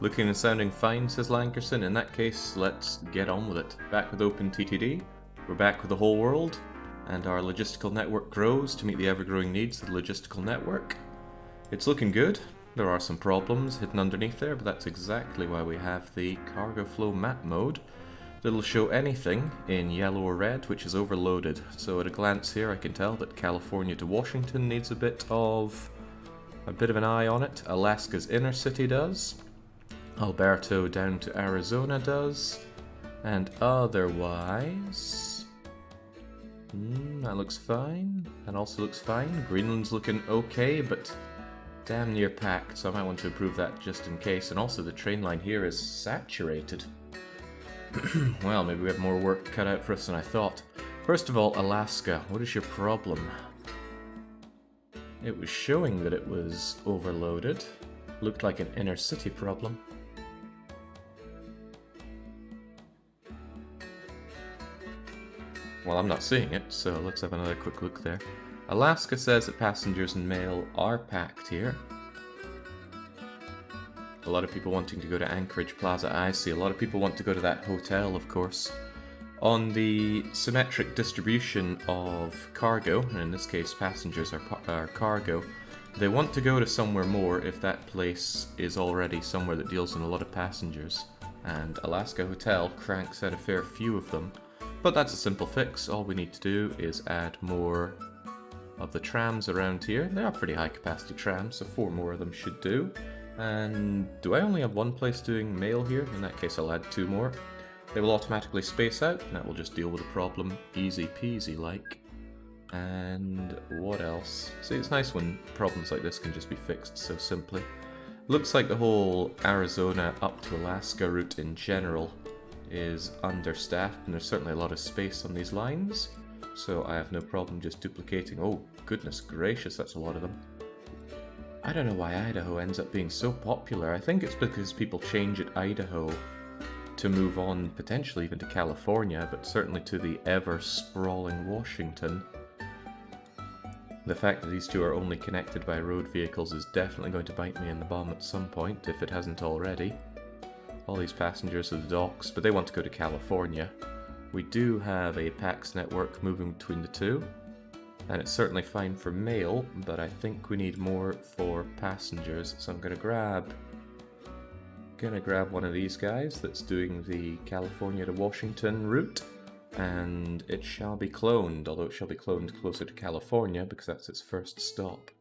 Looking and sounding fine, says Lankerson. In that case, let's get on with it. Back with OpenTTD, we're back with the whole world, and our logistical network grows to meet the ever-growing needs of the logistical network. It's looking good. There are some problems hidden underneath there, but that's exactly why we have the cargo flow map mode. That'll show anything in yellow or red which is overloaded. So at a glance here I can tell that California to Washington needs a bit of an eye on it. Alaska's inner city does. Alberto down to Arizona does. And otherwise... that looks fine. That also looks fine. Greenland's looking okay, but damn near packed, so I might want to improve that just in case. And also the train line here is saturated. Well, maybe we have more work cut out for us than I thought. First of all, Alaska, what is your problem? It was showing that it was overloaded. Looked like an inner city problem. Well, I'm not seeing it, so let's have another quick look there. Alaska says that passengers and mail are packed here. A lot of people wanting to go to Anchorage Plaza. I see. A lot of people want to go to that hotel, of course. On the symmetric distribution of cargo, and in this case passengers are cargo, they want to go to somewhere more if that place is already somewhere that deals in a lot of passengers. And Alaska Hotel cranks out a fair few of them. But that's a simple fix. All we need to do is add more of the trams around here. They are pretty high capacity trams, so 4 more of them should do. And do I only have one place doing mail here? In that case I'll add 2 more. They will automatically space out, and that will just deal with the problem easy peasy like. And what else? See, it's nice when problems like this can just be fixed so simply. Looks like the whole Arizona up to Alaska route in general is understaffed, and there's certainly a lot of space on these lines. So I have no problem just duplicating. Oh, goodness gracious, that's a lot of them. I don't know why Idaho ends up being so popular. I think it's because people change at Idaho to move on potentially even to California, but certainly to the ever-sprawling Washington. The fact that these two are only connected by road vehicles is definitely going to bite me in the bum at some point, if it hasn't already. All these passengers at the docks, but they want to go to California. We do have a PAX network moving between the two. And it's certainly fine for mail, but I think we need more for passengers, so I'm gonna grab one of these guys that's doing the California to Washington route, and it shall be cloned, although it shall be cloned closer to California because that's its first stop.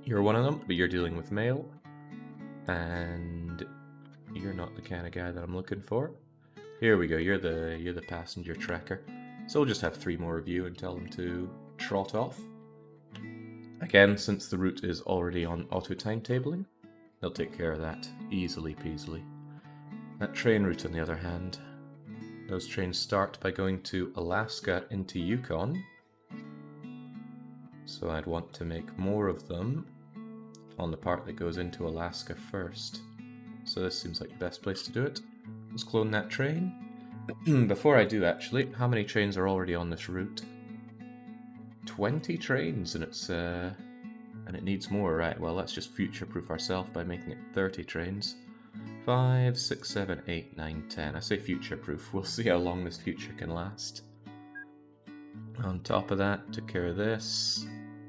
You're one of them, but you're dealing with mail, and you're not the kind of guy that I'm looking for. Here we go, you're the passenger tracker. So we'll just have 3 more of you and tell them to trot off. Again, since the route is already on auto timetabling, they'll take care of that easily peasily. That train route, on the other hand, those trains start by going to Alaska into Yukon. So I'd want to make more of them on the part that goes into Alaska first. So this seems like the best place to do it. Let's clone that train. Before I do, actually, how many trains are already on this route? 20 trains, and it needs more, right? Well, let's just future-proof ourselves by making it 30 trains. 5, 6, 7, 8, 9, 10. I say future-proof. We'll see how long this future can last. On top of that, took care of this.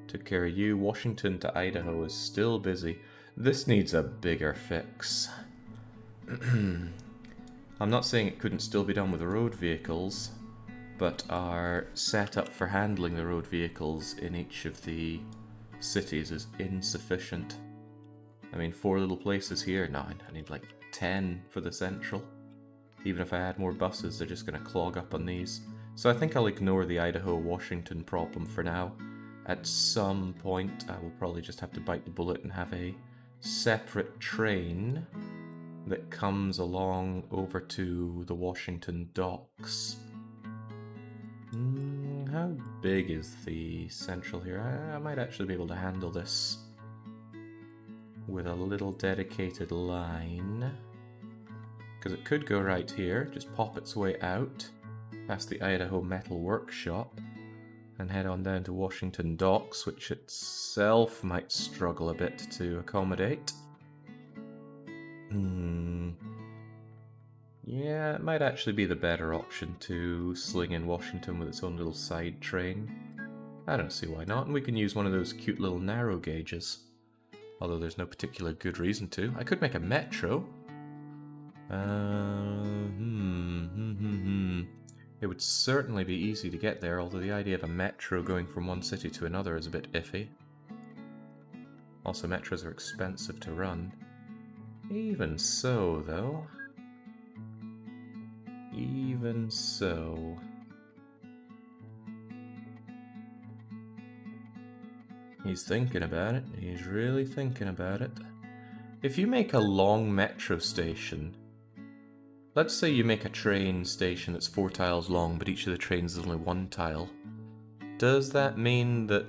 Took care of you. Washington to Idaho is still busy. This needs a bigger fix. I'm not saying it couldn't still be done with the road vehicles, but our setup for handling the road vehicles in each of the cities is insufficient. I mean, 4 little places here. No, I need like 10 for the central. Even if I add more buses, they're just going to clog up on these. So I think I'll ignore the Idaho-Washington problem for now. At some point, I will probably just have to bite the bullet and have a separate train that comes along over to the Washington docks. How big is the central here? I might actually be able to handle this with a little dedicated line, because it could go right here, just pop its way out past the Idaho Metal Workshop and head on down to Washington Docks, which itself might struggle a bit to accommodate. Yeah, it might actually be the better option to sling in Washington with its own little side train. I don't see why not, and we can use one of those cute little narrow gauges. Although there's no particular good reason to. I could make a metro. It would certainly be easy to get there, although the idea of a metro going from one city to another is a bit iffy. Also, metros are expensive to run. Even so, though. Even so. He's thinking about it. He's really thinking about it. If you make a long metro station, let's say you make a train station that's 4 tiles long, but each of the trains is only 1 tile. Does that mean that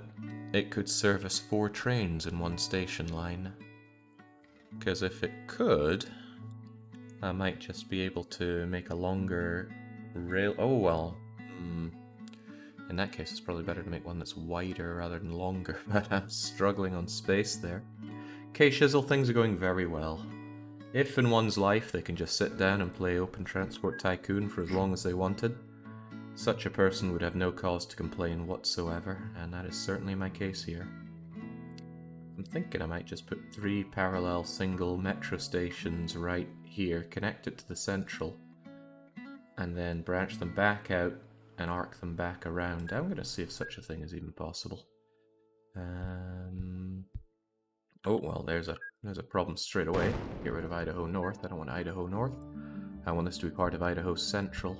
it could service 4 trains in one station line? Because if it could, I might just be able to make a longer rail... Oh, well. In that case, it's probably better to make one that's wider rather than longer, but I'm struggling on space there. Okay, Shizzle, things are going very well. If in one's life they can just sit down and play Open Transport Tycoon for as long as they wanted, such a person would have no cause to complain whatsoever, and that is certainly my case here. I'm thinking I might just put 3 parallel single metro stations right here, connect it to the central, and then branch them back out and arc them back around. I'm going to see if such a thing is even possible. Oh, well, there's a problem straight away. Get rid of Idaho North. I don't want Idaho North. I want this to be part of Idaho Central.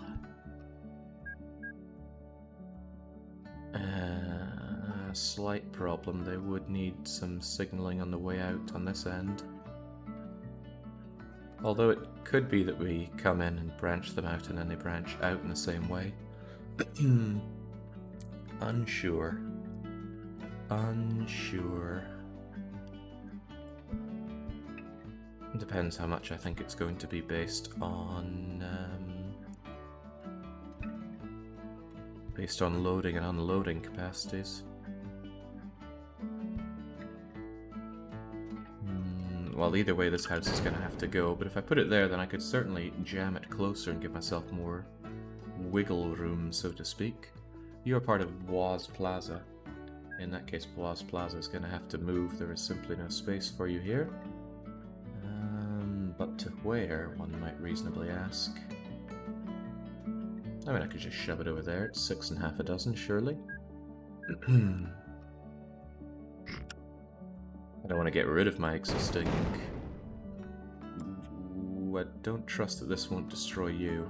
Slight problem. They would need some signaling on the way out on this end. Although it could be that we come in and branch them out and then they branch out in the same way. Unsure. It depends how much I think it's going to be based on loading and unloading capacities. Well, either way this house is going to have to go, but if I put it there then I could certainly jam it closer and give myself more wiggle room, so to speak. You are part of Boaz Plaza. In that case, Boaz Plaza is going to have to move. There is simply no space for you here. But to where, one might reasonably ask. I mean, I could just shove it over there. It's 6 1/2 surely. I don't want to get rid of my existing... Ooh, I don't trust that this won't destroy you.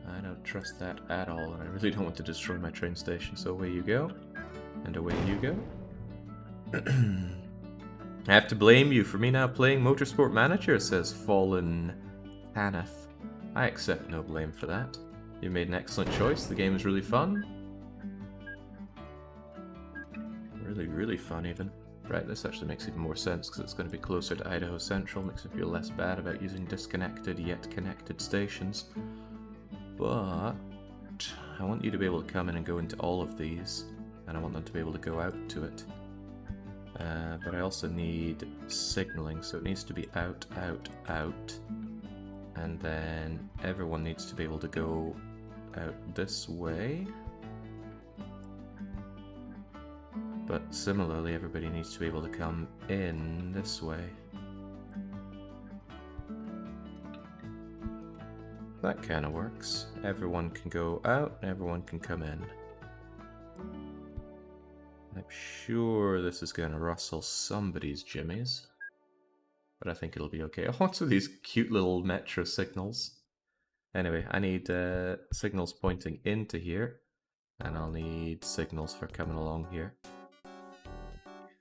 I don't trust that at all, and I really don't want to destroy my train station, so away you go. And away you go. I have to blame you for me now playing Motorsport Manager, says Fallen Haneth. I accept no blame for that. You made an excellent choice, the game is really fun. Really fun even. Right, this actually makes even more sense because it's going to be closer to Idaho Central, makes me feel less bad about using disconnected yet connected stations. But I want you to be able to come in and go into all of these, and I want them to be able to go out to it. But I also need signaling, so it needs to be out, out, out. And then everyone needs to be able to go out this way. But similarly, everybody needs to be able to come in this way. That kind of works. Everyone can go out, and everyone can come in. I'm sure this is going to rustle somebody's jimmies, but I think it'll be okay. Oh, what's with these cute little metro signals? Anyway, I need signals pointing into here, and I'll need signals for coming along here.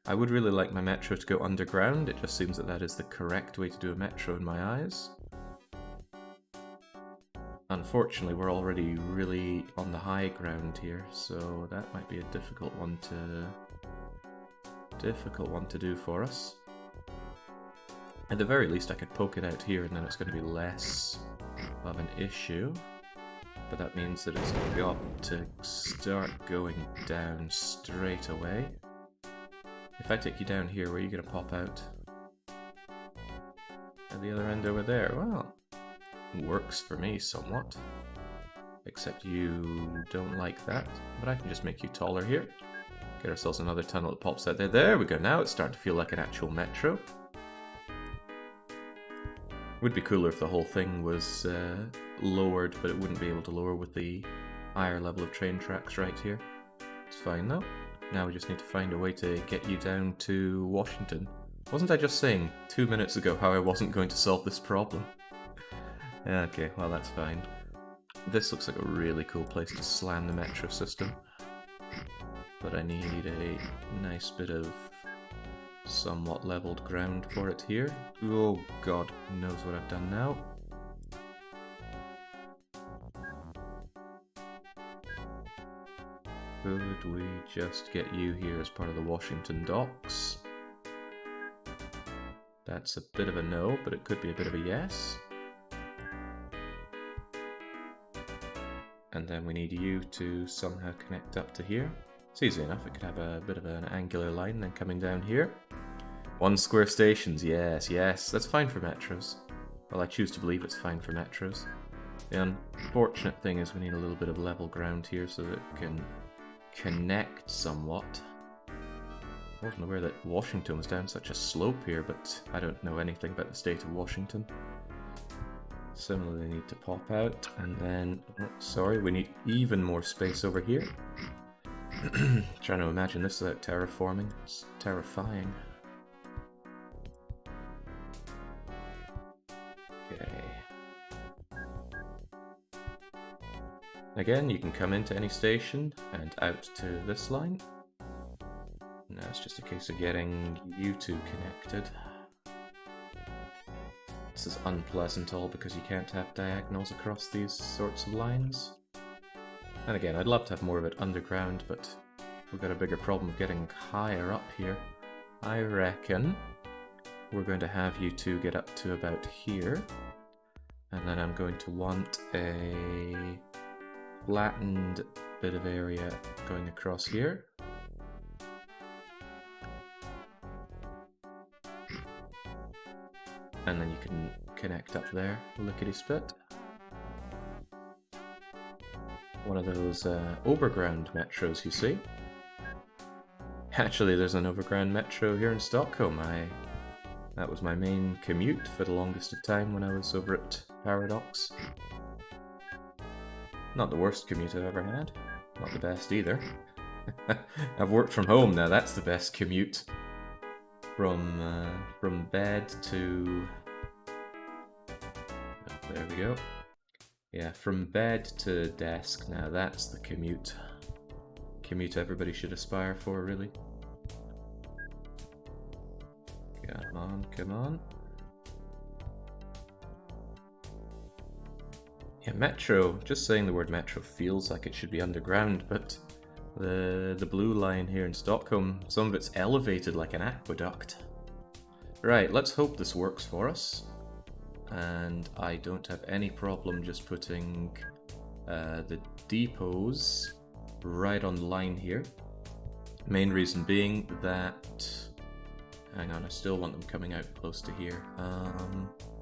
I would really like my metro to go underground. It just seems that that is the correct way to do a metro in my eyes. Unfortunately, we're already really on the high ground here, so that might be a difficult one to do for us. At the very least, I could poke it out here, and then it's going to be less of an issue. But that means that it's got to start going down straight away. If I take you down here, where are you going to pop out? at the other end over there. Well, works for me somewhat. Except you don't like that, but I can just make you taller here. Get ourselves another tunnel that pops out there. There we go, now it's starting to feel like an actual metro. Would be cooler if the whole thing was lowered, but it wouldn't be able to lower with the higher level of train tracks right here. It's fine though. Now we just need to find a way to get you down to Washington. Wasn't I just saying 2 minutes ago how I wasn't going to solve this problem? Okay, well that's fine. This looks like a really cool place to slam the metro system. But I need a nice bit of somewhat leveled ground for it here. Oh god, who knows what I've done now. Could we just get you here as part of the Washington docks? That's a bit of a no, but it could be a bit of a yes. And then we need you to somehow connect up to here. It's easy enough, it could have a bit of an angular line then coming down here. 1 square stations, yes, yes, that's fine for metros. Well, I choose to believe it's fine for metros. The unfortunate thing is we need a little bit of level ground here so that it can connect somewhat. I wasn't aware that Washington was down such a slope here, but I don't know anything about the state of Washington. Similarly, need to pop out, and then, oh, sorry, we need even more space over here. Trying to imagine this without terraforming. It's terrifying. Okay. Again, you can come into any station and out to this line. Now it's just a case of getting you two connected. This is unpleasant all because you can't have diagonals across these sorts of lines. And again, I'd love to have more of it underground, but we've got a bigger problem getting higher up here. I reckon we're going to have you two get up to about here. And then I'm going to want a flattened bit of area going across here. And then you can connect up there, lickety-split. One of those overground metros, you see. Actually, there's an overground metro here in Stockholm. That was my main commute for the longest of time when I was over at Paradox. Not the worst commute I've ever had. Not the best either. I've worked from home now, that's the best commute. From bed to... Oh, there we go. Yeah, from bed to desk now, that's the commute. Commute everybody should aspire for, really. Come on, come on. Yeah, metro, just saying the word metro feels like it should be underground, but the blue line here in Stockholm, some of it's elevated like an aqueduct. Right, let's hope this works for us. And I don't have any problem just putting the depots right on the line here. Main reason being that... Hang on, I still want them coming out close to here.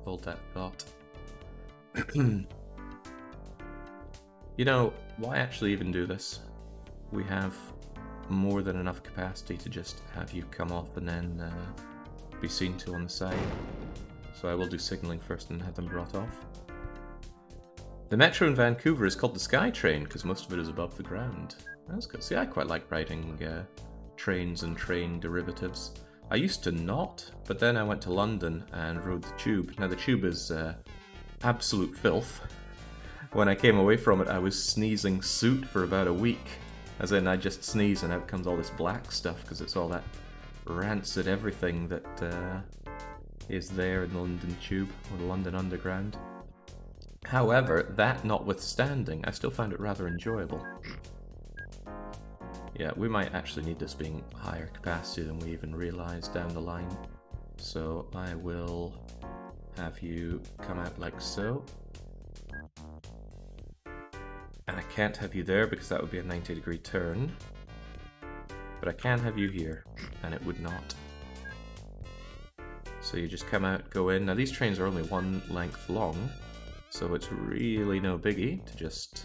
Hold that thought. You know, why actually even do this? We have more than enough capacity to just have you come off and then be seen to on the side. So I will do signaling first and have them brought off. The metro in Vancouver is called the SkyTrain because most of it is above the ground. That's good. See, I quite like riding trains and train derivatives. I used to not, but then I went to London and rode the tube. Now the tube is absolute filth. When I came away from it, I was sneezing soot for about a week. As in, I just sneeze and out comes all this black stuff because it's all that rancid everything that is there in the London Tube, or the London Underground. However, that notwithstanding, I still found it rather enjoyable. Yeah, we might actually need this being higher capacity than we even realised down the line. So I will have you come out like so. And I can't have you there because that would be a 90-degree turn. But I can have you here, and it would not. So you just come out, go in. Now these trains are only one length long, so it's really no biggie to just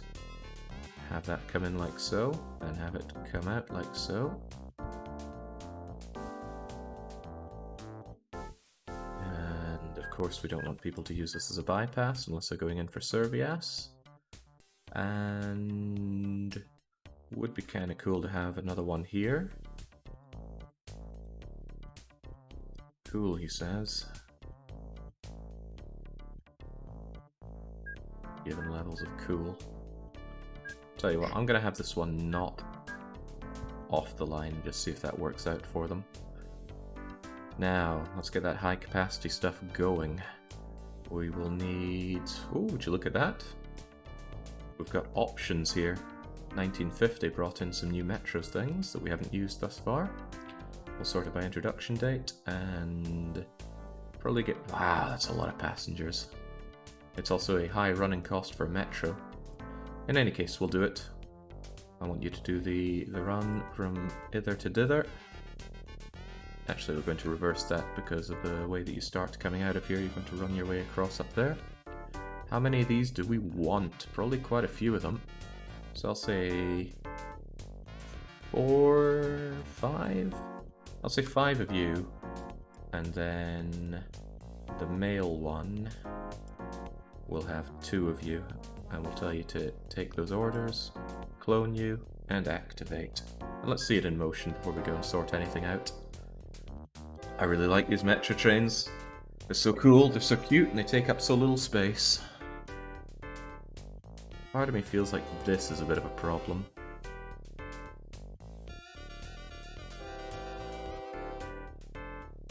have that come in like so, and have it come out like so. And of course we don't want people to use this as a bypass unless they're going in for Servias. And would be kind of cool to have another one here. Cool, he says. Given levels of cool. Tell you what, I'm gonna have this one not off the line, just see if that works out for them. Now, let's get that high capacity stuff going. We will need... oh, would you look at that? We've got options here. 1950 brought in some new Metro things that we haven't used thus far. We'll sort it by introduction date, and probably get... wow, that's a lot of passengers. It's also a high running cost for Metro. In any case, we'll do it. I want you to do the run from hither to dither. Actually, we're going to reverse that because of the way that you start coming out of here. You're going to run your way across up there. How many of these do we want? Probably quite a few of them. So I'll say 4, 5? I'll say 5 of you. And then the male one will have 2 of you. And we'll tell you to take those orders, clone you, and activate. And let's see it in motion before we go and sort anything out. I really like these Metro trains. They're so cool, they're so cute, and they take up so little space. Part of me feels like this is a bit of a problem.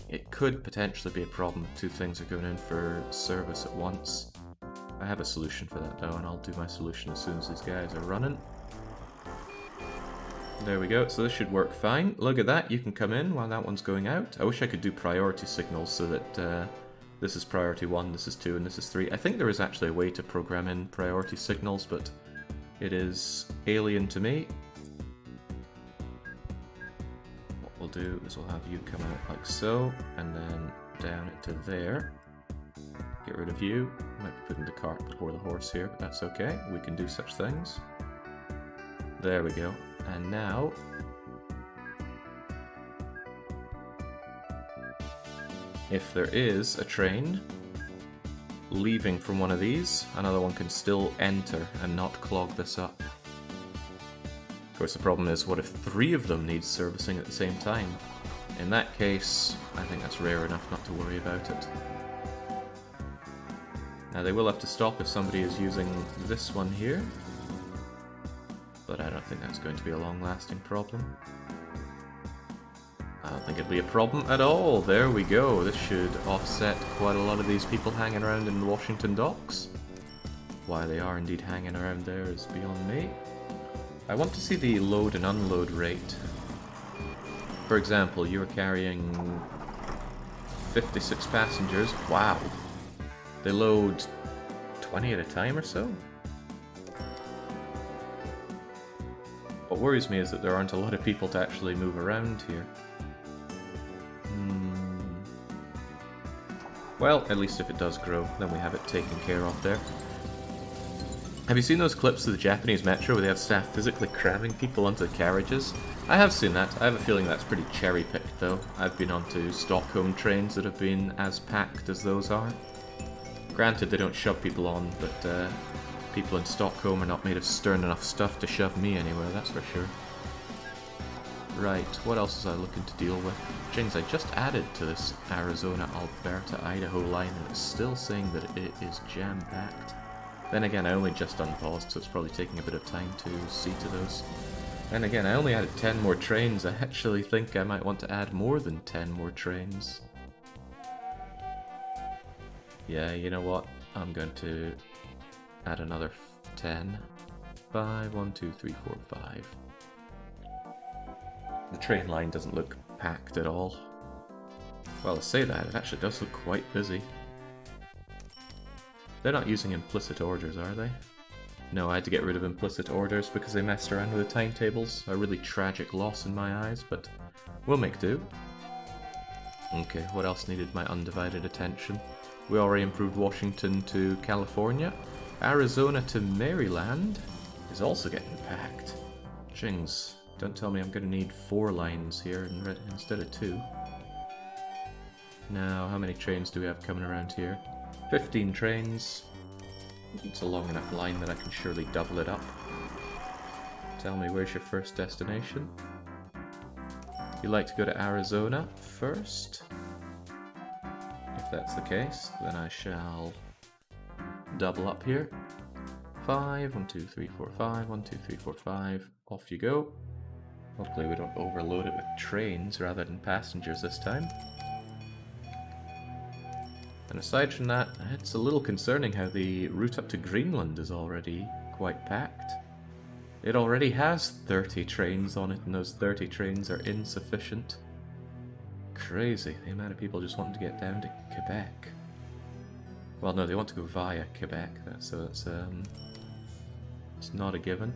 It could potentially be a problem if 2 things are going in for service at once. I have a solution for that though, and I'll do my solution as soon as these guys are running. There we go, so this should work fine. Look at that, you can come in while that one's going out. I wish I could do priority signals so that this is priority 1, this is 2, and this is 3. I think there is actually a way to program in priority signals, but it is alien to me. What we'll do is we'll have you come out like so, and then down into there. Get rid of you. Might be putting the cart before the horse here, but that's okay. We can do such things. There we go. And now... if there is a train leaving from one of these, another one can still enter and not clog this up. Of course, the problem is, what if 3 of them need servicing at the same time? In that case, I think that's rare enough not to worry about it. Now, they will have to stop if somebody is using this one here, but I don't think that's going to be a long-lasting problem. I don't think it'd be a problem at all. There we go. This should offset quite a lot of these people hanging around in the Washington docks. Why they are indeed hanging around there is beyond me. I want to see the load and unload rate. For example, you're carrying 56 passengers. Wow. They load 20 at a time or so? What worries me is that there aren't a lot of people to actually move around here. Well, at least if it does grow, then we have it taken care of there. Have you seen those clips of the Japanese metro where they have staff physically cramming people onto the carriages? I have seen that. I have a feeling that's pretty cherry-picked though. I've been onto Stockholm trains that have been as packed as those are. Granted, they don't shove people on, but people in Stockholm are not made of stern enough stuff to shove me anywhere, that's for sure. Right, what else was I looking to deal with? Jings, I just added to this Arizona, Alberta, Idaho line, and it's still saying that it is jam-packed. Then again, I only just unpaused, so it's probably taking a bit of time to see to those. Then again, I only added 10 more trains. I actually think I might want to add more than 10 more trains. Yeah, you know what? I'm going to add another 10. 5, 1, 2, 3, 4, 5. The train line doesn't look packed at all. Well, to say that, it actually does look quite busy. They're not using implicit orders, are they? No, I had to get rid of implicit orders because they messed around with the timetables. A really tragic loss in my eyes, but we'll make do. Okay, what else needed my undivided attention? We already improved Washington to California. Arizona to Maryland is also getting packed. Jings, don't tell me I'm going to need 4 lines here instead of 2. Now, how many trains do we have coming around here? 15 trains. It's a long enough line that I can surely double it up. Tell me, where's your first destination? You'd like to go to Arizona first? If that's the case, then I shall double up here. 5, 1, 2, 3, 4, 5, 1, 2, 3, 4, 5. Off you go. Hopefully we don't overload it with trains rather than passengers this time. And aside from that, it's a little concerning how the route up to Greenland is already quite packed. It already has 30 trains on it, and those 30 trains are insufficient. Crazy, the amount of people just wanting to get down to Quebec. Well, no, they want to go via Quebec, so it's not a given.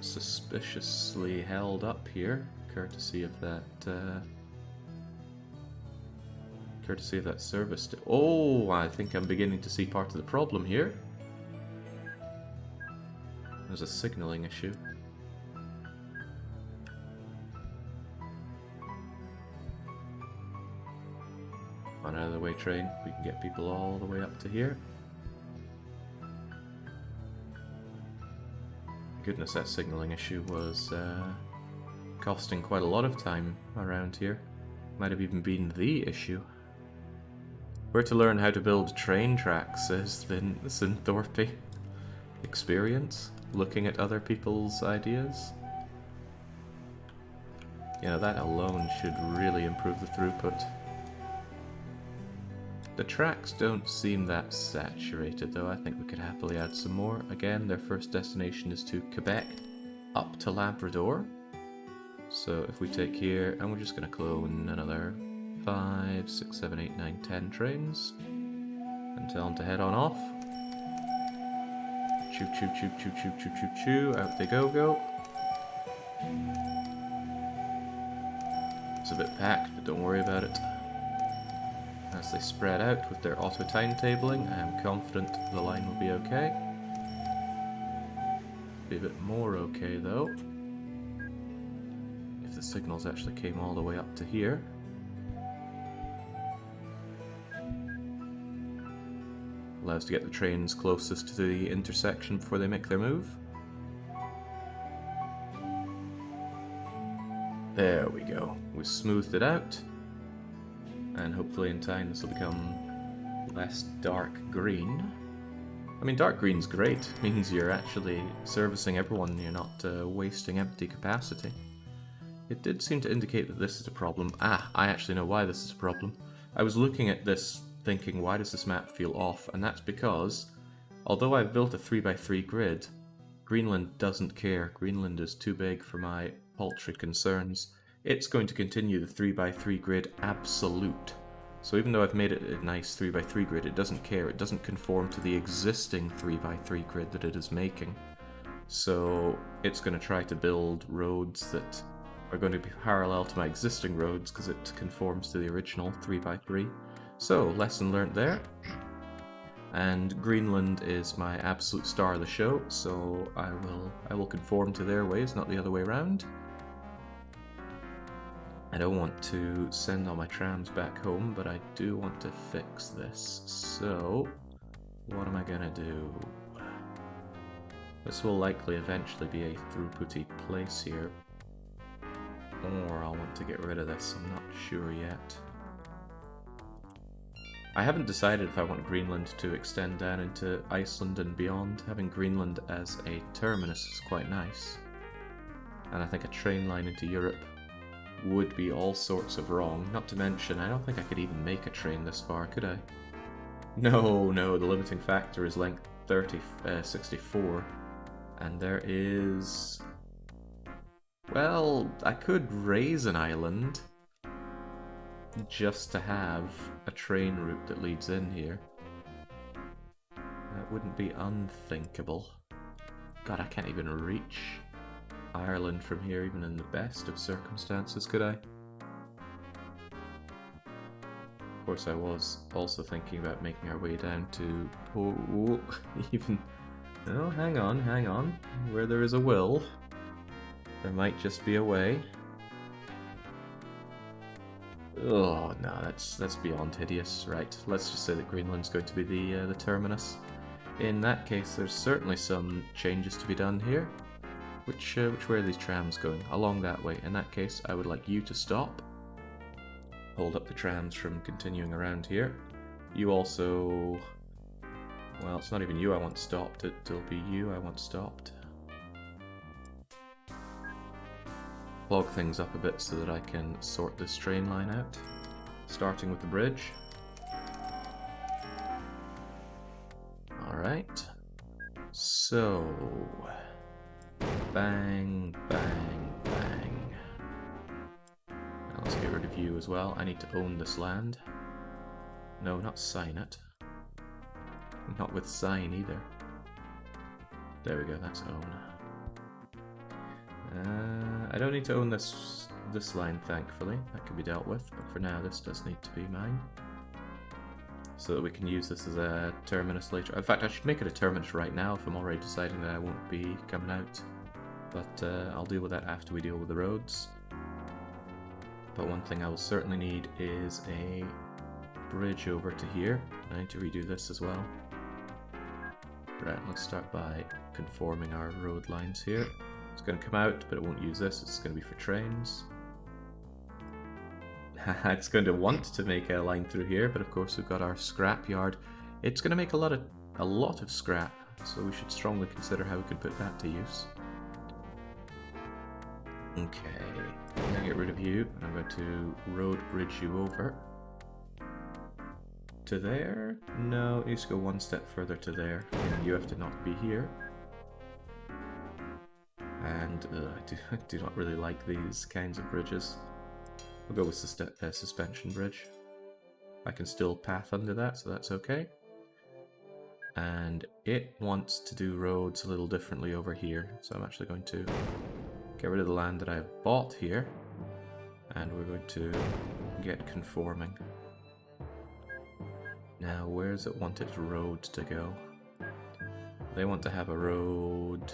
Suspiciously held up here, courtesy of that service. Oh, I think I'm beginning to see part of the problem here. There's a signaling issue. On out of the way, train. We can get people all the way up to here. Goodness, that signaling issue was costing quite a lot of time around here. Might have even been the issue. Where to learn how to build train tracks is the Synthorpe experience. Looking at other people's ideas. You know, that alone should really improve the throughput. The tracks don't seem that saturated though. I think we could happily add some more. Again, their first destination is to Quebec, up to Labrador. So if we take here, and we're just going to clone another 5, 6, 7, 8, 9, 10 trains. And tell them to head on off. Choo choo choo choo choo choo choo choo. Out they go. It's a bit packed, but don't worry about it. As they spread out with their auto timetabling, I am confident the line will be okay. Be a bit more okay though. If the signals actually came all the way up to here. Allows to get the trains closest to the intersection before they make their move. There we go. We smoothed it out. And hopefully in time this will become less dark green. I mean, dark green's great. It means you're actually servicing everyone. You're not wasting empty capacity. It did seem to indicate that this is a problem. Ah, I actually know why this is a problem. I was looking at this thinking, why does this map feel off? And that's because, although I've built a 3x3 grid, Greenland doesn't care. Greenland is too big for my paltry concerns. It's going to continue the 3x3 grid absolute. So even though I've made it a nice 3x3 grid, it doesn't care. It doesn't conform to the existing 3x3 grid that it is making. So it's going to try to build roads that are going to be parallel to my existing roads because it conforms to the original 3x3. So, lesson learnt there. And Greenland is my absolute star of the show, so I will conform to their ways, not the other way around. I don't want to send all my trams back home, but I do want to fix this. So, what am I gonna do? This will likely eventually be a throughputy place here. Or I'll want to get rid of this, I'm not sure yet. I haven't decided if I want Greenland to extend down into Iceland and beyond. Having Greenland as a terminus is quite nice. And I think a train line into Europe would be all sorts of wrong. Not to mention, I don't think I could even make a train this far, could I? No, the limiting factor is length 64. And there is... Well, I could raise an island just to have a train route that leads in here. That wouldn't be unthinkable. God, I can't even reach Ireland from here, even in the best of circumstances, could I? of course I was also thinking about making our way down to... even... No, hang on. Where there is a will, there might just be a way. Oh, no, that's beyond hideous. Right, let's just say that Greenland's going to be the terminus. In that case, there's certainly some changes to be done here. Which way are these trams going? Along that way. In that case, I would like you to stop. Hold up the trams from continuing around here. You also... Well, it's not even you I want stopped, it'll be you I want stopped. Clog things up a bit so that I can sort this train line out. Starting with the bridge. Alright. So... Bang, bang, bang. Now let's get rid of you as well. I need to own this land. No, not sign it. Not with sign either. There we go, that's own. I don't need to own this line, thankfully. That can be dealt with, but for now this does need to be mine. So that we can use this as a terminus later. In fact, I should make it a terminus right now if I'm already deciding that I won't be coming out. But I'll deal with that after we deal with the roads. But one thing I will certainly need is a bridge over to here. I need to redo this as well. Right, let's start by conforming our road lines here. It's going to come out, but it won't use this. It's going to be for trains. It's going to want to make a line through here, but of course we've got our scrap yard. It's going to make a lot of scrap, so we should strongly consider how we can put that to use. Okay, I'm going to get rid of you, and I'm going to road bridge you over. To there? No, it needs to go one step further to there, and you have to not be here. And I do not really like these kinds of bridges. We'll go with suspension bridge. I can still path under that, so that's okay. And it wants to do roads a little differently over here, so I'm actually going to get rid of the land that I have bought here, and we're going to get conforming. Now, where does it want its road to go? They want to have a road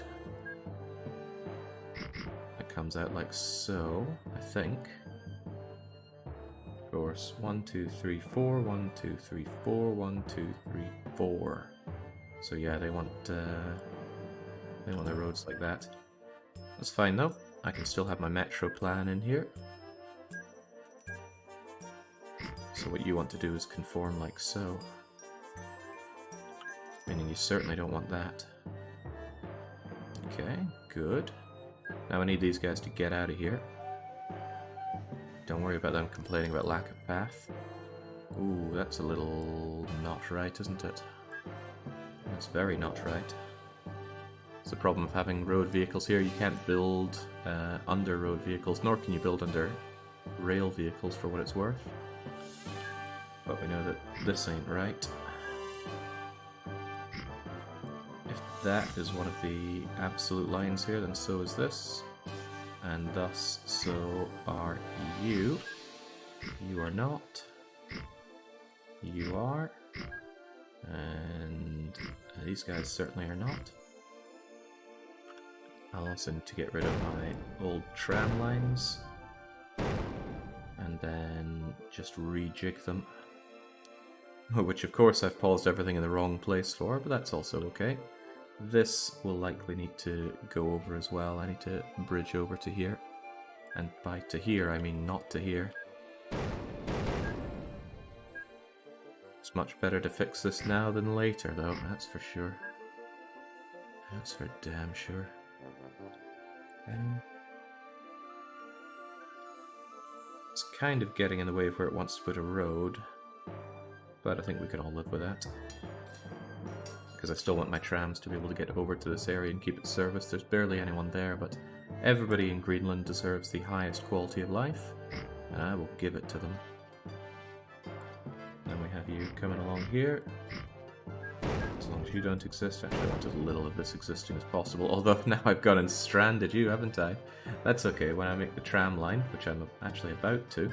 that comes out like so, I think. Of course, 1, 2, 3, 4, 1, 2, 3, 4, 1, 2, 3, 4. So yeah, they want their roads like that. That's fine though. I can still have my metro plan in here. So what you want to do is conform like so. Meaning you certainly don't want that. Okay, good. Now I need these guys to get out of here. Don't worry about them complaining about lack of path. Ooh, that's a little not right, isn't it? That's very not right. It's the problem of having road vehicles here. You can't build under road vehicles, nor can you build under rail vehicles for what it's worth. But we know that this ain't right. If that is one of the absolute lines here, then so is this. And thus, so are you. You are not. You are. And these guys certainly are not. I'll also need to get rid of my old tram lines. And then just rejig them. Which of course I've paused everything in the wrong place for, but that's also okay. This will likely need to go over as well. I need to bridge over to here. And by to here, I mean not to here. It's much better to fix this now than later, though, that's for sure. That's for damn sure. It's kind of getting in the way of where it wants to put a road. But I think we could all live with that. Because I still want my trams to be able to get over to this area and keep it serviced. There's barely anyone there, but everybody in Greenland deserves the highest quality of life, and I will give it to them. Then we have you coming along here. As long as you don't exist. Actually, I want as little of this existing as possible, although now I've gone and stranded you, haven't I? That's okay, when I make the tram line, which I'm actually about to,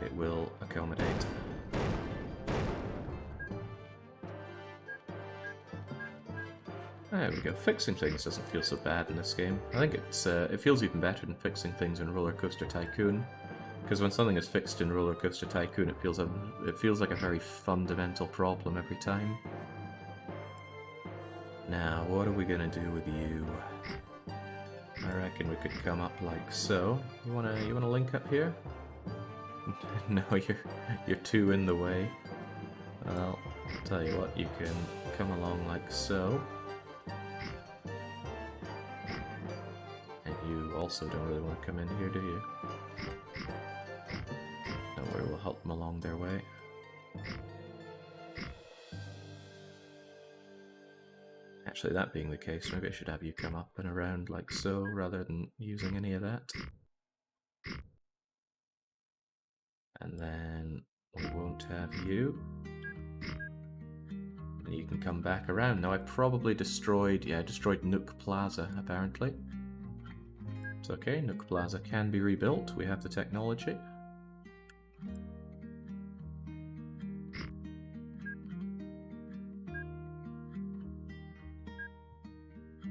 it will accommodate. There we go. Fixing things doesn't feel so bad in this game. I think it feels even better than fixing things in Roller Coaster Tycoon. Because when something is fixed in Roller Coaster Tycoon, it feels like a very fundamental problem every time. Now, what are we gonna do with you? I reckon we could come up like so. You wanna link up here? No, you're too in the way. Well, I'll tell you what, you can come along like so. And you also don't really want to come in here, do you? Don't worry, we'll help them along their way. Actually, that being the case, maybe I should have you come up and around like so, rather than using any of that. And then we won't have you. And you can come back around. Now I probably destroyed Nook Plaza, apparently. It's okay, Nook Plaza can be rebuilt, we have the technology.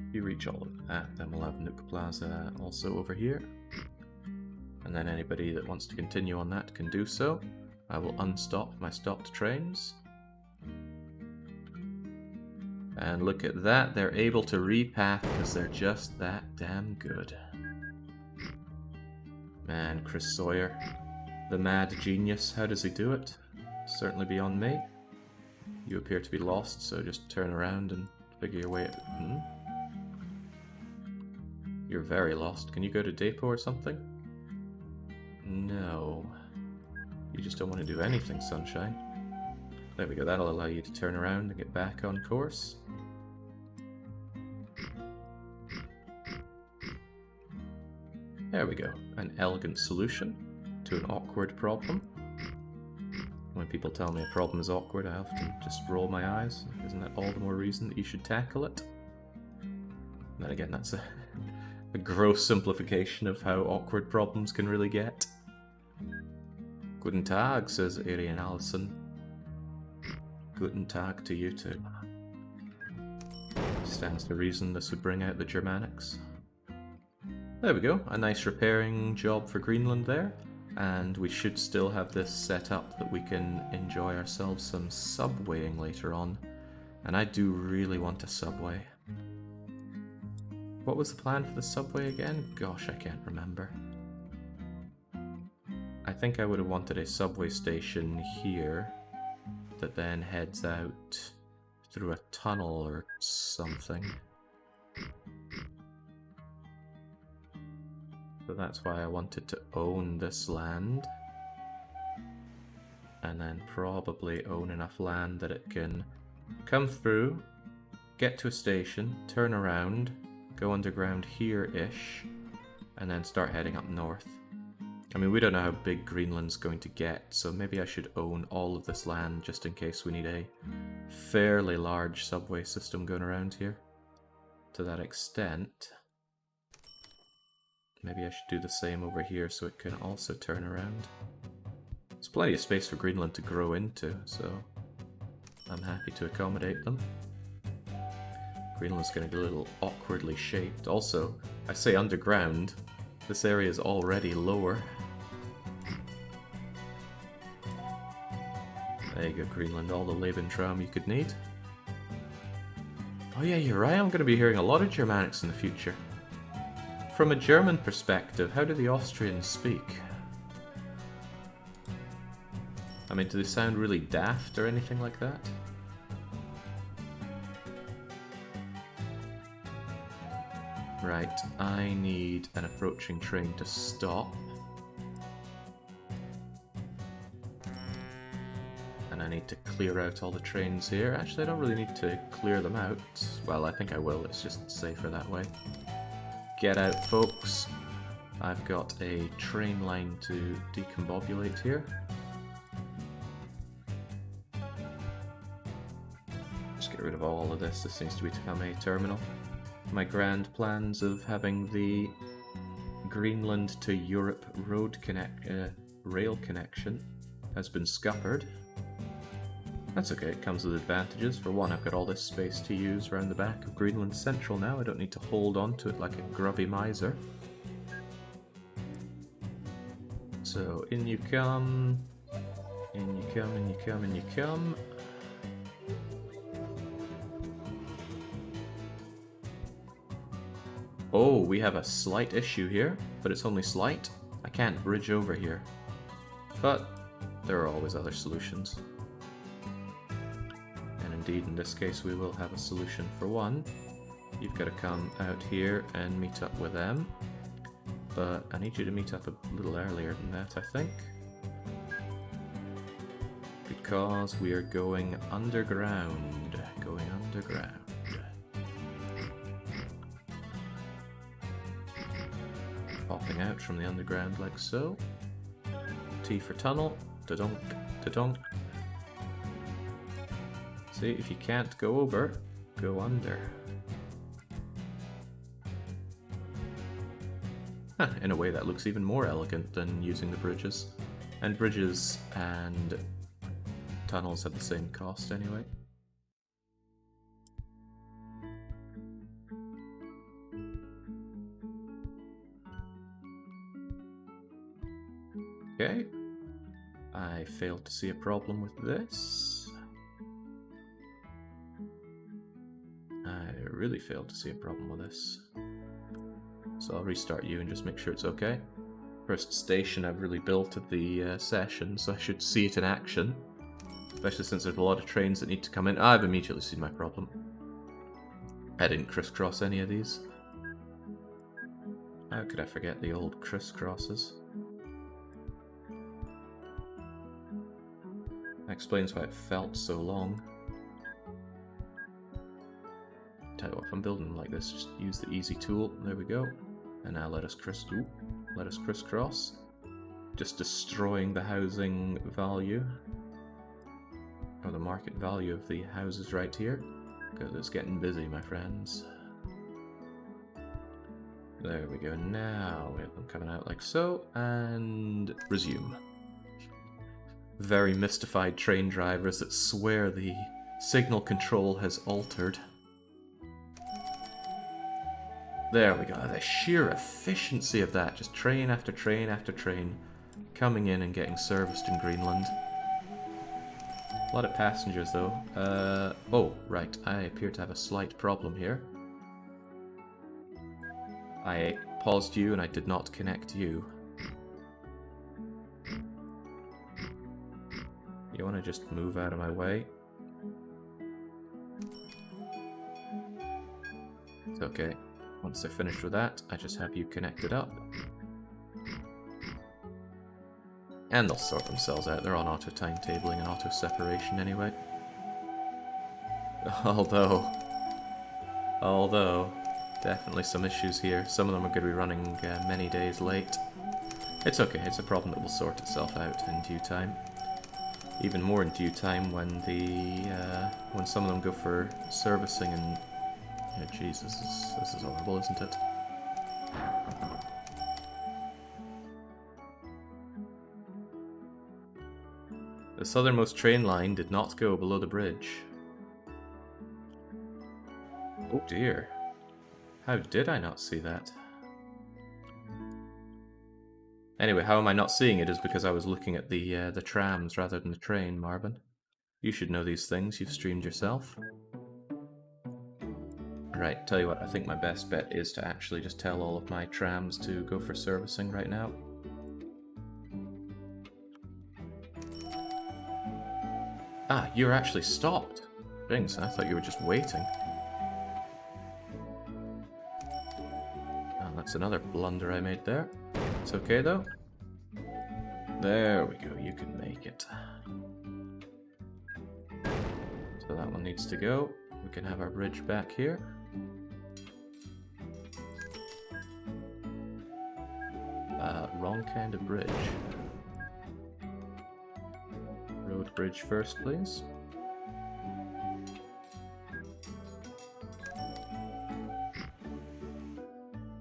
If you reach all of that, then we'll have Nook Plaza also over here. And then anybody that wants to continue on that can do so. I will unstop my stopped trains. And look at that, they're able to repath because they're just that damn good. Man, Chris Sawyer, the mad genius, how does he do it? Certainly beyond me. You appear to be lost, so just turn around and figure your way out. You're very lost. Can you go to Depot or something? No. You just don't want to do anything, Sunshine. There we go, that'll allow you to turn around and get back on course. There we go, an elegant solution to an awkward problem. When people tell me a problem is awkward, I often just roll my eyes. Isn't that all the more reason that you should tackle it? And then again, that's a gross simplification of how awkward problems can really get. Guten Tag, says Arian Allison. Guten Tag to you too. Stands to reason this would bring out the Germanics. There we go, a nice repairing job for Greenland there. And we should still have this set up that we can enjoy ourselves some subwaying later on. And I do really want a subway. What was the plan for the subway again? Gosh, I can't remember. I think I would have wanted a subway station here that then heads out through a tunnel or something. So that's why I wanted to own this land. And then probably own enough land that it can come through, get to a station, turn around, go underground here-ish, and then start heading up north. I mean, we don't know how big Greenland's going to get, so maybe I should own all of this land just in case we need a fairly large subway system going around here. To that extent, maybe I should do the same over here so it can also turn around. There's plenty of space for Greenland to grow into, so I'm happy to accommodate them. Greenland's going to be a little awkwardly shaped. Also, I say underground, this area is already lower. There you go, Greenland, all the Lebensraum you could need. Oh yeah, you're right, I'm going to be hearing a lot of Germanics in the future. From a German perspective, how do the Austrians speak? I mean, do they sound really daft or anything like that? Right, I need an approaching train to stop. And I need to clear out all the trains here. Actually, I don't really need to clear them out. Well, I think I will, it's just safer that way. Get out, folks. I've got a train line to decombobulate here. Just get rid of all of this. This needs to become a terminal. My grand plans of having the Greenland to Europe rail connection has been scuppered. That's okay, it comes with advantages. For one, I've got all this space to use around the back of Greenland Central now. I don't need to hold on to it like a grubby miser. So, in you come. In you come, in you come, in you come. Oh, we have a slight issue here, but it's only slight. I can't bridge over here. But there are always other solutions. And indeed, in this case, we will have a solution for one. You've got to come out here and meet up with them. But I need you to meet up a little earlier than that, I think. Because we are going underground. Going underground. Popping out from the underground like so. T for tunnel. Da-dunk, da-dunk. See, if you can't go over, go under. Huh, in a way that looks even more elegant than using the bridges. And bridges and tunnels have the same cost anyway. Okay. I failed to see a problem with this. I really failed to see a problem with this. So I'll restart you and just make sure it's okay. First station I've really built of the session, so I should see it in action. Especially since there's a lot of trains that need to come in. I've immediately seen my problem. I didn't crisscross any of these. How could I forget the old crisscrosses? That explains why it felt so long. Tell you what, if I'm building them like this, just use the easy tool. There we go. And now let us crisscross. Just destroying the housing value. Or the market value of the houses right here. Because it's getting busy, my friends. There we go. Now we have them coming out like so. And resume. Very mystified train drivers that swear the signal control has altered. There we go. The sheer efficiency of that. Just train after train after train coming in and getting serviced in Greenland. A lot of passengers though. Oh, right. I appear to have a slight problem here. I paused you and I did not connect you. You want to just move out of my way? It's okay. Once they're finished with that, I just have you connected up. And they'll sort themselves out. They're on auto-timetabling and auto-separation anyway. Although, definitely some issues here. Some of them are going to be running many days late. It's okay. It's a problem that will sort itself out in due time. Even more in due time when when some of them go for servicing and... Yeah, jeez, this is horrible, isn't it? The southernmost train line did not go below the bridge. Oh dear. How did I not see that? Anyway, how am I not seeing it is because I was looking at the trams rather than the train, Marvin. You should know these things, you've streamed yourself. Right, tell you what, I think my best bet is to actually just tell all of my trams to go for servicing right now. Ah, you're actually stopped. Thanks, I thought you were just waiting. Oh, that's another blunder I made there. It's okay though. There we go, you can make it. So that one needs to go. We can have our bridge back here. Wrong kind of bridge. Road bridge first, please.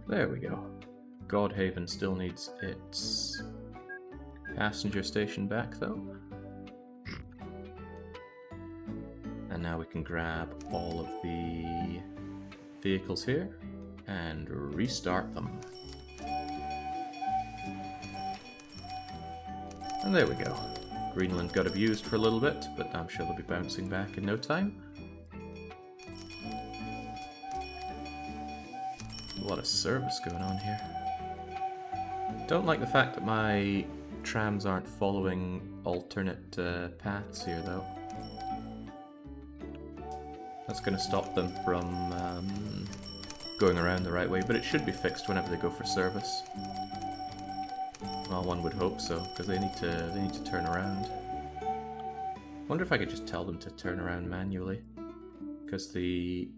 There we go. Godhaven still needs its passenger station back, though. And now we can grab all of the vehicles here and restart them. And there we go. Greenland got abused for a little bit, but I'm sure they'll be bouncing back in no time. A lot of service going on here. Don't like the fact that my trams aren't following alternate paths here, though. That's going to stop them from going around the right way, but it should be fixed whenever they go for service. Well, one would hope so, because they need to turn around. Wonder if I could just tell them to turn around manually, because the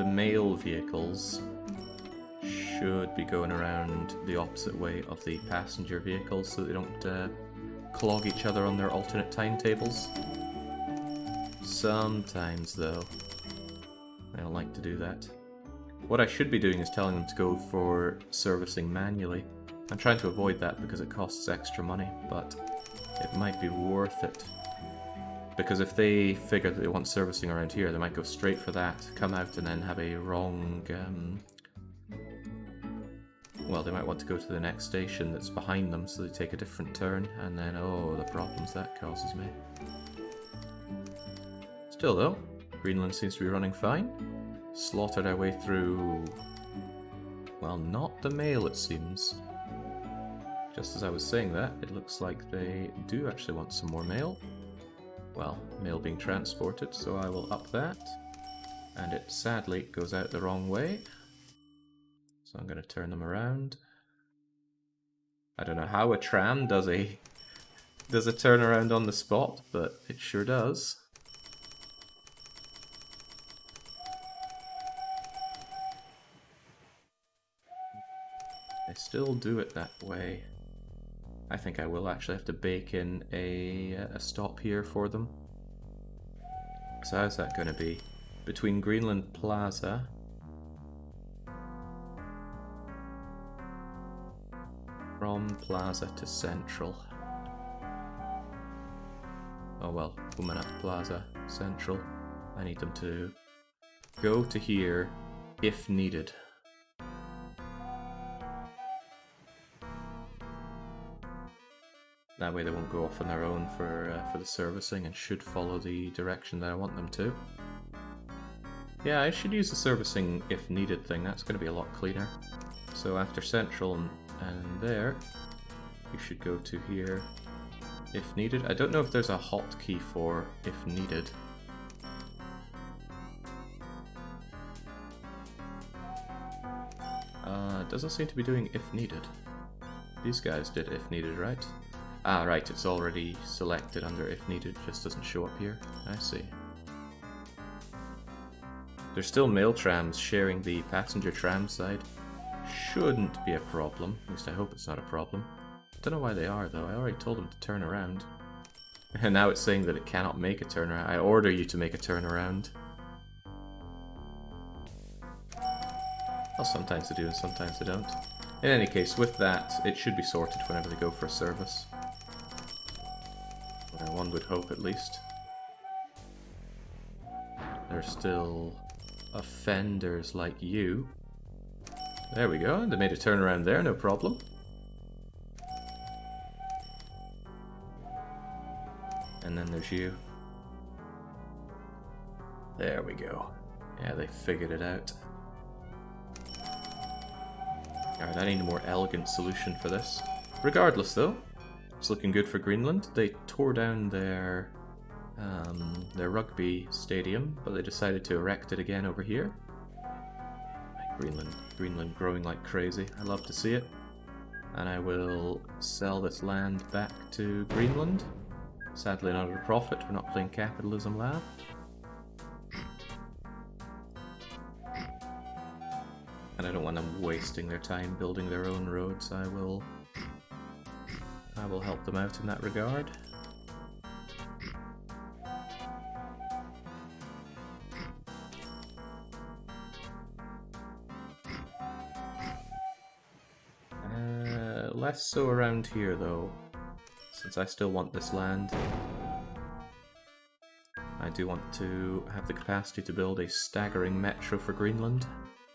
mail vehicles should be going around the opposite way of the passenger vehicles, so they don't clog each other on their alternate timetables. Sometimes, though, I don't like to do that. What I should be doing is telling them to go for servicing manually. I'm trying to avoid that because it costs extra money, but it might be worth it. Because if they figure that they want servicing around here, they might go straight for that, come out and then have a wrong... well, they might want to go to the next station that's behind them, so they take a different turn, and then, oh, the problems that causes me. Still though, Greenland seems to be running fine. Slaughtered our way through... well, not the mail, it seems. Just as I was saying that, it looks like they do actually want some more mail. Well, mail being transported, so I will up that. And it sadly goes out the wrong way. So I'm going to turn them around. I don't know how a tram does a turnaround on the spot, but it sure does. They still do it that way. I think I will actually have to bake in a stop here for them. So how's that going to be? Between Greenland Plaza from Plaza to Central. Oh well, Umanat Plaza, Central. I need them to go to here if needed. That way they won't go off on their own for the servicing and should follow the direction that I want them to. Yeah, I should use the servicing if needed thing, that's going to be a lot cleaner. So after Central and there, you should go to here if needed. I don't know if there's a hotkey for if needed. It doesn't seem to be doing if needed. These guys did if needed, right? Ah, right, it's already selected under if needed, just doesn't show up here. I see. There's still mail trams sharing the passenger tram side. Shouldn't be a problem, at least I hope it's not a problem. Don't know why they are though, I already told them to turn around. And now it's saying that it cannot make a turnaround. I order you to make a turnaround. Well, sometimes they do and sometimes they don't. In any case, with that, it should be sorted whenever they go for a service. One would hope, at least. There's still offenders like you. There we go, they made a turnaround there, no problem. And then there's you. There we go. Yeah, they figured it out. Alright, I need a more elegant solution for this. Regardless, though, it's looking good for Greenland. They tore down their rugby stadium, but they decided to erect it again over here. Greenland growing like crazy. I love to see it. And I will sell this land back to Greenland. Sadly not at a profit, we're not playing Capitalism Lab. And I don't want them wasting their time building their own roads. I will help them out in that regard. Less so around here though, since I still want this land. I do want to have the capacity to build a staggering metro for Greenland.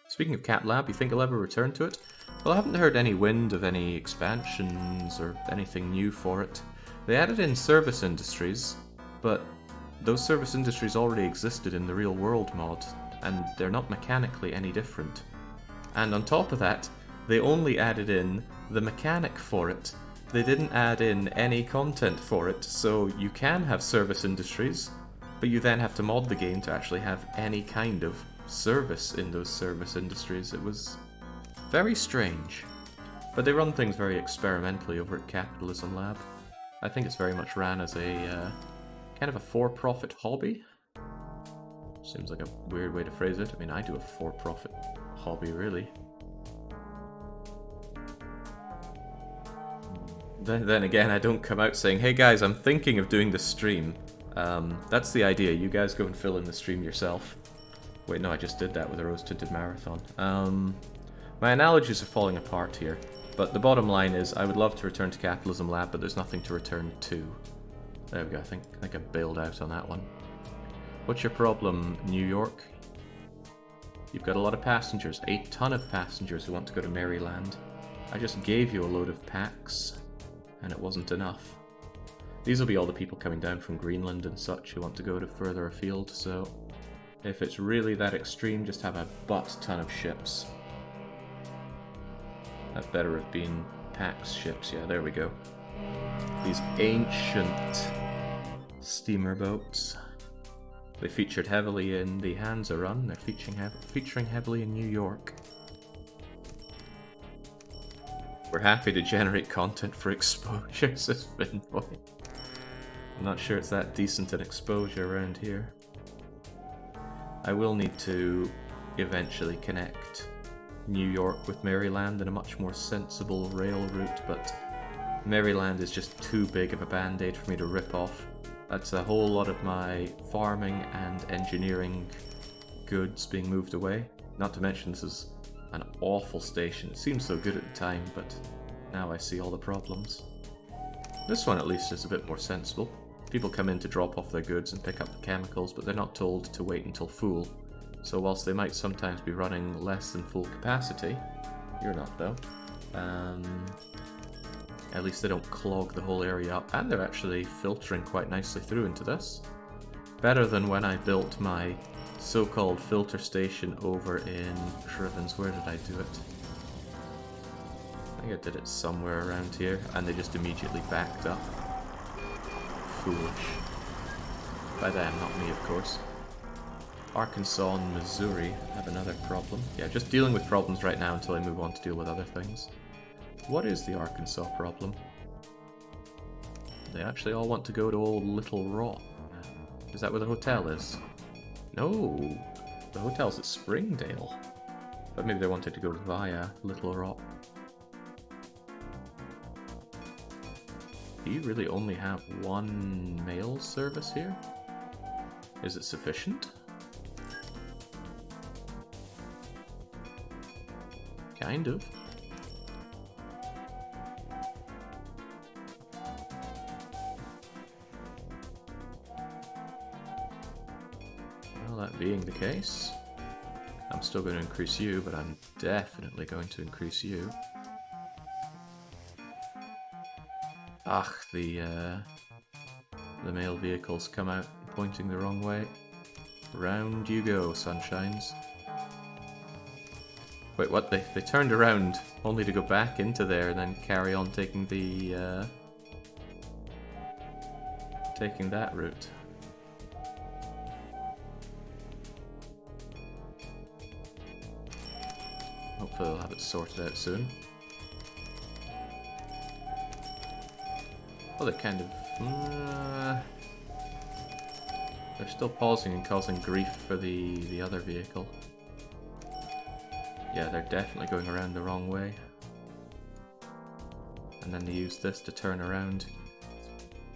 Speaking of Cat Lab, you think I'll ever return to it? Well, I haven't heard any wind of any expansions or anything new for it. They added in service industries, but those service industries already existed in the real world mod, and they're not mechanically any different. And on top of that, they only added in the mechanic for it. They didn't add in any content for it, so you can have service industries, but you then have to mod the game to actually have any kind of service in those service industries. It was very strange. But they run things very experimentally over at Capitalism Lab. I think it's very much ran as a kind of a for-profit hobby. Seems like a weird way to phrase it. I mean, I do a for-profit hobby, really. Then again, I don't come out saying, hey guys, I'm thinking of doing this stream. That's the idea. You guys go and fill in the stream yourself. Wait, no, I just did that with a rose-tinted marathon. My analogies are falling apart here, but the bottom line is I would love to return to Capitalism Lab, but there's nothing to return to. There we go, I think I bailed out on that one. What's your problem, New York? You've got a lot of passengers, a ton of passengers who want to go to Maryland. I just gave you a load of packs, and it wasn't enough. These will be all the people coming down from Greenland and such who want to go to further afield, so if it's really that extreme, just have a butt ton of ships. That better have been Pax ships, yeah, there we go. These ancient steamer boats. They featured heavily in the Hansa run, they're featuring heavily in New York. We're happy to generate content for exposure, says Finboy. I'm not sure it's that decent an exposure around here. I will need to eventually connect New York with Maryland in a much more sensible rail route, but Maryland is just too big of a band-aid for me to rip off. That's a whole lot of my farming and engineering goods being moved away. Not to mention this is an awful station. It seemed so good at the time, but now I see all the problems. This one at least is a bit more sensible. People come in to drop off their goods and pick up the chemicals, but they're not told to wait until full. So whilst they might sometimes be running less than full capacity, you're not though, at least they don't clog the whole area up, and they're actually filtering quite nicely through into this. Better than when I built my so-called filter station over in Shrivens. Where did I do it? I think I did it somewhere around here, and they just immediately backed up. Foolish. By them, not me, of course. Arkansas and Missouri have another problem. Yeah, just dealing with problems right now until I move on to deal with other things. What is the Arkansas problem? They actually all want to go to old Little Rock. Is that where the hotel is? No, the hotel's at Springdale. But maybe they wanted to go via Little Rock. Do you really only have one mail service here? Is it sufficient? Kind of. Well, that being the case, I'm still going to increase you, but I'm definitely going to increase you. Ugh, the mail vehicles come out pointing the wrong way. Round you go, sunshines. Wait, what? They turned around only to go back into there and then carry on taking the taking that route. Hopefully they'll have it sorted out soon. Well, they're kind of they're still pausing and causing grief for the other vehicle. Yeah, they're definitely going around the wrong way. And then they use this to turn around.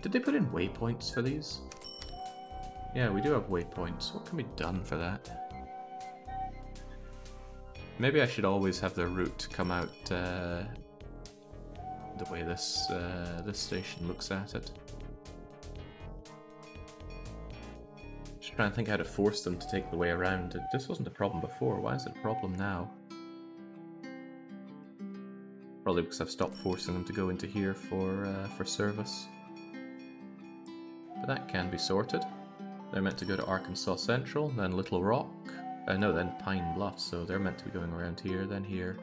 Did they put in waypoints for these? Yeah, we do have waypoints. What can be done for that? Maybe I should always have the route come out the way this this station looks at it. Just trying to think how to force them to take the way around. This wasn't a problem before. Why is it a problem now? Probably because I've stopped forcing them to go into here for service. But that can be sorted. They're meant to go to Arkansas Central, then Little Rock. No, then Pine Bluff, so they're meant to be going around here, then here,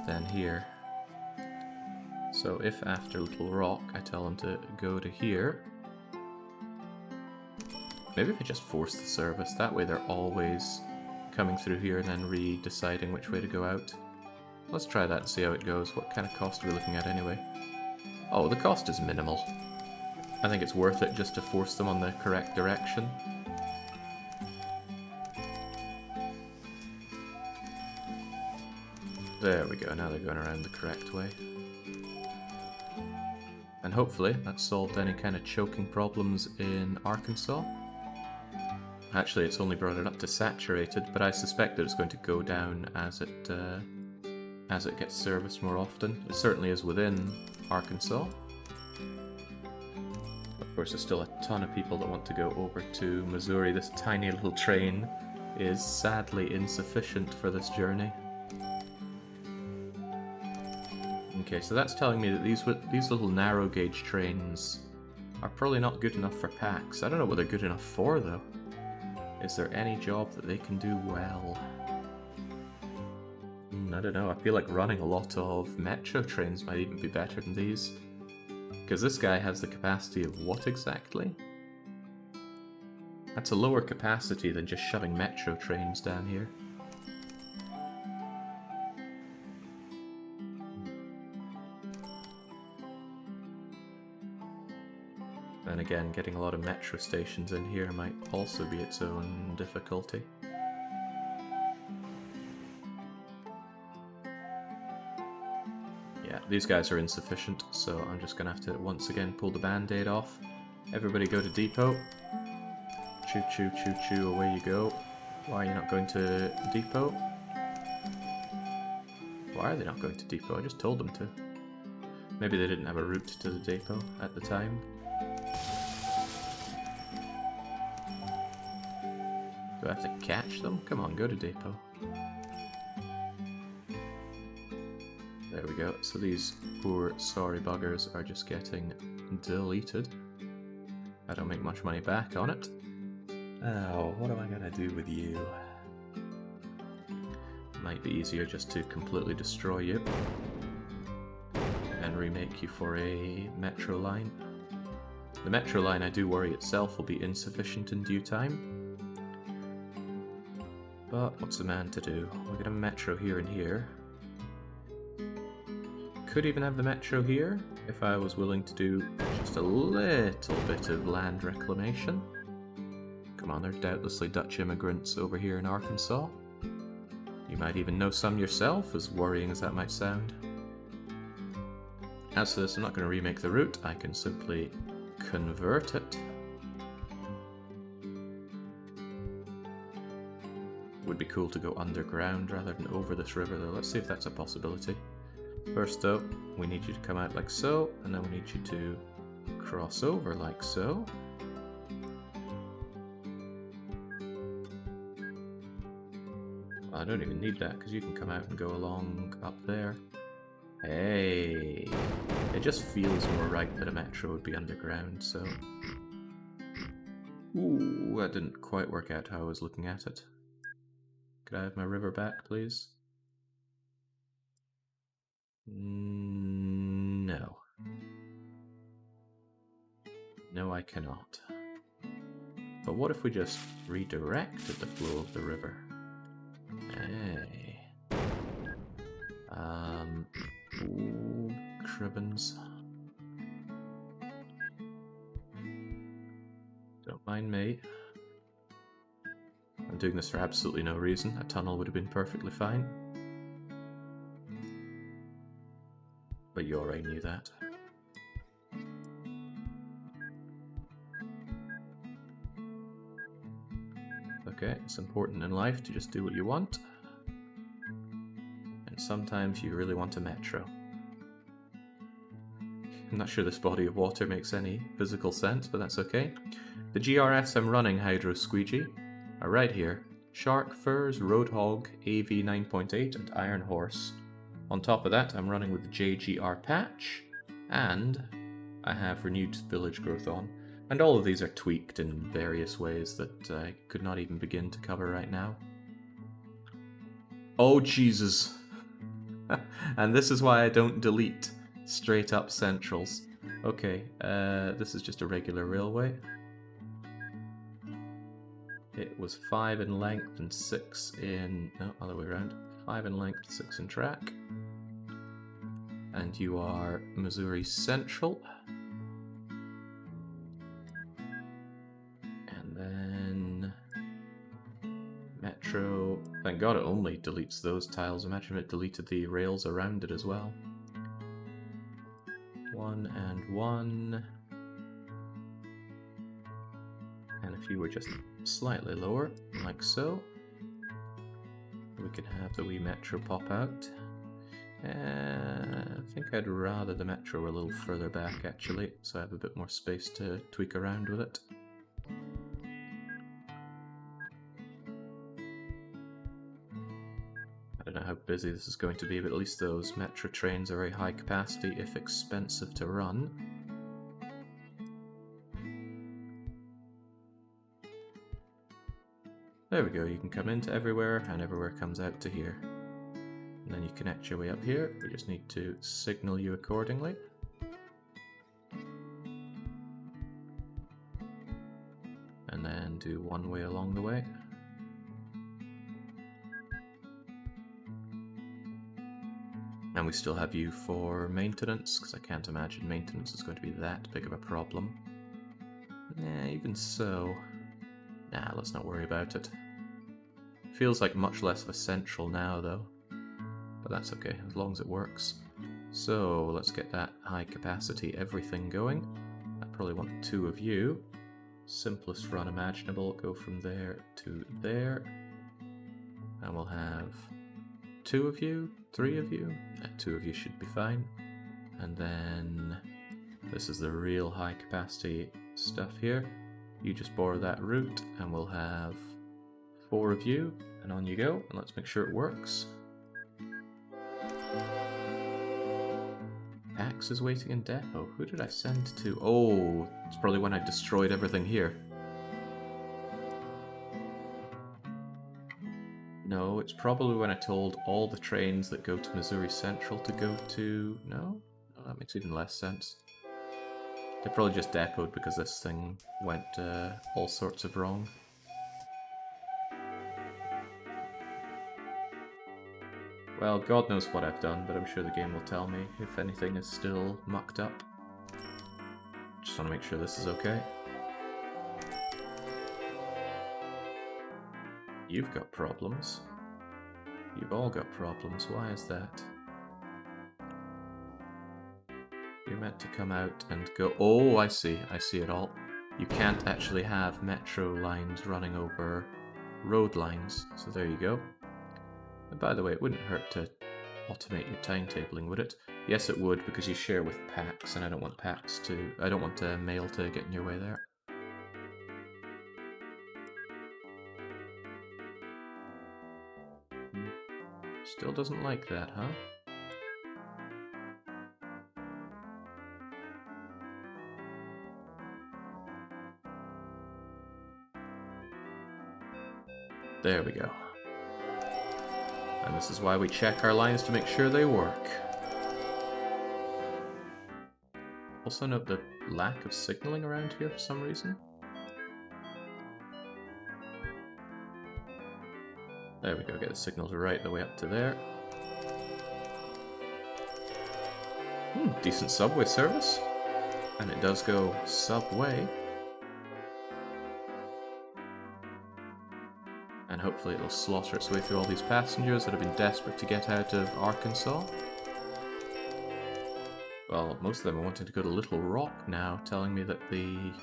then here. So if after Little Rock I tell them to go to here, maybe if I just force the service, that way they're always coming through here and then re-deciding which way to go out. Let's try that and see how it goes. What kind of cost are we looking at anyway? Oh, the cost is minimal. I think it's worth it just to force them on the correct direction. There we go, now they're going around the correct way. And hopefully that solved any kind of choking problems in Arkansas. Actually, it's only brought it up to saturated, but I suspect that it's going to go down as it gets serviced more often. It certainly is within Arkansas. Of course, there's still a ton of people that want to go over to Missouri. This tiny little train is sadly insufficient for this journey. Okay, so that's telling me that these little narrow gauge trains are probably not good enough for packs. I don't know what they're good enough for, though. Is there any job that they can do well? I don't know, I feel like running a lot of metro trains might even be better than these. Because this guy has the capacity of what exactly? That's a lower capacity than just shoving metro trains down here. And again, getting a lot of metro stations in here might also be its own difficulty. Yeah, these guys are insufficient, so I'm just going to have to once again pull the band-aid off. Everybody go to depot. Choo choo choo choo, away you go. Why are you not going to depot? Why are they not going to depot? I just told them to. Maybe they didn't have a route to the depot at the time. Do I have to catch them? Come on, go to depot. There we go. So these poor sorry buggers are just getting deleted. I don't make much money back on it. Oh, what am I gonna do with you? Might be easier just to completely destroy you and remake you for a metro line. The metro line, I do worry itself, will be insufficient in due time. But what's a man to do? We'll get a metro here and here. Could even have the metro here if I was willing to do just a little bit of land reclamation. Come on, there's doubtlessly Dutch immigrants over here in Arkansas. You might even know some yourself, as worrying as that might sound. As for this, I'm not going to remake the route, I can simply convert it. Would be cool to go underground rather than over this river though. Let's see if that's a possibility. First though, we need you to come out like so, and then we need you to cross over like so. Well, I don't even need that because you can come out and go along up there. Hey, it just feels more right that a metro would be underground, so... Ooh, that didn't quite work out how I was looking at it. Could I have my river back, please? No. No, I cannot. But what if we just redirected the flow of the river? Hey. Ooh, cribbins. Don't mind me. I'm doing this for absolutely no reason. A tunnel would have been perfectly fine. But you already knew that. Okay, it's important in life to just do what you want. And sometimes you really want a metro. I'm not sure this body of water makes any physical sense, but that's okay. The GRS I'm running, Hydro Squeegee, are right here. Shark Furs, Roadhog, AV 9.8, and Iron Horse. On top of that, I'm running with the JGR patch, and I have Renewed Village Growth on. And all of these are tweaked in various ways that I could not even begin to cover right now. Oh, Jesus. And this is why I don't delete straight up centrals. Okay, this is just a regular railway. It was 5 in length and 6 in... no, other way around. 5 in length, 6 in track. And you are Missouri Central. And then... Metro... Thank God it only deletes those tiles. Imagine it deleted the rails around it as well. 1 and 1. And if you were just slightly lower, like so, we can have the wee Metro pop out. I think I'd rather the Metro were a little further back actually, so I have a bit more space to tweak around with it. I don't know how busy this is going to be, but at least those Metro trains are very high capacity if expensive to run. There we go, you can come into everywhere, and everywhere comes out to here. And then you connect your way up here. We just need to signal you accordingly. And then do one way along the way. And we still have you for maintenance, because I can't imagine maintenance is going to be that big of a problem. Nah, even so... Nah, let's not worry about it. Feels like much less of a central now, though. But that's okay, as long as it works. So, let's get that high capacity everything going. I probably want 2 of you. Simplest run imaginable, go from there to there. And we'll have 2 of you, 3 of you. 2 of you should be fine. And then this is the real high capacity stuff here. You just borrow that route and we'll have 4 of you, and on you go, and let's make sure it works. Pax is waiting in depot. Who did I send to? Oh, it's probably when I destroyed everything here. No, it's probably when I told all the trains that go to Missouri Central to go to... No? Oh, that makes even less sense. They probably just depoted because this thing went all sorts of wrong. Well, God knows what I've done, but I'm sure the game will tell me if anything is still mucked up. Just want to make sure this is okay. You've got problems. You've all got problems. Why is that? You're meant to come out and go... Oh, I see. I see it all. You can't actually have metro lines running over road lines. So there you go. And by the way, it wouldn't hurt to automate your timetabling, would it? Yes, it would, because you share with PAX, and I don't want PAX to... I don't want mail to get in your way there. Still doesn't like that, huh? There we go. And this is why we check our lines to make sure they work. Also note the lack of signaling around here for some reason. There we go, get the signals right the way up to there. Decent subway service. And it does go subway. And hopefully it'll slaughter its way through all these passengers that have been desperate to get out of Arkansas. Well, most of them are wanting to go to Little Rock now, telling me that the...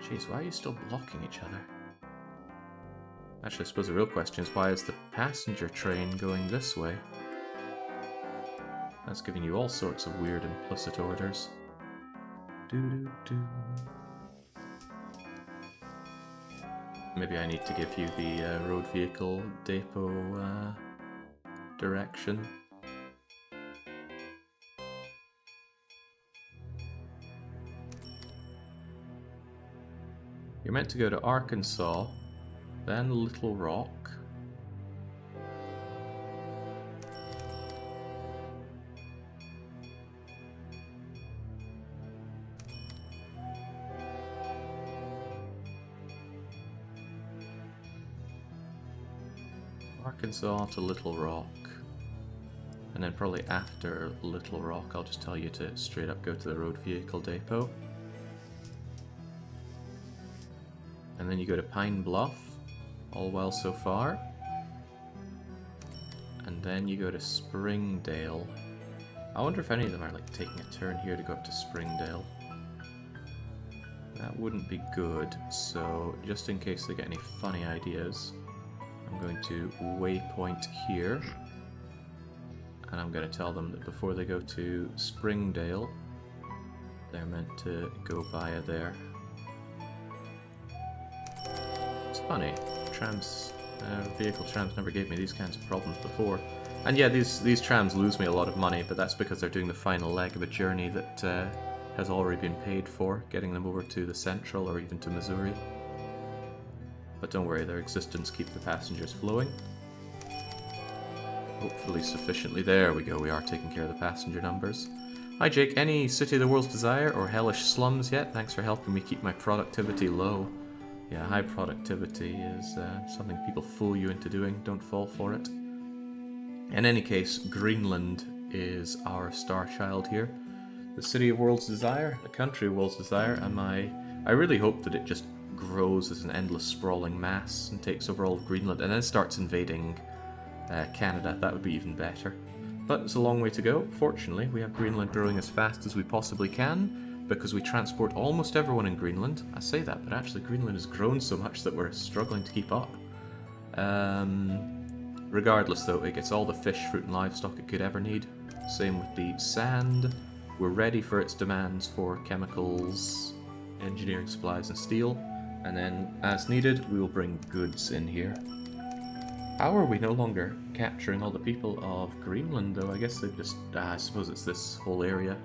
Jeez, why are you still blocking each other? Actually, I suppose the real question is, why is the passenger train going this way? That's giving you all sorts of weird implicit orders. maybe I need to give you the road vehicle depot direction. You're meant to go to Arkansas, then Little Rock. Arkansas to Little Rock. And then probably after Little Rock, I'll just tell you to straight up go to the road vehicle depot. And then you go to Pine Bluff. All well so far. And then you go to Springdale. I wonder if any of them are like taking a turn here to go up to Springdale. That wouldn't be good, so just in case they get any funny ideas, I'm going to waypoint here. And I'm going to tell them that before they go to Springdale, they're meant to go via there. It's funny, trams, vehicle trams never gave me these kinds of problems before. And yeah, these trams lose me a lot of money, but that's because they're doing the final leg of a journey that has already been paid for, getting them over to the Central or even to Missouri. But don't worry, their existence keeps the passengers flowing. Hopefully sufficiently. There we go, we are taking care of the passenger numbers. Hi Jake, any City of the World's Desire or Hellish Slums yet? Thanks for helping me keep my productivity low. Yeah, high productivity is something people fool you into doing, don't fall for it. In any case, Greenland is our star child here. The City of World's Desire, the country of World's Desire, and I really hope that it just grows as an endless sprawling mass and takes over all of Greenland and then starts invading Canada. That would be even better. But it's a long way to go. Fortunately, we have Greenland growing as fast as we possibly can because we transport almost everyone in Greenland. I say that, but actually Greenland has grown so much that we're struggling to keep up. Regardless though, it gets all the fish, fruit and livestock it could ever need. Same with the sand. We're ready for its demands for chemicals, engineering supplies and steel. And then, as needed, we will bring goods in here. How are we no longer capturing all the people of Greenland though? I guess they've just... I suppose it's this whole area.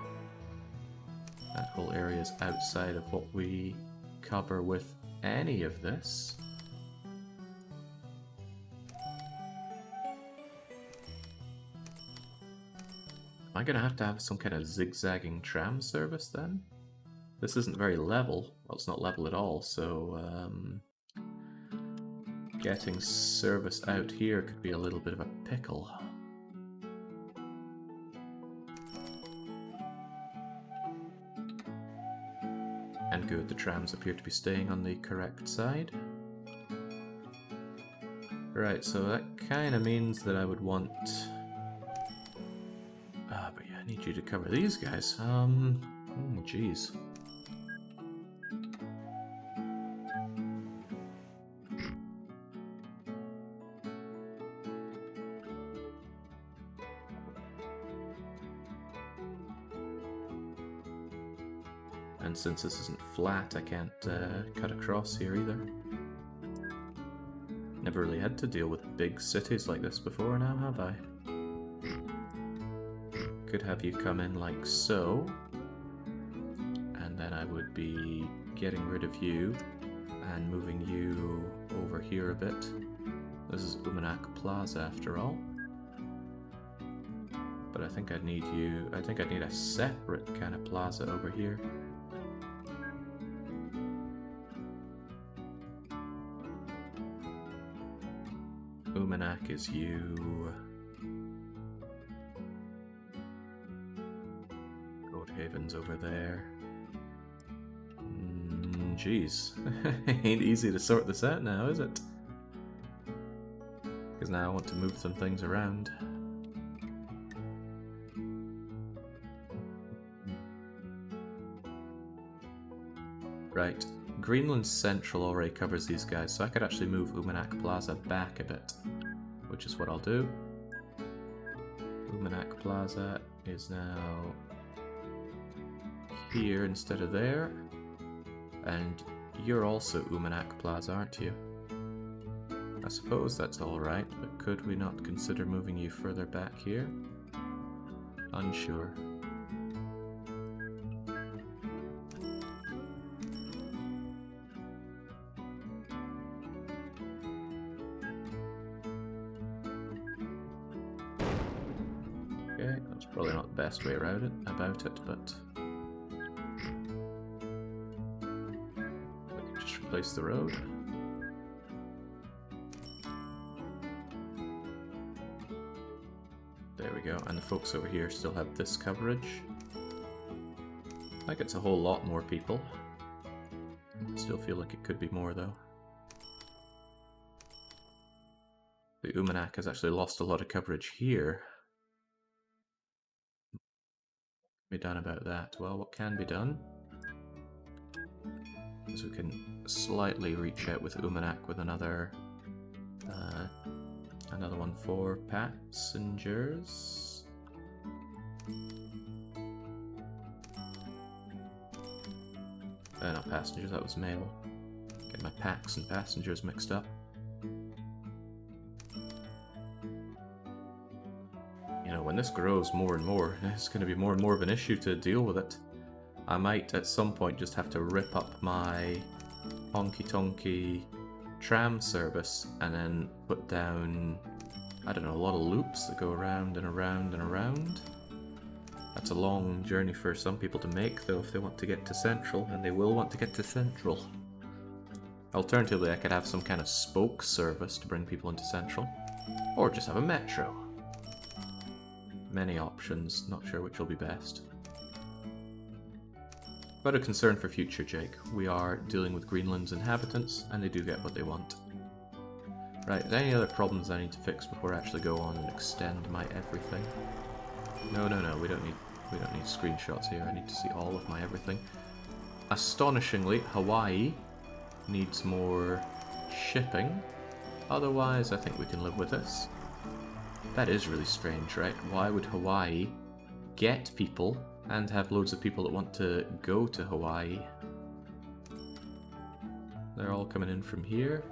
That whole area is outside of what we cover with any of this. Am I going to have some kind of zigzagging tram service then? This isn't very level. Well, it's not level at all, so getting service out here could be a little bit of a pickle. And good, the trams appear to be staying on the correct side. Right, so that kind of means that I would want... but yeah, I need you to cover these guys. Jeez. And since this isn't flat, I can't cut across here either. Never really had to deal with big cities like this before now, have I? Could have you come in like so, and then I would be getting rid of you and moving you over here a bit. This is Umanak Plaza after all. But I think I'd need you, I think I'd need a separate kind of plaza over here. Umanak is you. Haven's over there. Jeez. Ain't easy to sort this out now, is it? Because now I want to move some things around. Right. Greenland Central already covers these guys, so I could actually move Umanak Plaza back a bit. Which is what I'll do. Umanak Plaza is now... here instead of there, and you're also Umanak Plaza, aren't you? I suppose that's alright, but could we not consider moving you further back here? Unsure. Okay, that's probably not the best way around it, but we can just replace the road. There we go, and the folks over here still have this coverage. Like it's a whole lot more people. Still feel like it could be more though. The Umanak has actually lost a lot of coverage here. What can be done about that? Well, what can be done is we can slightly reach out with Umanak with another one for passengers. Not passengers, that was mail. Get my packs and passengers mixed up. You know, when this grows more and more, it's going to be more and more of an issue to deal with it. I might at some point just have to rip up my honky-tonky tram service and then put down, I don't know, a lot of loops that go around and around and around. That's a long journey for some people to make, though, if they want to get to Central, and they will want to get to Central. Alternatively, I could have some kind of spoke service to bring people into Central, or just have a metro. Many options, not sure which will be best. But a concern for future, Jake. We are dealing with Greenland's inhabitants, and they do get what they want. Right, are there any other problems I need to fix before I actually go on and extend my everything? No, we don't need screenshots here. I need to see all of my everything. Astonishingly, Hawaii needs more shipping. Otherwise, I think we can live with this. That is really strange, right? Why would Hawaii get people and have loads of people that want to go to Hawaii? They're all coming in from here.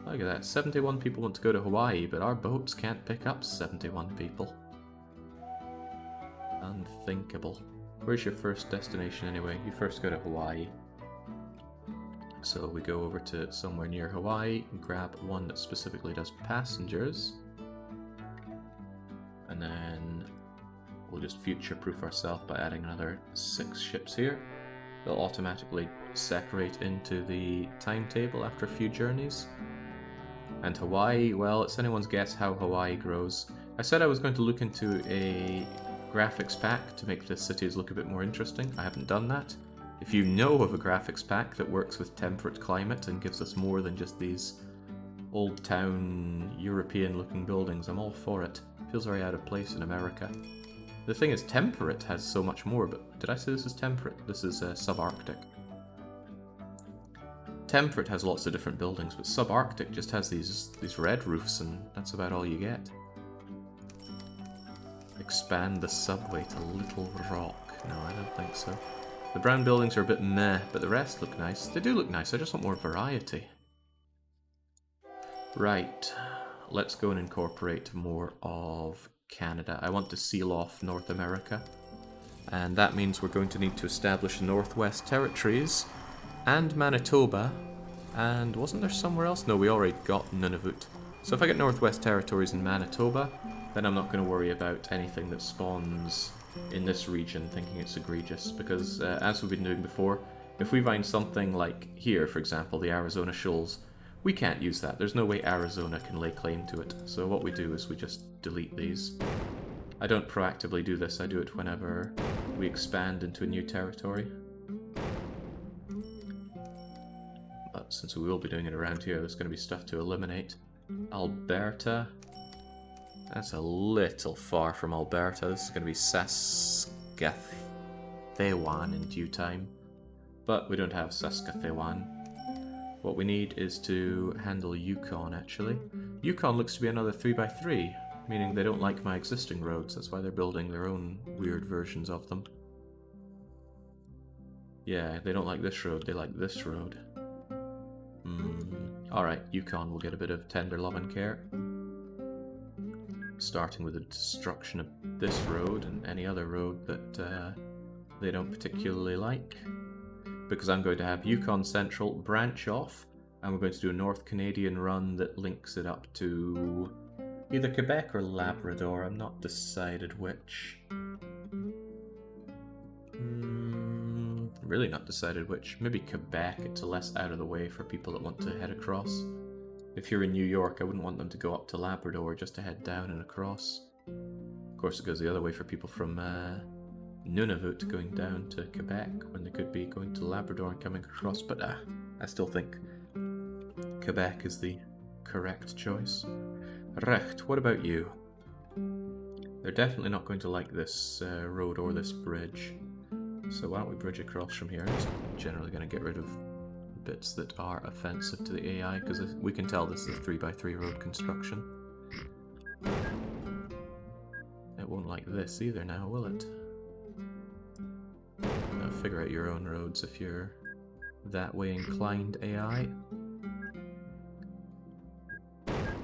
Look at that, 71 people want to go to Hawaii, but our boats can't pick up 71 people. Unthinkable. Where's your first destination anyway? You first go to Hawaii. So we go over to somewhere near Hawaii and grab one that specifically does passengers. And then we'll just future-proof ourselves by adding another 6 ships here. They'll automatically separate into the timetable after a few journeys. And Hawaii, well, it's anyone's guess how Hawaii grows. I said I was going to look into a graphics pack to make the cities look a bit more interesting. I haven't done that. If you know of a graphics pack that works with temperate climate and gives us more than just these old town European looking buildings, I'm all for it. Feels very out of place in America. The thing is, temperate has so much more, but did I say this is temperate? This is subarctic. Temperate has lots of different buildings, but subarctic just has these red roofs, and that's about all you get. Expand the subway to Little Rock. No, I don't think so. The brown buildings are a bit meh, but the rest look nice. They do look nice, I just want more variety. Right, let's go and incorporate more of Canada. I want to seal off North America, and that means we're going to need to establish the Northwest Territories and Manitoba, and wasn't there somewhere else? No, we already got Nunavut. So if I get Northwest Territories and Manitoba, then I'm not going to worry about anything that spawns in this region thinking it's egregious, because as we've been doing before, if we find something like here, for example, the Arizona Shoals, we can't use that. There's no way Arizona can lay claim to it. So what we do is we just delete these. I don't proactively do this, I do it whenever we expand into a new territory. But since we will be doing it around here, there's going to be stuff to eliminate. Alberta. That's a little far from Alberta. This is going to be Saskatchewan in due time. But we don't have Saskatchewan. What we need is to handle Yukon, actually. Yukon looks to be another 3x3, meaning they don't like my existing roads. That's why they're building their own weird versions of them. Yeah, they don't like this road, they like this road. Alright, Yukon will get a bit of tender love and care. Starting with the destruction of this road and any other road that they don't particularly like. Because I'm going to have Yukon Central branch off, and we're going to do a North Canadian run that links it up to either Quebec or Labrador. I'm not decided which. Really not decided which. Maybe Quebec, it's less out of the way for people that want to head across. If you're in New York, I wouldn't want them to go up to Labrador just to head down and across. Of course, it goes the other way for people from Nunavut going down to Quebec when they could be going to Labrador and coming across, but I still think Quebec is the correct choice. Recht, what about you? They're definitely not going to like this road or this bridge. So why don't we bridge across from here? I'm just generally going to get rid of bits that are offensive to the AI, because we can tell this is a 3x3 road construction. It won't like this either now, will it? Now figure out your own roads if you're that way inclined, AI.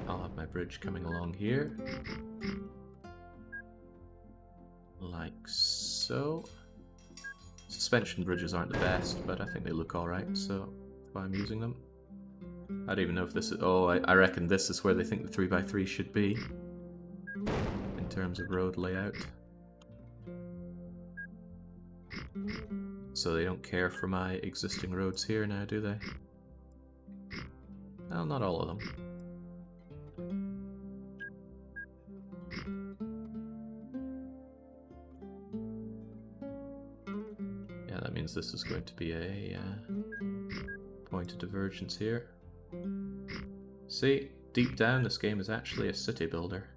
I'll have my bridge coming along here. Like so. Suspension bridges aren't the best, but I think they look alright, so that's why I'm using them. I don't even know if this is... Oh, I reckon this is where they think the 3x3 should be in terms of road layout. So they don't care for my existing roads here now, do they? Well, not all of them. Yeah, that means this is going to be a point of divergence here. See, deep down this game is actually a city builder.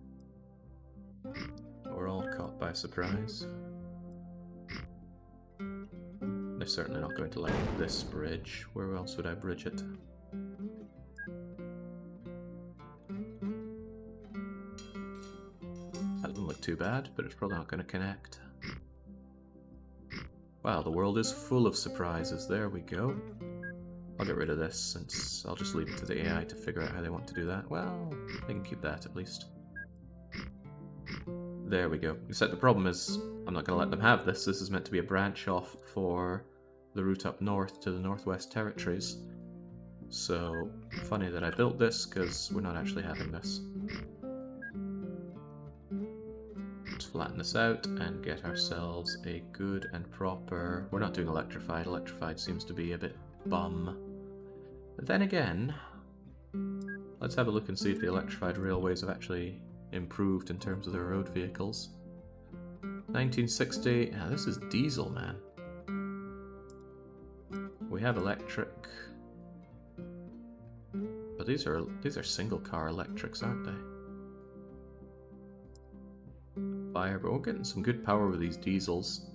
We're all caught by surprise. They're certainly not going to like this bridge. Where else would I bridge it? That doesn't look too bad, but it's probably not going to connect. Wow, the world is full of surprises. There we go. I'll get rid of this, since I'll just leave it to the AI to figure out how they want to do that. Well, they can keep that at least. There we go. Except the problem is, I'm not going to let them have this. This is meant to be a branch off for the route up north to the Northwest Territories. So, funny that I built this, because we're not actually having this. Let's flatten this out and get ourselves a good and proper... We're not doing electrified. Electrified seems to be a bit bum. But then again, let's have a look and see if the electrified railways have actually improved in terms of their road vehicles. 1960, yeah, this is diesel, man. We have electric, but these are single car electrics, aren't they? Fire, but we're getting some good power with these diesels.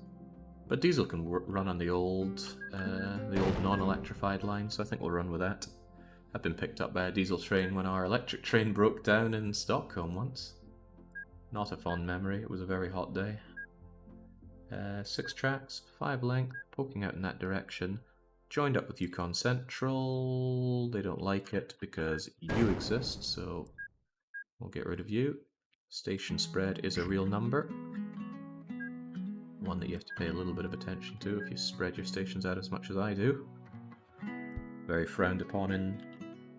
But diesel can run on the old non-electrified line, so I think we'll run with that. I've been picked up by a diesel train when our electric train broke down in Stockholm once. Not a fond memory, it was a very hot day. 6 tracks, 5 length, poking out in that direction. Joined up with Yukon Central. They don't like it because you exist, so we'll get rid of you. Station spread is a real number. One that you have to pay a little bit of attention to if you spread your stations out as much as I do. Very frowned upon in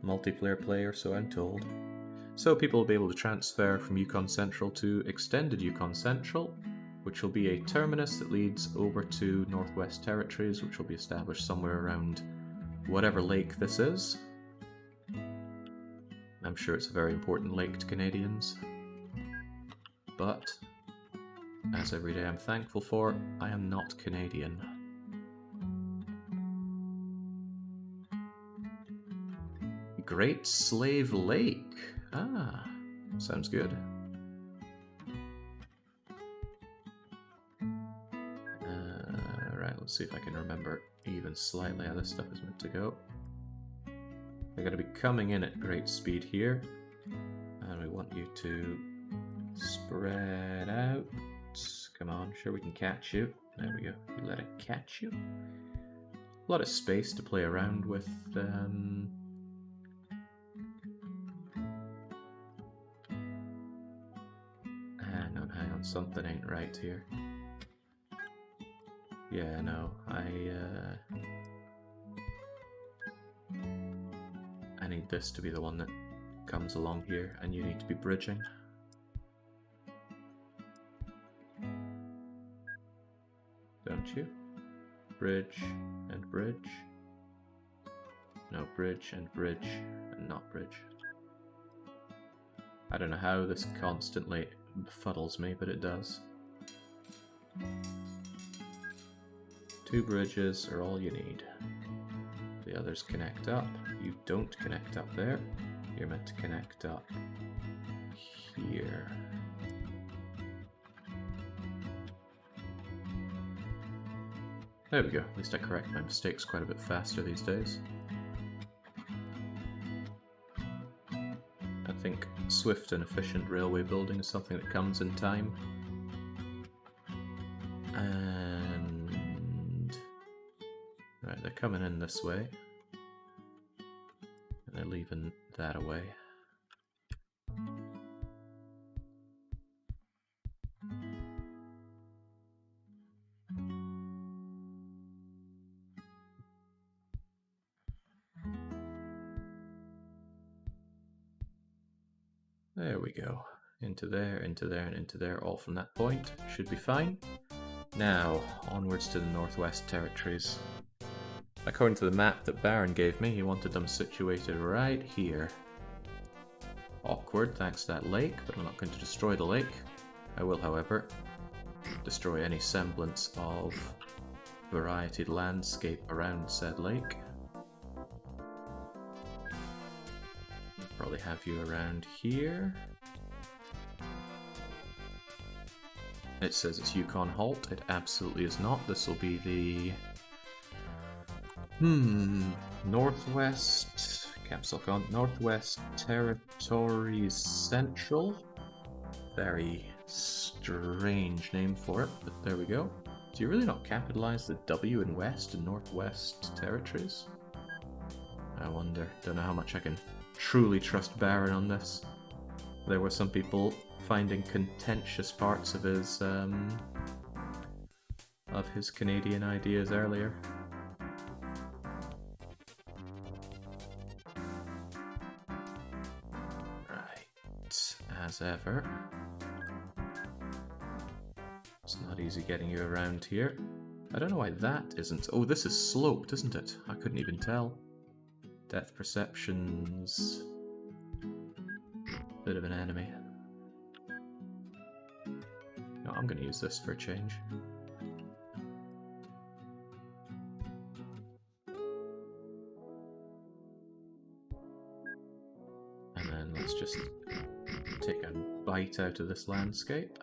multiplayer play, or so I'm told. So people will be able to transfer from Yukon Central to Extended Yukon Central, which will be a terminus that leads over to Northwest Territories, which will be established somewhere around whatever lake this is. I'm sure it's a very important lake to Canadians. But, as every day I'm thankful for, I am not Canadian. Great Slave Lake. Ah, sounds good. Right, let's see if I can remember even slightly how this stuff is meant to go. They're going to be coming in at great speed here, and we want you to spread out. Come on, sure we can catch you. There we go. We let it catch you. A lot of space to play around with on, something ain't right here. Yeah, no, I need this to be the one that comes along here, and you need to be bridging. Don't you? Bridge and bridge. No, bridge and bridge and not bridge. I don't know how this constantly befuddles me, but it does. 2 bridges are all you need. The others connect up. You don't connect up there. You're meant to connect up here. There we go. At least I correct my mistakes quite a bit faster these days. I think swift and efficient railway building is something that comes in time. And right, they're coming in this way. And they're leaving that away. There we go. Into there, and into there, all from that point. Should be fine. Now, onwards to the Northwest Territories. According to the map that Baron gave me, he wanted them situated right here. Awkward, thanks to that lake, but I'm not going to destroy the lake. I will, however, destroy any semblance of varied landscape around said lake. Probably have you around here. It says it's Yukon Halt. It absolutely is not. This will be the Northwest Northwest Territories Central. Very strange name for it, but there we go. Do you really not capitalize the W in West and Northwest Territories? I wonder. Don't know how much I can truly trust Baron on this. There were some people finding contentious parts of his Canadian ideas earlier. Right, as ever. It's not easy getting you around here. I don't know why that isn't. Oh, this is sloped, isn't it? I couldn't even tell. Depth perception's a bit of an enemy. No, I'm going to use this for a change. And then let's just take a bite out of this landscape.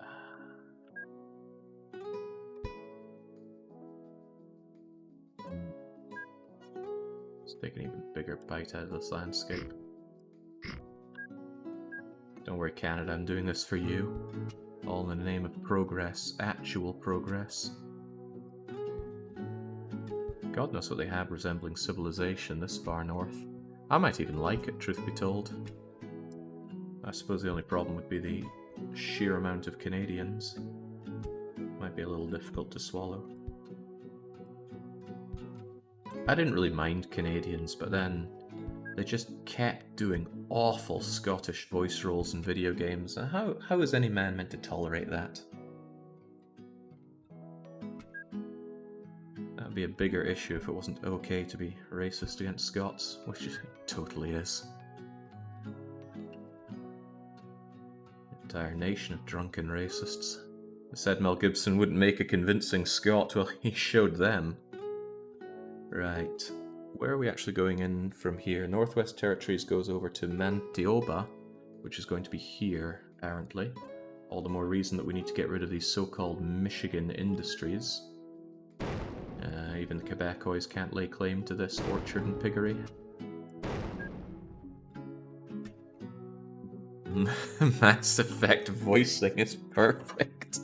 Take an even bigger bite out of this landscape. Don't worry, Canada, I'm doing this for you. All in the name of progress, actual progress. God knows what they have resembling civilization this far north. I might even like it, truth be told. I suppose the only problem would be the sheer amount of Canadians. Might be a little difficult to swallow. I didn't really mind Canadians, but then they just kept doing awful Scottish voice roles in video games. How is any man meant to tolerate that? That would be a bigger issue if it wasn't okay to be racist against Scots, which it totally is. Entire nation of drunken racists. They said Mel Gibson wouldn't make a convincing Scot, well, he showed them. Right, where are we actually going in from here? Northwest Territories goes over to Manitoba, which is going to be here, apparently. All the more reason that we need to get rid of these so-called Michigan industries. Even the Quebecois can't lay claim to this orchard and piggery. Mass Effect voicing is perfect.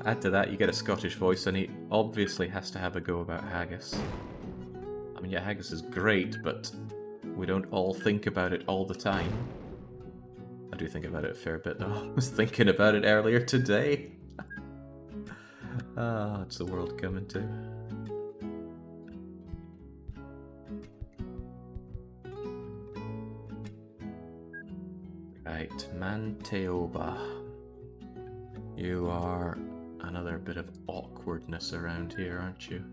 Add to that, you get a Scottish voice, and he obviously has to have a go about haggis. I mean, yeah, haggis is great, but we don't all think about it all the time. I do think about it a fair bit though. I was thinking about it earlier today. Ah, it's the world coming to. Right, Manteoba. You are another bit of awkwardness around here, aren't you?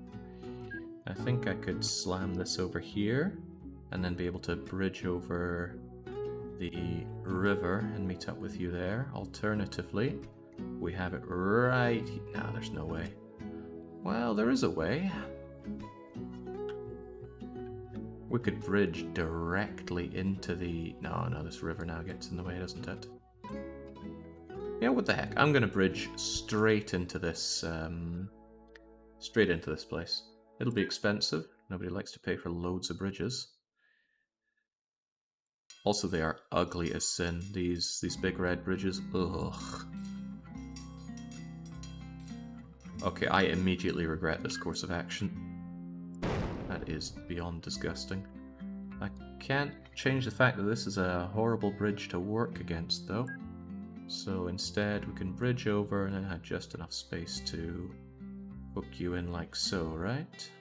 I think I could slam this over here and then be able to bridge over the river and meet up with you there. Alternatively, we have it right... No, there's no way. Well, there is a way. We could bridge directly into the... No, this river now gets in the way, doesn't it? Yeah, what the heck. I'm going to bridge straight into this... straight into this place. It'll be expensive. Nobody likes to pay for loads of bridges. Also, they are ugly as sin. These big red bridges. Ugh. Okay, I immediately regret this course of action. That is beyond disgusting. I can't change the fact that this is a horrible bridge to work against, though. So instead, we can bridge over and then have just enough space to hook you in like so, right?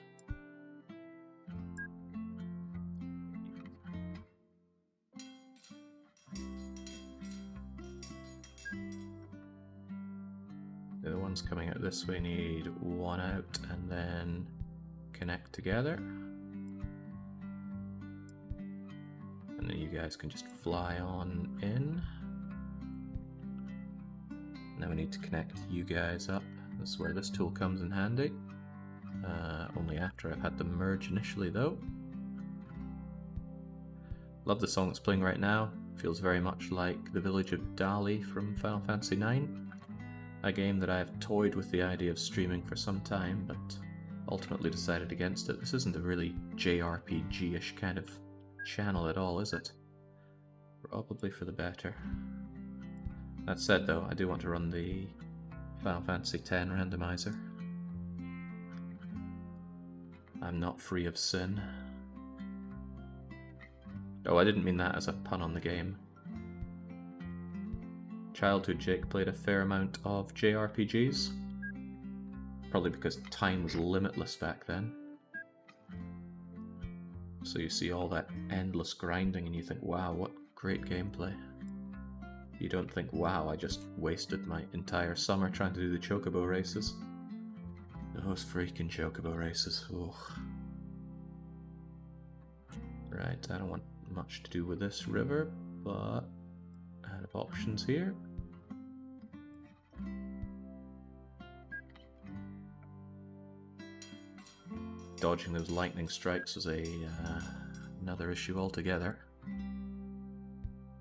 The ones coming out this way need one out and then connect together. And then you guys can just fly on in. Now we need to connect you guys up. This is where this tool comes in handy. Only after I've had them merge initially though. Love the song that's playing right now. Feels very much like the village of Dali from Final Fantasy IX. A game that I have toyed with the idea of streaming for some time, but ultimately decided against it. This isn't a really JRPG-ish kind of channel at all, is it? Probably for the better. That said though, I do want to run the Final Fantasy X randomizer. I'm not free of sin. Oh, I didn't mean that as a pun on the game. Childhood Jake played a fair amount of JRPGs. Probably because time was limitless back then. So you see all that endless grinding and you think, wow, what great gameplay. You don't think, wow, I just wasted my entire summer trying to do the chocobo races. Those freaking chocobo races, ugh. Right, I don't want much to do with this river, but out of options here. Dodging those lightning strikes was another issue altogether.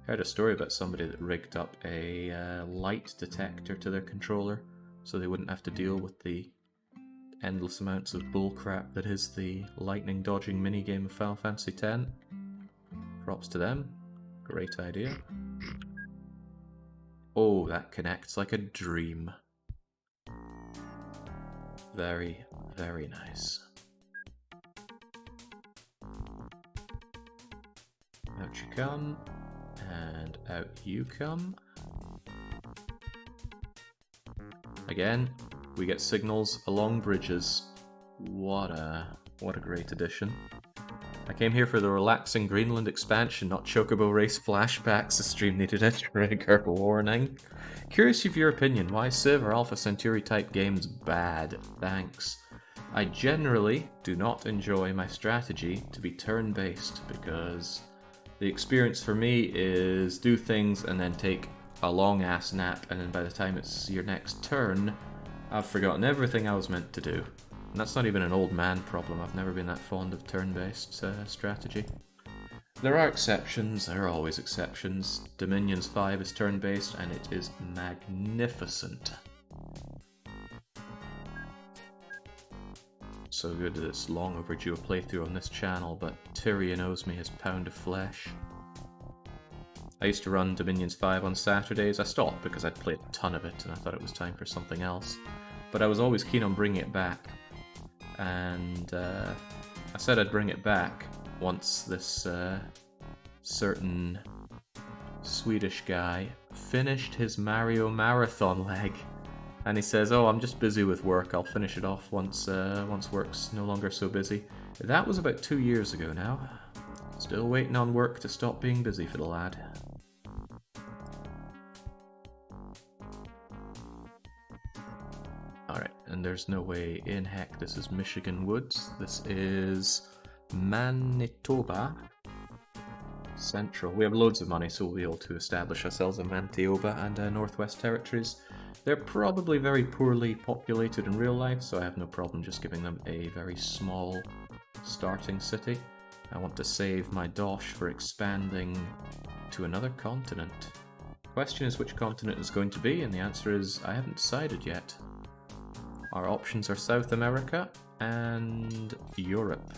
Heard a story about somebody that rigged up a light detector to their controller so they wouldn't have to deal with the endless amounts of bullcrap that is the lightning dodging minigame of Final Fantasy X. Props to them. Great idea. Oh, that connects like a dream. Very, very nice. Out you come, and out you come. Again, we get signals along bridges. What a great addition. I came here for the relaxing Greenland expansion, not Chocobo Race flashbacks. The stream needed a trigger warning. Curious of your opinion, why Civ or Alpha Centauri type games bad? Thanks. I generally do not enjoy my strategy to be turn-based because the experience for me is do things and then take a long-ass nap, and then by the time it's your next turn, I've forgotten everything I was meant to do. And that's not even an old man problem. I've never been that fond of turn-based strategy. There are exceptions. There are always exceptions. Dominions 5 is turn-based, and it is magnificent. So good that it's long overdue a playthrough on this channel, but Tyrion owes me his pound of flesh. I used to run Dominions 5 on Saturdays. I stopped because I'd played a ton of it and I thought it was time for something else. But I was always keen on bringing it back. And I said I'd bring it back once this certain Swedish guy, finished his Mario marathon leg. And he says, oh, I'm just busy with work. I'll finish it off once work's no longer so busy. That was about 2 years ago now. Still waiting on work to stop being busy for the lad. Alright, and there's no way in heck this is Michigan Woods. This is Manitoba Central. We have loads of money, so we'll be able to establish ourselves in Manitoba and Northwest Territories. They're probably very poorly populated in real life, so I have no problem just giving them a very small starting city. I want to save my dosh for expanding to another continent. Question is which continent it's going to be, and the answer is I haven't decided yet. Our options are South America and Europe.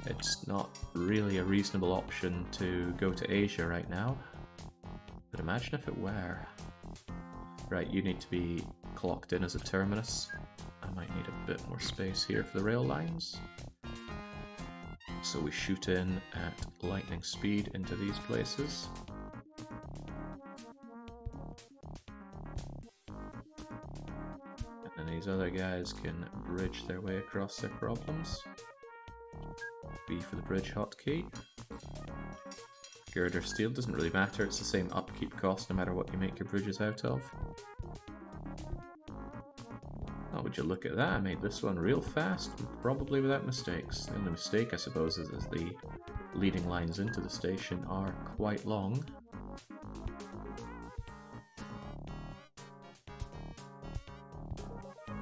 It's not really a reasonable option to go to Asia right now, but imagine if it were. Right, you need to be clocked in as a terminus. I might need a bit more space here for the rail lines. So we shoot in at lightning speed into these places. And these other guys can bridge their way across their problems. B for the bridge hotkey. Girder steel doesn't really matter, it's the same upkeep cost no matter what you make your bridges out of. Oh, would you look at that, I made this one real fast, probably without mistakes. The only mistake, I suppose, is the leading lines into the station are quite long.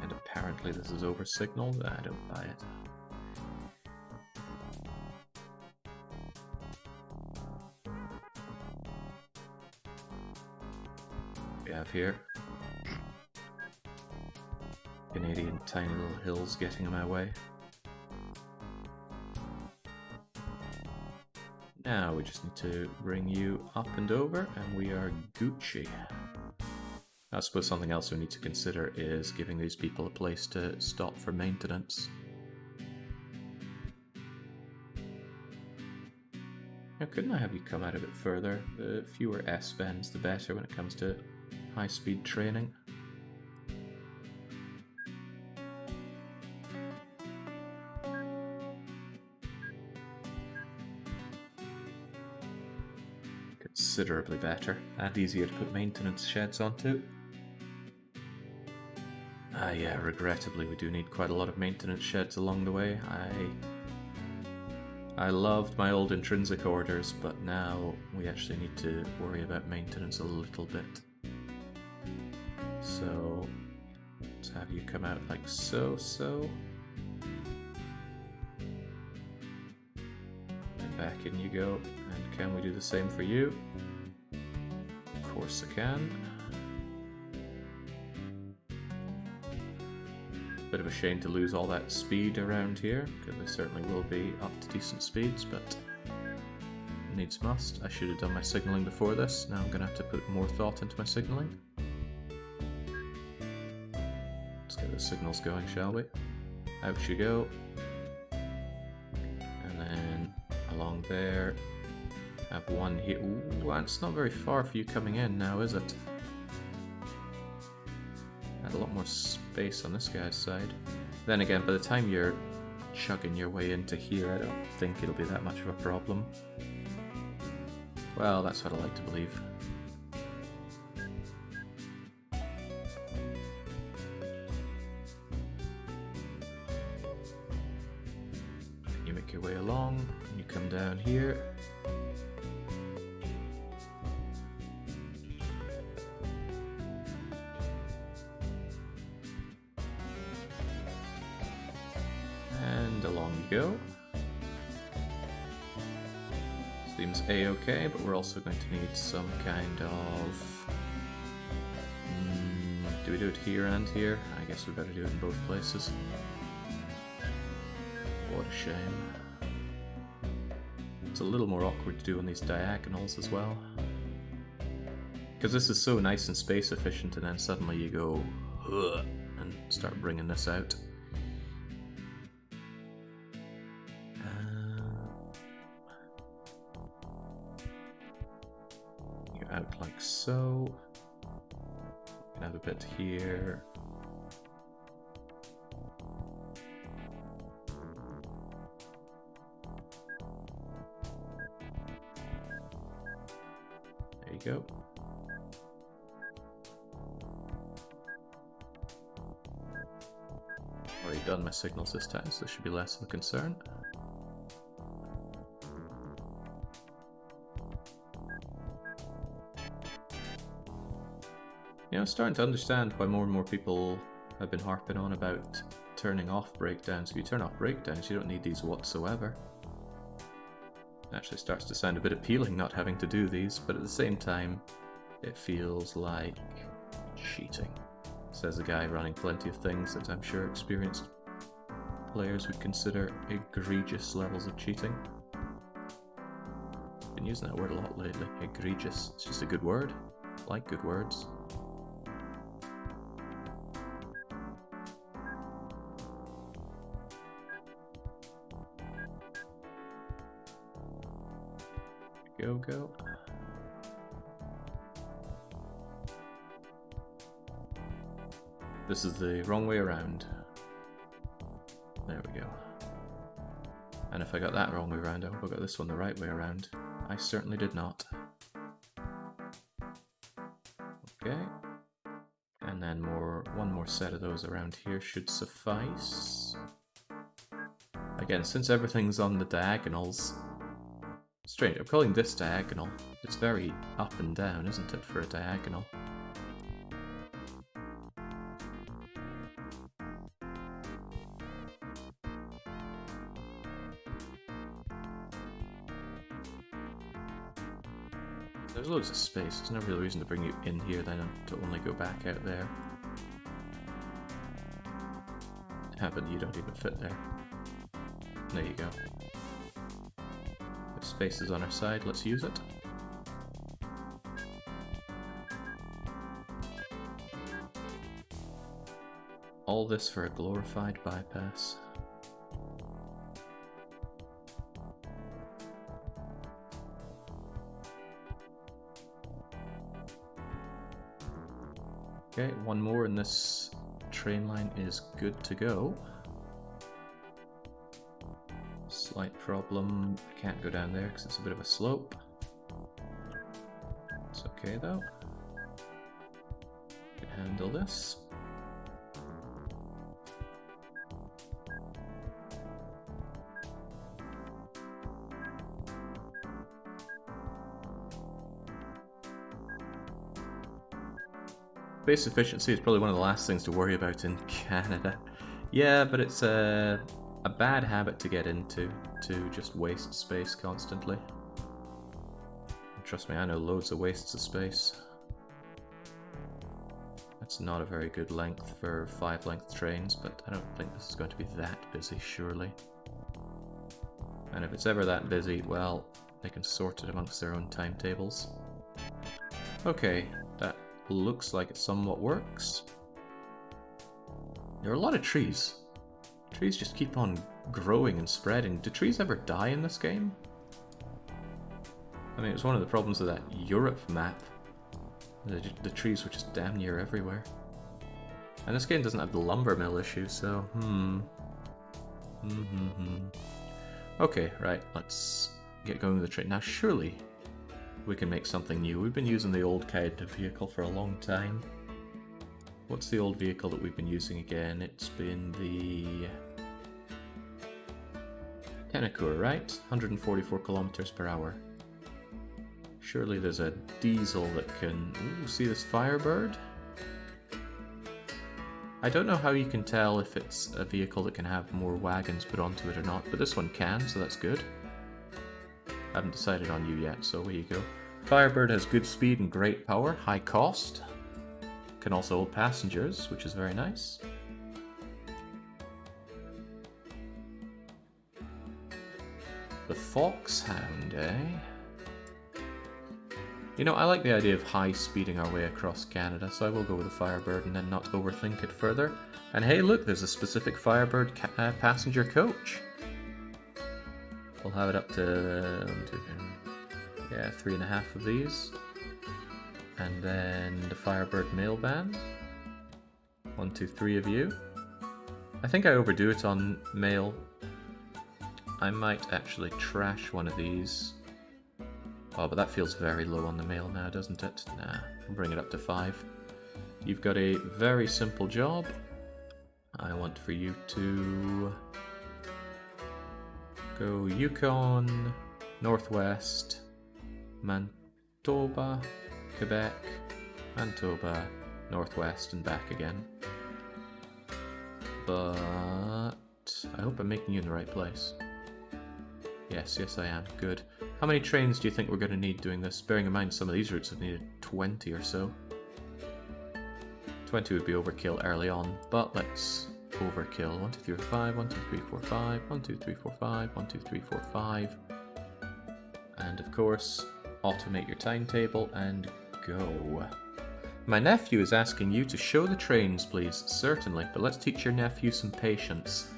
And apparently this is over-signaled, I don't buy it. We have here Canadian tiny little hills getting in my way. Now we just need to bring you up and over and we are Gucci. I suppose something else we need to consider is giving these people a place to stop for maintenance. Now couldn't I have you come out a bit further? The fewer S-bends the better when it comes to high-speed training. Considerably better and easier to put maintenance sheds onto. Yeah, regrettably we do need quite a lot of maintenance sheds along the way. I loved my old intrinsic orders, but now we actually need to worry about maintenance a little bit. So, let's have you come out like so. And back in you go. And can we do the same for you? Of course I can. Bit of a shame to lose all that speed around here, because they certainly will be up to decent speeds, but needs must. I should have done my signalling before this. Now I'm going to have to put more thought into my signalling. Let's get the signals going, shall we? Out you go. And then along there, have one here. Ooh, that's not very far for you coming in now, is it? Had a lot more space on this guy's side. Then again, by the time you're chugging your way into here, I don't think it'll be that much of a problem. Well, that's what I like to believe. You make your way along, and you come down here. And along you go. Seems a-okay, but we're also going to need some kind of... do we do it here and here? I guess we better do it in both places. What a shame. It's a little more awkward to do on these diagonals as well. Because this is so nice and space efficient, and then suddenly you go ugh, and start bringing this out. out like so. We can have a bit here. There you go. Already done my signals this time, so this should be less of a concern. You know, I'm starting to understand why more and more people have been harping on about turning off breakdowns. If you turn off breakdowns, you don't need these whatsoever. It actually starts to sound a bit appealing not having to do these, but at the same time, it feels like cheating. Says a guy running plenty of things that I'm sure experienced players would consider egregious levels of cheating. Been using that word a lot lately. Egregious. It's just a good word. I like good words. Go. This is the wrong way around. There we go. And if I got that wrong way around, I hope I got this one the right way around. I certainly did not. Okay. And then one more set of those around here should suffice. Again, since everything's on the diagonals, strange, I'm calling this diagonal. It's very up and down, isn't it, for a diagonal? There's loads of space. There's no real reason to bring you in here then to only go back out there. Yeah, but you don't even fit there. There you go. If space is on our side, let's use it. All this for a glorified bypass. Okay, one more and this train line is good to go. Slight problem, I can't go down there because it's a bit of a slope. It's okay though. Can handle this. Space efficiency is probably one of the last things to worry about in Canada. Yeah, but it's a bad habit to get into, to just waste space constantly. And trust me, I know loads of wastes of space. That's not a very good length for 5-length trains, but I don't think this is going to be that busy, surely. And if it's ever that busy, well, they can sort it amongst their own timetables. Okay, that looks like it somewhat works. There are a lot of trees. Trees just keep on growing and spreading. Do trees ever die in this game? I mean, it was one of the problems of that Europe map. The trees were just damn near everywhere. And this game doesn't have the lumber mill issue, so Okay, right, let's get going with the train. Now surely we can make something new. We've been using the old kind of vehicle for a long time. What's the old vehicle that we've been using again? It's been the Tenakur, right? 144 kilometers per hour. Surely there's a diesel that can... Ooh, see this Firebird? I don't know how you can tell if it's a vehicle that can have more wagons put onto it or not, but this one can, so that's good. I haven't decided on you yet, so away you go. Firebird has good speed and great power, high cost. Can also hold passengers, which is very nice. The Foxhound, eh? You know, I like the idea of high speeding our way across Canada, so I will go with the Firebird and then not overthink it further. And hey, look, there's a specific Firebird passenger coach. We'll have it up to 3.5 of these. And then the Firebird mail van. 1, 2, 3 of you. I think I overdo it on mail. I might actually trash one of these. Oh, but that feels very low on the mail now, doesn't it? Nah, I'll bring it up to 5. You've got a very simple job. I want for you to go Yukon, Northwest, Manitoba, Quebec, Manitoba, Northwest, and back again. But I hope I'm making you in the right place. Yes, yes I am. Good. How many trains do you think we're going to need doing this? Bearing in mind some of these routes have needed 20 or so. 20 would be overkill early on, but let's overkill. 1, 2, 3, 4, 5, 1, 2, 3, 4, 5, 1, 2, 3, 4, 5, 1, 2, 3, 4, 5. And of course, automate your timetable and go. My nephew is asking you to show the trains, please. Certainly, but let's teach your nephew some patience.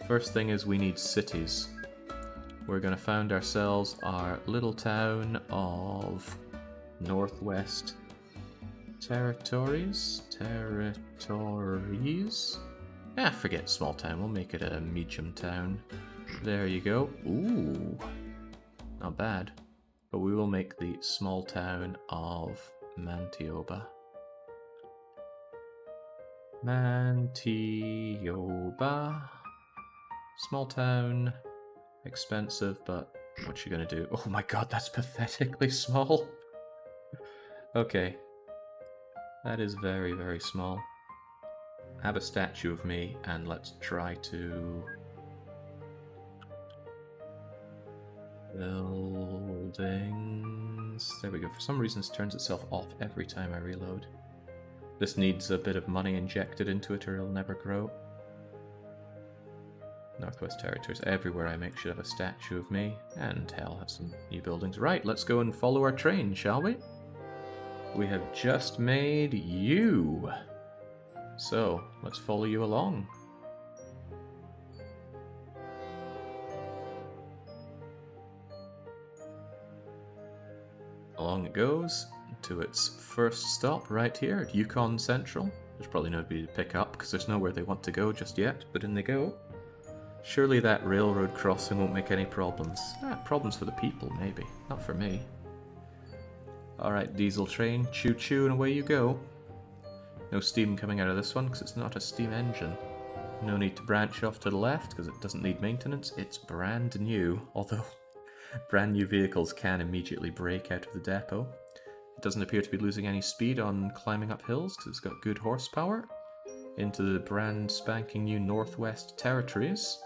First thing is we need cities. We're going to found ourselves our little town of Northwest Territories? Ah, forget small town. We'll make it a medium town. There you go. Ooh. Not bad. But we will make the small town of Manitoba. Manitoba. Small town. Expensive, but what you gonna do? Oh my god, that's pathetically small. Okay. That is very, very small. Have a statue of me, and let's try to... Buildings... There we go. For some reason this turns itself off every time I reload. This needs a bit of money injected into it or it'll never grow. Northwest Territories. Everywhere I make should have a statue of me. And hell, have some new buildings. Right, let's go and follow our train, shall we? We have just made you. So, let's follow you along. Along it goes to its first stop right here at Yukon Central. There's probably nobody to pick up because there's nowhere they want to go just yet, but in they go. Surely that railroad crossing won't make any problems. Problems for the people, maybe. Not for me. Alright, diesel train, choo-choo, and away you go. No steam coming out of this one, because it's not a steam engine. No need to branch off to the left, because it doesn't need maintenance. It's brand new, although brand new vehicles can immediately brake out of the depot. It doesn't appear to be losing any speed on climbing up hills, because it's got good horsepower. Into the brand spanking new Northwest Territories.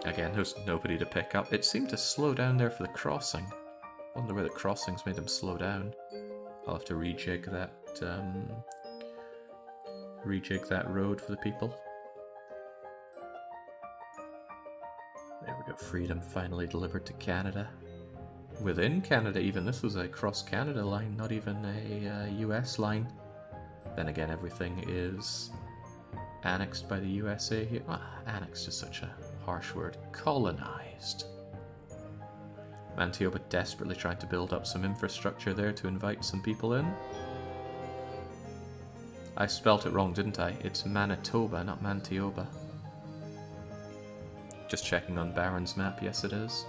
Again, there's nobody to pick up. It seemed to slow down there for the crossing. Wonder where the crossings made them slow down. I'll have to rejig that road for the people. There we go. Freedom finally delivered to Canada. Within Canada, even. This was a cross-Canada line, not even a US line. Then again, everything is annexed by the USA here. Annexed is such a harsh word. Colonized. Manitoba desperately trying to build up some infrastructure there to invite some people in. I spelt it wrong, didn't I? It's Manitoba, not Mantioba. Just checking on Baron's map. Yes, it is.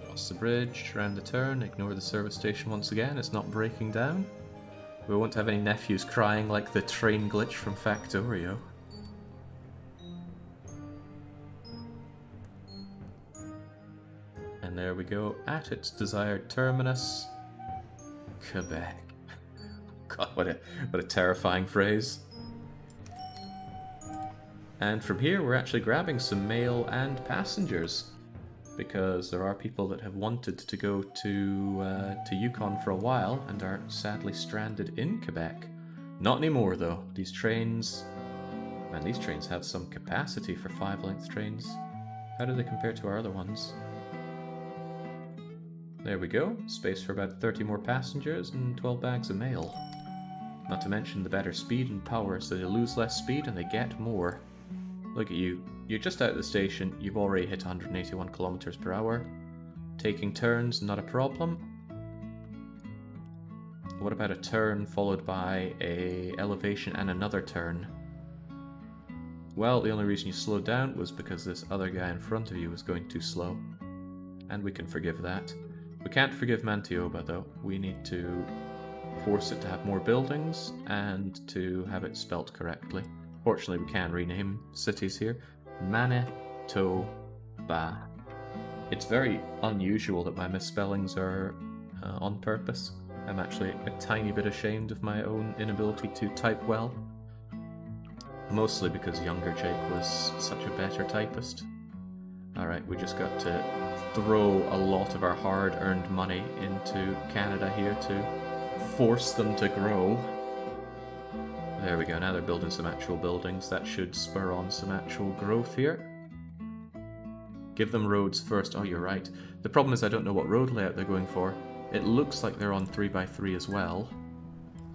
Cross the bridge, round the turn, ignore the service station once again. It's not breaking down. We won't have any nephews crying like the train glitch from Factorio. And there we go, at its desired terminus, Quebec. God, what a terrifying phrase. And from here we're actually grabbing some mail and passengers, because there are people that have wanted to go to Yukon for a while and are sadly stranded in Quebec. Not anymore though. These trains... Man, these trains have some capacity for 5-length trains. How do they compare to our other ones? There we go. Space for about 30 more passengers and 12 bags of mail. Not to mention the better speed and power, so they lose less speed and they get more. Look at you. You're just out of the station, you've already hit 181 kilometers per hour. Taking turns, not a problem. What about a turn followed by a elevation and another turn? Well, the only reason you slowed down was because this other guy in front of you was going too slow. And we can forgive that. We can't forgive Mantioba, though. We need to force it to have more buildings and to have it spelt correctly. Fortunately, we can rename cities here. Manitoba. It's very unusual that my misspellings are on purpose. I'm actually a tiny bit ashamed of my own inability to type well. Mostly because younger Jake was such a better typist. Alright, we just got to throw a lot of our hard-earned money into Canada here to force them to grow. There we go, now they're building some actual buildings. That should spur on some actual growth here. Give them roads first. Oh, you're right. The problem is I don't know what road layout they're going for. It looks like they're on 3x3 as well.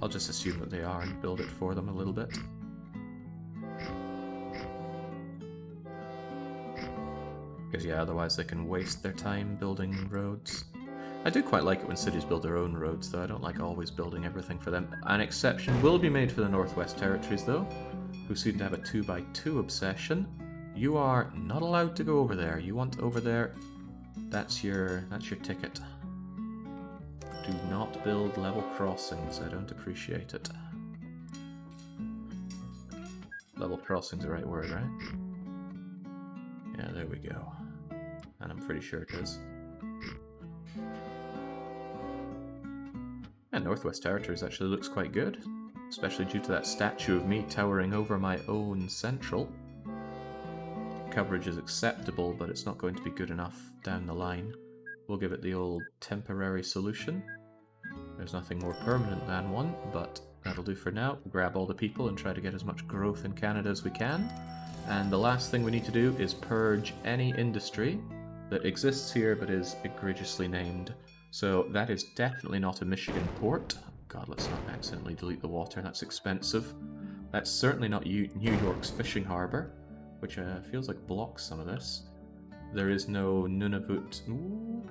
I'll just assume that they are and build it for them a little bit. Because yeah, otherwise they can waste their time building roads. I do quite like it when cities build their own roads, though. I don't like always building everything for them. An exception will be made for the Northwest Territories, though, who seem to have a 2x2 obsession. You are not allowed to go over there. You want over there, that's your ticket. Do not build level crossings. I don't appreciate it. Level crossing's the right word, right? Yeah, there we go. And I'm pretty sure it is. And Northwest Territories actually looks quite good, especially due to that statue of me towering over my own central. Coverage is acceptable, but it's not going to be good enough down the line. We'll give it the old temporary solution. There's nothing more permanent than one, but that'll do for now. We'll grab all the people and try to get as much growth in Canada as we can. And the last thing we need to do is purge any industry that exists here but is egregiously named. So that is definitely not a Michigan port. God, let's not accidentally delete the water, that's expensive. That's certainly not New York's fishing harbor, which feels like blocks some of this. There is no Nunavut. Ooh.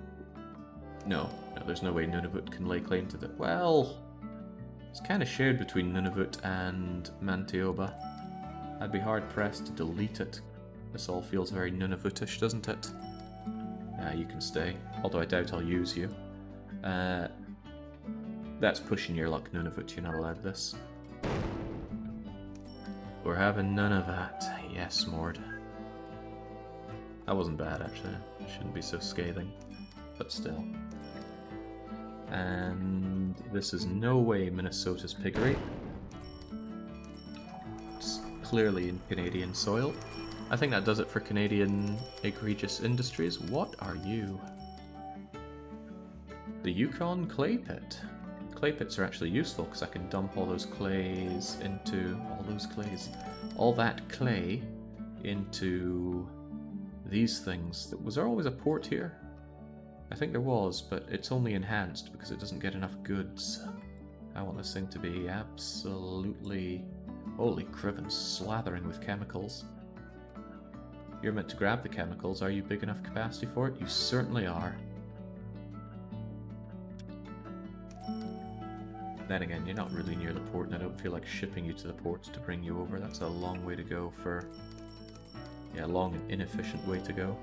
No, there's no way Nunavut can lay claim to that. Well, it's kind of shared between Nunavut and Mantioba. I'd be hard-pressed to delete it. This all feels very Nunavutish, doesn't it? You can stay, although I doubt I'll use you. That's pushing your luck, Nunavut. You're not allowed this. We're having none of that. Yes, Mord. That wasn't bad, actually. It shouldn't be so scathing. But still. And this is no way Minnesota's piggery. It's clearly in Canadian soil. I think that does it for Canadian egregious industries. What are you? The Yukon clay pit. Clay pits are actually useful because I can dump all those clays into... all that clay into these things. Was there always a port here? I think there was, but it's only enhanced because it doesn't get enough goods. I want this thing to be absolutely... Holy criven, slathering with chemicals. You're meant to grab the chemicals. Are you big enough capacity for it? You certainly are. Then again, you're not really near the port, and I don't feel like shipping you to the port to bring you over. That's a long way to go for... Yeah, a long and inefficient way to go.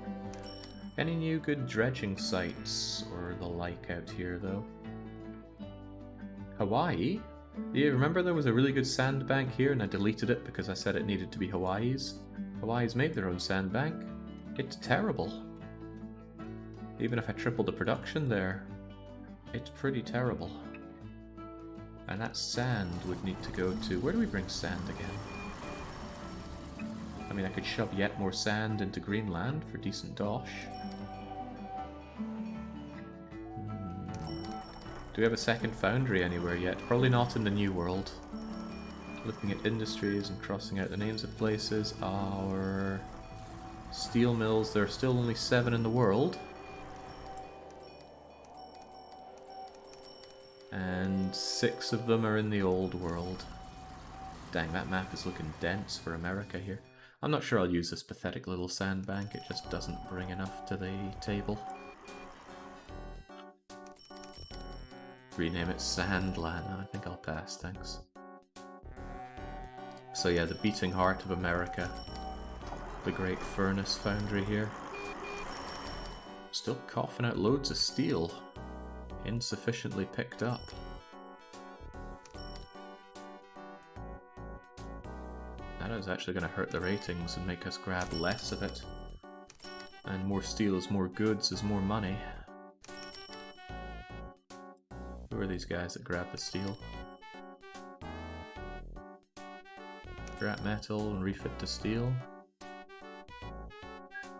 Any new good dredging sites or the like out here, though? Hawaii? Yeah, remember there was a really good sandbank here and I deleted it because I said it needed to be Hawaii's? Hawaii's made their own sandbank. It's terrible. Even if I tripled the production there, it's pretty terrible. And that sand would need to go to... Where do we bring sand again? I mean, I could shove yet more sand into Greenland for decent dosh. Do we have a second foundry anywhere yet? Probably not in the New World. Looking at industries and crossing out the names of places. Our steel mills, there are still only 7 in the world. And 6 of them are in the old world. Dang, that map is looking dense for America here. I'm not sure I'll use this pathetic little sandbank, it just doesn't bring enough to the table. rename it Sandland. I think I'll pass, thanks. So yeah, the beating heart of America. The great furnace foundry here. Still coughing out loads of steel. Insufficiently picked up. That is actually going to hurt the ratings and make us grab less of it. And more steel is more goods is more money. Who are these guys that grab the steel? Scrap metal and refit to steel.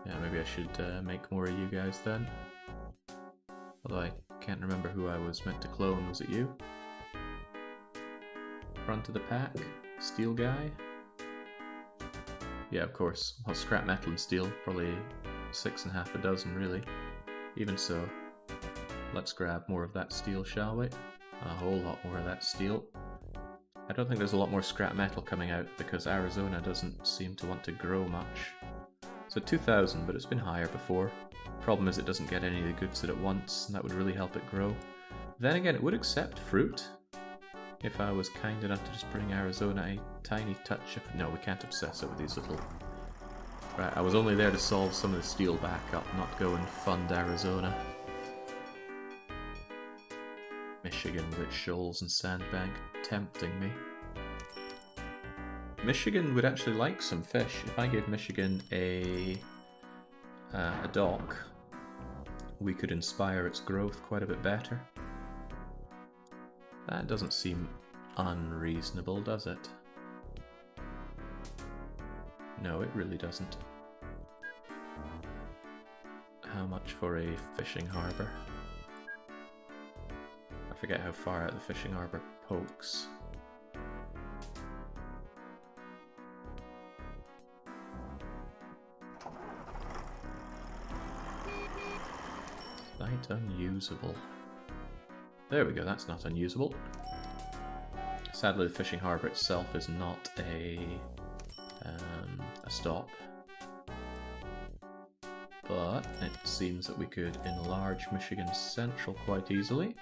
Yeah, maybe I should make more of you guys then. Although I can't remember who I was meant to clone. Was it you? Front of the pack? Steel guy? Yeah, of course. Well, scrap metal and steel. Probably 6.5 dozen, really. Even so, let's grab more of that steel, shall we? A whole lot more of that steel. I don't think there's a lot more scrap metal coming out because Arizona doesn't seem to want to grow much. So 2,000, but it's been higher before. Problem is it doesn't get any of the goods at once, and that would really help it grow. Then again, it would accept fruit. If I was kind enough to just bring Arizona a tiny touch of... No, we can't obsess over these little... Right, I was only there to solve some of the steel backup, not go and fund Arizona. Michigan with its shoals and sandbank, tempting me. Michigan would actually like some fish. If I gave Michigan a dock, we could inspire its growth quite a bit better. That doesn't seem unreasonable, does it? No, it really doesn't. How much for a fishing harbour? I forget how far out the fishing harbour pokes. Site unusable. There we go, that's not unusable. Sadly, the fishing harbour itself is not a stop. But it seems that we could enlarge Michigan Central quite easily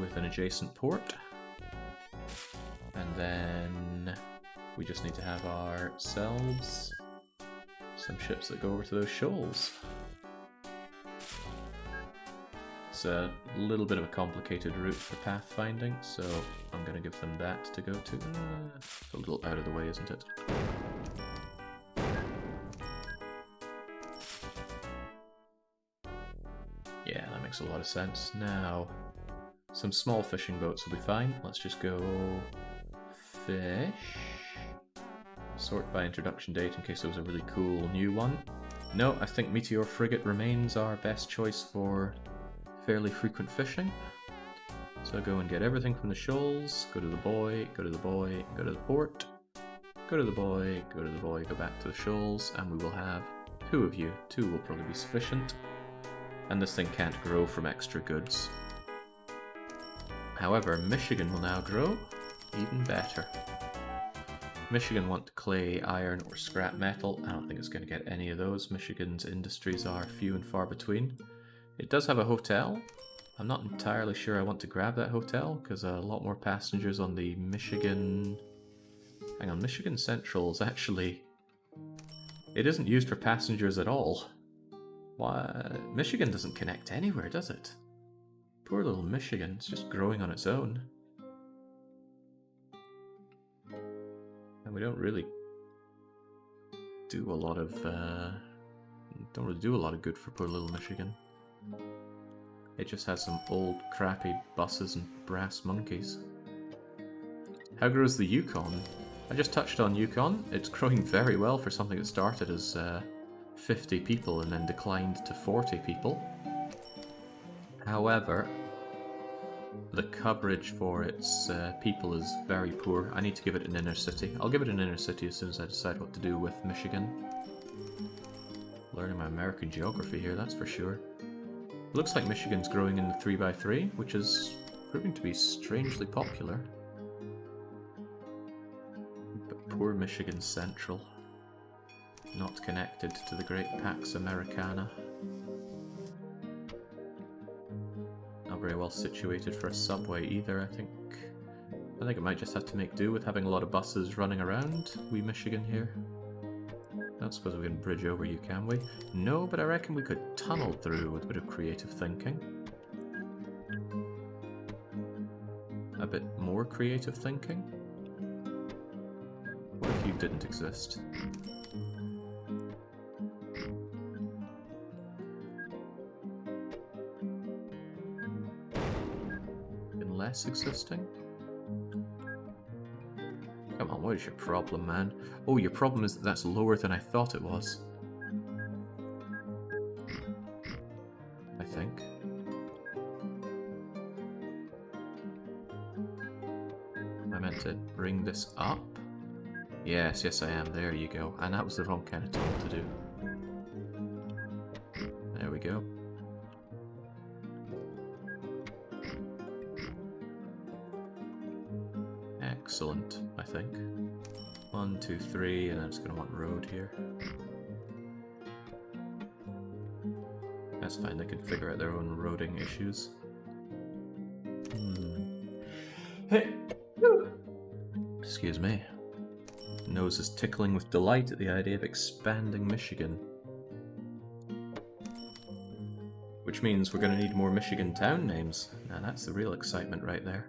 with an adjacent port. And then we just need to have ourselves some ships that go over to those shoals. It's a little bit of a complicated route for pathfinding, so I'm going to give them that to go to. It's a little out of the way, isn't it? Yeah, that makes a lot of sense. Now, some small fishing boats will be fine. Let's just go fish. Sort by introduction date in case there was a really cool new one. No, I think Meteor Frigate remains our best choice for fairly frequent fishing. So go and get everything from the shoals, go to the buoy, go to the buoy, go to the port, go to the buoy, go to the buoy, go back to the shoals, and we will have 2 of you. 2 will probably be sufficient. And this thing can't grow from extra goods. However, Michigan will now grow even better. Michigan want clay, iron, or scrap metal. I don't think it's going to get any of those. Michigan's industries are few and far between. It does have a hotel. I'm not entirely sure I want to grab that hotel, because a lot more passengers on the Michigan... Hang on, Michigan Central is actually... It isn't used for passengers at all. Why? Michigan doesn't connect anywhere, does it? Poor little Michigan, it's just growing on its own. And we don't really do a lot of... don't really do a lot of good for poor little Michigan. It just has some old crappy buses and brass monkeys. How grows the Yukon? I just touched on Yukon. It's growing very well for something that started as 50 people and then declined to 40 people. However, the coverage for its people is very poor. I need to give it an inner city. I'll give it an inner city as soon as I decide what to do with Michigan. Learning my American geography here, that's for sure. Looks like Michigan's growing in the 3x3, which is proving to be strangely popular. But poor Michigan Central. Not connected to the Great Pax Americana. Oh, very well situated for a subway either, I think. I think it might just have to make do with having a lot of buses running around wee Michigan here. I don't suppose we can bridge over you, can we? No, but I reckon we could tunnel through with a bit of creative thinking. A bit more creative thinking? What if you didn't exist? Been less existing? Come on, what is your problem, man? Oh, your problem is that that's lower than I thought it was. I think. I meant to bring this up. Yes, yes I am. There you go. And that was the wrong kind of tunnel to do. There we go. Excellent, I think. 1, 2, 3, and then it's going to want road here. That's fine, they can figure out their own roading issues. Excuse me. Nose is tickling with delight at the idea of expanding Michigan. Which means we're going to need more Michigan town names. Now that's the real excitement right there.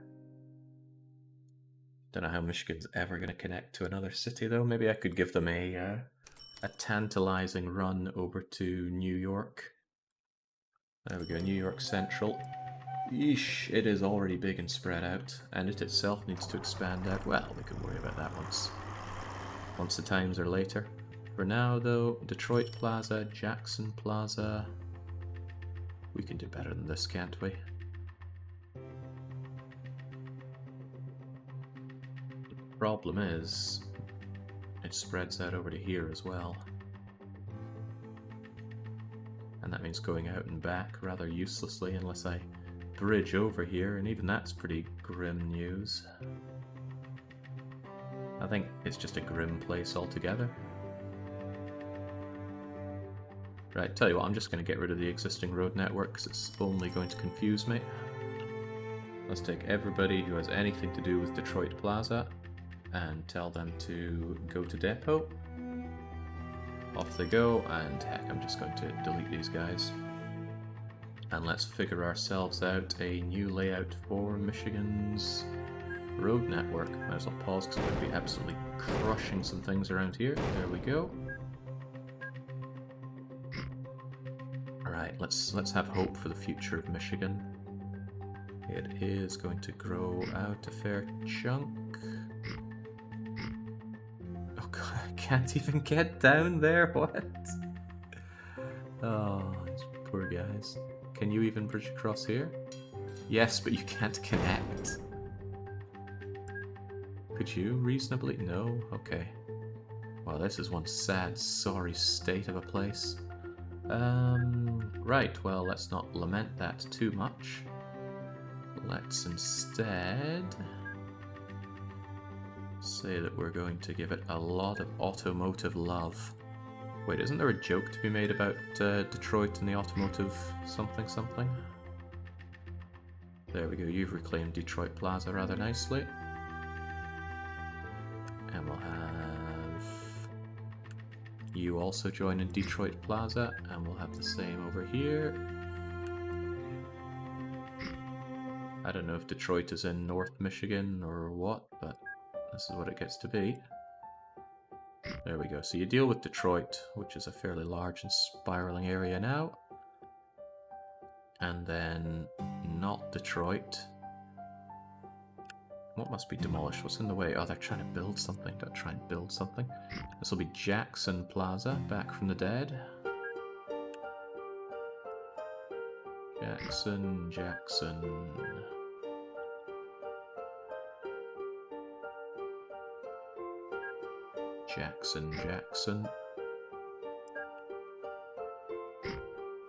Don't know how Michigan's ever going to connect to another city though. Maybe I could give them a tantalizing run over to New York. There we go, New York Central. Yeesh, it is already big and spread out, and it itself needs to expand out. Well, we can worry about that once the times are later. For now though, Detroit Plaza, Jackson Plaza. We can do better than this, can't we? Problem is, it spreads out over to here as well. And that means going out and back rather uselessly unless I bridge over here, and even that's pretty grim news. I think it's just a grim place altogether. Right, tell you what, I'm just going to get rid of the existing road network because it's only going to confuse me. Let's take everybody who has anything to do with Detroit Plaza and tell them to go to depot. Off they go, and heck, I'm just going to delete these guys. And let's figure ourselves out a new layout for Michigan's road network. Might as well pause because I'm going to be absolutely crushing some things around here. There we go. Alright, let's have hope for the future of Michigan. It is going to grow out a fair chunk. Oh god, I can't even get down there, what? Oh, these poor guys. Can you even bridge across here? Yes, but you can't connect. Could you reasonably? No? Okay. Well, this is one sad, sorry state of a place. Right, well, let's not lament that too much. Let's instead say that we're going to give it a lot of automotive love. Wait, isn't there a joke to be made about Detroit and the automotive something something? There we go, you've reclaimed Detroit Plaza rather nicely. And we'll have you also join in Detroit Plaza, and we'll have the same over here. I don't know if Detroit is in North Michigan or what, but this is what it gets to be. There we go. So you deal with Detroit, which is a fairly large and spiraling area now. And then not Detroit. What must be demolished? What's in the way? Oh, they're trying to build something. Don't try and build something. This will be Jackson Plaza, back from the dead. Jackson, Jackson. Jackson, Jackson.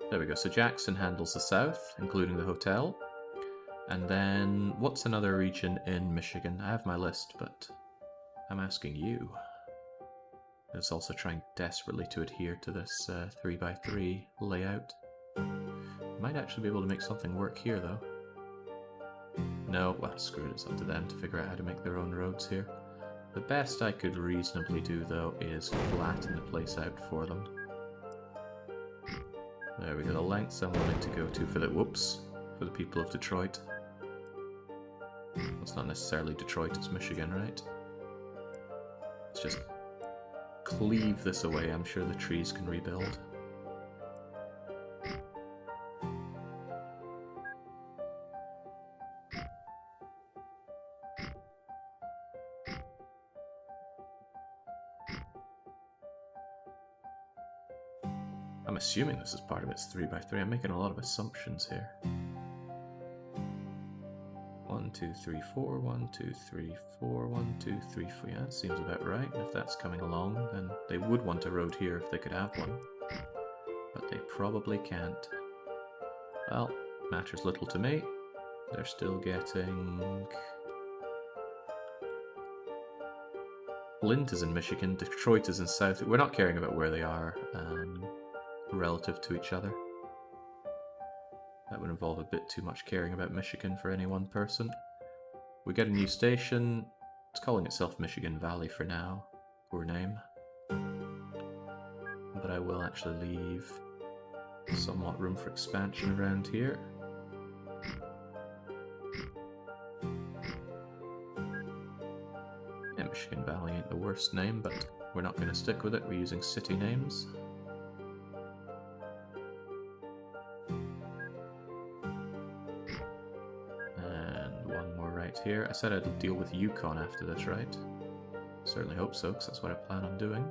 There we go. So Jackson handles the south, including the hotel. And then, what's another region in Michigan? I have my list, but I'm asking you. It's also trying desperately to adhere to this 3x3 layout. Might actually be able to make something work here, though. No, well, screw it, it's up to them to figure out how to make their own roads here. The best I could reasonably do, though, is flatten the place out for them. There we go, the lengths I'm willing to go to for the, for the people of Detroit. It's not necessarily Detroit, it's Michigan, right? Let's just cleave this away, I'm sure the trees can rebuild. I'm assuming this is part of its 3x3. I'm making a lot of assumptions here. 1, 2, 3, 4, 1, 2, 3, 4, 1, 2, 3, 4. Yeah, that seems about right. And if that's coming along, then they would want a road here if they could have one. But they probably can't. Well, matters little to me. They're still getting... Flint is in Michigan, Detroit is in South. We're not caring about where they are relative to each other. That would involve a bit too much caring about Michigan for any one person. We get a new station. It's calling itself Michigan Valley for now. Poor name. But I will actually leave somewhat room for expansion around here. Yeah, Michigan Valley ain't the worst name, but we're not going to stick with it. We're using city names. Here. I said I'd deal with Yukon after this, right? Certainly hope so, because that's what I plan on doing.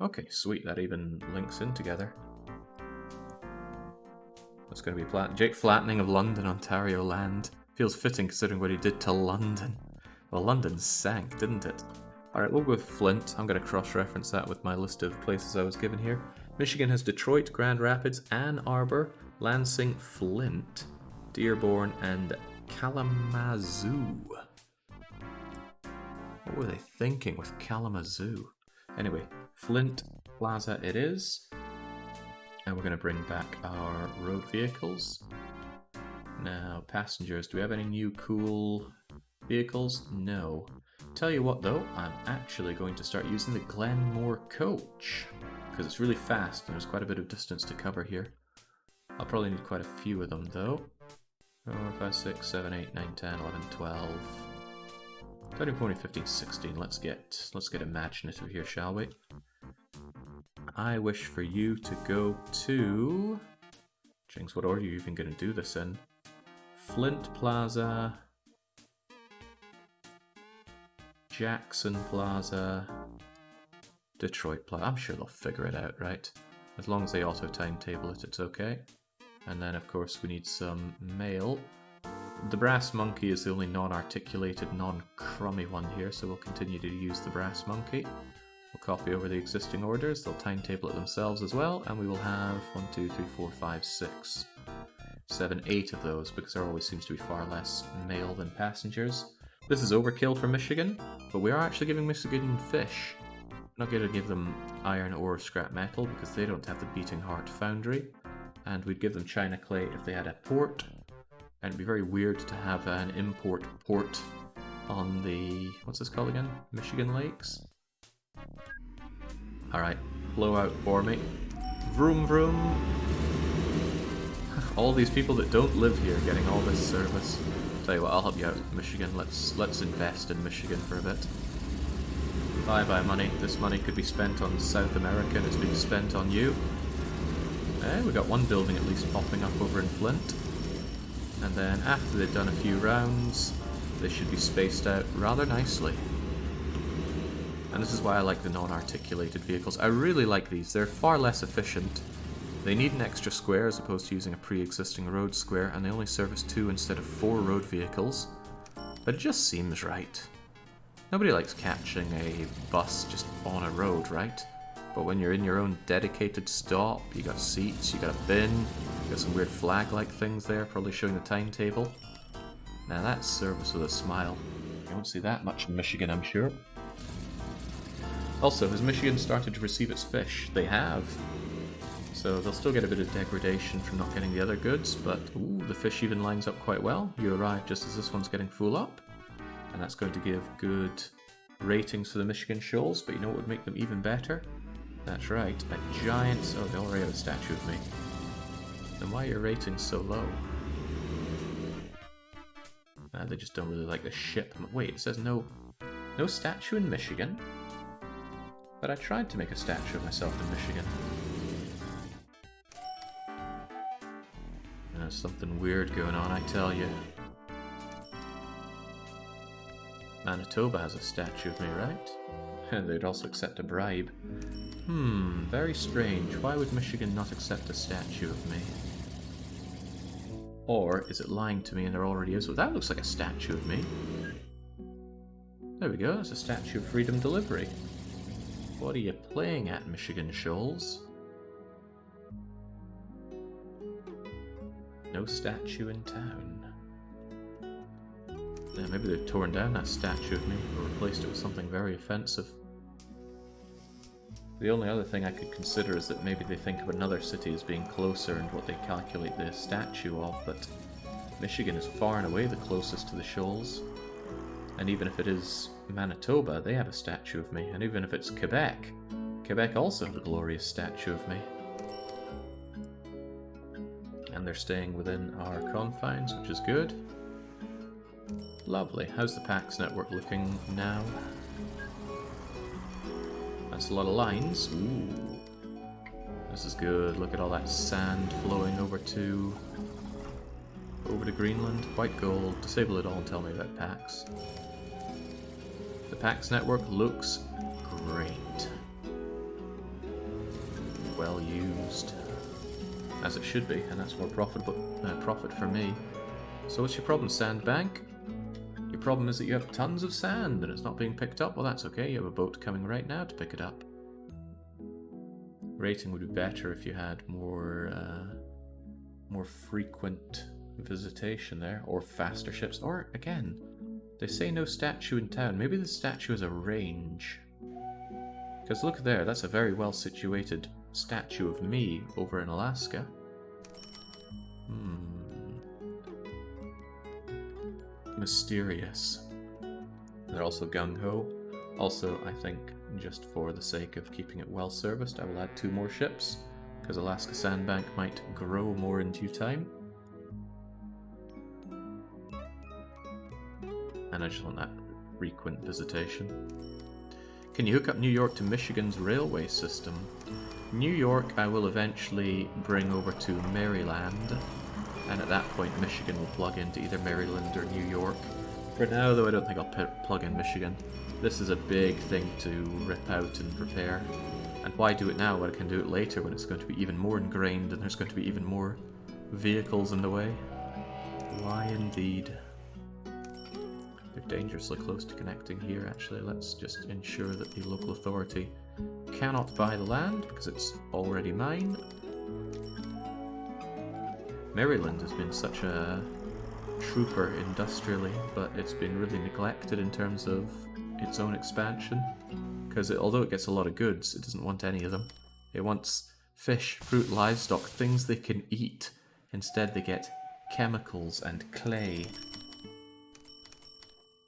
Okay, sweet, that even links in together. That's going to be Jake flattening of London, Ontario land. Feels fitting considering what he did to London. Well, London sank, didn't it? Alright, we'll go with Flint. I'm going to cross-reference that with my list of places I was given here. Michigan has Detroit, Grand Rapids, Ann Arbor, Lansing, Flint, Dearborn, and Kalamazoo. What were they thinking with Kalamazoo? Anyway, Flint Plaza it is. And we're going to bring back our road vehicles. Now, passengers, do we have any new cool vehicles? No. Tell you what though, I'm actually going to start using the Glenmore coach. Because it's really fast and there's quite a bit of distance to cover here. I'll probably need quite a few of them though. 4, 5, 6, 7, 8, 9, 10, 11, 12, 13, 14, 15, 16. Let's get imaginative here, shall we? I wish for you to go to... Jings, what order are you even going to do this in? Flint Plaza, Jackson Plaza, Detroit Plaza. I'm sure they'll figure it out, right? As long as they auto-timetable it, it's okay. And then, of course, we need some mail. The Brass Monkey is the only non-articulated, non-crummy one here, so we'll continue to use the Brass Monkey. We'll copy over the existing orders, they'll timetable it themselves as well, and we will have 1, 2, 3, 4, 5, 6, 7, 8 of those, because there always seems to be far less mail than passengers. This is overkill for Michigan, but we are actually giving Michigan fish. We're not going to give them iron or scrap metal, because they don't have the Beating Heart Foundry. And we'd give them China clay if they had a port. And it'd be very weird to have an import port on the... what's this called again? Michigan Lakes? Alright, blow out for me. Vroom vroom! All these people that don't live here getting all this service. Tell you what, I'll help you out, Michigan. Let's invest in Michigan for a bit. Bye-bye money. This money could be spent on South America and it's being spent on you. We got one building at least popping up over in Flint. And then after they've done a few rounds, they should be spaced out rather nicely. And this is why I like the non-articulated vehicles. I really like these. They're far less efficient. They need an extra square as opposed to using a pre-existing road square, and they only service 2 instead of 4 road vehicles. But it just seems right. Nobody likes catching a bus just on a road, right? But when you're in your own dedicated stop, you got seats, you got a bin, you got some weird flag-like things there, probably showing the timetable. Now that's service with a smile. You won't see that much in Michigan, I'm sure. Also, has Michigan started to receive its fish? They have. So they'll still get a bit of degradation from not getting the other goods, but ooh, the fish even lines up quite well. You arrive just as this one's getting full up, and that's going to give good ratings for the Michigan shoals, but you know what would make them even better? That's right, a giant... Oh, they already have a statue of me. Then why are your ratings so low? They just don't really like the ship. Wait, it says no statue in Michigan? But I tried to make a statue of myself in Michigan. There's something weird going on, I tell you. Manitoba has a statue of me, right? They'd also accept a bribe. Very strange. Why would Michigan not accept a statue of me? Or is it lying to me and there already is? Well, that looks like a statue of me. There we go, that's a statue of freedom delivery. What are you playing at, Michigan shoals? No statue in town. Yeah, maybe they've torn down that statue of me or replaced it with something very offensive. The only other thing I could consider is that maybe they think of another city as being closer and what they calculate the statue of, but Michigan is far and away the closest to the shoals. And even if it is Manitoba, they have a statue of me. And even if it's Quebec, Quebec also has a glorious statue of me. And they're staying within our confines, which is good. Lovely. How's the PAX network looking now? That's a lot of lines. Ooh. This is good. Look at all that sand flowing over to Greenland. White gold. Disable it all and tell me about PAX. The PAX network looks great. Well used. As it should be, and that's more profit for me. So what's your problem, Sandbank? Your problem is that you have tons of sand and it's not being picked up. Well, that's okay. You have a boat coming right now to pick it up. Rating would be better if you had more frequent visitation there, or faster ships. Or again, they say no statue in town. Maybe the statue is a range. Because look there, that's a very well situated statue of me over in Alaska. Mysterious. They're also gung-ho. Also, I think, just for the sake of keeping it well serviced, I will add 2 more ships, because Alaska Sandbank might grow more in due time. And I just want that frequent visitation. Can you hook up New York to Michigan's railway system? New York I will eventually bring over to Maryland, and at that point Michigan will plug into either Maryland or New York. For now though, I don't think I'll plug in Michigan. This is a big thing to rip out and repair. And why do it now when I can do it later when it's going to be even more ingrained and there's going to be even more vehicles in the way? Why indeed? They're dangerously close to connecting here actually. Let's just ensure that the local authority cannot buy the land because it's already mine. Maryland has been such a trooper industrially, but it's been really neglected in terms of its own expansion. Because although it gets a lot of goods, it doesn't want any of them. It wants fish, fruit, livestock, things they can eat. Instead they get chemicals and clay.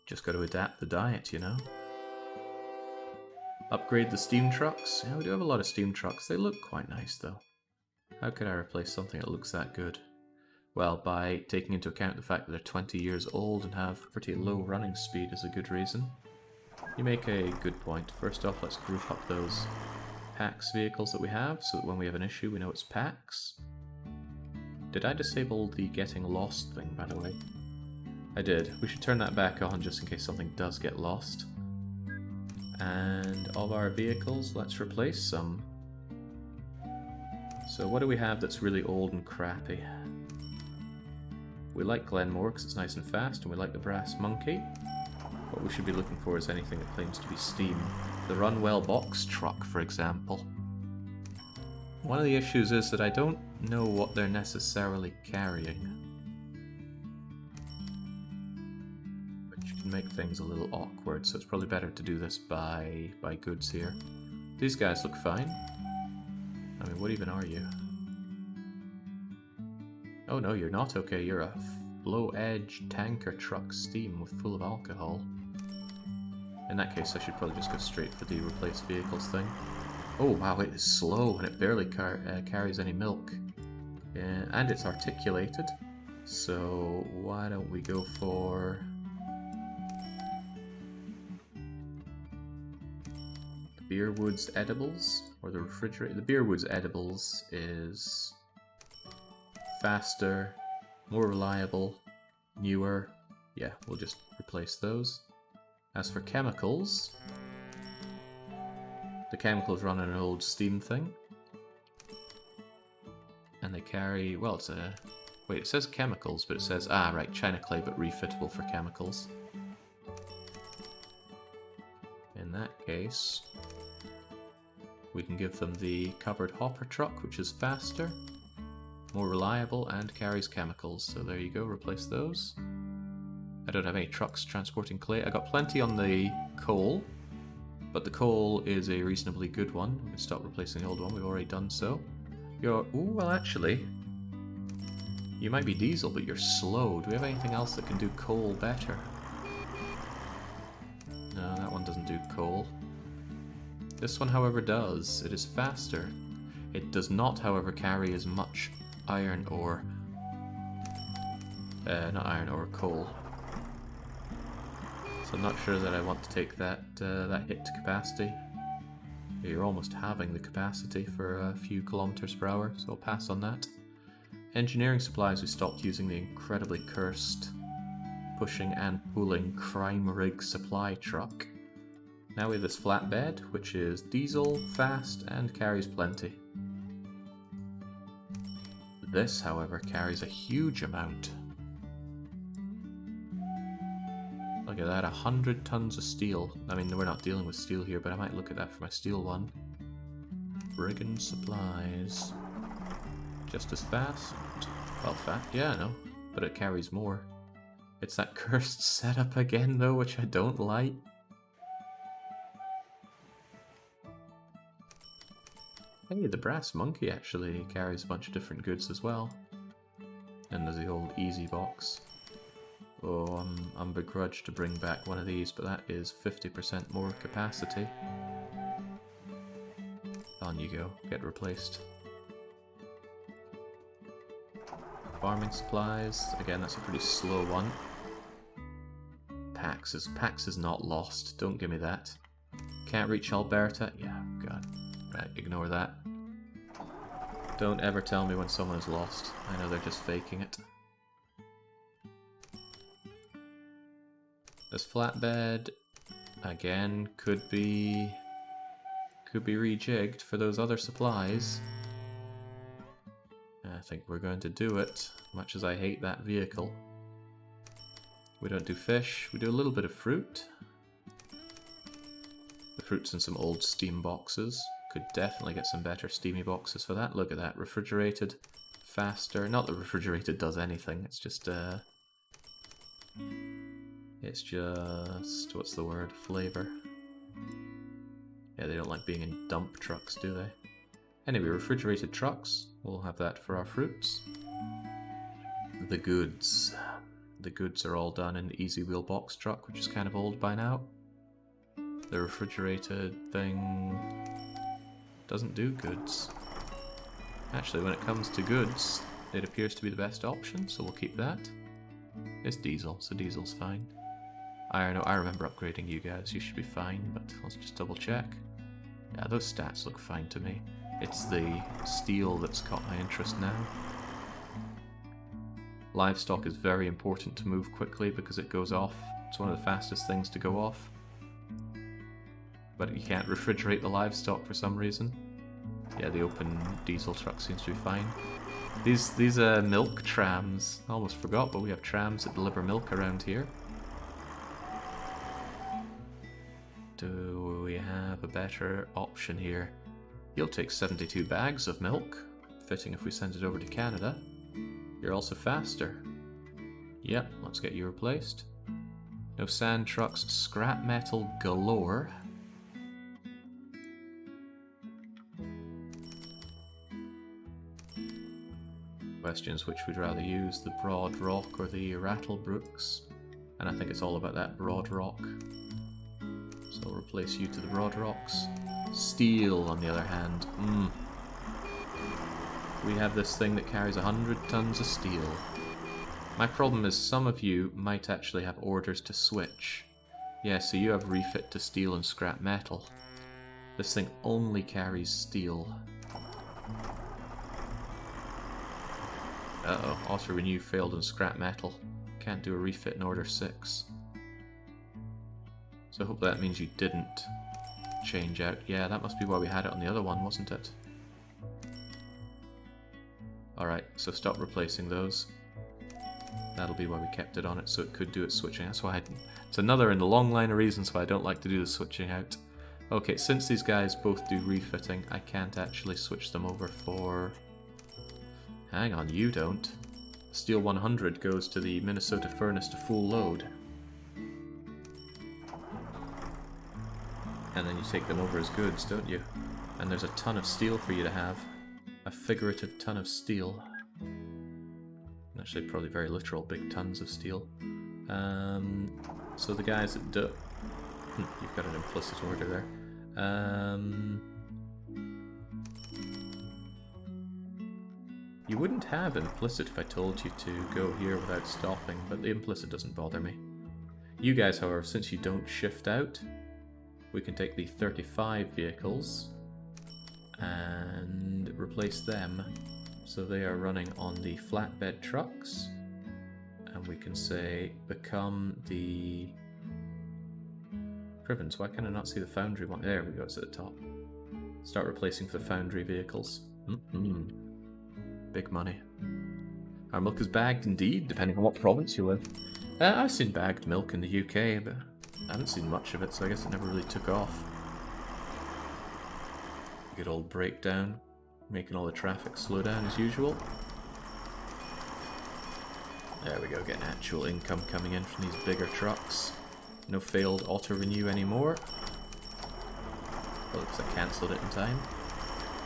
Just got to adapt the diet, you know. Upgrade the steam trucks. Yeah, we do have a lot of steam trucks. They look quite nice though. How could I replace something that looks that good? Well, by taking into account the fact that they're 20 years old and have pretty low running speed is a good reason. You make a good point. First off, let's group up those PAX vehicles that we have so that when we have an issue we know it's PAX. Did I disable the getting lost thing, by the way? I did. We should turn that back on just in case something does get lost. And all our vehicles, let's replace some. So what do we have that's really old and crappy? We like Glenmore because it's nice and fast, and we like the Brass Monkey. What we should be looking for is anything that claims to be steam. The Runwell box truck, for example. One of the issues is that I don't know what they're necessarily carrying, which can make things a little awkward, so it's probably better to do this by goods here. These guys look fine. I mean, what even are you? Oh no, you're not okay. You're a low-edge tanker truck steam with full of alcohol. In that case, I should probably just go straight for the replace vehicles thing. Oh wow, it is slow and it barely carries any milk. And it's articulated. So why don't we go for the Beerwoods Edibles or the refrigerator? The Beerwoods Edibles is faster, more reliable, newer. Yeah, we'll just replace those. As for chemicals, the chemicals run on an old steam thing. And they carry, well, it's a... Wait, it says chemicals, but it says, ah, right, China clay, but refittable for chemicals. In that case, we can give them the covered hopper truck, which is faster, more reliable, and carries chemicals. So there you go, replace those. I don't have any trucks transporting clay. I got plenty on the coal, but the coal is a reasonably good one. We can stop replacing the old one, we've already done so. You're... Ooh, well actually, you might be diesel, but you're slow. Do we have anything else that can do coal better? No, that one doesn't do coal. This one, however, does. It is faster. It does not, however, carry as much iron ore. Not iron ore, coal. So I'm not sure that I want to take that hit to capacity. You're almost halving the capacity for a few kilometers per hour, so I'll pass on that. Engineering supplies, we stopped using the incredibly cursed pushing and pulling crime rig supply truck. Now we have this flatbed, which is diesel, fast, and carries plenty. This, however, carries a huge amount. Look at that, 100 tons of steel. I mean, we're not dealing with steel here, but I might look at that for my steel one. Brigand supplies. Just as fast? Well, yeah, no, but it carries more. It's that cursed setup again, though, which I don't like. Hey, the brass monkey actually carries a bunch of different goods as well. And there's the old easy box. Oh, I'm begrudged to bring back one of these, but that is 50% more capacity. On you go, get replaced. Farming supplies, again that's a pretty slow one. Pax is not lost, don't give me that. Can't reach Alberta? Yeah, god. Right, ignore that. Don't ever tell me when someone is lost. I know they're just faking it. This flatbed, again, could be rejigged for those other supplies. I think we're going to do it, much as I hate that vehicle. We don't do fish, we do a little bit of fruit. The fruit's in some old steam boxes. Could definitely get some better steamy boxes for that. Look at that, refrigerated, faster. Not that refrigerated does anything, it's just, what's the word? Flavor. Yeah, they don't like being in dump trucks, do they? Anyway, refrigerated trucks. We'll have that for our fruits. The goods. The goods are all done in the easy wheel box truck, which is kind of old by now. The refrigerated thing doesn't do goods. Actually, when it comes to goods, it appears to be the best option, so we'll keep that. It's diesel, so diesel's fine. I remember upgrading you guys, you should be fine, but let's just double check. Yeah, those stats look fine to me. It's the steel that's caught my interest now. Livestock is very important to move quickly because it goes off. It's one of the fastest things to go off. But you can't refrigerate the livestock for some reason. Yeah, the open diesel truck seems to be fine. These milk trams. I almost forgot, but we have trams that deliver milk around here. Do we have a better option here? You'll take 72 bags of milk. Fitting if we send it over to Canada. You're also faster. Yep, let's get you replaced. No sand trucks, scrap metal galore. question is which we'd rather use, the Broad Rock or the Rattlebrooks. And I think it's all about that Broad Rock. So I'll replace you to the Broad Rocks. Steel, on the other hand. We have this thing that carries 100 tons of steel. My problem is some of you might actually have orders to switch. Yeah, so you have refit to steel and scrap metal. This thing only carries steel. Uh-oh, auto-renew failed in scrap metal. Can't do a refit in order 6. So hopefully that means you didn't change out. Yeah, that must be why we had it on the other one, wasn't it? Alright, so stop replacing those. That'll be why we kept it on it, so it could do its switching. That's why it's another in the long line of reasons why I don't like to do the switching out. Okay, since these guys both do refitting, I can't actually switch them over for... Hang on, you don't. Steel 100 goes to the Minnesota furnace to full load. And then you take them over as goods, don't you? And there's a ton of steel for you to have. A figurative ton of steel. Actually, probably very literal, big tons of steel. So the guys that do... You've got an implicit order there. You wouldn't have implicit if I told you to go here without stopping, but the implicit doesn't bother me. You guys, however, since you don't shift out, we can take the 35 vehicles and replace them. So they are running on the flatbed trucks, and we can say become the Crivens. Why can I not see the foundry one? There we go, it's at the top. Start replacing for the foundry vehicles. Big money. Our milk is bagged indeed, depending on what province you live. I've seen bagged milk in the UK, but I haven't seen much of it, so I guess it never really took off. Good old breakdown. Making all the traffic slow down as usual. There we go, getting actual income coming in from these bigger trucks. No failed auto-renew anymore. Well, looks like I cancelled it in time.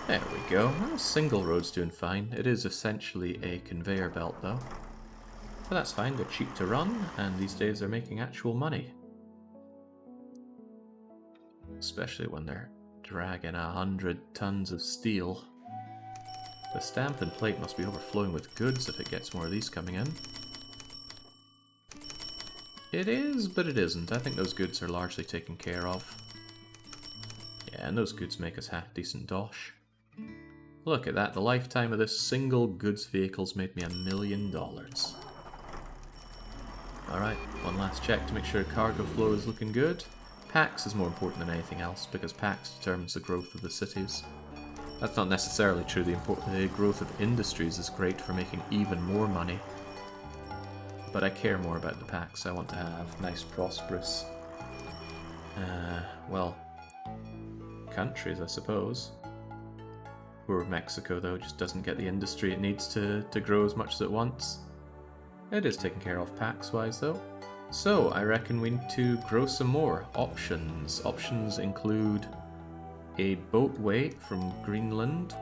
There we go. Well, single road's doing fine. It is essentially a conveyor belt though. But that's fine, they're cheap to run, and these days they're making actual money. Especially when they're dragging 100 tons of steel. The stamp and plate must be overflowing with goods if it gets more of these coming in. It is, but it isn't. I think those goods are largely taken care of. Yeah, and those goods make us half decent dosh. Look at that, the lifetime of this single goods vehicle's made me $1 million. Alright, one last check to make sure cargo flow is looking good. PAX is more important than anything else, because PAX determines the growth of the cities. That's not necessarily true. The growth of industries is great for making even more money. But I care more about the PAX. I want to have nice, prosperous, well, countries, I suppose. Poor Mexico, though, just doesn't get the industry it needs to grow as much as it wants. It is taken care of PAX-wise, though. So, I reckon we need to grow some more options. Options include a boatway from Greenland,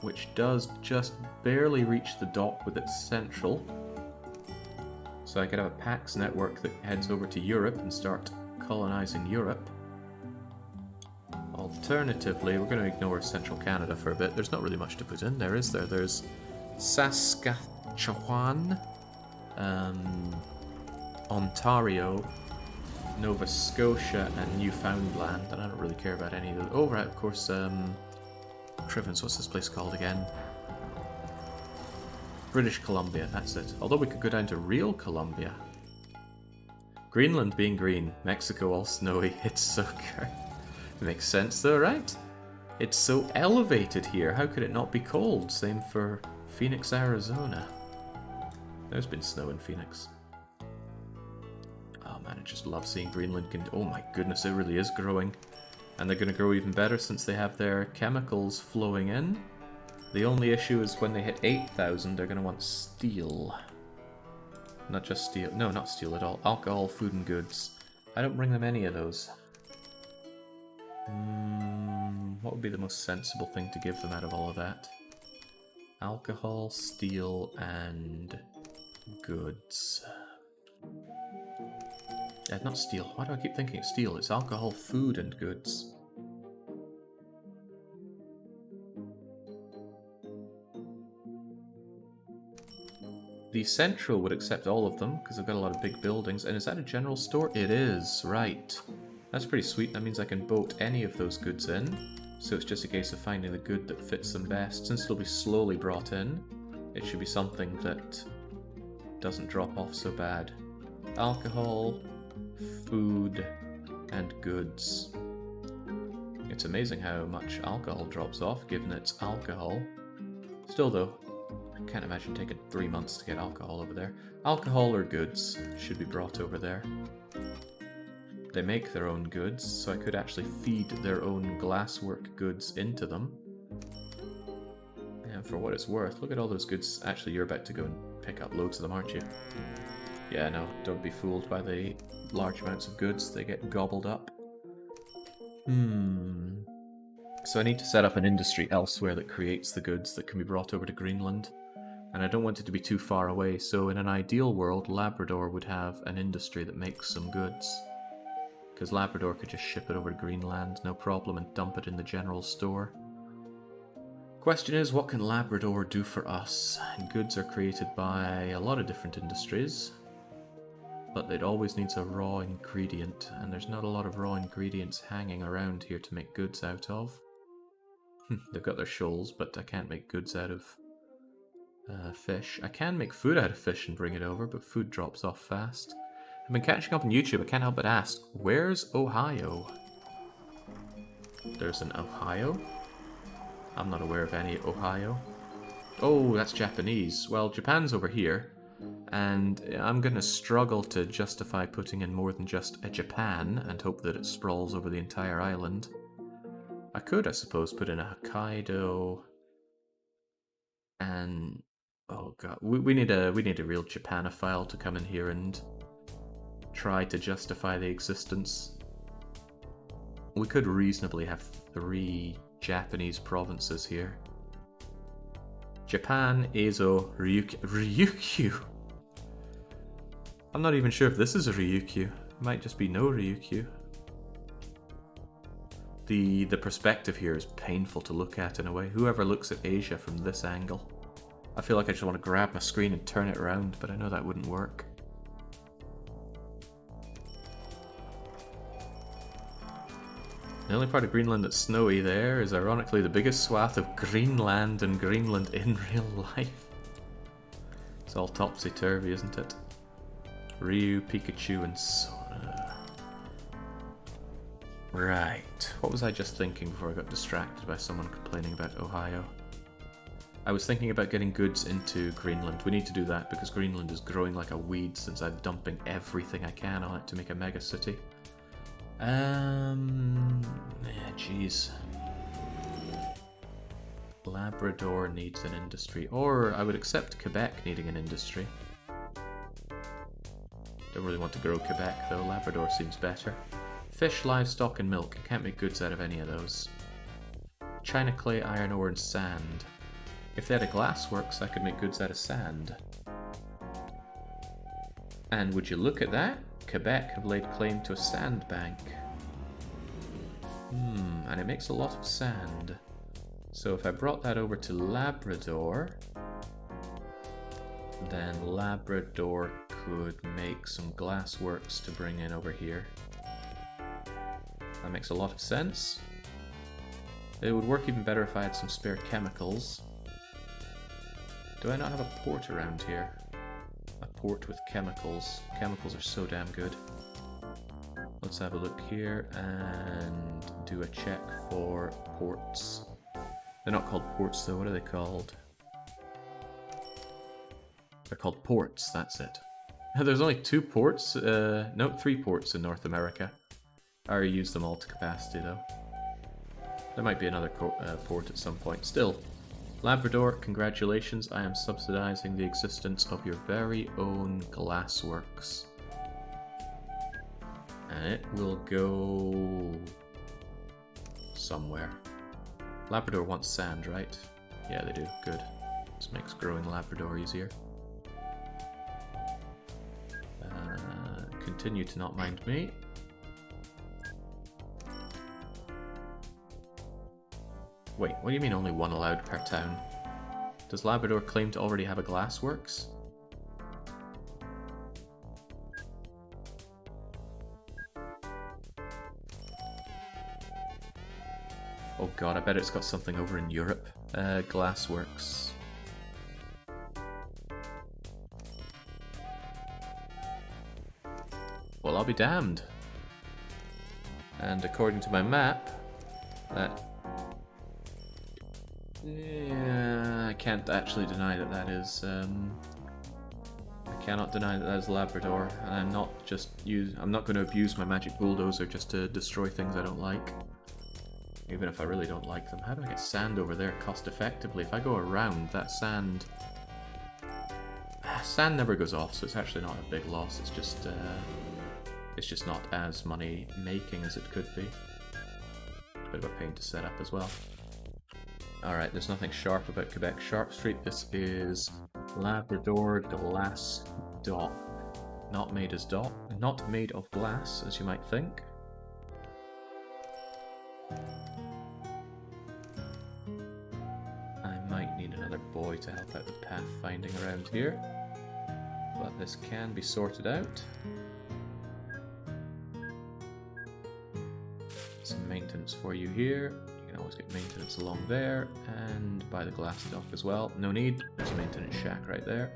which does just barely reach the dock with its central. So I could have a PAX network that heads over to Europe and start colonizing Europe. Alternatively, we're going to ignore Central Canada for a bit. There's not really much to put in there, is there? There's Saskatchewan, Ontario, Nova Scotia, and Newfoundland, and I don't really care about any of those. Oh, right, of course, Crivens, what's this place called again? British Columbia, that's it. Although we could go down to real Columbia. Greenland being green, Mexico all snowy, it's so good. It makes sense though, right? It's so elevated here, how could it not be cold? Same for Phoenix, Arizona. There's been snow in Phoenix. Oh man, I just love seeing Greenland. Oh my goodness, it really is growing. And they're going to grow even better since they have their chemicals flowing in. The only issue is when they hit 8,000, they're going to want steel. Not just steel. No, not steel at all. Alcohol, food and goods. I don't bring them any of those. What would be the most sensible thing to give them out of all of that? Alcohol, steel, and goods. Not steel. Why do I keep thinking it's steel? It's alcohol, food, and goods. The Central would accept all of them, because I've got a lot of big buildings. And is that a general store? It is, right. That's pretty sweet. That means I can boat any of those goods in. So it's just a case of finding the good that fits them best. Since it'll be slowly brought in, it should be something that doesn't drop off so bad. Alcohol, food, and goods. It's amazing how much alcohol drops off, given it's alcohol. Still though, I can't imagine taking 3 months to get alcohol over there. Alcohol or goods should be brought over there. They make their own goods, so I could actually feed their own glasswork goods into them. And for what it's worth, look at all those goods. Actually, you're about to go and pick up loads of them, aren't you? Yeah, no, don't be fooled by the large amounts of goods. They get gobbled up. So I need to set up an industry elsewhere that creates the goods that can be brought over to Greenland. And I don't want it to be too far away, so in an ideal world, Labrador would have an industry that makes some goods. Because Labrador could just ship it over to Greenland, no problem, and dump it in the general store. Question is, what can Labrador do for us? Goods are created by a lot of different industries, but it always needs a raw ingredient, and there's not a lot of raw ingredients hanging around here to make goods out of. They've got their shoals, but I can't make goods out of fish. I can make food out of fish and bring it over, but food drops off fast. I've been catching up on YouTube, I can't help but ask, where's Ohio? There's an Ohio? I'm not aware of any Ohio. Oh, that's Japanese. Well, Japan's over here, and I'm gonna struggle to justify putting in more than just a Japan and hope that it sprawls over the entire island. I could, I suppose, put in a Hokkaido, and oh god, we need a real Japanophile to come in here and try to justify the existence. We could reasonably have 3 Japanese provinces here. Japan, Ezo, Ryukyu. I'm not even sure if this is a Ryukyu. It might just be no Ryukyu. The perspective here is painful to look at in a way. Whoever looks at Asia from this angle. I feel like I just want to grab my screen and turn it around, but I know that wouldn't work. The only part of Greenland that's snowy there is ironically the biggest swath of Greenland and Greenland in real life. It's all topsy-turvy, isn't it? Ryu, Pikachu, and Sora. Right, what was I just thinking before I got distracted by someone complaining about Ohio? I was thinking about getting goods into Greenland. We need to do that because Greenland is growing like a weed since I'm dumping everything I can on it to make a mega city. Yeah, jeez. Labrador needs an industry, or I would accept Quebec needing an industry. Don't really want to grow Quebec though, Labrador seems better. Fish, livestock, and milk. Can't make goods out of any of those. China clay, iron ore, and sand. If they had a glassworks, I could make goods out of sand. And would you look at that? Quebec have laid claim to a sand bank. And it makes a lot of sand. So if I brought that over to Labrador, then Labrador could make some glassworks to bring in over here. That makes a lot of sense. It would work even better if I had some spare chemicals. Do I not have a port around here? A port with chemicals. Chemicals are so damn good. Let's have a look here and do a check for ports. They're not called ports though, what are they called? They're called ports, that's it. There's only 2 ports, no, 3 ports in North America. I already used them all to capacity though. There might be another port at some point. Still, Labrador, congratulations, I am subsidizing the existence of your very own glassworks. And it will go somewhere. Labrador wants sand, right? Yeah, they do. Good. Just makes growing Labrador easier. Continue to not mind me. Wait, what do you mean only one allowed per town? Does Labrador claim to already have a glassworks? Oh god, I bet it's got something over in Europe. Glassworks. Well, I'll be damned. And according to my map, that... yeah, I can't actually deny that that is... I cannot deny that that is Labrador, and I'm not going to abuse my magic bulldozer just to destroy things I don't like. Even if I really don't like them. How do I get sand over there cost effectively? If I go around, that sand... sand never goes off, so it's actually not a big loss. It's just not as money making as it could be. It's a bit of a pain to set up as well. Alright, there's nothing sharp about Quebec Sharp Street. This is Labrador Glass Dock. Not made of glass, as you might think. I might need another boy to help out with pathfinding around here, but this can be sorted out. Some maintenance for you here. You can always get maintenance along there, and by the glass dock as well. No need, there's a maintenance shack right there.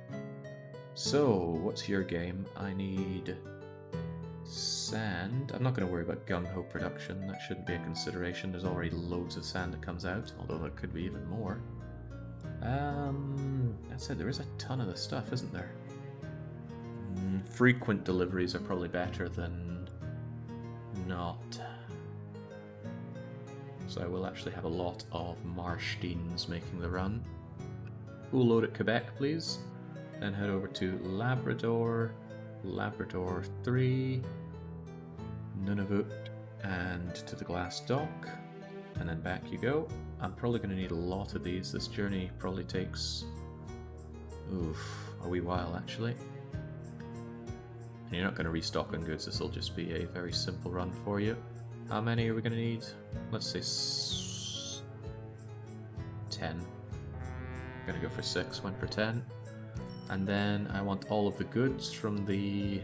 So, what's your game? I need sand. I'm not going to worry about gung-ho production, that shouldn't be a consideration. There's already loads of sand that comes out, although there could be even more. That said, there is a ton of the stuff, isn't there? Frequent deliveries are probably better than not. So I will actually have a lot of Marshdeans making the run. Full load at Quebec, please. Then head over to Labrador, Labrador 3, Nunavut, and to the glass dock. And then back you go. I'm probably going to need a lot of these. This journey probably takes... a wee while, actually. And you're not going to restock on goods. This will just be a very simple run for you. How many are we going to need? Let's say 10. I'm going to go for 6, went for 10. And then I want all of the goods from the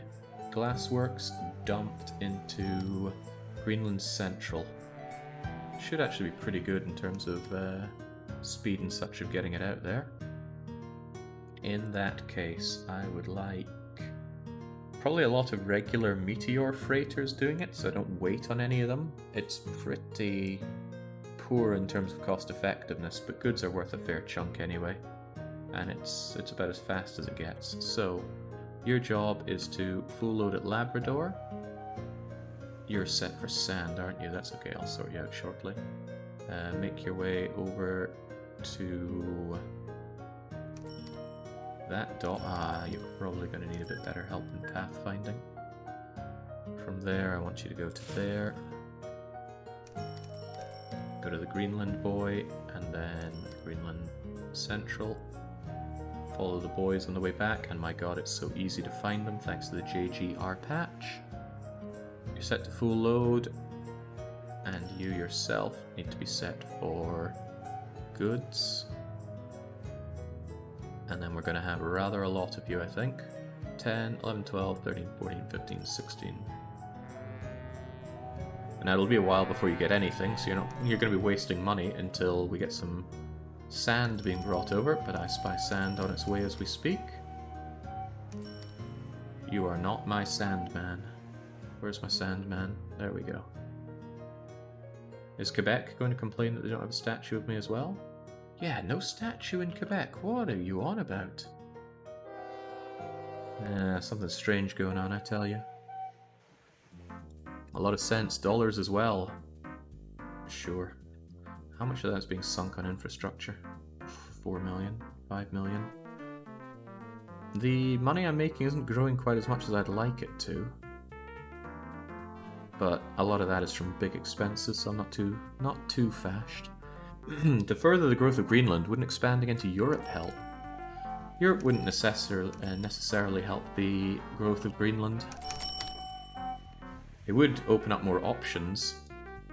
glassworks dumped into Greenland Central. Should actually be pretty good in terms of speed and such of getting it out there. In that case, I would like probably a lot of regular meteor freighters doing it, so I don't wait on any of them. It's pretty poor in terms of cost effectiveness, but goods are worth a fair chunk anyway. And it's about as fast as it gets. So, your job is to full load at Labrador. You're set for sand, aren't you? That's okay, I'll sort you out shortly. Make your way over to that dot. You're probably going to need a bit better help in pathfinding. From there, I want you to go to there. Go to the Greenland boy, and then Greenland Central. Follow the boys on the way back, and my god, it's so easy to find them thanks to the JGR patch. You're set to full load, and you yourself need to be set for goods. And then we're going to have rather a lot of you, I think. 10, 11, 12, 13, 14, 15, 16. And it'll be a while before you get anything, so you're going to be wasting money until we get some sand being brought over, but I spy sand on its way as we speak. You are not my sandman. Where's my sandman? There we go. Is Quebec going to complain that they don't have a statue of me as well? Yeah, no statue in Quebec. What are you on about? Something strange going on, I tell you. A lot of cents, dollars as well. Sure. How much of that is being sunk on infrastructure? 4 million? 5 million? The money I'm making isn't growing quite as much as I'd like it to. But a lot of that is from big expenses, so I'm not too fashed. To further the growth of Greenland, wouldn't expanding into Europe help? Europe wouldn't necessarily help the growth of Greenland. It would open up more options,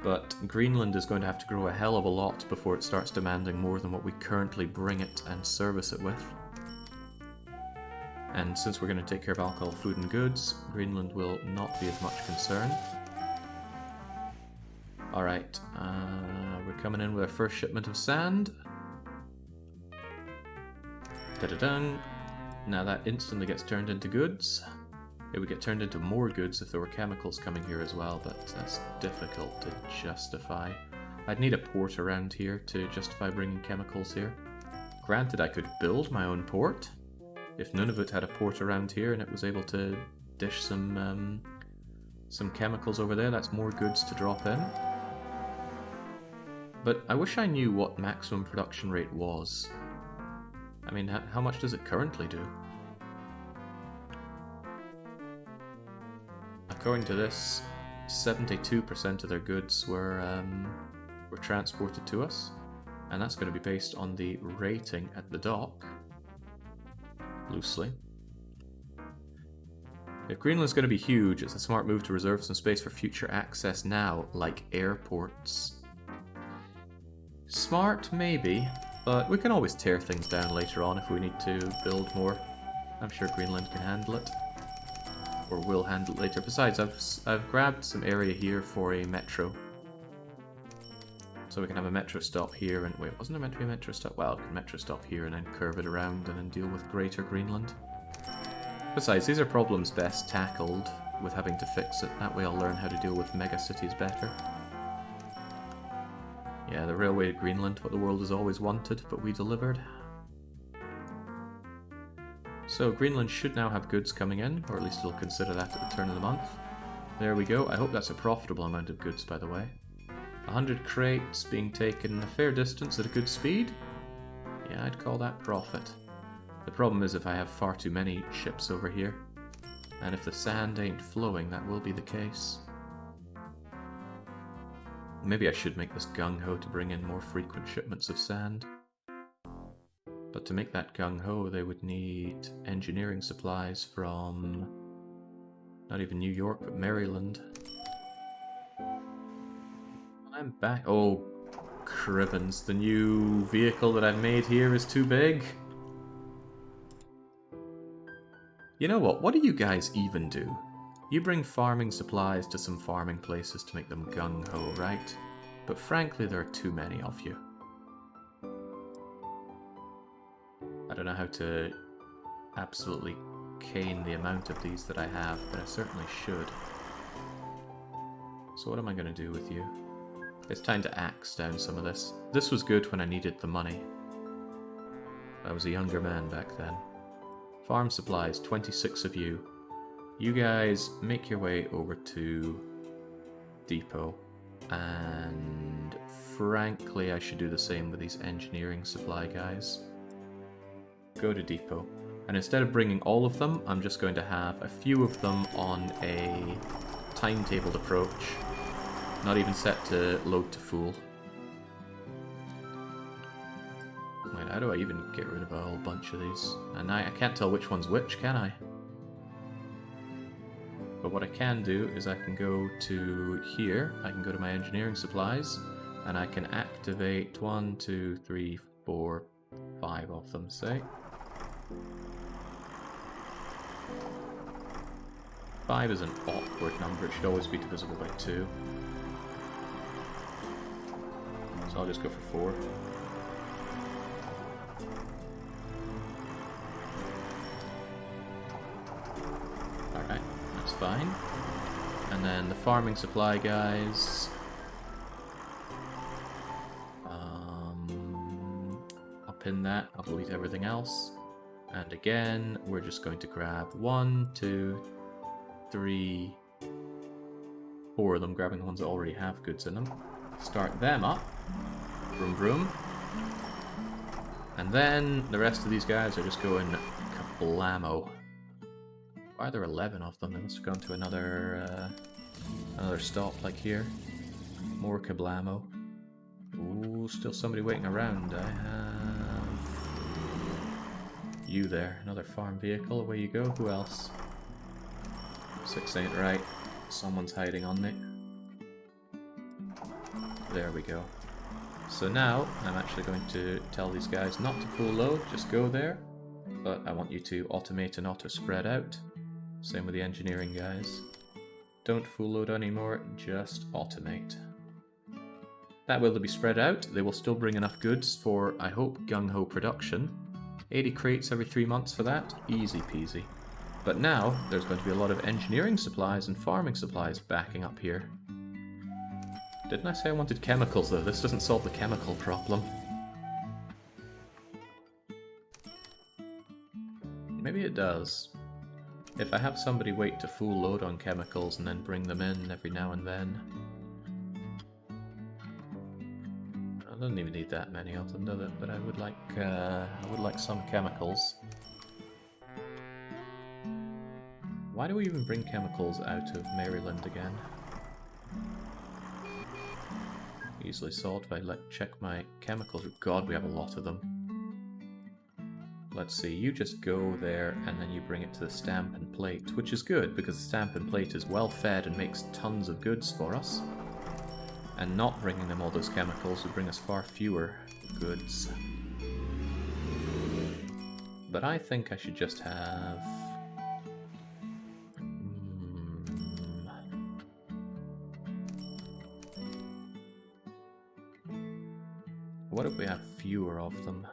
but Greenland is going to have to grow a hell of a lot before it starts demanding more than what we currently bring it and service it with. And since we're going to take care of alcohol, food and goods, Greenland will not be as much concern. Alright, we're coming in with our first shipment of sand. Da-da-dung. Now that instantly gets turned into goods. It would get turned into more goods if there were chemicals coming here as well, but that's difficult to justify. I'd need a port around here to justify bringing chemicals here. Granted, I could build my own port. If Nunavut had a port around here and it was able to dish some chemicals over there, that's more goods to drop in. But I wish I knew what maximum production rate was. I mean, how much does it currently do? According to this, 72% of their goods were transported to us, and that's going to be based on the rating at the dock, loosely. If Greenland's going to be huge, it's a smart move to reserve some space for future access now, like airports. Smart, maybe. But we can always tear things down later on if we need to build more. I'm sure Greenland can handle it. Or will handle it later. Besides, I've grabbed some area here for a metro. So we can have a metro stop here and... Wait, wasn't there meant to be a metro stop? Well, we can metro stop here and then curve it around and then deal with Greater Greenland. Besides, these are problems best tackled with having to fix it. That way I'll learn how to deal with megacities better. Yeah, the railway to Greenland, what the world has always wanted, but we delivered. So Greenland should now have goods coming in, or at least it'll consider that at the turn of the month. There we go. I hope that's a profitable amount of goods, by the way. 100 crates being taken a fair distance at a good speed. Yeah, I'd call that profit. The problem is if I have far too many ships over here, and if the sand ain't flowing, that will be the case. Maybe I should make this gung-ho to bring in more frequent shipments of sand. But to make that gung-ho, they would need engineering supplies from... not even New York, but Maryland. I'm back. Oh, crivens. The new vehicle that I've made here is too big. You know what? What do you guys even do? You bring farming supplies to some farming places to make them gung-ho, right? But frankly, there are too many of you. I don't know how to absolutely cane the amount of these that I have, but I certainly should. So what am I going to do with you? It's time to axe down some of this. This was good when I needed the money. I was a younger man back then. Farm supplies, 26 of you. You guys make your way over to Depot, and frankly I should do the same with these engineering supply guys. Go to Depot, and instead of bringing all of them, I'm just going to have a few of them on a timetabled approach, not even set to load to full. Wait, how do I even get rid of a whole bunch of these? And I can't tell which one's which, can I? But what I can do is I can go to here, I can go to my engineering supplies, and I can activate 1, 2, 3, 4, 5 of them, say. 5 is an awkward number, it should always be divisible by 2. So I'll just go for 4. Alright. That's fine. And then the farming supply guys. I'll pin that. I'll delete everything else. And again, we're just going to grab 1, 2, 3, 4 of them, grabbing the ones that already have goods in them. Start them up. Vroom vroom. And then the rest of these guys are just going kablamo. Why are there 11 of them? They must have gone to another stop, like here. More kablamo. Ooh, still somebody waiting around. I have... You there. Another farm vehicle. Away you go. Who else? 6 ain't right. Someone's hiding on me. There we go. So now, I'm actually going to tell these guys not to full load, just go there. But I want you to automate and auto-spread out. Same with the engineering guys. Don't full load anymore, just automate. That way they'll be spread out. They will still bring enough goods for, I hope, gung-ho production. 80 crates every 3 months for that, easy peasy. But now, there's going to be a lot of engineering supplies and farming supplies backing up here. Didn't I say I wanted chemicals though? This doesn't solve the chemical problem. Maybe it does. If I have somebody wait to full load on chemicals and then bring them in every now and then. I don't even need that many of them, does it? But I would like some chemicals. Why do we even bring chemicals out of Maryland again? Easily solved if I check my chemicals. God, we have a lot of them. Let's see, you just go there and then you bring it to the stamp and plate, which is good because the stamp and plate is well fed and makes tons of goods for us. And not bringing them all those chemicals would bring us far fewer goods. But I think I should just have... What if we have fewer of them?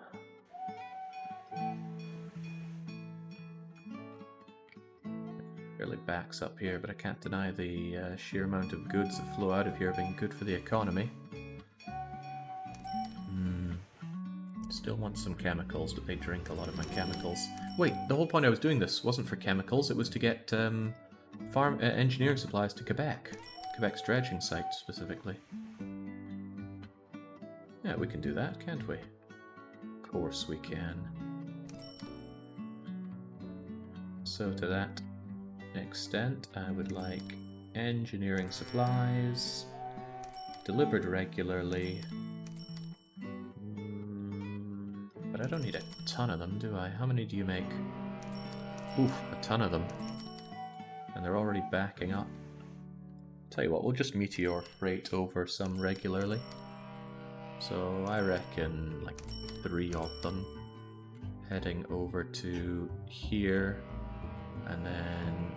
Barely backs up here, but I can't deny the sheer amount of goods that flow out of here being good for the economy. Still want some chemicals, but they drink a lot of my chemicals. Wait, the whole point I was doing this wasn't for chemicals, it was to get engineering supplies to Quebec. Quebec's dredging site, specifically. Yeah, we can do that, can't we? Of course we can. So to that extent, I would like engineering supplies delivered regularly. But I don't need a ton of them, do I? How many do you make? Oof, a ton of them. And they're already backing up. Tell you what, we'll just meteor freight over some regularly. So I reckon like 3 of them heading over to here, and then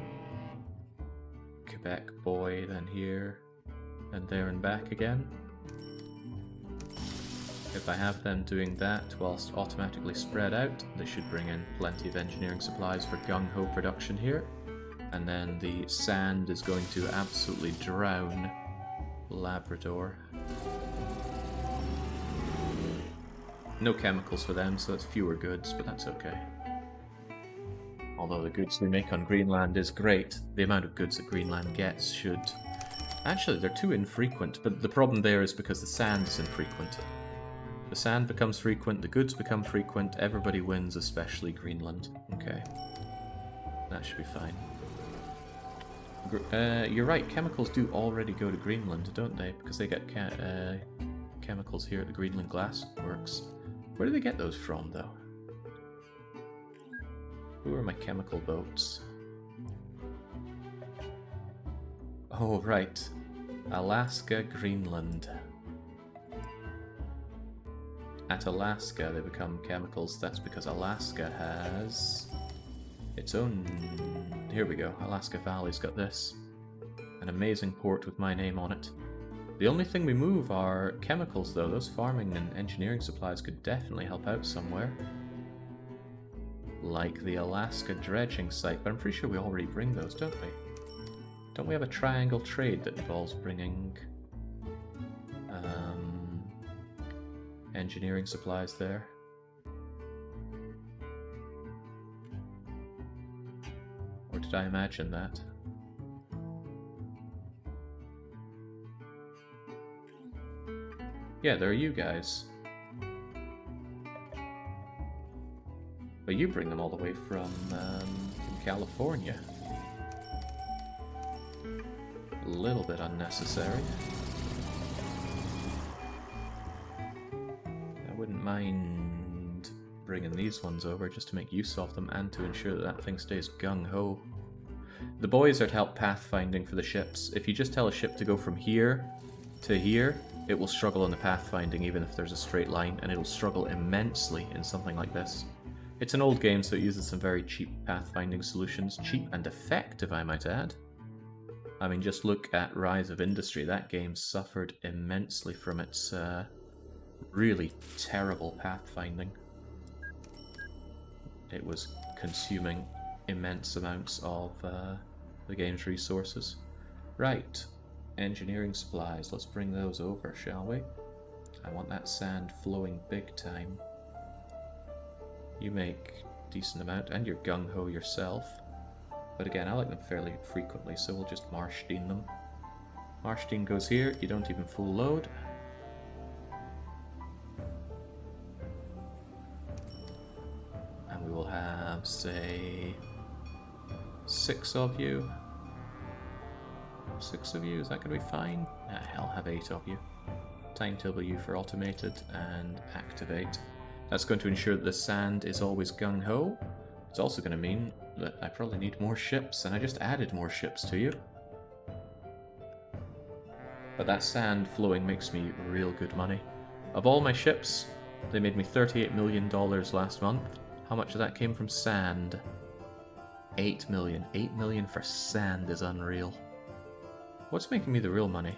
Quebec boy, then here, and there and back again. If I have them doing that whilst automatically spread out, they should bring in plenty of engineering supplies for gung-ho production here. And then the sand is going to absolutely drown Labrador. No chemicals for them, so that's fewer goods, but that's okay. Although the goods we make on Greenland is great, the amount of goods that Greenland gets should... Actually, they're too infrequent, but the problem there is because the sand is infrequent. The sand becomes frequent, the goods become frequent, everybody wins, especially Greenland. Okay. That should be fine. You're right, chemicals do already go to Greenland, don't they? Because they get chemicals here at the Greenland Glass Works. Where do they get those from, though? Who are my chemical boats? Oh, right. Alaska, Greenland. At Alaska, they become chemicals. That's because Alaska has its own... Here we go. Alaska Valley's got this. An amazing port with my name on it. The only thing we move are chemicals, though. Those farming and engineering supplies could definitely help out somewhere. Like the Alaska dredging site, but I'm pretty sure we already bring those, don't we? Don't we have a triangle trade that involves bringing engineering supplies there? Or did I imagine that? Yeah, there are you guys. But you bring them all the way from California. A little bit unnecessary. I wouldn't mind bringing these ones over just to make use of them and to ensure that that thing stays gung-ho. The boys are to help pathfinding for the ships. If you just tell a ship to go from here to here, it will struggle on the pathfinding even if there's a straight line, and it'll struggle immensely in something like this. It's an old game, so it uses some very cheap pathfinding solutions. Cheap and effective, I might add. I mean, just look at Rise of Industry. That game suffered immensely from its really terrible pathfinding. It was consuming immense amounts of the game's resources. Right, engineering supplies. Let's bring those over, shall we? I want that sand flowing big time. You make a decent amount, and you're gung-ho yourself. But again, I like them fairly frequently, so we'll just Marstein them. Marstein goes here, you don't even full load. And we will have, say, 6 of you. 6 of you, is that going to be fine? I'll have 8 of you. Timetable you for automated and activate. That's going to ensure that the sand is always gung-ho. It's also going to mean that I probably need more ships, and I just added more ships to you. But that sand flowing makes me real good money. Of all my ships, they made me $38 million last month. How much of that came from sand? 8 million. 8 million for sand is unreal. What's making me the real money?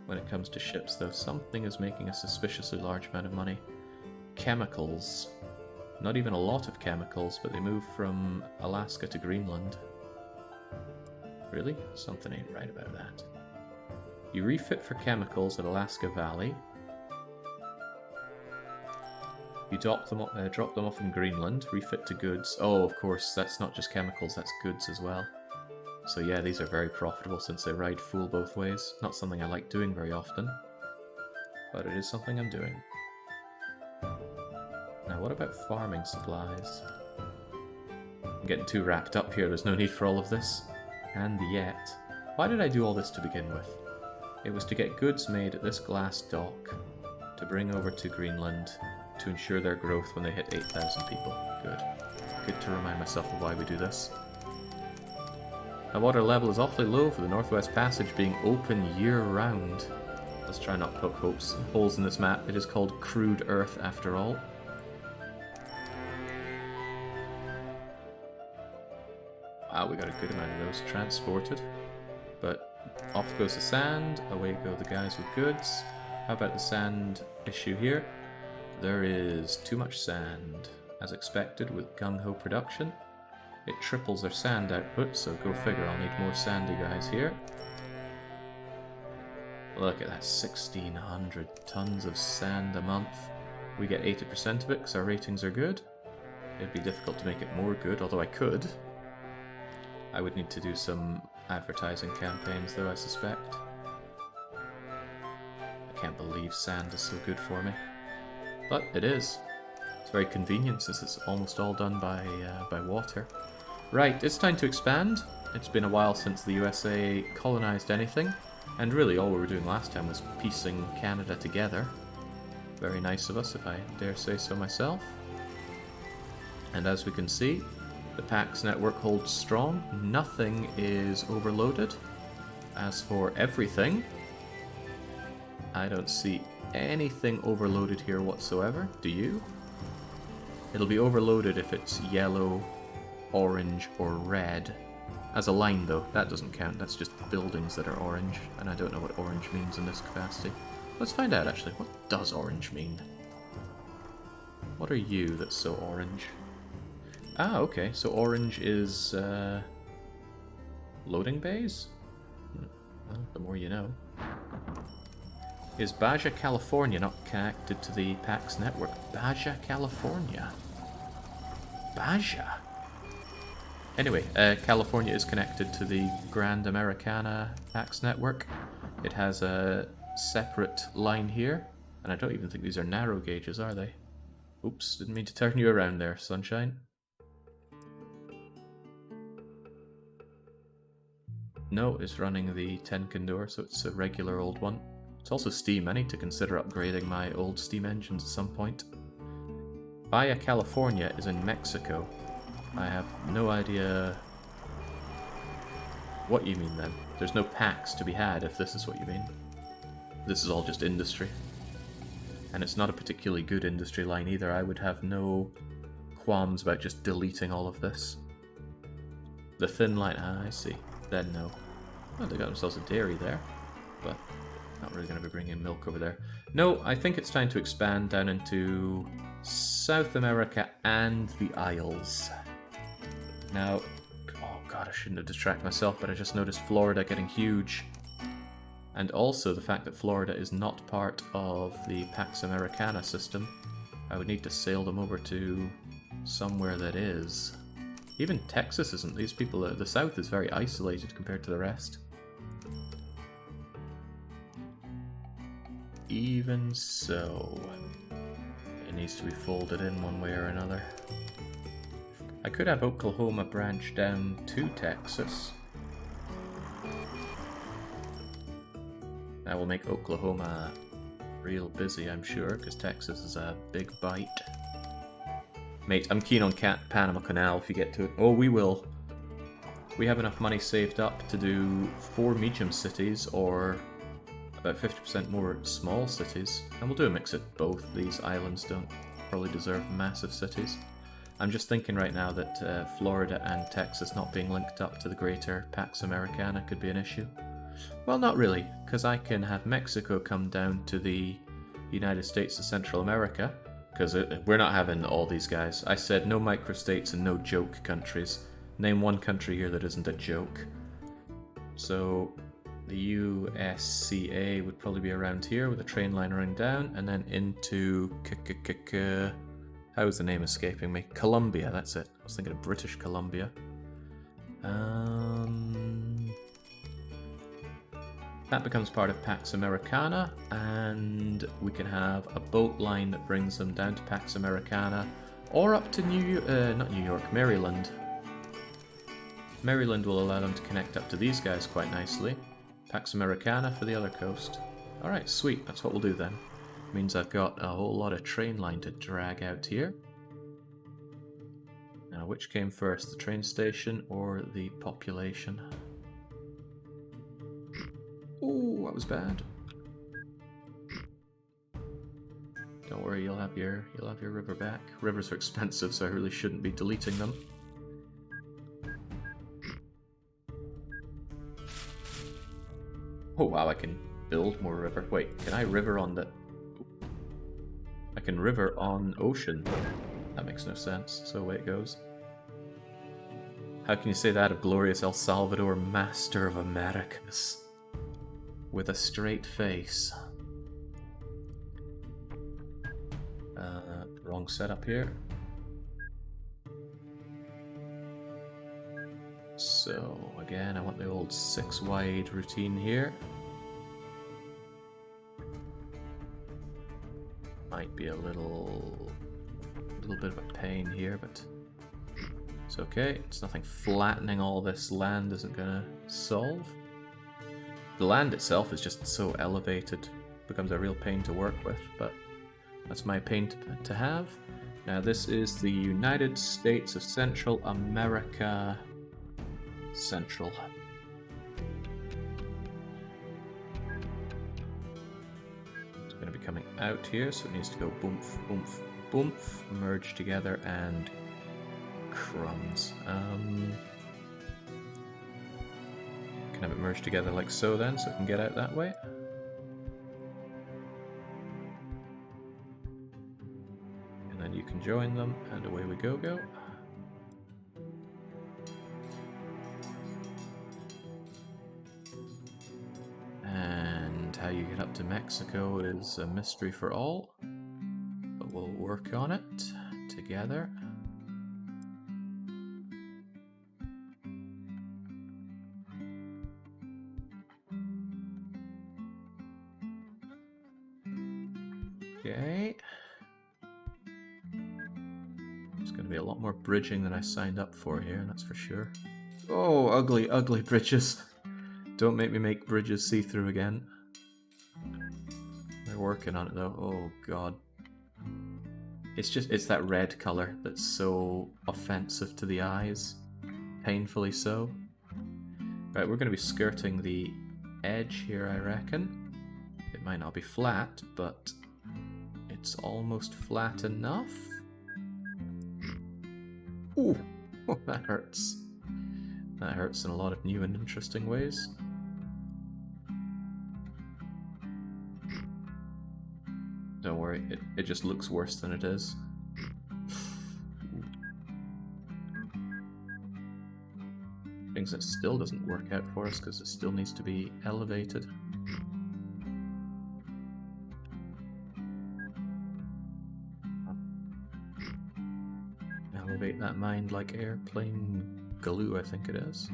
When it comes to ships, though, something is making a suspiciously large amount of money. Chemicals. Not even a lot of chemicals, but they move from Alaska to Greenland. Really? Something ain't right about that. You refit for chemicals at Alaska Valley. You drop them off in Greenland, refit to goods. Oh, of course, that's not just chemicals, that's goods as well. So yeah, these are very profitable since they ride full both ways. Not something I like doing very often, but it is something I'm doing. Now, what about farming supplies? I'm getting too wrapped up here, there's no need for all of this. And yet, why did I do all this to begin with? It was to get goods made at this glass dock, to bring over to Greenland, to ensure their growth when they hit 8,000 people. Good. Good to remind myself of why we do this. The water level is awfully low for the Northwest Passage being open year-round. Let's try not to poke holes in this map. It is called Crude Earth after all. Wow, we got a good amount of those transported. But off goes the sand, away go the guys with goods. How about the sand issue here? There is too much sand, as expected with gung-ho production. It triples their sand output, so go figure, I'll need more sandy guys here. Look at that, 1,600 tons of sand a month. We get 80% of it because our ratings are good. It'd be difficult to make it more good, although I could. I would need to do some advertising campaigns though, I suspect. I can't believe sand is so good for me. But it is. It's very convenient since it's almost all done by water. Right, it's time to expand. It's been a while since the USA colonized anything, and really all we were doing last time was piecing Canada together. Very nice of us, if I dare say so myself. And as we can see, the PAX network holds strong. Nothing is overloaded. As for everything, I don't see anything overloaded here whatsoever. Do you? It'll be overloaded if it's yellow, orange, or red. As a line though, that doesn't count. That's just buildings that are orange, and I don't know what orange means in this capacity. Let's find out actually. What does orange mean? What are you that's so orange? Ah, okay, so orange is loading bays? Well, the more you know. Is Baja California not connected to the PAX network? Baja California? Baja? Anyway, California is connected to the Grand Americana PAX network. It has a separate line here, and I don't even think these are narrow gauges, are they? Oops, didn't mean to turn you around there, sunshine. No, it's running the Tenkendor, so it's a regular old one. It's also steam. I need to consider upgrading my old steam engines at some point. Baja California is in Mexico. I have no idea what you mean then. There's no packs to be had if this is what you mean. This is all just industry. And it's not a particularly good industry line either. I would have no qualms about just deleting all of this. The thin line, I see. Then no. Oh, they got themselves a dairy there. But not really going to be bringing milk over there. No, I think it's time to expand down into South America and the Isles. Now, oh god, I shouldn't have distracted myself, but I just noticed Florida getting huge. And also the fact that Florida is not part of the Pax Americana system. I would need to sail them over to somewhere that is. Even Texas isn't. These people, the South is very isolated compared to the rest. Even so, it needs to be folded in one way or another. I could have Oklahoma branch down to Texas. That will make Oklahoma real busy, I'm sure, because Texas is a big bite. Mate, I'm keen on Panama Canal if you get to it. Oh, we will. We have enough money saved up to do 4 medium cities or about 50% more small cities. And we'll do a mix of both. These islands don't probably deserve massive cities. I'm just thinking right now that Florida and Texas not being linked up to the greater Pax Americana could be an issue. Well, not really, because I can have Mexico come down to the United States of Central America, because we're not having all these guys. I said no microstates and no joke countries. Name one country here that isn't a joke. So the USCA would probably be around here with a train line running down, and then into how is the name escaping me? Colombia, that's it. I was thinking of British Columbia. That becomes part of Pax Americana, and we can have a boat line that brings them down to Pax Americana, or up to not New York, Maryland. Maryland will allow them to connect up to these guys quite nicely. Pax Americana for the other coast. Alright, sweet, that's what we'll do then. Means I've got a whole lot of train line to drag out here. Now, which came first, the train station or the population? Ooh, that was bad. Don't worry, you'll have your river back. Rivers are expensive, so I really shouldn't be deleting them. Oh wow, I can build more river. Wait, can I river on the... I can river on ocean. That makes no sense, so away it goes. How can you say that of glorious El Salvador, master of Americas? With a straight face. Wrong setup here. So, again, I want the old 6 wide routine here. Might be a little bit of a pain here, but it's okay. It's nothing flattening all this land isn't gonna solve. The land itself is just so elevated, becomes a real pain to work with, but that's my pain to have. Now this is the United States of Central America Central. It's going to be coming out here, so it needs to go boomph, boomph, boomph, merge together, and crumbs. Can have it merged together like so then, so it can get out that way. And then you can join them, and away we go. And how you get up to Mexico is a mystery for all, but we'll work on it together. Okay. There's going to be a lot more bridging than I signed up for here, that's for sure. Oh, ugly, ugly bridges. Don't make me make bridges see-through again. They're working on it though. Oh god. It's that red color that's so offensive to the eyes. Painfully so. Right, we're going to be skirting the edge here, I reckon. It might not be flat, but it's almost flat enough. Ooh, oh, that hurts. That hurts in a lot of new and interesting ways. Don't worry, it just looks worse than it is. Things that still doesn't work out for us because it still needs to be elevated. Elevate that mind like airplane glue, I think it is.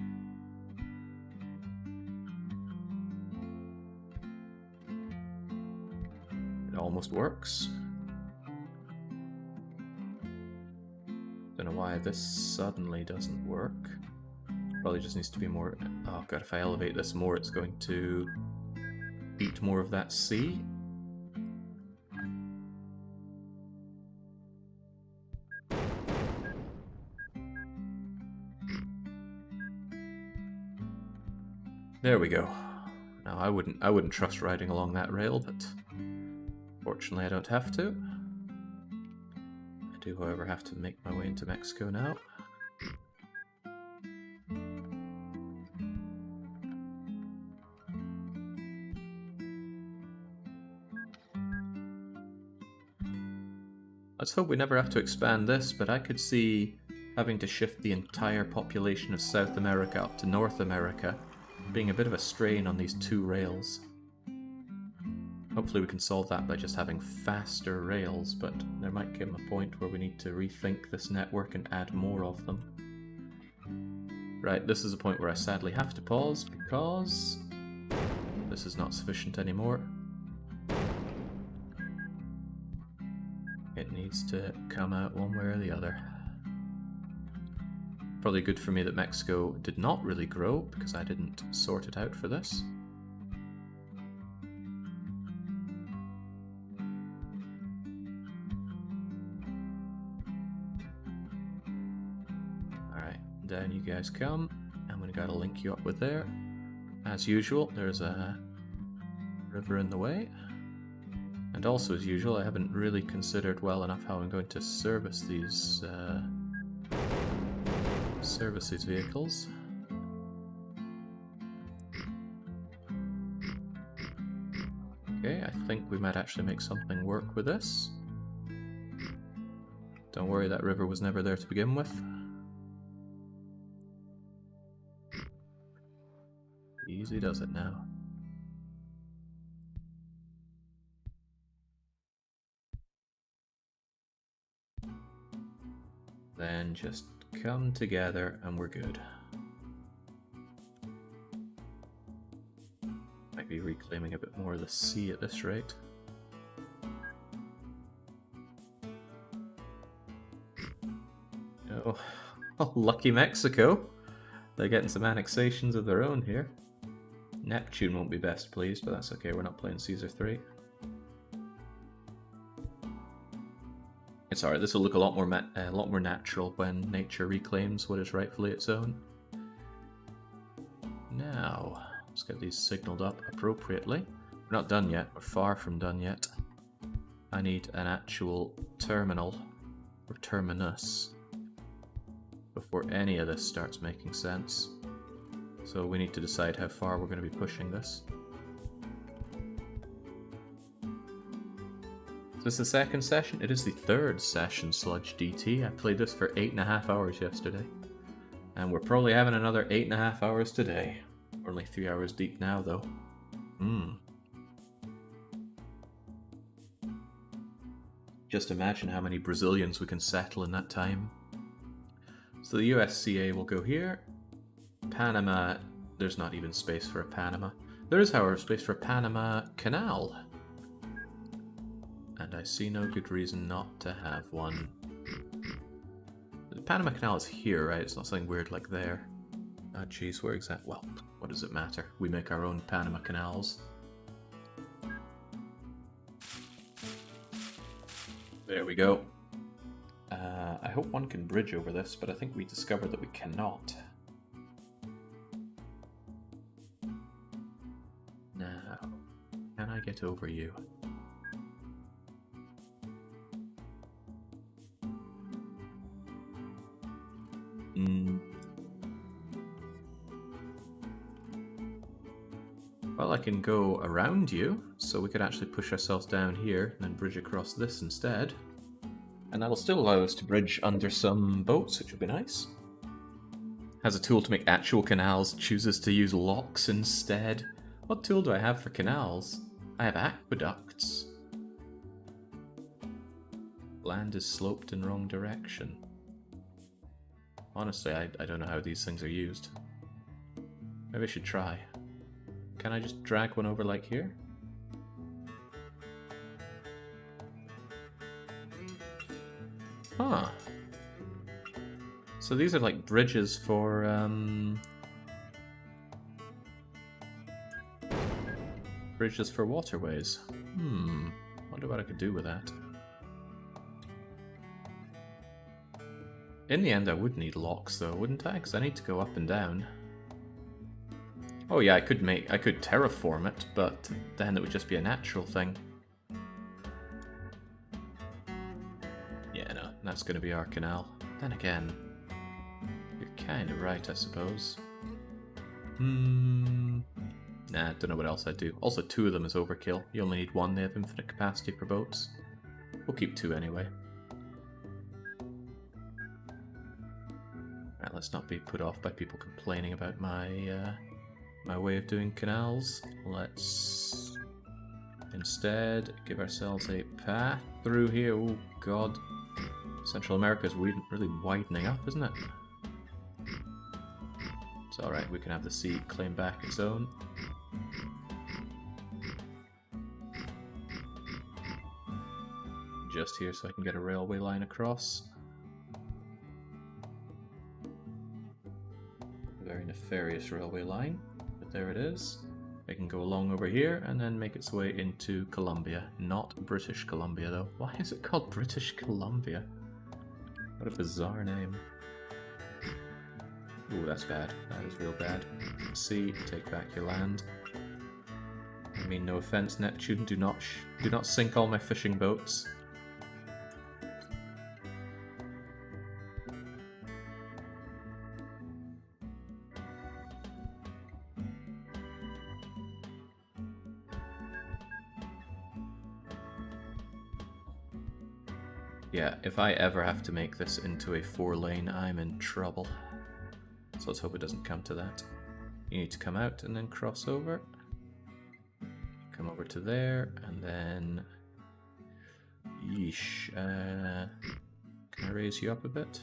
It almost works. Don't know why this suddenly doesn't work. Probably just needs to be more... Oh god, if I elevate this more, it's going to eat more of that sea. There we go. Now I wouldn't trust riding along that rail, but fortunately I don't have to. I do, however, have to make my way into Mexico now. Let's hope we never have to expand this, but I could see having to shift the entire population of South America up to North America being a bit of a strain on these two rails. Hopefully we can solve that by just having faster rails, but there might come a point where we need to rethink this network and add more of them. Right, this is a point where I sadly have to pause because this is not sufficient anymore. It needs to come out one way or the other. Probably good for me that Mexico did not really grow because I didn't sort it out for this. Alright, down you guys come. I'm going to gotta link you up with there. As usual, there's a river in the way. And also, as usual, I haven't really considered well enough how I'm going to service these vehicles. Okay, I think we might actually make something work with this. Don't worry, that river was never there to begin with. Easy does it now. Then just come together and we're good. Might be reclaiming a bit more of the sea at this rate. Oh, lucky Mexico. They're getting some annexations of their own here. Neptune won't be best pleased, but that's okay, we're not playing Caesar 3. It's alright, this will look a lot more natural when nature reclaims what is rightfully its own. Now, let's get these signaled up appropriately. We're not done yet, we're far from done yet. I need an actual terminal, or terminus, before any of this starts making sense. So we need to decide how far we're going to be pushing this. Is this the second session? It is the third session, Sludge DT. I played this for 8.5 hours yesterday. And we're probably having another 8.5 hours today. We're only 3 hours deep now, though. Just imagine how many Brazilians we can settle in that time. So the USCA will go here. Panama, there's not even space for a Panama. There is, however, space for a Panama Canal. And I see no good reason not to have one. The Panama Canal is here, right? It's not something weird like there. Ah, jeez, where exactly? Well, what does it matter? We make our own Panama Canals. There we go. I hope one can bridge over this, but I think we discovered that we cannot. Now, can I get over you? Well, I can go around you, so we could actually push ourselves down here and then bridge across this instead. And that'll still allow us to bridge under some boats, which would be nice. Has a tool to make actual canals, chooses to use locks instead. What tool do I have for canals? I have aqueducts. Land is sloped in wrong direction. Honestly, I don't know how these things are used. Maybe I should try. Can I just drag one over like here? Huh. So these are like bridges for, bridges for waterways. Wonder what I could do with that. In the end, I would need locks though, wouldn't I? Because I need to go up and down. Oh yeah, I could terraform it, but then it would just be a natural thing. Yeah, no, that's going to be our canal. Then again, you're kind of right, I suppose. Nah, don't know what else I'd do. Also, 2 of them is overkill. You only need 1, they have infinite capacity for boats. We'll keep 2 anyway. Right, let's not be put off by people complaining about my my way of doing canals. Let's instead give ourselves a path through here. Oh god. Central America is really widening up, isn't it? It's alright, we can have the sea claim back its own. Just here so I can get a railway line across. A very nefarious railway line. There it is. It can go along over here and then make its way into Colombia. Not British Columbia though. Why is it called British Columbia? What a bizarre name. Ooh, that's bad. That is real bad. Sea, take back your land. I mean, no offense, Neptune. Do not sink all my fishing boats. Yeah, if I ever have to make this into a 4-lane, I'm in trouble. So let's hope it doesn't come to that. You need to come out and then cross over. Come over to there, and then... Yeesh. Can I raise you up a bit?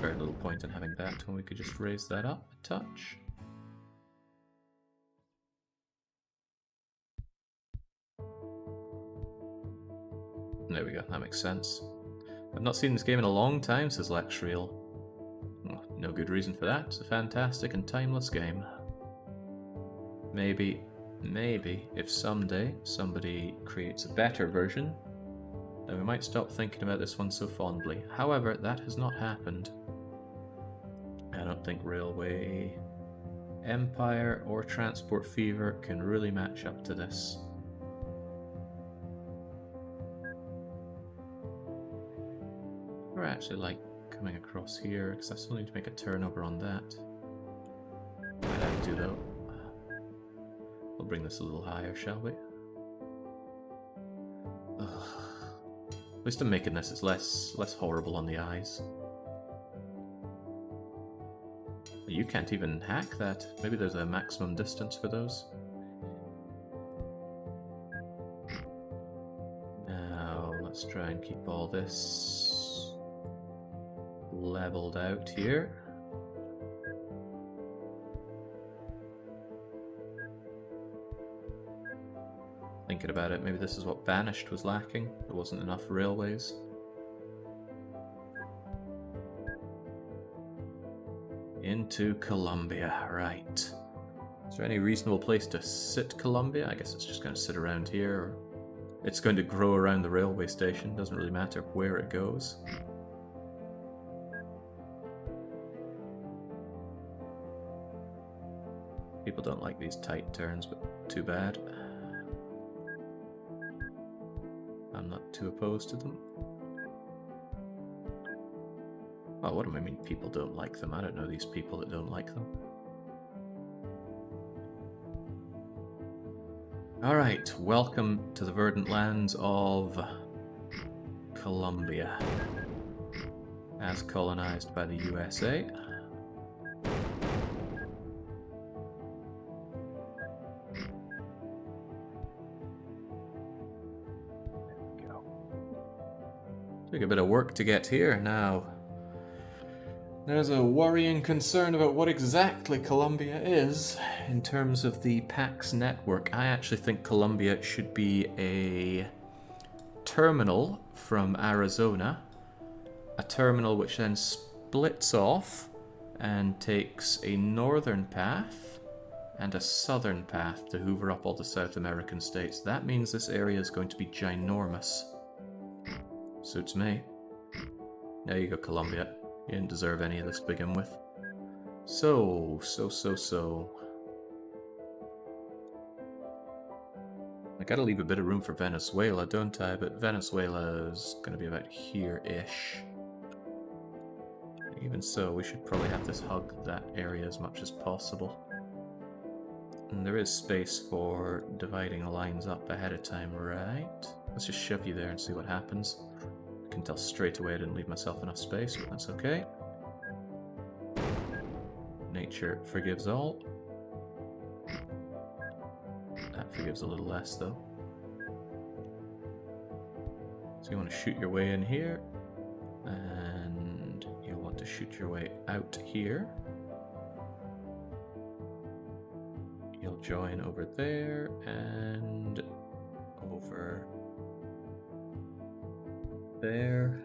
Very little point in having that when we could just raise that up a touch. There we go, that makes sense. I've not seen this game in a long time, says Lexreal. Well, no good reason for that. It's a fantastic and timeless game. Maybe, if someday somebody creates a better version, then we might stop thinking about this one so fondly. However, that has not happened. I don't think Railway Empire or Transport Fever can really match up to this. I actually like coming across here, because I still need to make a turnover on that. Might have to though. We'll bring this a little higher, shall we? Ugh. At least I'm making this, it's less horrible on the eyes. You can't even hack that. Maybe there's a maximum distance for those. Now, let's try and keep all this leveled out here. Thinking about it, maybe this is what Banished was lacking. There wasn't enough railways. Into Colombia, right. Is there any reasonable place to sit Colombia? I guess it's just going to sit around here. Or It's going to grow around the railway station, doesn't really matter where it goes. People don't like these tight turns, but too bad. I'm not too opposed to them. Oh, what do I mean people don't like them? I don't know these people that don't like them. Alright, welcome to the verdant lands of Colombia, as colonized by the USA. There we go. Took a bit of work to get here. Now, there's a worrying concern about what exactly Colombia is in terms of the PAX network. I actually think Colombia should be a terminal from Arizona, a terminal which then splits off and takes a northern path and a southern path to hoover up all the South American states. That means this area is going to be ginormous. Suits me. There you go, Colombia. You didn't deserve any of this to begin with. So. I gotta leave a bit of room for Venezuela, don't I? But Venezuela is gonna be about here-ish. Even so, we should probably have this hug that area as much as possible. And there is space for dividing the lines up ahead of time, right? Let's just shove you there and see what happens. I can tell straight away I didn't leave myself enough space, but that's okay. Nature forgives all. That forgives a little less, though. So you want to shoot your way in here, and you'll want to shoot your way out here. You'll join over there, and over there.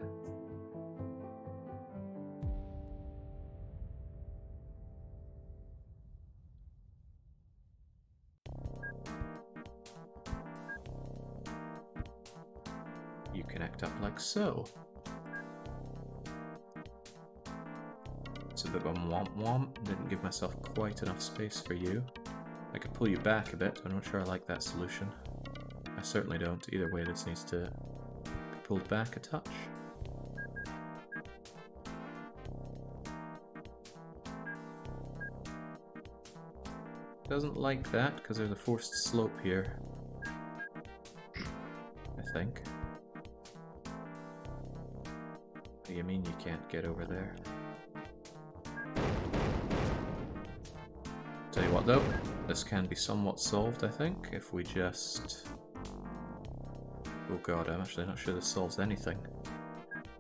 You connect up like so. It's a bit of a womp. Didn't give myself quite enough space for you. I could pull you back a bit, but I'm not sure I like that solution. I certainly don't. Either way, this needs to be pulled back a touch. Doesn't like that because there's a forced slope here, I think. What do you mean you can't get over there? Tell you what though, this can be somewhat solved, I think, if we just... Oh god, I'm actually not sure this solves anything.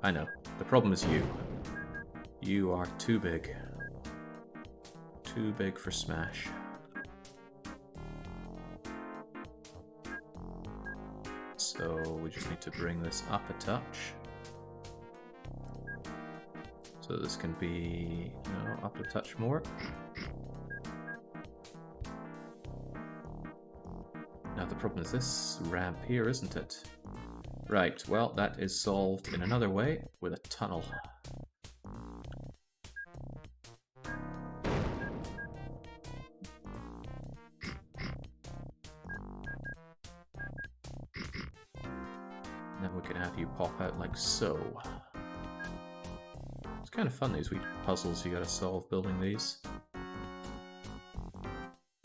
I know. The problem is you. You are too big. Too big for Smash. So we just need to bring this up a touch. So this can be, up a touch more. Now the problem is this ramp here, isn't it? Right, well that is solved in another way, with a tunnel. And then we can have you pop out like so. It's kind of fun, these wee puzzles you gotta solve building these.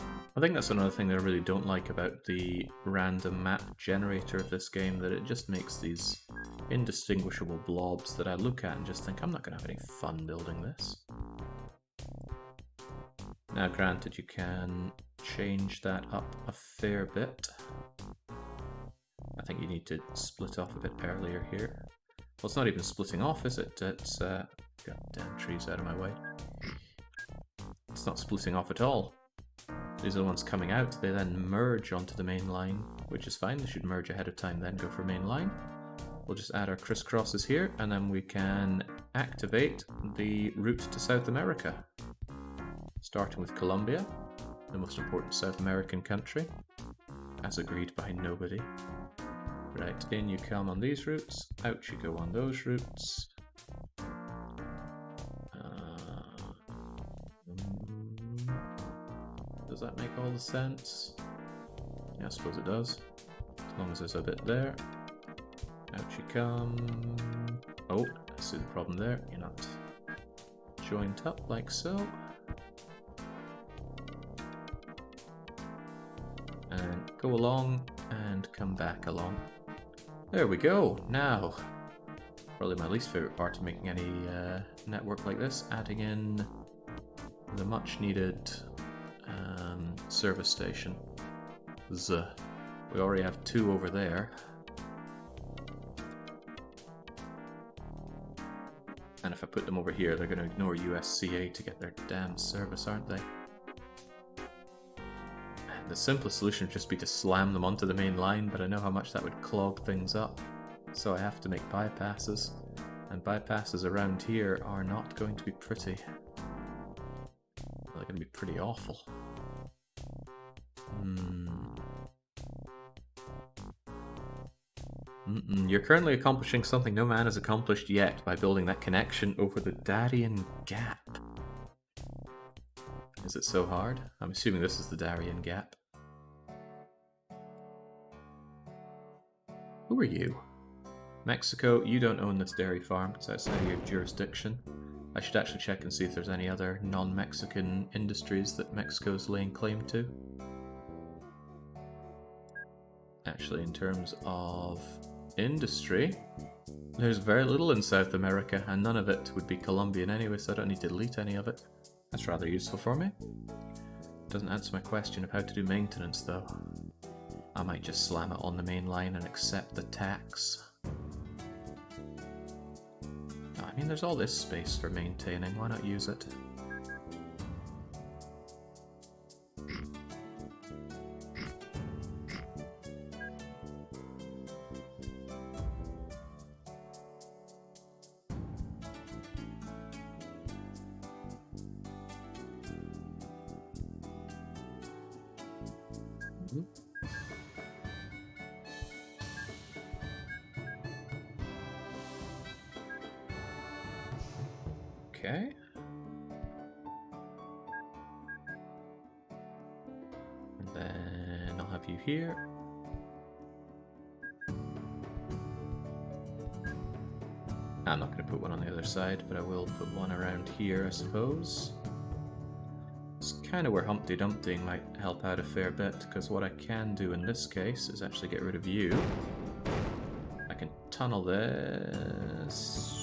I think that's another thing that I really don't like about the random map generator of this game, that it just makes these indistinguishable blobs that I look at and just think, I'm not going to have any fun building this. Now granted, you can change that up a fair bit. I think you need to split off a bit earlier here. Well, it's not even splitting off, is it? It's, goddamn trees out of my way. It's not splitting off at all. These are the ones coming out. They then merge onto the main line, which is fine. They should merge ahead of time, then go for main line. We'll just add our crisscrosses here, and then we can activate the route to South America. Starting with Colombia, the most important South American country, as agreed by nobody. Right, in you come on these routes, out you go on those routes. Does that make all the sense? Yeah, I suppose it does. As long as there's a bit there. Out you come. Oh, I see the problem there. You're not joined up like so. And go along and come back along. There we go. Now, probably my least favorite part of making any network like this, adding in the much needed service station. We already have 2 over there. And if I put them over here, they're going to ignore USCA to get their damn service, aren't they? The simplest solution would just be to slam them onto the main line, but I know how much that would clog things up. So I have to make bypasses. And bypasses around here are not going to be pretty. They're going to be pretty awful. You're currently accomplishing something no man has accomplished yet by building that connection over the Darien Gap. Is it so hard? I'm assuming this is the Darien Gap. Who are you? Mexico, you don't own this dairy farm. It's outside of your jurisdiction. I should actually check and see if there's any other non-Mexican industries that Mexico's laying claim to. Actually, in terms of industry, there's very little in South America, and none of it would be Colombian anyway, so I don't need to delete any of it. That's rather useful for me. Doesn't answer my question of how to do maintenance, though. I might just slam it on the main line and accept the tax. I mean, there's all this space for maintaining, why not use it? Okay. And then I'll have you here. I'm not going to put one on the other side, but I will put one around here, I suppose. It's kind of where Humpty Dumptying might help out a fair bit, because what I can do in this case is actually get rid of you. I can tunnel this.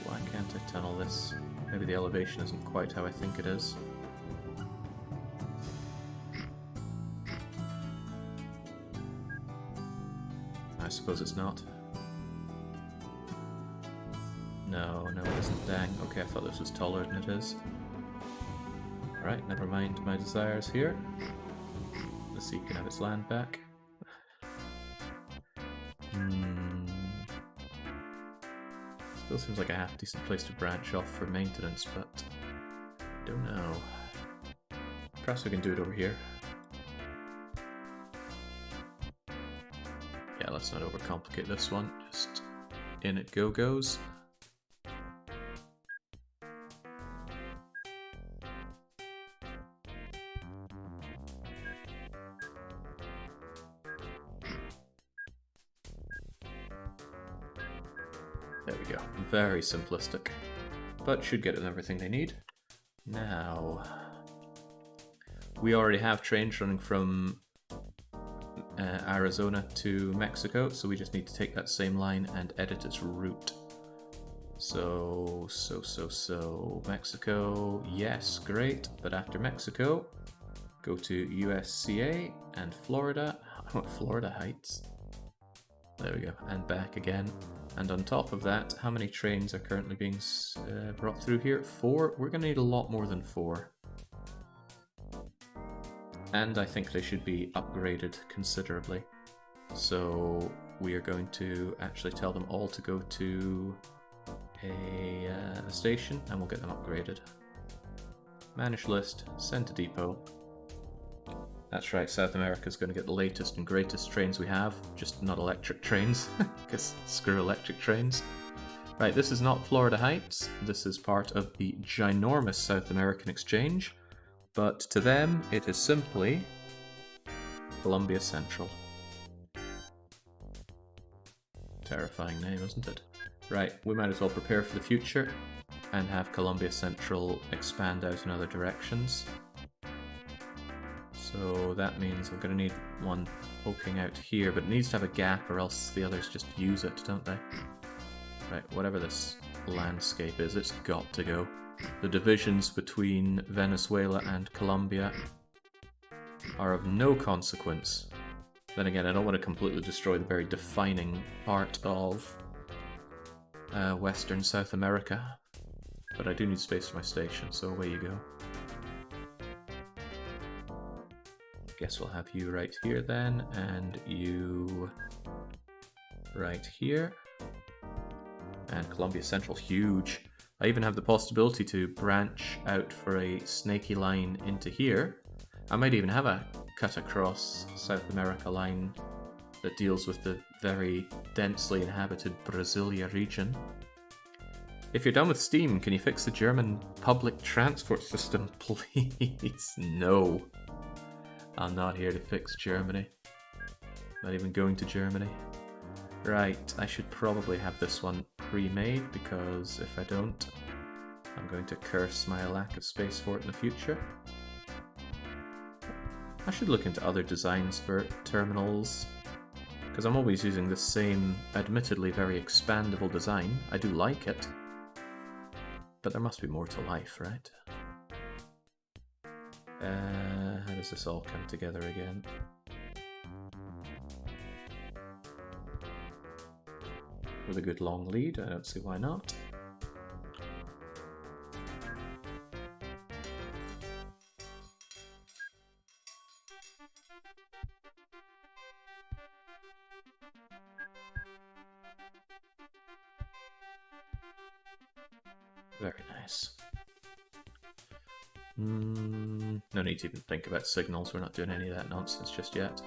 Why can't I tunnel this? Maybe the elevation isn't quite how I think it is. I suppose it's not. No, it isn't. Dang. Okay, I thought this was taller than it is. Alright, never mind my desires here. The sea can have its land back. Still seems like a half-decent place to branch off for maintenance, but don't know. Perhaps we can do it over here. Yeah, let's not overcomplicate this one. Just in it goes. There we go. Very simplistic, but should get them everything they need. Now, we already have trains running from Arizona to Mexico, so we just need to take that same line and edit its route. So, Mexico, yes, great, but after Mexico, go to USCA and Florida. Florida Heights. There we go, and back again. And on top of that, how many trains are currently being brought through here? 4? We're going to need a lot more than 4. And I think they should be upgraded considerably. So we are going to actually tell them all to go to a station, and we'll get them upgraded. Manage list, send to depot. That's right, South America's going to get the latest and greatest trains we have, just not electric trains, because screw electric trains. Right, this is not Florida Heights, this is part of the ginormous South American exchange, but to them it is simply Columbia Central. Terrifying name, isn't it? Right, we might as well prepare for the future and have Columbia Central expand out in other directions. So that means I'm going to need one poking out here, but it needs to have a gap or else the others just use it, don't they? Right, whatever this landscape is, it's got to go. The divisions between Venezuela and Colombia are of no consequence. Then again, I don't want to completely destroy the very defining part of Western South America, but I do need space for my station, so away you go. Guess we'll have you right here then, and you right here. And Columbia Central, huge. I even have the possibility to branch out for a snaky line into here. I might even have a cut across South America line that deals with the very densely inhabited Brasilia region. If you're done with steam, can you fix the German public transport system, please? No. I'm not here to fix Germany. Not even going to Germany. Right, I should probably have this one pre-made, because if I don't, I'm going to curse my lack of space for it in the future. I should look into other designs for terminals, because I'm always using the same, admittedly very expandable design. I do like it, but there must be more to life, right? How does this all come together again? With a good long lead, I don't see why not. Very nice. No need to even think about signals, we're not doing any of that nonsense just yet.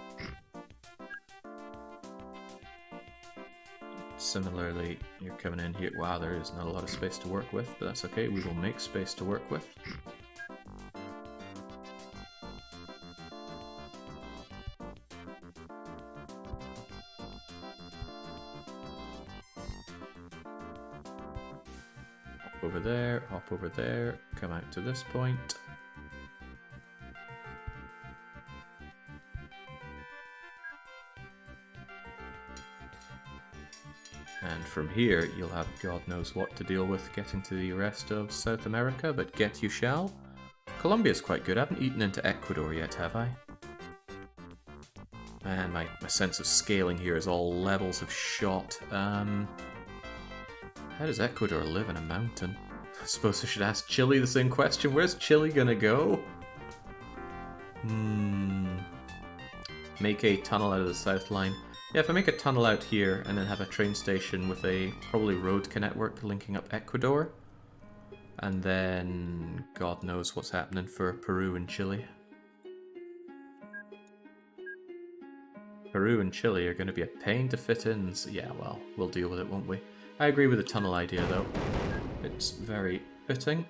Similarly, you're coming in here. Wow, there is not a lot of space to work with, but that's okay, we will make space to work with. Hop over there, come out to this point. And from here, you'll have God knows what to deal with getting to the rest of South America, but get you shall. Colombia's quite good. I haven't eaten into Ecuador yet, have I? Man, my sense of scaling here is all levels of shot. How does Ecuador live in a mountain? I suppose I should ask Chile the same question. Where's Chile gonna go? Make a tunnel out of the south line. Yeah, if I make a tunnel out here and then have a train station with a probably road network linking up Ecuador, and then God knows what's happening for Peru and Chile. Peru and Chile are going to be a pain to fit in, so yeah, well, we'll deal with it, won't we? I agree with the tunnel idea, though. It's very fitting.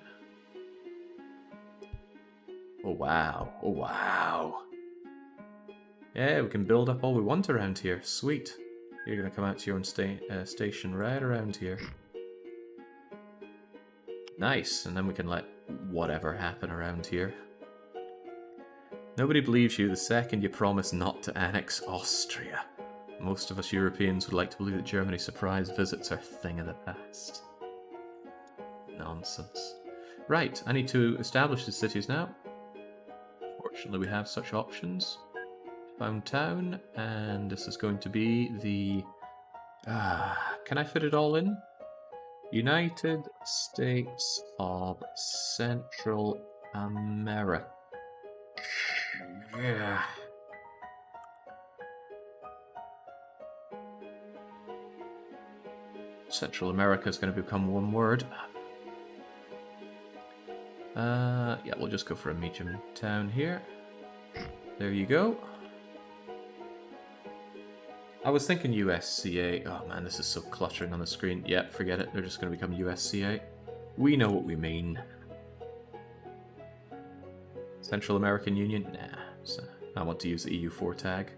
Oh, wow. Oh, wow. Yeah, we can build up all we want around here. Sweet. You're going to come out to your own station right around here. Nice. And then we can let whatever happen around here. Nobody believes you the second you promise not to annex Austria. Most of us Europeans would like to believe that Germany's surprise visits are a thing of the past. Nonsense. Right, I need to establish the cities now. Fortunately, we have such options. Found town, and this is going to be the... can I fit it all in? United States of Central America. Yeah. Central America is going to become one word. Yeah, we'll just go for a medium town here. There you go. I was thinking USCA. Oh man, this is so cluttering on the screen. Yeah, forget it. They're just going to become USCA. We know what we mean. Central American Union? Nah. So I want to use the EU4 tag.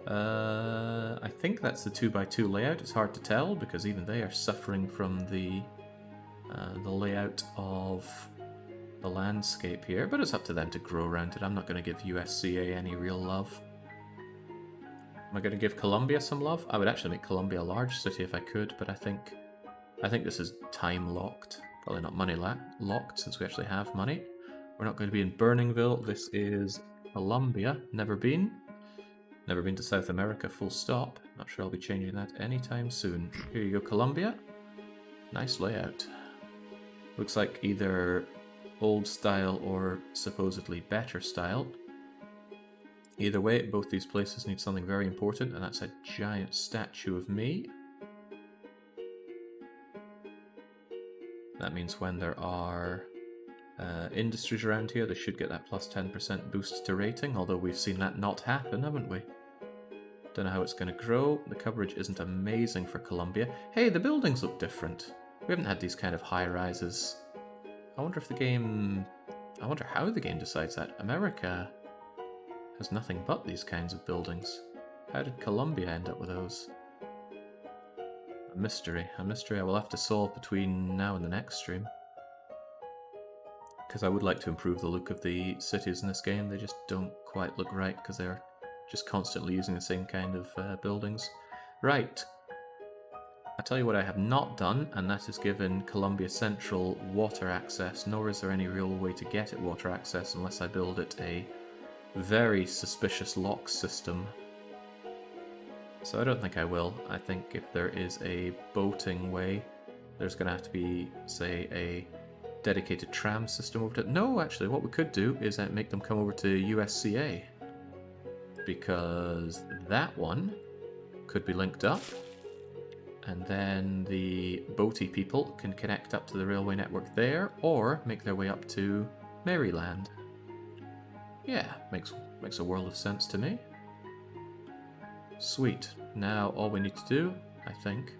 I think that's the 2x2 layout. It's hard to tell because even they are suffering from the layout of the landscape here. But it's up to them to grow around it. I'm not going to give USCA any real love. Am I going to give Colombia some love? I would actually make Colombia a large city if I could, but I think this is time locked. Probably not money locked since we actually have money. We're not going to be in Burningville. This is Colombia. Never been. Never been to South America, full stop. Not sure I'll be changing that anytime soon. Here you go, Colombia. Nice layout. Looks like either old style or supposedly better style. Either way, both these places need something very important, and that's a giant statue of me. That means when there are industries around here, they should get that plus 10% boost to rating, although we've seen that not happen, haven't we? Don't know how it's going to grow. The coverage isn't amazing for Colombia. Hey, the buildings look different. We haven't had these kind of high-rises. I wonder if the game... I wonder how the game decides that. America has nothing but these kinds of buildings. How did Colombia end up with those? A mystery I will have to solve between now and the next stream. Because I would like to improve the look of the cities in this game. They just don't quite look right because they're just constantly using the same kind of buildings. Right. I tell you what I have not done, and that is given Colombia Central water access, nor is there any real way to get it water access unless I build it a very suspicious lock system. So I don't think I will. I think if there is a boating way, there's going to have to be, say, a dedicated tram system over to... No, actually, what we could do is make them come over to USCA. Because that one could be linked up. And then the boaty people can connect up to the railway network there, or make their way up to Maryland. Yeah, makes a world of sense to me. Sweet. Now all we need to do, I think...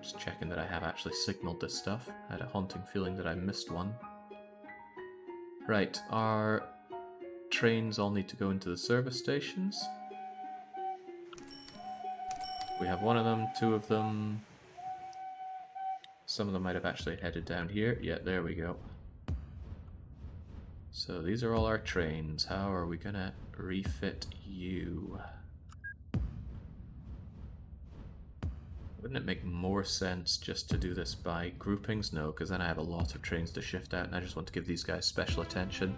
Just checking that I have actually signaled this stuff. I had a haunting feeling that I missed one. Right, our trains all need to go into the service stations. We have one of them, two of them. Some of them might have actually headed down here. Yeah, there we go. So these are all our trains. How are we gonna refit you? Wouldn't it make more sense just to do this by groupings? No, because then I have a lot of trains to shift out, and I just want to give these guys special attention.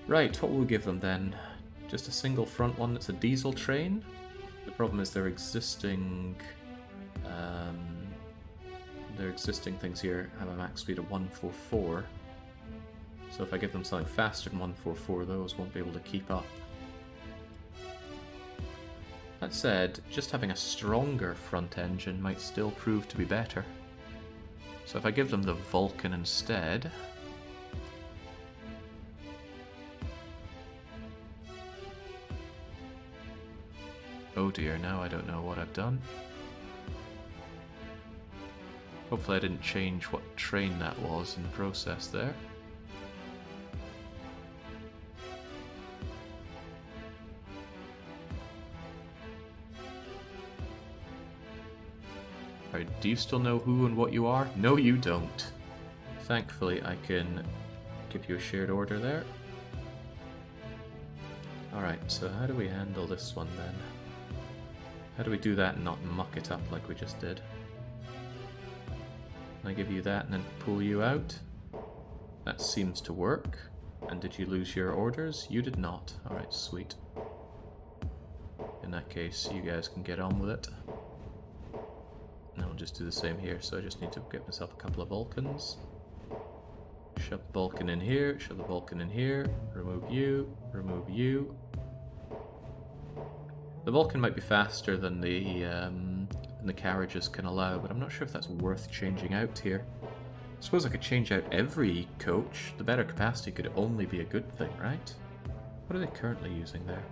Right, what will we give them then? Just a single front one that's a diesel train? The problem is their existing things here have a max speed of 144. So if I give them something faster than 144, those won't be able to keep up. That said, just having a stronger front engine might still prove to be better. So if I give them the Vulcan instead... Oh dear, now I don't know what I've done. Hopefully I didn't change what train that was in the process there. Alright, do you still know who and what you are? No, you don't. Thankfully, I can give you a shared order there. Alright, so how do we handle this one then? How do we do that and not muck it up like we just did? Can I give you that and then pull you out? That seems to work. And did you lose your orders? You did not. Alright, sweet. In that case, you guys can get on with it. And I'll just do the same here, so I just need to get myself a couple of Vulcans. Shove the Vulcan in here, shove the Vulcan in here, remove you, remove you. The Vulcan might be faster than the carriages can allow, but I'm not sure if that's worth changing out here. Suppose I could change out every coach. The better capacity could only be a good thing, right? What are they currently using there?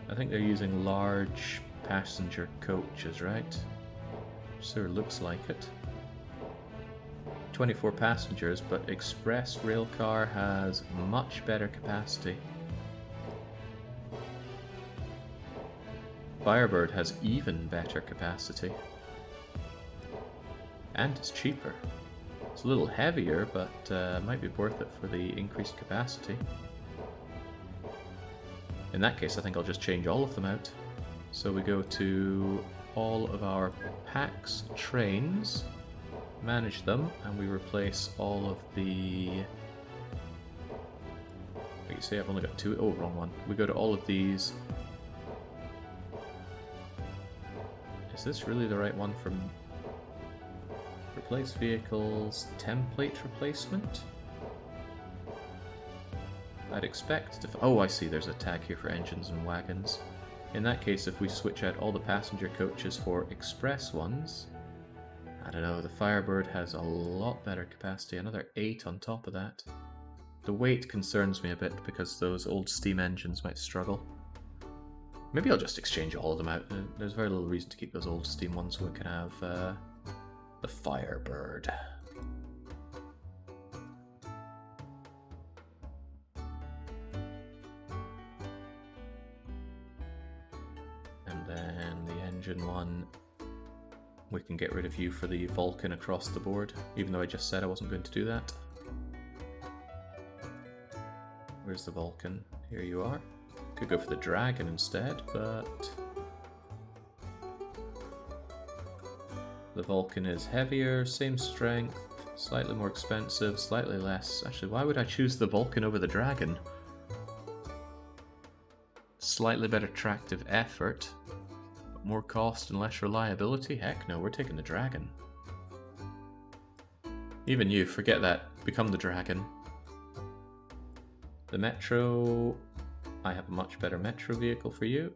I think they're using large passenger coaches, right? Sure looks like it. 24 passengers, but express rail car has much better capacity. Firebird has even better capacity. And it's cheaper. It's a little heavier, but might be worth it for the increased capacity. In that case, I think I'll just change all of them out. So we go to all of our packs, trains, manage them, and we replace all of the... Wait, you say I've only got 2? Oh, wrong one. We go to all of these. Is this really the right one from... Replace vehicles, template replacement? I'd expect to... Oh, I see, there's a tag here for engines and wagons. In that case, if we switch out all the passenger coaches for express ones... I don't know, the Firebird has a lot better capacity, another 8 on top of that. The weight concerns me a bit because those old steam engines might struggle. Maybe I'll just exchange all of them out. There's very little reason to keep those old steam ones, so we can have the Firebird. And then the engine one, we can get rid of you for the Vulcan across the board, even though I just said I wasn't going to do that. Where's the Vulcan? Here you are. Could go for the Dragon instead, but... the Vulcan is heavier, same strength, slightly more expensive, slightly less... Actually, why would I choose the Vulcan over the Dragon? Slightly better tractive effort. More cost and less reliability? Heck no, we're taking the Dragon. Even you, forget that. Become the Dragon. The Metro... I have a much better Metro vehicle for you.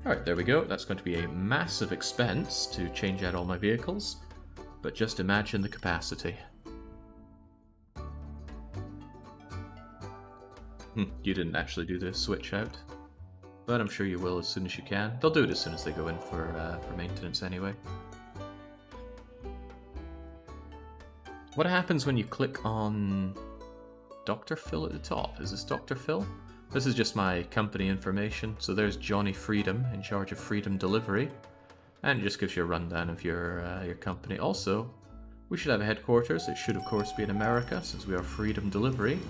Alright, there we go. That's going to be a massive expense to change out all my vehicles. But just imagine the capacity. You didn't actually do the switch out. But I'm sure you will as soon as you can. They'll do it as soon as they go in for maintenance anyway. What happens when you click on Dr. Phil at the top? Is this Dr. Phil? This is just my company information. So there's Johnny Freedom in charge of Freedom Delivery. And it just gives you a rundown of your company. Also, we should have a headquarters. It should of course be in America since we are Freedom Delivery.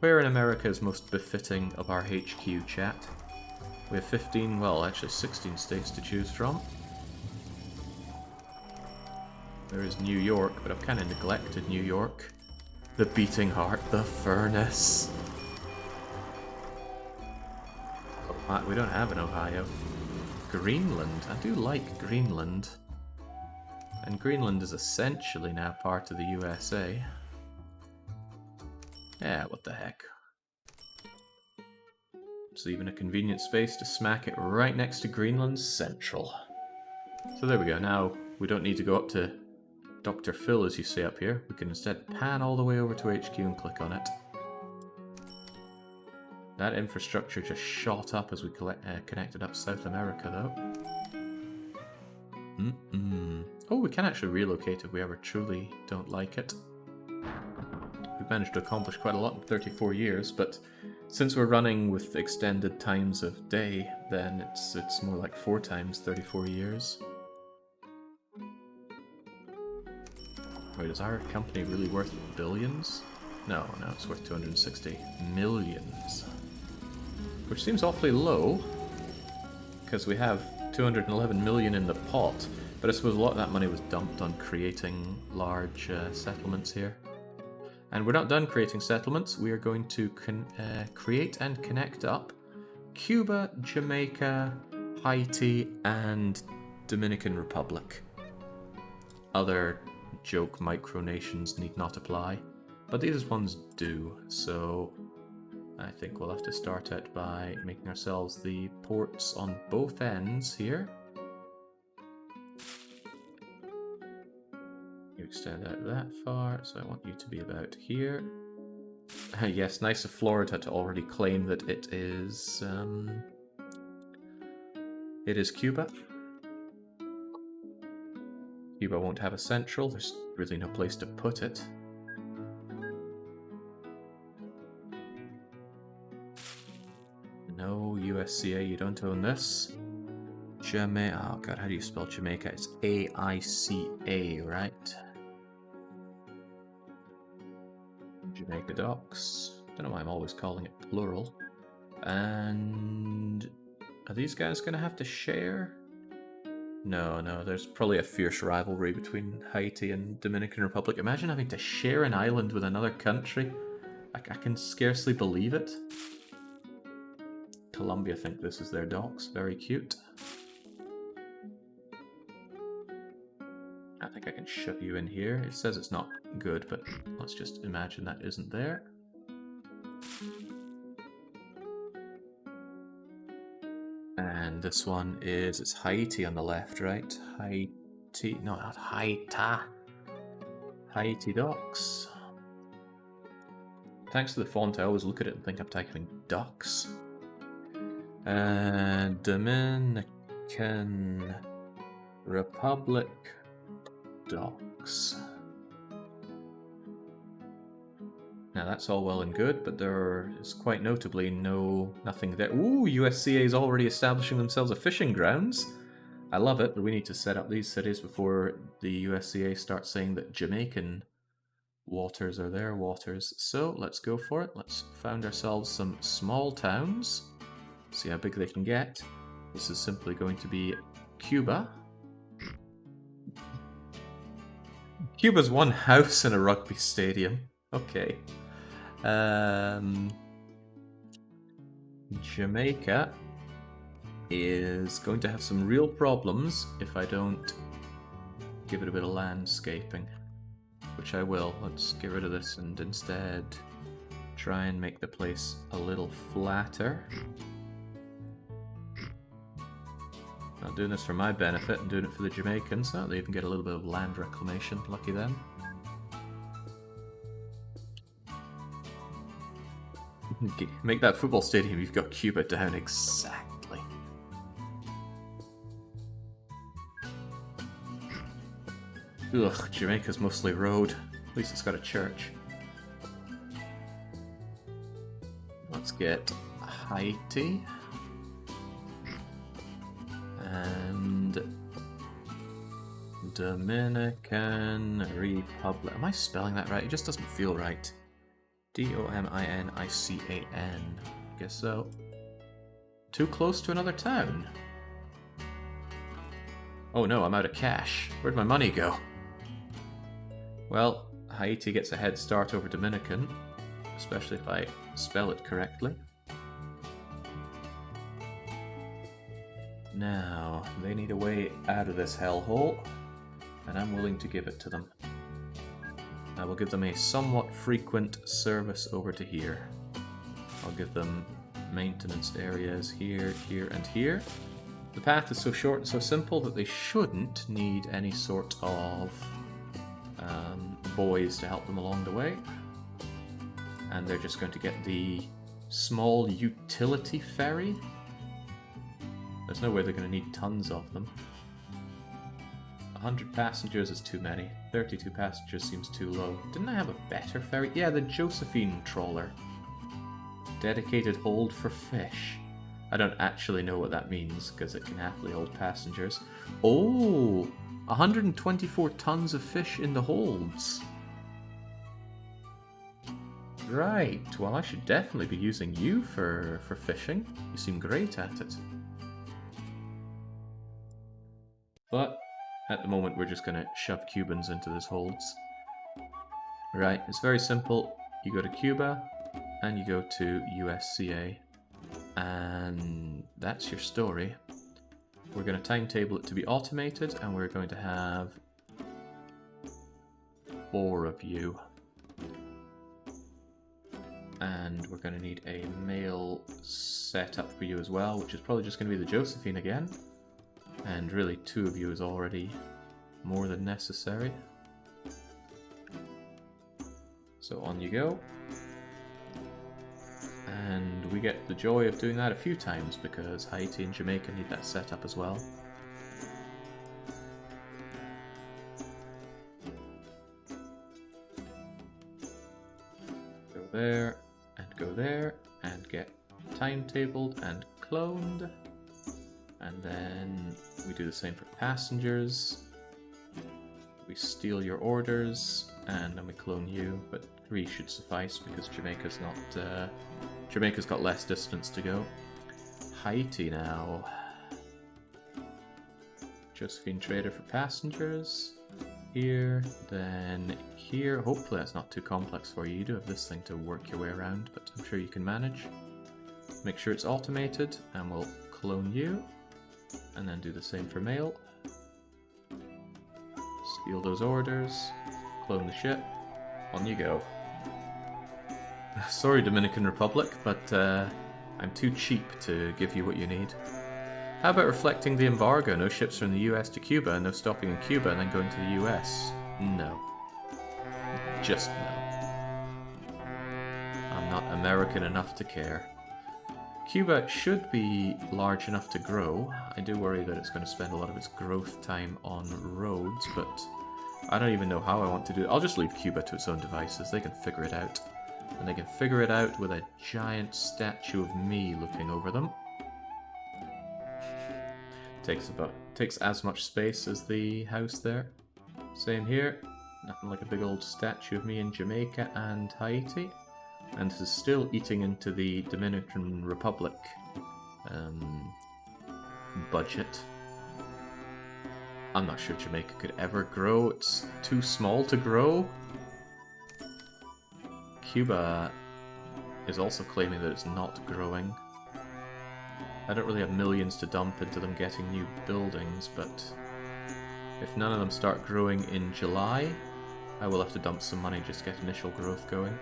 Where in America is most befitting of our HQ, chat? We have 15, well actually 16 states to choose from. There is New York, but I've kind of neglected New York. The beating heart, the furnace. We don't have an Ohio. Greenland, I do like Greenland. And Greenland is essentially now part of the USA. Yeah, what the heck. It's even a convenient space to smack it right next to Greenland's Central. So there we go, now we don't need to go up to Dr. Phil as you say up here. We can instead pan all the way over to HQ and click on it. That infrastructure just shot up as we connected up South America though. Oh, we can actually relocate if we ever truly don't like it. We've managed to accomplish quite a lot in 34 years, but since we're running with extended times of day, then it's more like 4 times 34 years. Wait, is our company really worth billions? No, it's worth 260 millions. Which seems awfully low, because we have 211 million in the pot, but I suppose a lot of that money was dumped on creating large settlements here. And we're not done creating settlements, we are going to create and connect up Cuba, Jamaica, Haiti, and Dominican Republic. Other joke micronations need not apply, but these ones do, so I think we'll have to start out by making ourselves the ports on both ends here. extend out that far, so I want you to be about here. Yes, nice of Florida to already claim that it is Cuba. Cuba won't have a central, there's really no place to put it. No, USCA, you don't own this. Jamaica, oh god, how do you spell Jamaica? It's A-I-C-A, right? Jamaica Docks. Don't know why I'm always calling it plural. And are these guys gonna have to share? No, there's probably a fierce rivalry between Haiti and Dominican Republic. Imagine having to share an island with another country. I can scarcely believe it. Colombia think this is their docks. Very cute. I think I can shove you in here. It says it's not good, but let's just imagine that isn't there. And this one is, it's Haiti on the left, right? Haiti, no, not Haita. Haiti docks. Thanks to the font, I always look at it and think I'm typing ducks. Dominican Republic docks. Now that's all well and good, but there is quite notably nothing there. Ooh, USCA is already establishing themselves a fishing grounds. I love it, but we need to set up these cities before the USCA starts saying that Jamaican waters are their waters. So let's go for it. Let's found ourselves some small towns. See how big they can get. This is simply going to be Cuba. Cuba's one house in a rugby stadium. Okay. Jamaica is going to have some real problems if I don't give it a bit of landscaping, which I will. Let's get rid of this and instead try and make the place a little flatter. Not doing this for my benefit, I'm doing it for the Jamaicans. Oh, they even get a little bit of land reclamation. Lucky them. Make that football stadium, you've got Cuba down exactly. Ugh, Jamaica's mostly road. At least it's got a church. Let's get Haiti. And Dominican Republic. Am I spelling that right? It just doesn't feel right. D-O-M-I-N-I-C-A-N. Guess so. Too close to another town. Oh no, I'm out of cash. Where'd my money go? Well, Haiti gets a head start over Dominican, especially if I spell it correctly. Now, they need a way out of this hellhole, and I'm willing to give it to them. I will give them a somewhat frequent service over to here. I'll give them maintenance areas here, here, and here. The path is so short and so simple that they shouldn't need any sort of boys to help them along the way. And they're just going to get the small utility ferry. There's no way they're going to need tons of them. 100 passengers is too many. 32 passengers seems too low. Didn't I have a better ferry? Yeah, the Josephine trawler. Dedicated hold for fish. I don't actually know what that means, because it can happily hold passengers. Oh! 124 tons of fish in the holds. Right, well I should definitely be using you for fishing. You seem great at it. But at the moment we're just going to shove Cubans into this holds. Right, it's very simple. You go to Cuba and you go to USCA. And that's your story. We're going to timetable it to be automated, and we're going to have 4 of you. And we're going to need a mail setup for you as well, which is probably just going to be the Josephine again. And really 2 of you is already more than necessary. So on you go. And we get the joy of doing that a few times because Haiti and Jamaica need that set up as well. Go there, and go there, and get timetabled and cloned. And then we do the same for passengers. We steal your orders, and then we clone you, but 3 should suffice because Jamaica's not... Jamaica's got less distance to go. Haiti now. Josephine Trader for passengers. Here, then here. Hopefully that's not too complex for you. You do have this thing to work your way around, but I'm sure you can manage. Make sure it's automated, and we'll clone you. And then do the same for mail. Steal those orders. Clone the ship. On you go. Sorry, Dominican Republic, but I'm too cheap to give you what you need. How about reflecting the embargo? No ships from the US to Cuba, no stopping in Cuba and then going to the US? No. Just no. I'm not American enough to care. Cuba should be large enough to grow. I do worry that it's going to spend a lot of its growth time on roads, but I don't even know how I want to do it. I'll just leave Cuba to its own devices. They can figure it out. And they can figure it out with a giant statue of me looking over them. Takes as much space as the house there. Same here. Nothing like a big old statue of me in Jamaica and Haiti. And this is still eating into the Dominican Republic budget. I'm not sure Jamaica could ever grow. It's too small to grow. Cuba is also claiming that it's not growing. I don't really have millions to dump into them getting new buildings, but if none of them start growing in July, I will have to dump some money just to get initial growth going.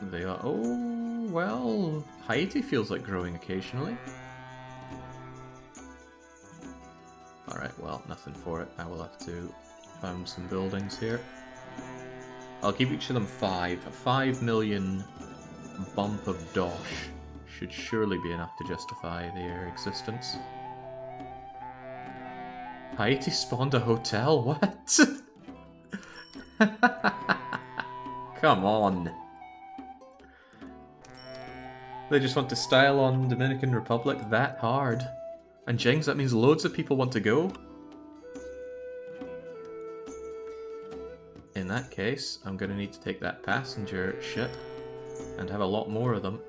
They are... oh, well, Haiti feels like growing occasionally. Alright, well, nothing for it. I will have to found some buildings here. I'll give each of them 5. A 5 million bump of dosh should surely be enough to justify their existence. Haiti spawned a hotel? What? Come on. They just want to style on Dominican Republic that hard. And Jings, that means loads of people want to go. In that case, I'm going to need to take that passenger ship and have a lot more of them.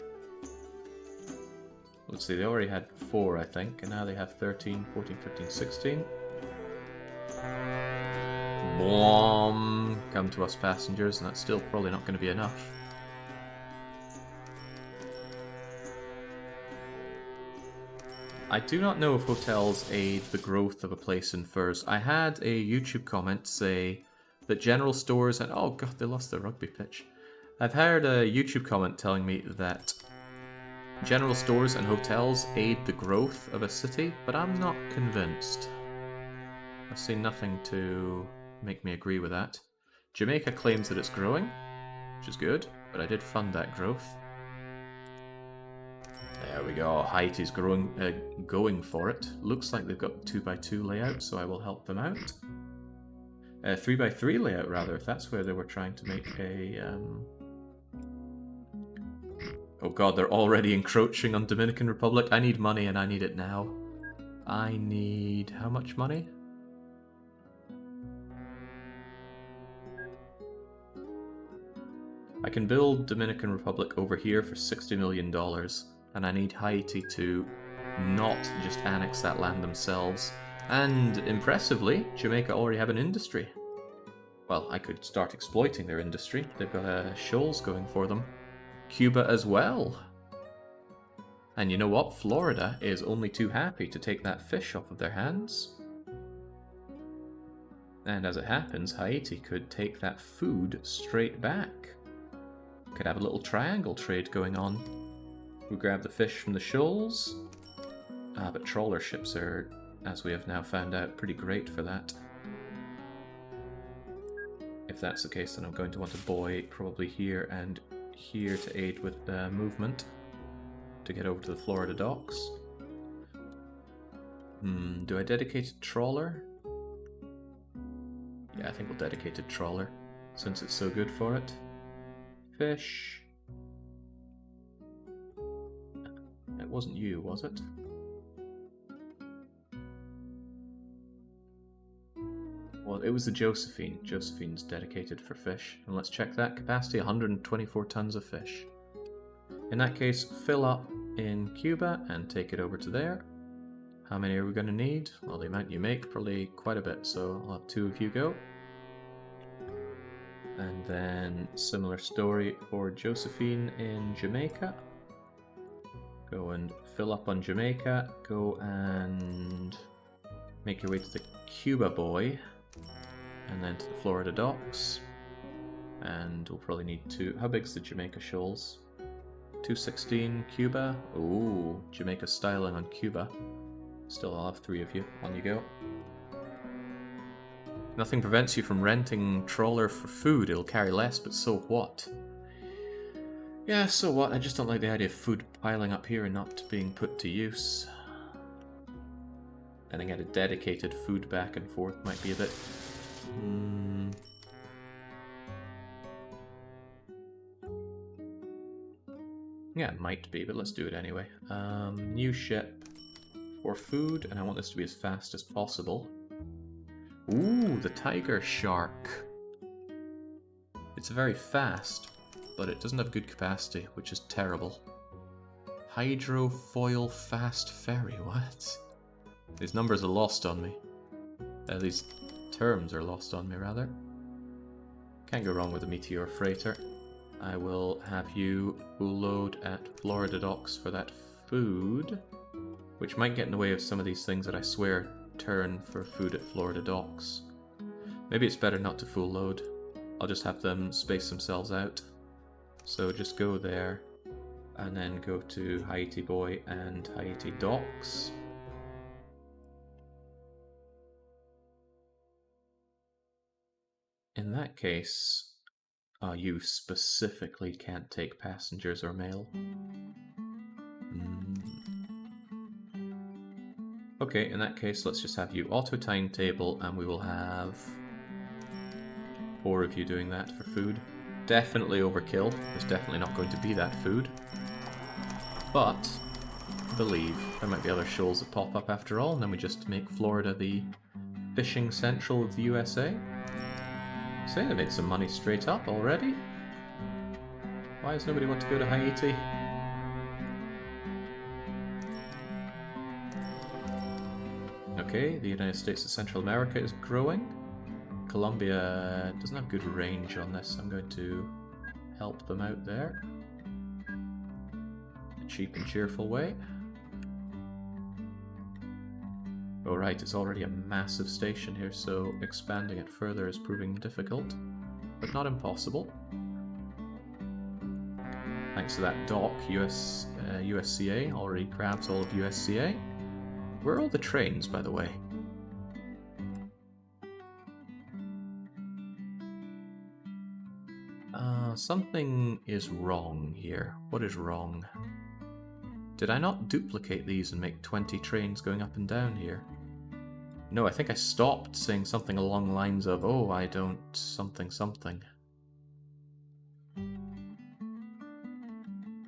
Let's see, they already had 4, I think, and now they have 13, 14, 15, 16. Boom! Come to us, passengers, and that's still probably not going to be enough. I do not know if hotels aid the growth of a place in furs. I had a YouTube comment say that general stores and... oh god, they lost their rugby pitch. I've heard a YouTube comment telling me that general stores and hotels aid the growth of a city, but I'm not convinced. I've seen nothing to make me agree with that. Jamaica claims that it's growing, which is good, but I did fund that growth. There we go, Haiti's going for it. Looks like they've got 2x2 layout, so I will help them out. 3x3 layout, rather, if that's where they were trying to make a... oh god, they're already encroaching on Dominican Republic. I need money, and I need it now. I need... how much money? I can build Dominican Republic over here for $60 million, and I need Haiti to not just annex that land themselves. And, impressively, Jamaica already have an industry. Well, I could start exploiting their industry. They've got shoals going for them. Cuba as well. And you know what? Florida is only too happy to take that fish off of their hands. And as it happens, Haiti could take that food straight back. Could have a little triangle trade going on. We grab the fish from the shoals. But trawler ships are, as we have now found out, pretty great for that. If that's the case, then I'm going to want a buoy probably here and here to aid with movement to get over to the Florida docks. Do I dedicate a trawler? Yeah, I think we'll dedicate a trawler, since it's so good for it. Fish. It wasn't you, was it? Well, it was the Josephine. Josephine's dedicated for fish. And let's check that. Capacity, 124 tons of fish. In that case, fill up in Cuba and take it over to there. How many are we going to need? Well, the amount you make, probably quite a bit, so I'll have 2 of you go. And then similar story for Josephine in Jamaica. Go and fill up on Jamaica. Go and make your way to the Cuba buoy. And then to the Florida docks. And we'll probably need 2. How big's the Jamaica shoals? 216 Cuba. Ooh, Jamaica styling on Cuba. Still, I'll have 3 of you. On you go. Nothing prevents you from renting trawler for food. It'll carry less, but so what? Yeah, so what? I just don't like the idea of food piling up here and not being put to use. And again, a dedicated food back and forth might be a bit... Yeah, it might be, but let's do it anyway. New ship for food, and I want this to be as fast as possible. Ooh, the tiger shark. It's very fast, but it doesn't have good capacity, which is terrible. Hydrofoil fast ferry, what? These numbers are lost on me. These terms are lost on me, rather. Can't go wrong with a meteor freighter. I will have you full load at Florida docks for that food, which might get in the way of some of these things that I swear turn for food at Florida docks. Maybe it's better not to full load. I'll just have them space themselves out. So just go there, and then go to Haiti Buoy and Haiti Docks. In that case, you specifically can't take passengers or mail. Okay, in that case, let's just have you auto timetable, and we will have 4 of you doing that for food. Definitely overkill. There's definitely not going to be that food. But, I believe there might be other shoals that pop up after all, and then we just make Florida the fishing central of the USA. Say they made some money straight up already. Why does nobody want to go to Haiti? Okay, the United States of Central America is growing. Colombia doesn't have good range on this. I'm going to help them out there. A cheap and cheerful way. Oh right, it's already a massive station here, so expanding it further is proving difficult, but not impossible. Thanks to that dock, USCA already grabs all of USCA. Where are all the trains, by the way? Something is wrong here. What is wrong? Did I not duplicate these and make 20 trains going up and down here? No, I think I stopped saying something along the lines of, oh, I don't something something.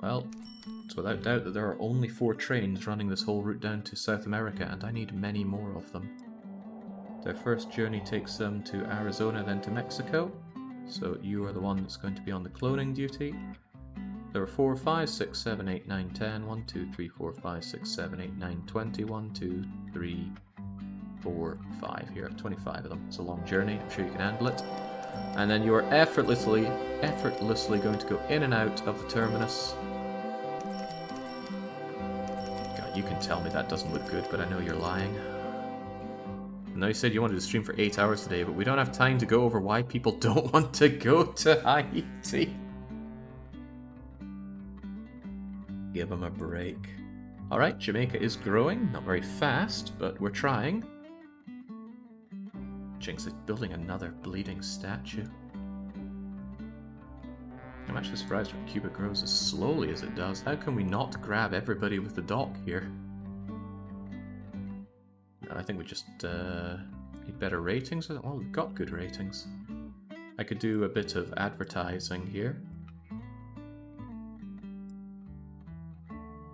Well, it's without doubt that there are only 4 trains running this whole route down to South America, and I need many more of them. Their first journey takes them to Arizona, then to Mexico. So you are the one that's going to be on the cloning duty. There are 4, 5, 6, 7, 8, 9, 10. 1, 2, 3, 4, 5, 6, 7, 8, 9, 20. 1, 2, 3, 4, 5 here. 25 of them. It's a long journey. I'm sure you can handle it. And then you are effortlessly going to go in and out of the terminus. God, you can tell me that doesn't look good, but I know you're lying. I know you said you wanted to stream for 8 hours today, but we don't have time to go over why people don't want to go to Haiti. Give them a break. Alright, Jamaica is growing. Not very fast, but we're trying. Jinx is building another bleeding statue. I'm actually surprised when Cuba grows as slowly as it does. How can we not grab everybody with the dock here? No, I think we just need better ratings. Well, we've got good ratings. I could do a bit of advertising here.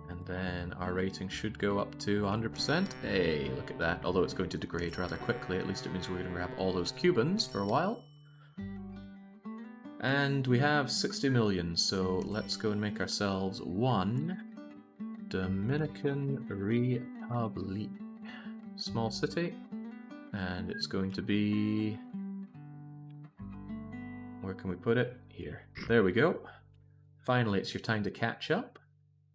And then our rating should go up to 100%. Hey, look at that. Although it's going to degrade rather quickly, at least it means we're going to grab all those Cubans for a while. And we have 60 million, so let's go and make ourselves one Dominican Republic. Small city. And it's going to be... Where can we put it? Here. There we go. Finally, it's your time to catch up.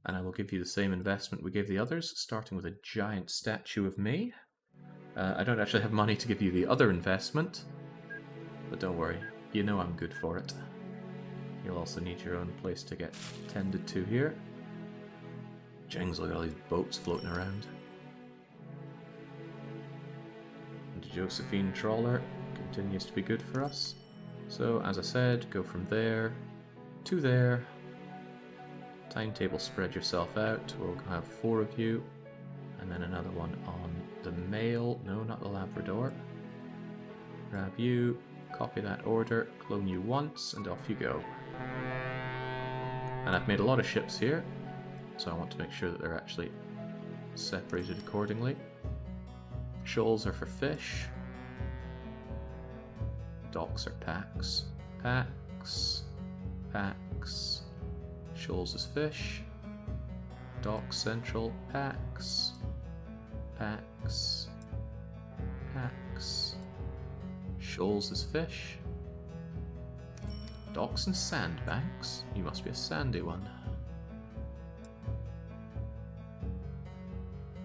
And I will give you the same investment we gave the others, starting with a giant statue of me. I don't actually have money to give you the other investment. But don't worry, you know I'm good for it. You'll also need your own place to get tended to here. Jings, look at all these boats floating around. And the Josephine trawler continues to be good for us. So, as I said, go from there to there. Timetable, spread yourself out. We'll have 4 of you. And then another one on the mail. No, not the Labrador. Grab you, copy that order, clone you once, and off you go. And I've made a lot of ships here, so I want to make sure that they're actually separated accordingly. Shoals are for fish. Docks are packs. Packs. Packs. Shoals is fish. Docks central. Packs. Packs. Packs. Shoals is fish. Docks and sandbanks? You must be a sandy one.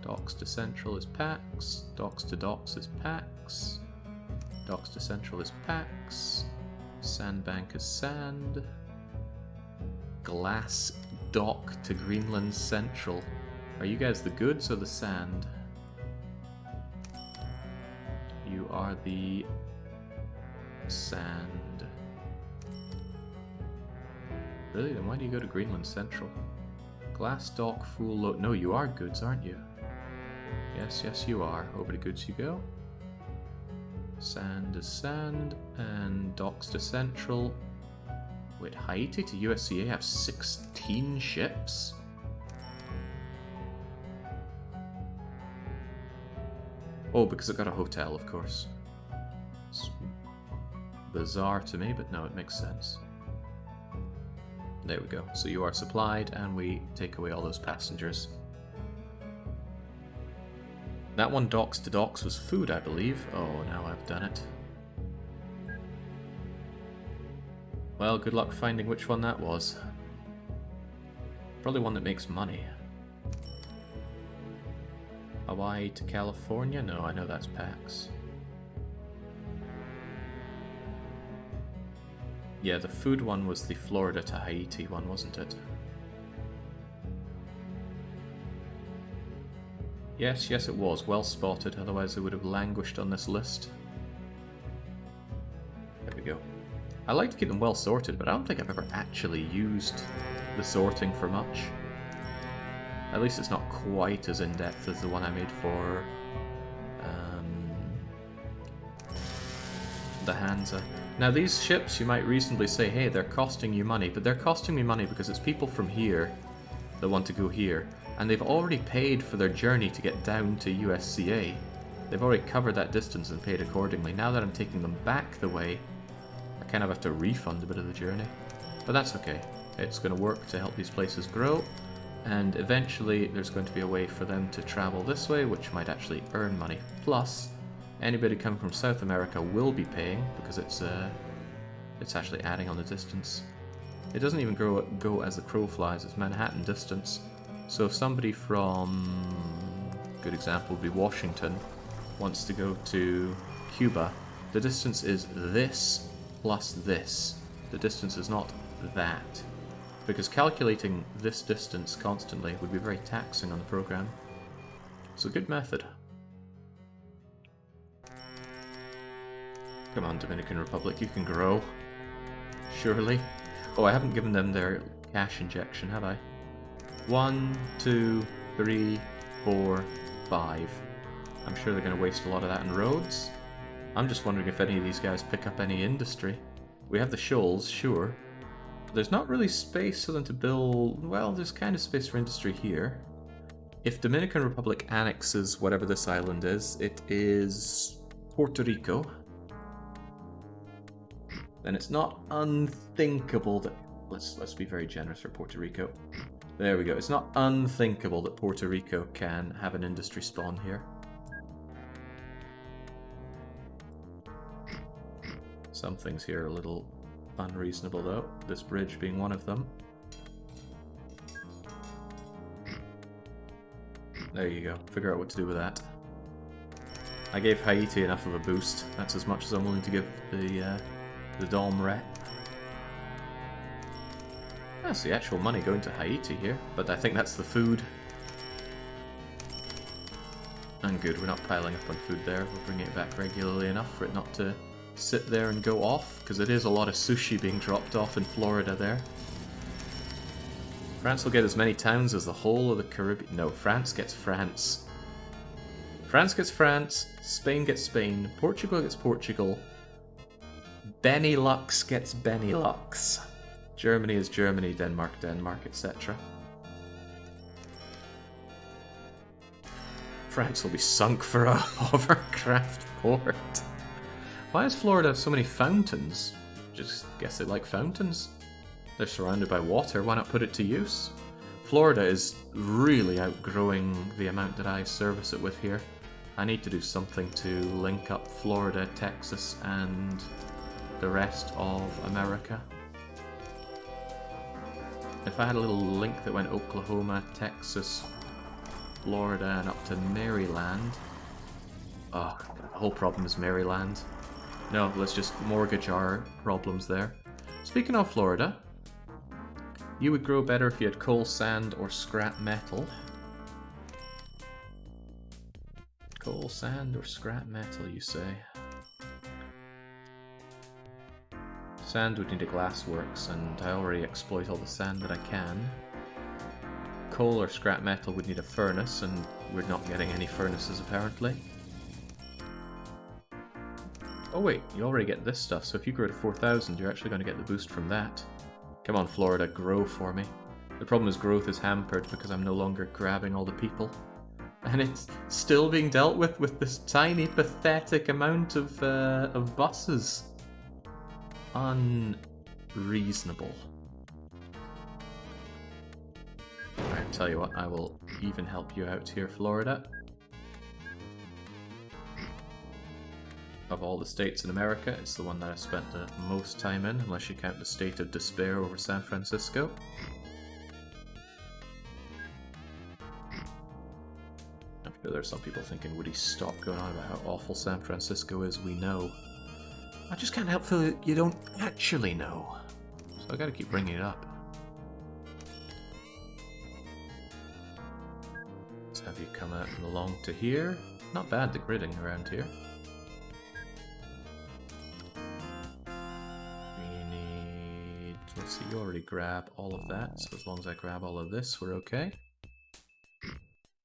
Docks to central is packs. Docks to docks is packs. Docks to central is packs. Sandbank is sand. Glass dock to Greenland Central. Are you guys the goods or the sand? You are the sand. Really? Then why do you go to Greenland Central? Glass dock, full load. No, you are goods, aren't you? Yes, yes, you are. Over to goods you go. Sand is sand, and docks to central. Wait, Haiti to USCA have 16 ships? Oh, because it got a hotel, of course. It's bizarre to me, but no, it makes sense. There we go. So you are supplied, and we take away all those passengers. That one docks to docks was food, I believe. Oh, now I've done it. Well, good luck finding which one that was. Probably one that makes money. Hawaii to California? No, I know that's PAX. Yeah, the food one was the Florida to Haiti one, wasn't it? Yes, yes it was. Well spotted, otherwise it would have languished on this list. There we go. I like to keep them well sorted, but I don't think I've ever actually used the sorting for much. At least it's not quite as in-depth as the one I made for the Hansa. Now these ships, you might reasonably say, hey, they're costing you money, but they're costing me money because it's people from here that want to go here, and they've already paid for their journey to get down to USCA. They've already covered that distance and paid accordingly. Now that I'm taking them back the way, I kind of have to refund a bit of the journey. But that's okay. It's going to work to help these places grow, and eventually there's going to be a way for them to travel this way, which might actually earn money. Plus, anybody coming from South America will be paying, because it's actually adding on the distance. It doesn't even go as the crow flies, it's Manhattan distance. So if somebody from, good example would be Washington, wants to go to Cuba, the distance is this plus this. The distance is not that. Because calculating this distance constantly would be very taxing on the program. It's a good method. Come on, Dominican Republic, you can grow. Surely. Oh, I haven't given them their cash injection, have I? 1, 2, 3, 4, 5. I'm sure they're going to waste a lot of that in roads. I'm just wondering if any of these guys pick up any industry. We have the shoals, sure. But there's not really space for them to build... Well, there's kind of space for industry here. If Dominican Republic annexes whatever this island is, it is Puerto Rico. Then it's not unthinkable that... Let's be very generous for Puerto Rico. There we go. It's not unthinkable that Puerto Rico can have an industry spawn here. Some things here are a little unreasonable though, this bridge being one of them. There you go, figure out what to do with that. I gave Haiti enough of a boost, that's as much as I'm willing to give the Dom rep. That's the actual money going to Haiti here, but I think that's the food. And good, we're not piling up on food there, we're bringing it back regularly enough for it not to sit there and go off, because it is a lot of sushi being dropped off in Florida there. France will get as many towns as the whole of the Caribbean. No, France gets France. France gets France, Spain gets Spain, Portugal gets Portugal, Benelux gets Benelux. Germany is Germany, Denmark, Denmark, etc. France will be sunk for a hovercraft port. Why does Florida have so many fountains? Just guess they like fountains. They're surrounded by water, why not put it to use? Florida is really outgrowing the amount that I service it with here. I need to do something to link up Florida, Texas, and the rest of America. If I had a little link that went Oklahoma, Texas, Florida, and up to Maryland... Oh, the whole problem is Maryland. No, let's just mortgage our problems there. Speaking of Florida, you would grow better if you had coal, sand, or scrap metal. Coal, sand, or scrap metal, you say? Sand would need a glassworks, and I already exploit all the sand that I can. Coal or scrap metal would need a furnace, and we're not getting any furnaces apparently. Oh wait, you already get this stuff, so if you grow to 4,000, you're actually going to get the boost from that. Come on, Florida, grow for me. The problem is growth is hampered because I'm no longer grabbing all the people. And it's still being dealt with this tiny, pathetic amount of buses. Unreasonable. Alright, tell you what, I will even help you out here, Florida. Of all the states in America, it's the one that I've spent the most time in, unless you count the state of despair over San Francisco. I'm sure there's some people thinking, would he stop going on about how awful San Francisco is? We know. I just can't help feel that you don't actually know. So I gotta keep bringing it up. Let's have you come out and along to here. Not bad, the gridding around here. Let's see, you already grab all of that, so as long as I grab all of this, we're okay.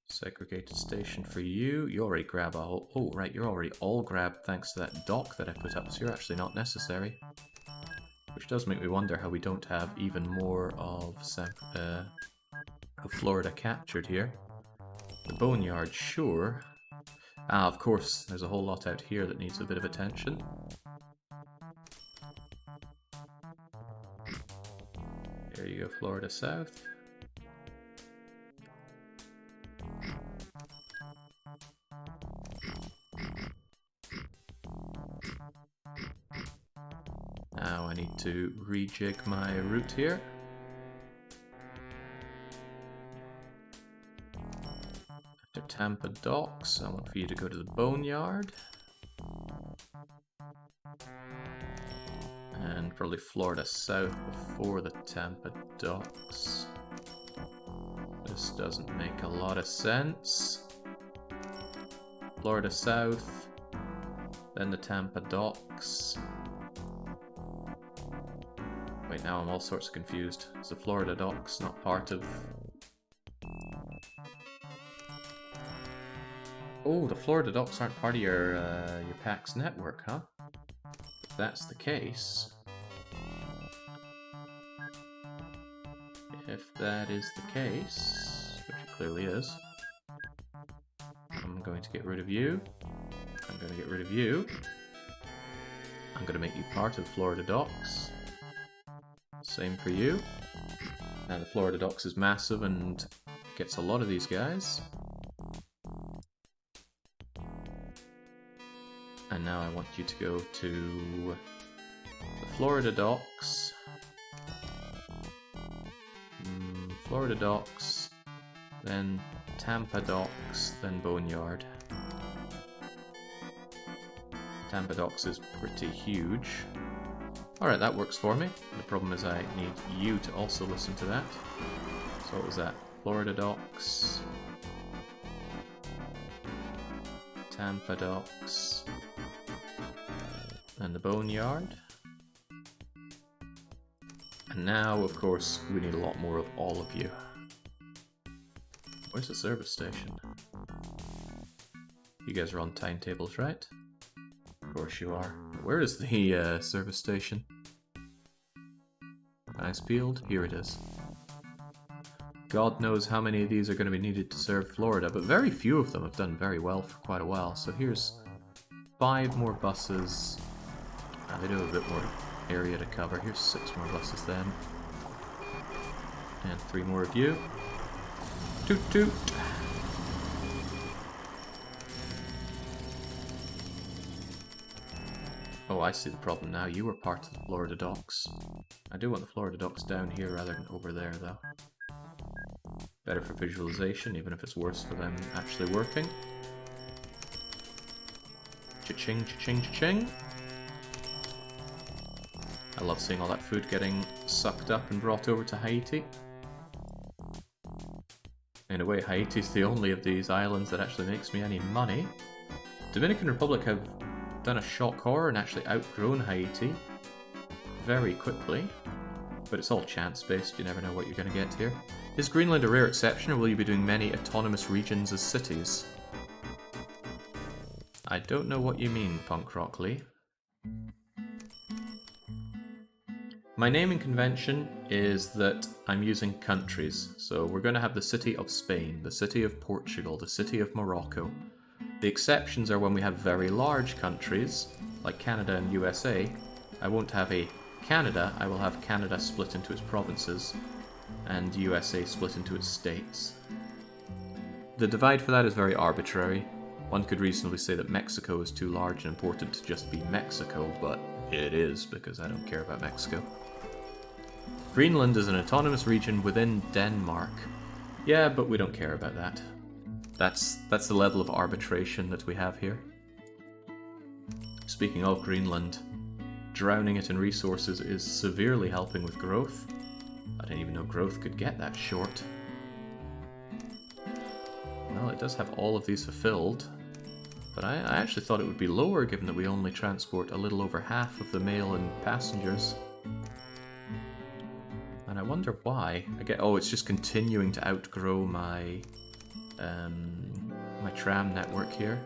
Segregated station for you. You already grab all... Oh, right, you're already all grabbed thanks to that dock that I put up, so you're actually not necessary. Which does make me wonder how we don't have even more of Florida captured here. The boneyard, sure. Ah, of course, there's a whole lot out here that needs a bit of attention. There you go, Florida South. Now I need to rejig my route here. After Tampa Docks, I want for you to go to the Boneyard. And probably Florida South before the Tampa Docks. This doesn't make a lot of sense. Florida South, then the Tampa Docks. Wait, now I'm all sorts of confused. Is the Florida docks not part of... Oh, the Florida docks aren't part of your PAX network, huh? If that's the case... If that is the case, which it clearly is, I'm going to get rid of you. I'm going to get rid of you. I'm going to make you part of Florida docks. Same for you. Now the Florida docks is massive and gets a lot of these guys. And now I want you to go to the Florida docks. Florida docks, then Tampa docks, then Boneyard. Tampa docks is pretty huge. Alright, that works for me. The problem is I need you to also listen to that. So what was that? Florida docks, Tampa docks, and the Boneyard. And now, of course, we need a lot more of all of you. Where's the service station? You guys are on timetables, right? Of course you are. Where is the service station? Ice field? Here it is. God knows how many of these are going to be needed to serve Florida, but very few of them have done very well for quite a while. So here's 5 more buses. They do have a bit more area to cover. Here's 6 more buses then. And 3 more of you. Toot toot! Oh, I see the problem now. You were part of the Florida docks. I do want the Florida docks down here rather than over there, though. Better for visualization, even if it's worse for them actually working. Cha-ching, cha-ching, cha-ching! I love seeing all that food getting sucked up and brought over to Haiti. In a way, Haiti's the only of these islands that actually makes me any money. Dominican Republic have done a shock horror and actually outgrown Haiti very quickly. But it's all chance-based, you never know what you're going to get here. Is Greenland a rare exception, or will you be doing many autonomous regions as cities? I don't know what you mean, Punk Rock Lee. My naming convention is that I'm using countries. So we're going to have the city of Spain, the city of Portugal, the city of Morocco. The exceptions are when we have very large countries, like Canada and USA. I won't have a Canada, I will have Canada split into its provinces, and USA split into its states. The divide for that is very arbitrary. One could reasonably say that Mexico is too large and important to just be Mexico, but it is, because I don't care about Mexico. Greenland is an autonomous region within Denmark. Yeah, but we don't care about that. That's the level of arbitration that we have here. Speaking of Greenland, drowning it in resources is severely helping with growth. I didn't even know growth could get that short. Well, it does have all of these fulfilled, but I actually thought it would be lower given that we only transport a little over half of the mail and passengers. And I wonder why. Oh, it's just continuing to outgrow my my tram network here.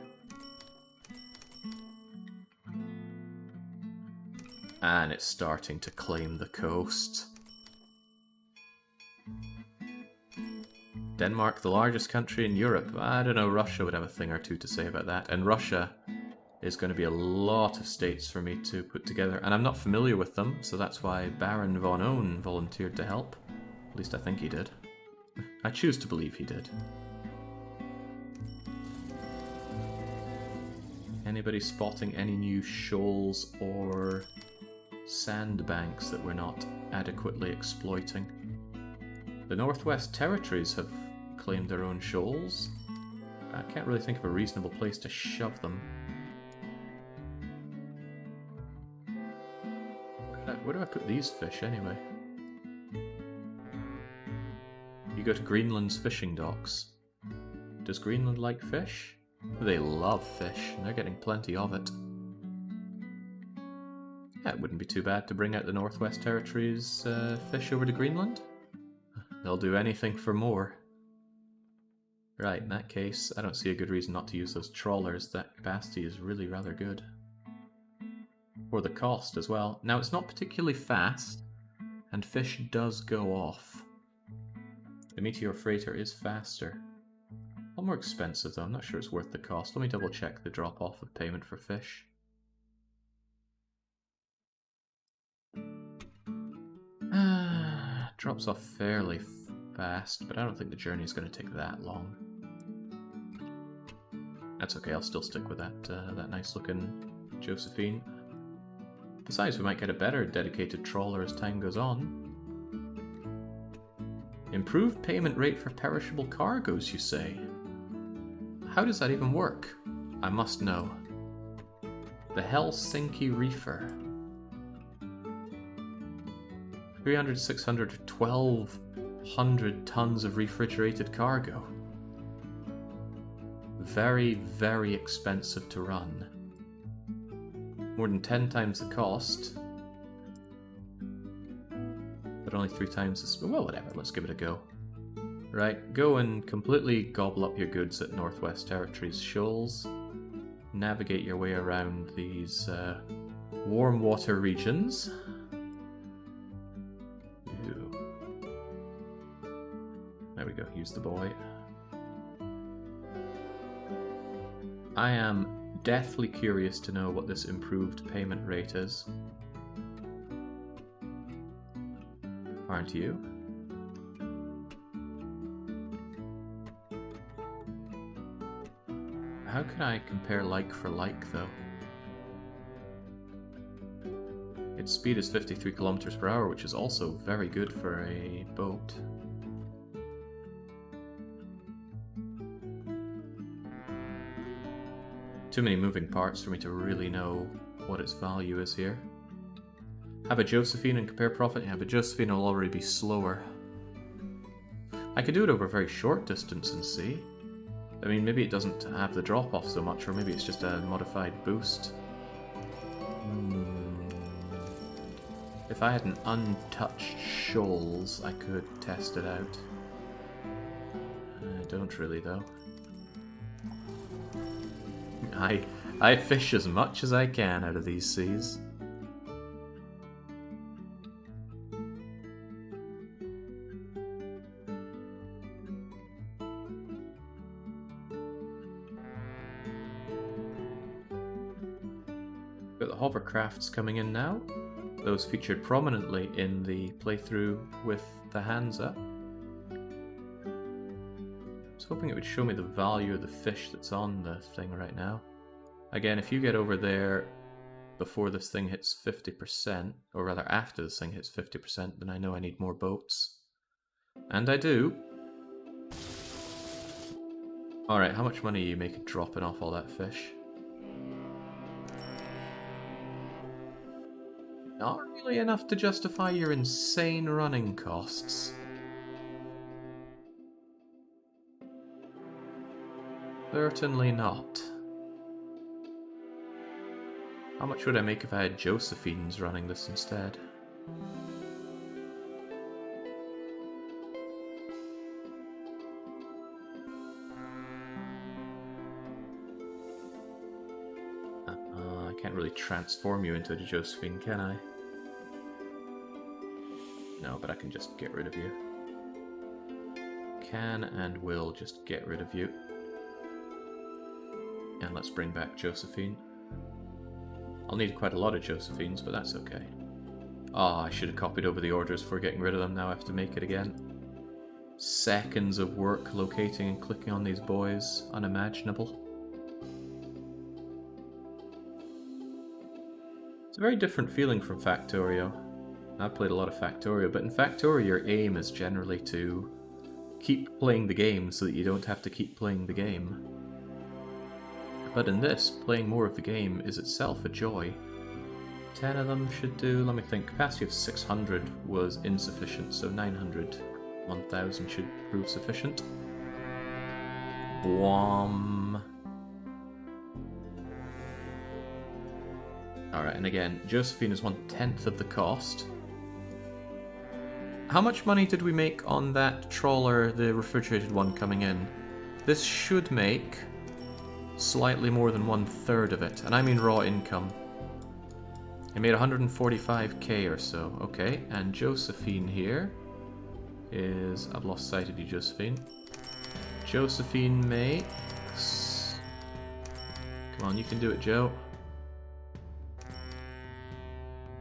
And it's starting to claim the coast. Denmark, the largest country in Europe. I don't know, Russia would have a thing or two to say about that. And Russia is going to be a lot of states for me to put together. And I'm not familiar with them, so that's why Baron von Oehn volunteered to help. At least I think he did. I choose to believe he did. Anybody spotting any new shoals or sandbanks that we're not adequately exploiting? The Northwest Territories have claimed their own shoals. I can't really think of a reasonable place to shove them. Where do I put these fish anyway? You go to Greenland's fishing docks. Does Greenland like fish? They love fish, and they're getting plenty of it. Yeah, it wouldn't be too bad to bring out the Northwest Territories fish over to Greenland. They'll do anything for more. Right, in that case, I don't see a good reason not to use those trawlers. That capacity is really rather good. For the cost as well. Now, it's not particularly fast, and fish does go off. The Meteor Freighter is faster. A lot more expensive though, I'm not sure it's worth the cost. Let me double check the drop off of payment for fish. Drops off fairly fast, but I don't think the journey is going to take that long. That's okay, I'll still stick with that nice looking Josephine. Besides, we might get a better dedicated trawler as time goes on. Improved payment rate for perishable cargoes, you say? How does that even work? I must know. The Helsinki Reefer. 300, 600, 1,200 tons of refrigerated cargo. Very, very expensive to run. More than 10 times the cost. But only 3 times the speed. Well, whatever, let's give it a go. Right, go and completely gobble up your goods at Northwest Territories shoals. Navigate your way around these warm water regions. There we go, use the boy. I am deathly curious to know what this improved payment rate is. Aren't you? How can I compare like for like, though? Its speed is 53 kilometers per hour, which is also very good for a boat. Too many moving parts for me to really know what its value is here. Have a Josephine and compare profit? Yeah, but Josephine will already be slower. I could do it over a very short distance and see. I mean, maybe it doesn't have the drop-off so much, or maybe it's just a modified boost. If I had an untouched shoals, I could test it out. I don't really, though. I fish as much as I can out of these seas. Got the hovercrafts coming in now. Those featured prominently in the playthrough with the hands up. I was hoping it would show me the value of the fish that's on the thing right now. Again, if you get over there before this thing hits 50%, or rather after this thing hits 50%, then I know I need more boats. And I do. Alright, how much money are you making dropping off all that fish? Not really enough to justify your insane running costs. Certainly not. How much would I make if I had Josephines running this instead? I can't really transform you into a Josephine, can I? No, but I can just get rid of you. Can and will just get rid of you. And let's bring back Josephine. I'll need quite a lot of Josephines, but that's okay. Ah, I should have copied over the orders before getting rid of them. Now I have to make it again. Seconds of work locating and clicking on these boys. Unimaginable. It's a very different feeling from Factorio. I've played a lot of Factorio, but in Factorio your aim is generally to keep playing the game so that you don't have to keep playing the game. But in this, playing more of the game is itself a joy. 10 of them should do, let me think, capacity of 600 was insufficient, so 900, 1000 should prove sufficient. Boom. Alright, and again, Josephine is 1/10 of the cost. How much money did we make on that trawler, the refrigerated one coming in? This should make slightly more than 1/3 of it, and I mean raw income. It made 145k or so. Okay, and Josephine here is... I've lost sight of you, Josephine. Josephine makes... Come on, you can do it, Joe.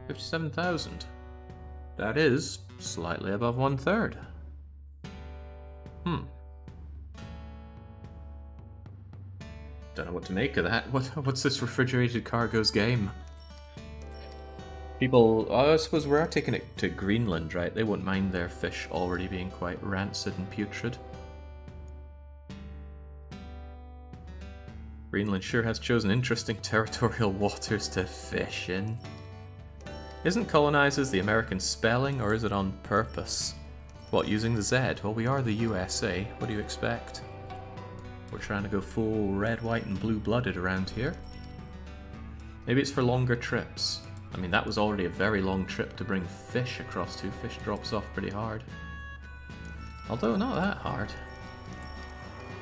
57,000. That is slightly above 1/3. Don't know what to make of that. What's this refrigerated cargo's game? People, I suppose we are taking it to Greenland, right? They won't mind their fish already being quite rancid and putrid. Greenland sure has chosen interesting territorial waters to fish in. Isn't colonizes the American spelling, or is it on purpose? What, using the Z? Well, we are the USA. What do you expect? We're trying to go full red, white, and blue-blooded around here. Maybe it's for longer trips. I mean, that was already a very long trip to bring fish across to. Fish drops off pretty hard. Although, not that hard.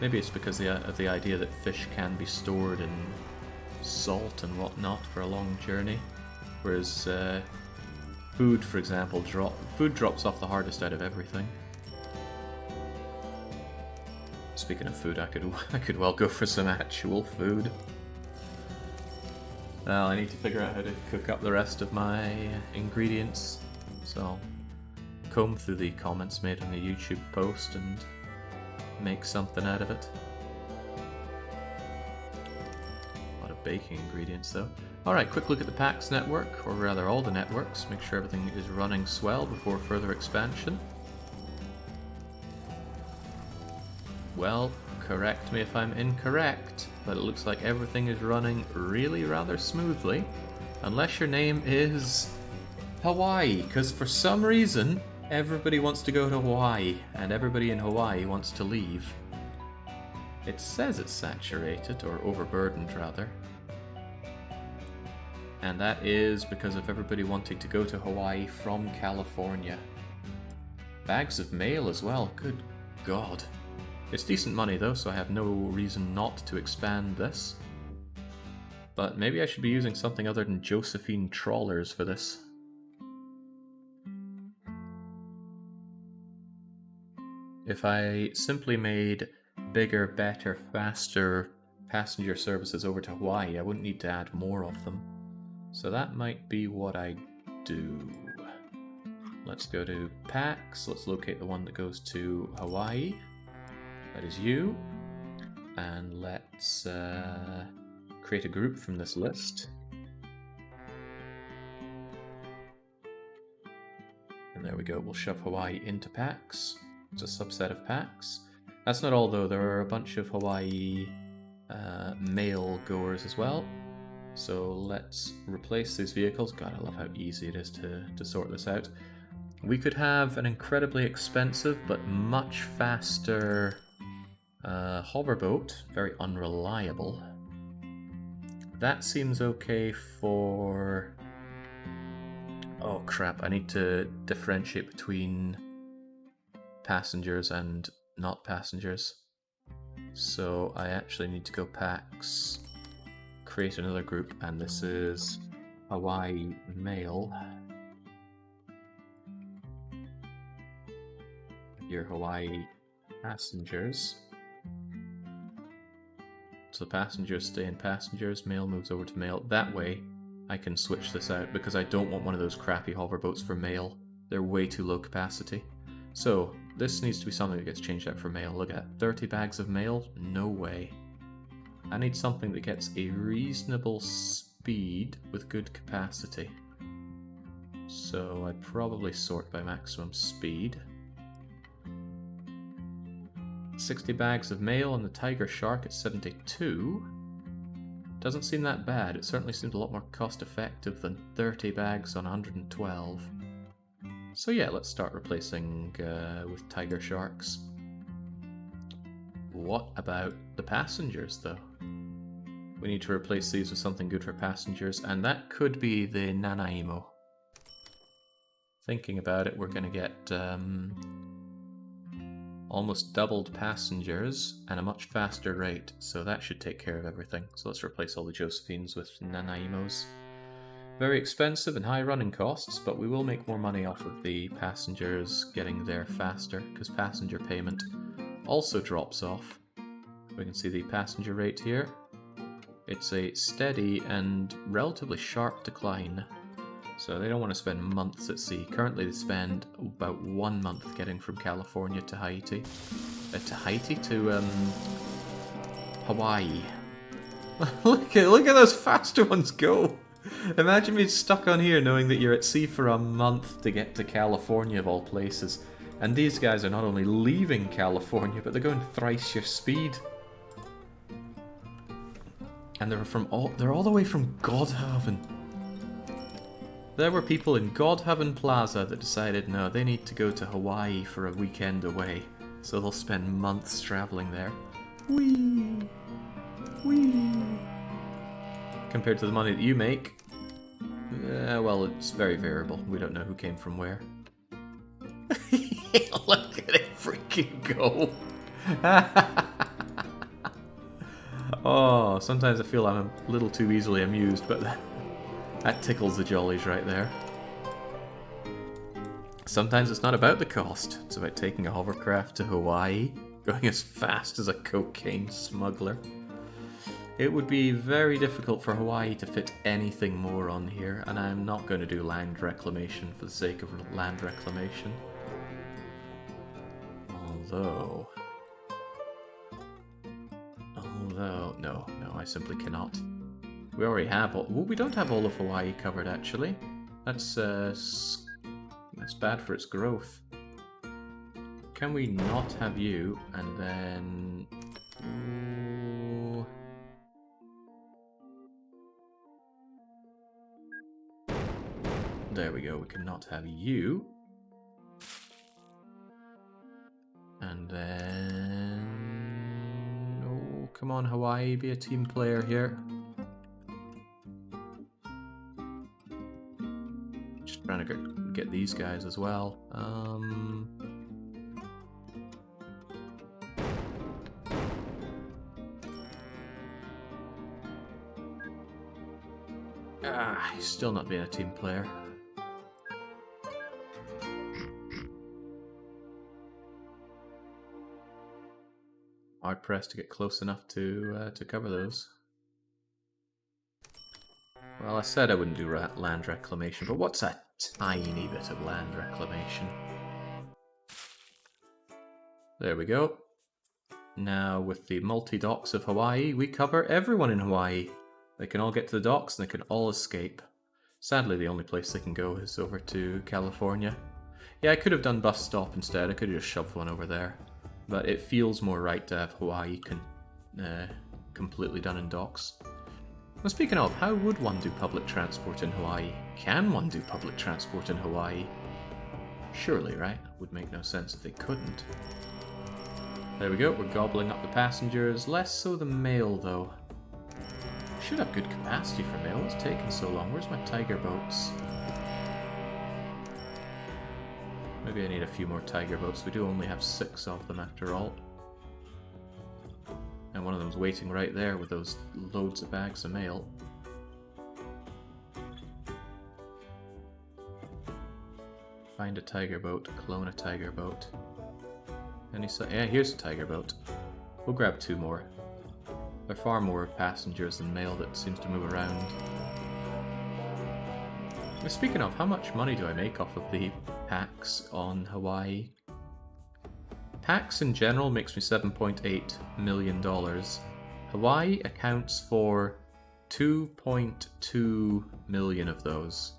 Maybe it's because of the idea that fish can be stored in salt and whatnot for a long journey. Whereas food, for example, food drops off the hardest out of everything. Speaking of food, I could well go for some actual food. Well, I need to figure out how to cook up the rest of my ingredients, so I'll comb through the comments made on the YouTube post and make something out of it. A lot of baking ingredients though. Alright, quick look at the PAX network, or rather all the networks, make sure everything is running swell before further expansion. Well, correct me if I'm incorrect, but it looks like everything is running really rather smoothly. Unless your name is Hawaii, because for some reason everybody wants to go to Hawaii, and everybody in Hawaii wants to leave. It says it's saturated, or overburdened rather. And that is because of everybody wanting to go to Hawaii from California. Bags of mail as well, good God. It's decent money though, so I have no reason not to expand this. But maybe I should be using something other than Josephine trawlers for this. If I simply made bigger, better, faster passenger services over to Hawaii, I wouldn't need to add more of them. So that might be what I do. Let's go to PAX, let's locate the one that goes to Hawaii. That is you, and let's create a group from this list. And there we go, we'll shove Hawaii into PAX. It's a subset of PAX. That's not all though, there are a bunch of Hawaii mail goers as well. So let's replace these vehicles. God, I love how easy it is to sort this out. We could have an incredibly expensive but much faster hoverboat, very unreliable. That seems okay for... Oh crap, I need to differentiate between passengers and not passengers. So I actually need to go PAX, create another group, and this is Hawaii Mail. Your Hawaii passengers. So passengers stay in passengers, mail moves over to mail. That way I can switch this out because I don't want one of those crappy hoverboats for mail. They're way too low capacity. So this needs to be something that gets changed out for mail. Look at 30 bags of mail? No way. I need something that gets a reasonable speed with good capacity. So I'd probably sort by maximum speed. 60 bags of mail on the Tiger Shark at 72. Doesn't seem that bad. It certainly seems a lot more cost effective than 30 bags on 112. So yeah, let's start replacing with Tiger Sharks. What about the passengers though? We need to replace these with something good for passengers, and that could be the Nanaimo. Thinking about it, we're going to get almost doubled passengers and a much faster rate, so that should take care of everything. So let's replace all the Josephines with Nanaimos. Very expensive and high running costs, but we will make more money off of the passengers getting there faster, because passenger payment also drops off. We can see the passenger rate here. It's a steady and relatively sharp decline. So they don't want to spend months at sea. Currently they spend about 1 month getting from California to Haiti. To Hawaii. Look at those faster ones go! Imagine being stuck on here knowing that you're at sea for a month to get to California of all places. And these guys are not only leaving California, but they're going thrice your speed. And they're all the way from Godhaven. There were people in Godhaven Plaza that decided no, they need to go to Hawaii for a weekend away. So they'll spend months traveling there. Whee! Whee! Compared to the money that you make, well, it's very variable. We don't know who came from where. Look at it freaking go! Oh, sometimes I feel I'm a little too easily amused, but that tickles the jollies right there. Sometimes it's not about the cost, it's about taking a hovercraft to Hawaii, going as fast as a cocaine smuggler. It would be very difficult for Hawaii to fit anything more on here, and I'm not going to do land reclamation for the sake of land reclamation. Although, no, I simply cannot. We already have all... Well, we don't have all of Hawaii covered, actually. That's bad for its growth. Can we not have you, and then... Ooh. There we go, we cannot have you. And then... Oh, come on, Hawaii, be a team player here. Just trying to get these guys as well. He's still not being a team player. Hard pressed to get close enough to cover those. Well, I said I wouldn't do land reclamation, but what's a tiny bit of land reclamation? There we go. Now, with the multi-docks of Hawaii, we cover everyone in Hawaii. They can all get to the docks and they can all escape. Sadly, the only place they can go is over to California. Yeah, I could have done bus stop instead. I could have just shoved one over there. But it feels more right to have Hawaii completely done in docks. Well, speaking of, how would one do public transport in Hawaii? Can one do public transport in Hawaii? Surely, right? Would make no sense if they couldn't. There we go, we're gobbling up the passengers. Less so the mail, though. Should have good capacity for mail. What's taking so long? Where's my tiger boats? Maybe I need a few more tiger boats. We do only have 6 of them after all. And one of them's waiting right there with those loads of bags of mail. Find a tiger boat, clone a tiger boat. Yeah, here's a tiger boat. We'll grab 2 more. There are far more passengers than mail that seems to move around. Speaking of, how much money do I make off of the packs on Hawaii? Packs in general makes me $7.8 million. Hawaii accounts for 2.2 million of those.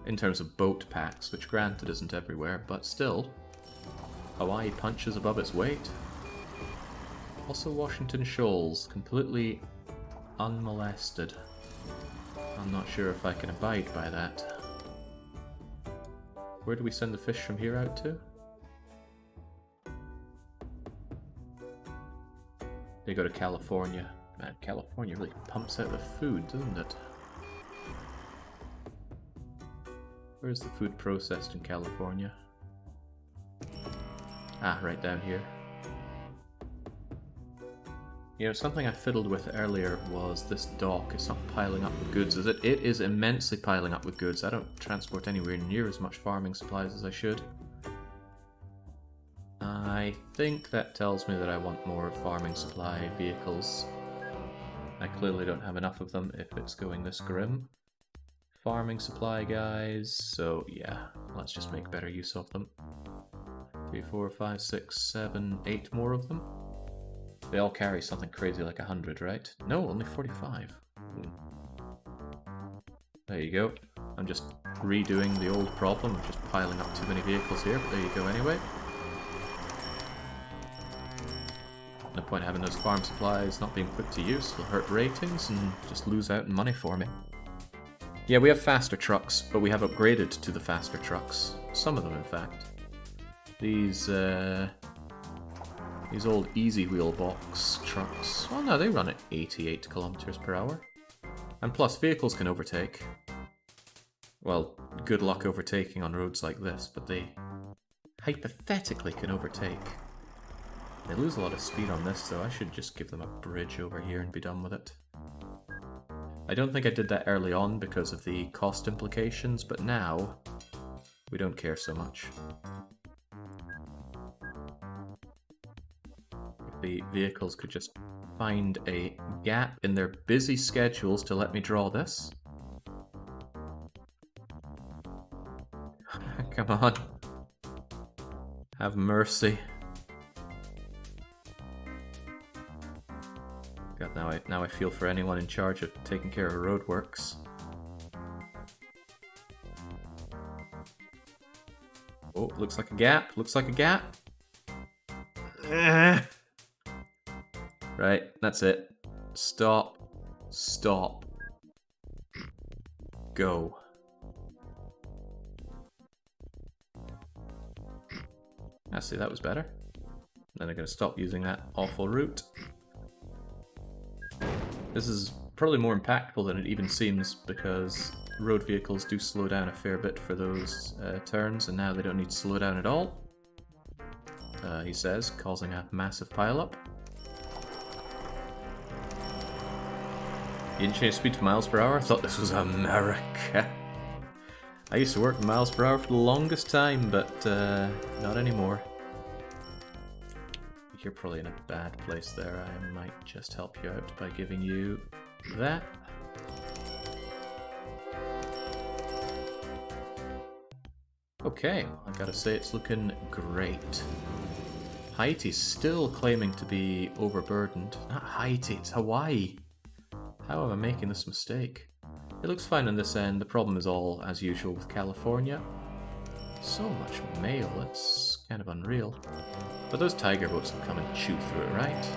In terms of boat packs, which granted isn't everywhere, but still, Hawaii punches above its weight. Also Washington Shoals, completely unmolested. I'm not sure if I can abide by that. Where do we send the fish from here out to? They go to California. Man, California really pumps out the food, doesn't it? Where's the food processed in California? Ah, right down here. You know, something I fiddled with earlier was this dock. It's not piling up with goods, is it? It is immensely piling up with goods. I don't transport anywhere near as much farming supplies as I should. I think that tells me that I want more farming supply vehicles. I clearly don't have enough of them if it's going this grim. Farming supply guys, so yeah, let's just make better use of them. 3, 4, 5, 6, 7, 8 more of them. They all carry something crazy like 100, right? No, only 45. There you go. I'm just redoing the old problem of just piling up too many vehicles here, but there you go anyway. No point having those farm supplies not being put to use. It'll hurt ratings and just lose out in money for me. Yeah, we have faster trucks, but we have upgraded to the faster trucks. Some of them, in fact. These old easy wheel box trucks, well no, they run at 88 kilometers per hour. And plus, vehicles can overtake. Well, good luck overtaking on roads like this, but they hypothetically can overtake. They lose a lot of speed on this, though. I should just give them a bridge over here and be done with it. I don't think I did that early on because of the cost implications, but now we don't care so much. If the vehicles could just find a gap in their busy schedules to let me draw this. Come on. Have mercy. God, now I feel for anyone in charge of taking care of roadworks. Oh, looks like a gap. Looks like a gap. Right, that's it. Stop. Stop. Go. I see, that was better. Then I'm going to stop using that awful route. This is probably more impactful than it even seems because road vehicles do slow down a fair bit for those turns, and now they don't need to slow down at all. He says, causing a massive pileup. You didn't change speed to miles per hour? I thought this was America. I used to work miles per hour for the longest time, but not anymore. You're probably in a bad place there. I might just help you out by giving you that. Okay, I gotta say it's looking great. Haiti's still claiming to be overburdened. Not Haiti, it's Hawaii. How am I making this mistake? It looks fine on this end. The problem is all as usual with California. So much mail, it's kind of unreal. But those tiger boats will come and chew through it, right?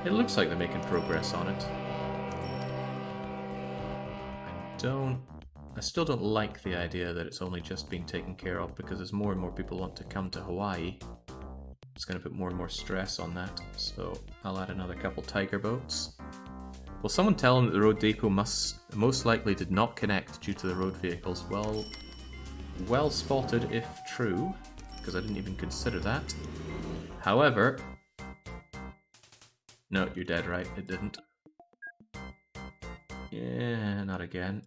It looks like they're making progress on it. I still don't like the idea that it's only just being taken care of, because as more and more people want to come to Hawaii, it's going to put more and more stress on that. So I'll add another couple tiger boats. Will someone tell them that the road depot most likely did not connect due to the road vehicles? Well spotted if true, because I didn't even consider that. However, no, you're dead right, it didn't. Yeah, not again.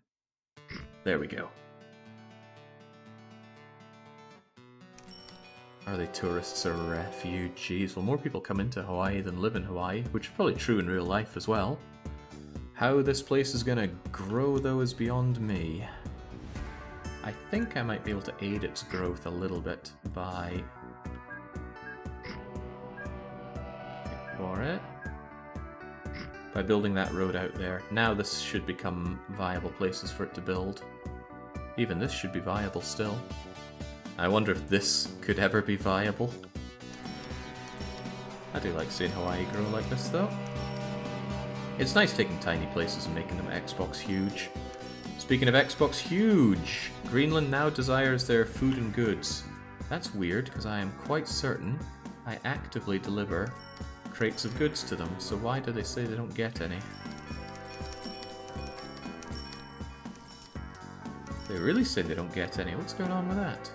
There we go. Are they tourists or refugees? Well, more people come into Hawaii than live in Hawaii, which is probably true in real life as well. How this place is gonna grow, though, is beyond me. I think I might be able to aid its growth a little bit by... by building that road out there. Now this should become viable places for it to build. Even this should be viable still. I wonder if this could ever be viable. I do like seeing Hawaii grow like this, though. It's nice taking tiny places and making them Xbox huge. Speaking of Xbox huge, Greenland now desires their food and goods. That's weird, because I am quite certain I actively deliver crates of goods to them, so why do they say they don't get any? They really say they don't get any. What's going on with that?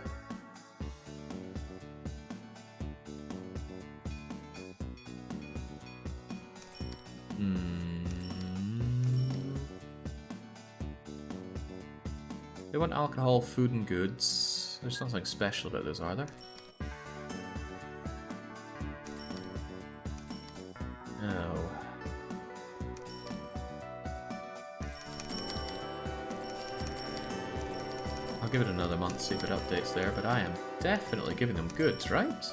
They want alcohol, food and goods. There's nothing special about those, are there? No. I'll give it another month, see if it updates there, but I am definitely giving them goods, right?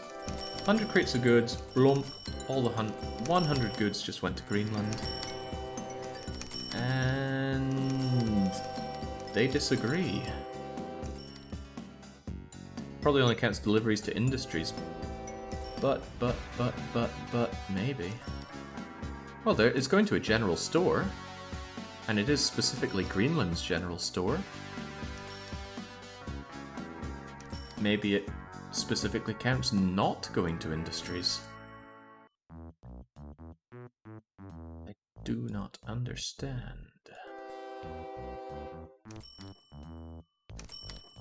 100 crates of goods, blump, all the 100 goods just went to Greenland. And they disagree. Probably only counts deliveries to industries. But, maybe. Well, it's going to a general store. And it is specifically Greenland's general store. Maybe it specifically counts not going to industries. I do not understand.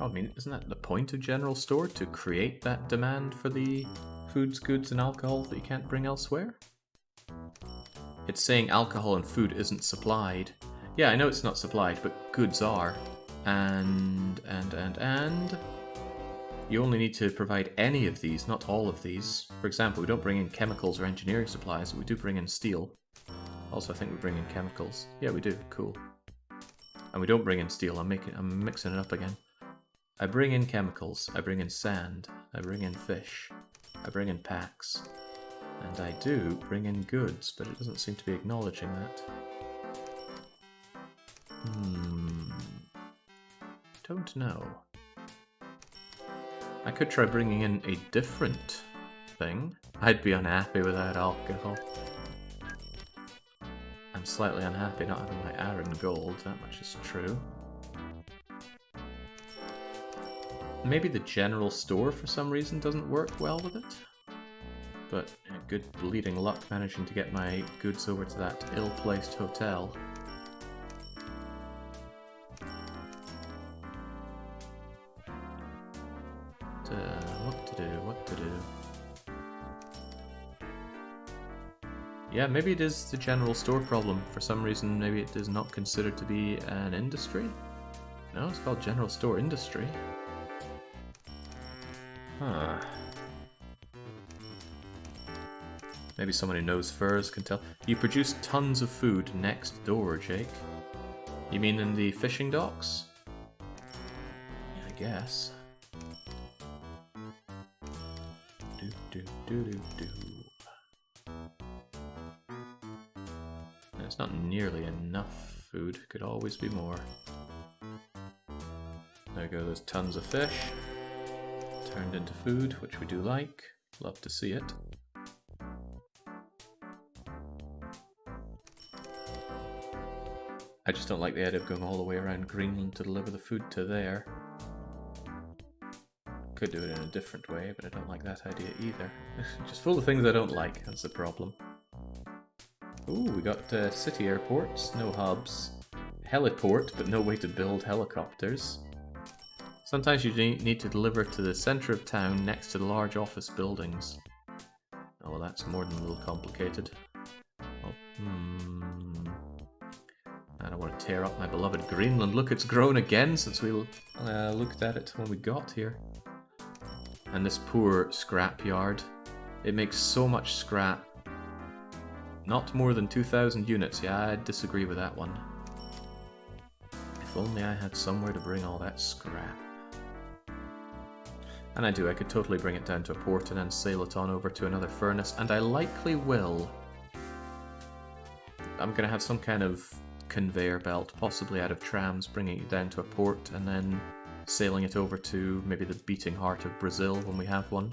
I mean, isn't that the point of general store? To create that demand for the foods, goods, and alcohol that you can't bring elsewhere? It's saying alcohol and food isn't supplied. Yeah, I know it's not supplied, but goods are. And... You only need to provide any of these, not all of these. For example, we don't bring in chemicals or engineering supplies, but we do bring in steel. Also, I think we bring in chemicals. Yeah, we do. Cool. And we don't bring in steel. I'm mixing it up again. I bring in chemicals. I bring in sand. I bring in fish. I bring in packs. And I do bring in goods, but it doesn't seem to be acknowledging that. Don't know. I could try bringing in a different thing. I'd be unhappy without alcohol. I'm slightly unhappy not having my iron gold, that much is true. Maybe the general store for some reason doesn't work well with it. But good bleeding luck managing to get my goods over to that ill-placed hotel. What to do? Yeah, maybe it is the general store problem. For some reason, maybe it is not considered to be an industry? No, it's called general store industry. Huh. Maybe someone who knows furs can tell. You produce tons of food next door, Jake. You mean in the fishing docks? Yeah, I guess. It's not nearly enough food. Could always be more. There go those tons of fish. Turned into food, which we do like. Love to see it. I just don't like the idea of going all the way around Greenland to deliver the food to there. Could do it in a different way, but I don't like that idea either. Just full of things I don't like, that's the problem. Ooh, we got city airports, no hubs. Heliport, but no way to build helicopters. Sometimes you need to deliver to the centre of town next to the large office buildings. Oh, well, that's more than a little complicated. Oh, I don't want to tear up my beloved Greenland. Look, it's grown again since we looked at it when we got here. And this poor scrapyard. It makes so much scrap. Not more than 2,000 units. Yeah, I disagree with that one. If only I had somewhere to bring all that scrap. And I do. I could totally bring it down to a port and then sail it on over to another furnace. And I likely will. I'm going to have some kind of conveyor belt, possibly out of trams, bringing it down to a port and then sailing it over to maybe the beating heart of Brazil when we have one.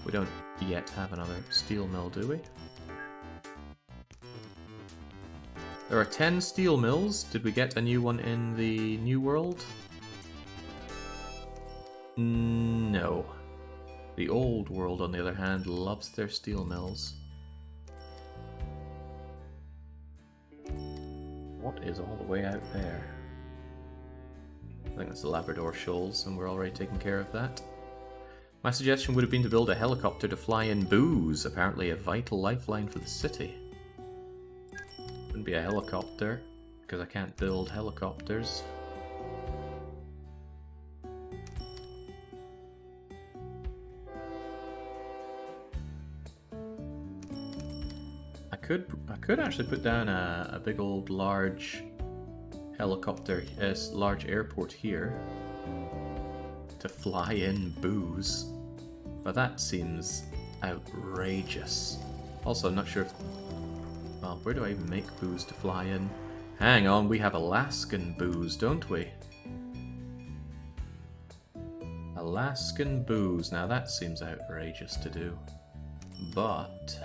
We don't yet have another steel mill, do we? There are 10 steel mills. Did we get a new one in the New World? No. The Old World, on the other hand, loves their steel mills. What is all the way out there? I think that's the Labrador Shoals, and we're already taking care of that. My suggestion would have been to build a helicopter to fly in booze, apparently a vital lifeline for the city. Wouldn't be a helicopter, because I can't build helicopters. I could actually put down a big old large helicopter, large airport here to fly in booze, but that seems outrageous. Also, I'm not sure if... Well, where do I even make booze to fly in? Hang on, we have Alaskan booze, don't we? Alaskan booze. Now that seems outrageous to do, but...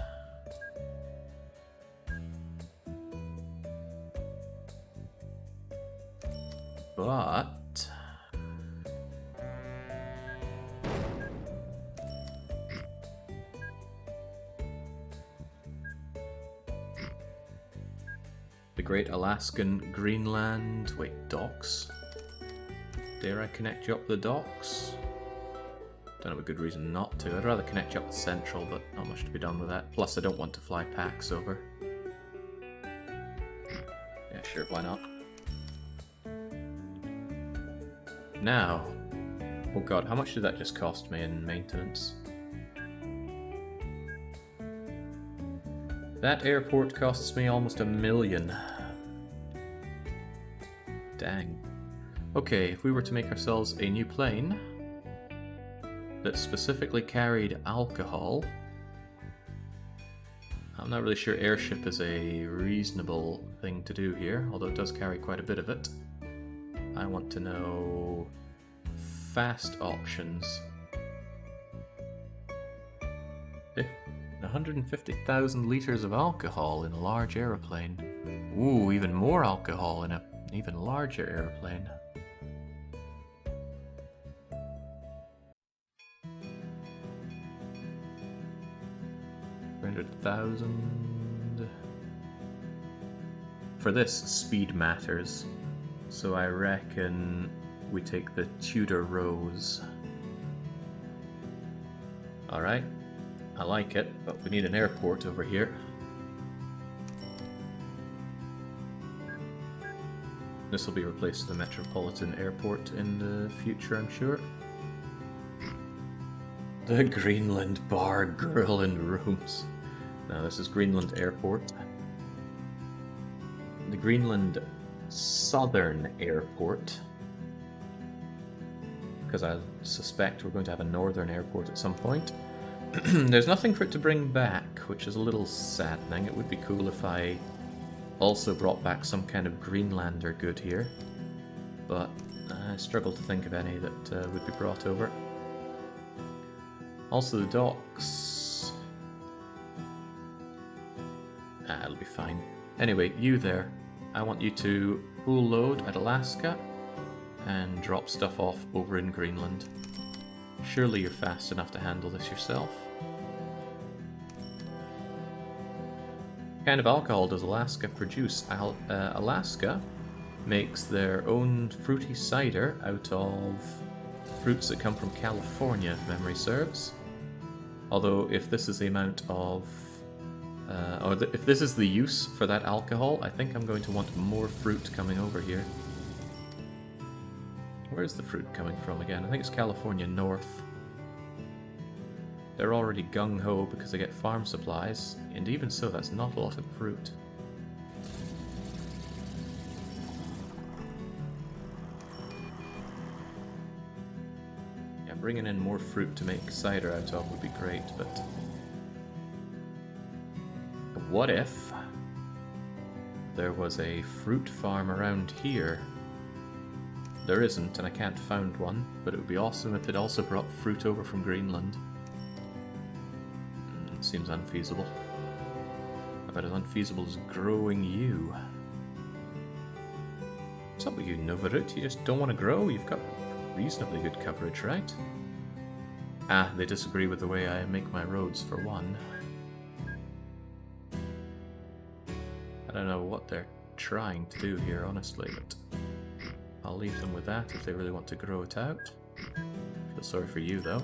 the Great Alaskan Greenland... Wait, docks? Dare I connect you up the docks? Don't have a good reason not to. I'd rather connect you up the Central, but not much to be done with that. Plus, I don't want to fly packs over. Yeah, sure, why not? Now, oh god, how much did that just cost me in maintenance? That airport costs me almost $1 million. Dang. Okay, if we were to make ourselves a new plane that specifically carried alcohol, I'm not really sure airship is a reasonable thing to do here, although it does carry quite a bit of it. I want to know fast options. 150,000 liters of alcohol in a large aeroplane. Ooh, even more alcohol in an even larger airplane. $300,000. For this, speed matters. So I reckon we take the Tudor Rose. Alright, I like it, but we need an airport over here. This will be replaced with a Metropolitan Airport in the future, I'm sure. The Greenland Bar, Grill and Rooms. Now this is Greenland Airport. The Greenland Southern Airport, because I suspect we're going to have a northern airport at some point. There's nothing for it to bring back, which is a little saddening. It would be cool if I also brought back some kind of Greenlander good here, but I struggle to think of any that would be brought over. Also the docks. It'll be fine. Anyway, you there. I want you to full load at Alaska and drop stuff off over in Greenland. Surely you're fast enough to handle this yourself. What kind of alcohol does Alaska produce? Alaska makes their own fruity cider out of fruits that come from California, if memory serves. Although, if this is the amount of... if this is the use for that alcohol, I think I'm going to want more fruit coming over here. Where's the fruit coming from again? I think it's California North. They're already gung-ho because they get farm supplies, and even so, that's not a lot of fruit. Yeah, bringing in more fruit to make cider out of would be great, but... what if there was a fruit farm around here? There isn't, and I can't find one, but it would be awesome if it also brought fruit over from Greenland. Seems unfeasible. About as unfeasible as growing you. What's up with you, Novarut? You just don't want to grow? You've got reasonably good coverage, right? Ah, they disagree with the way I make my roads, for one. I don't know what they're trying to do here, honestly, but I'll leave them with that if they really want to grow it out. Feel sorry for you, though.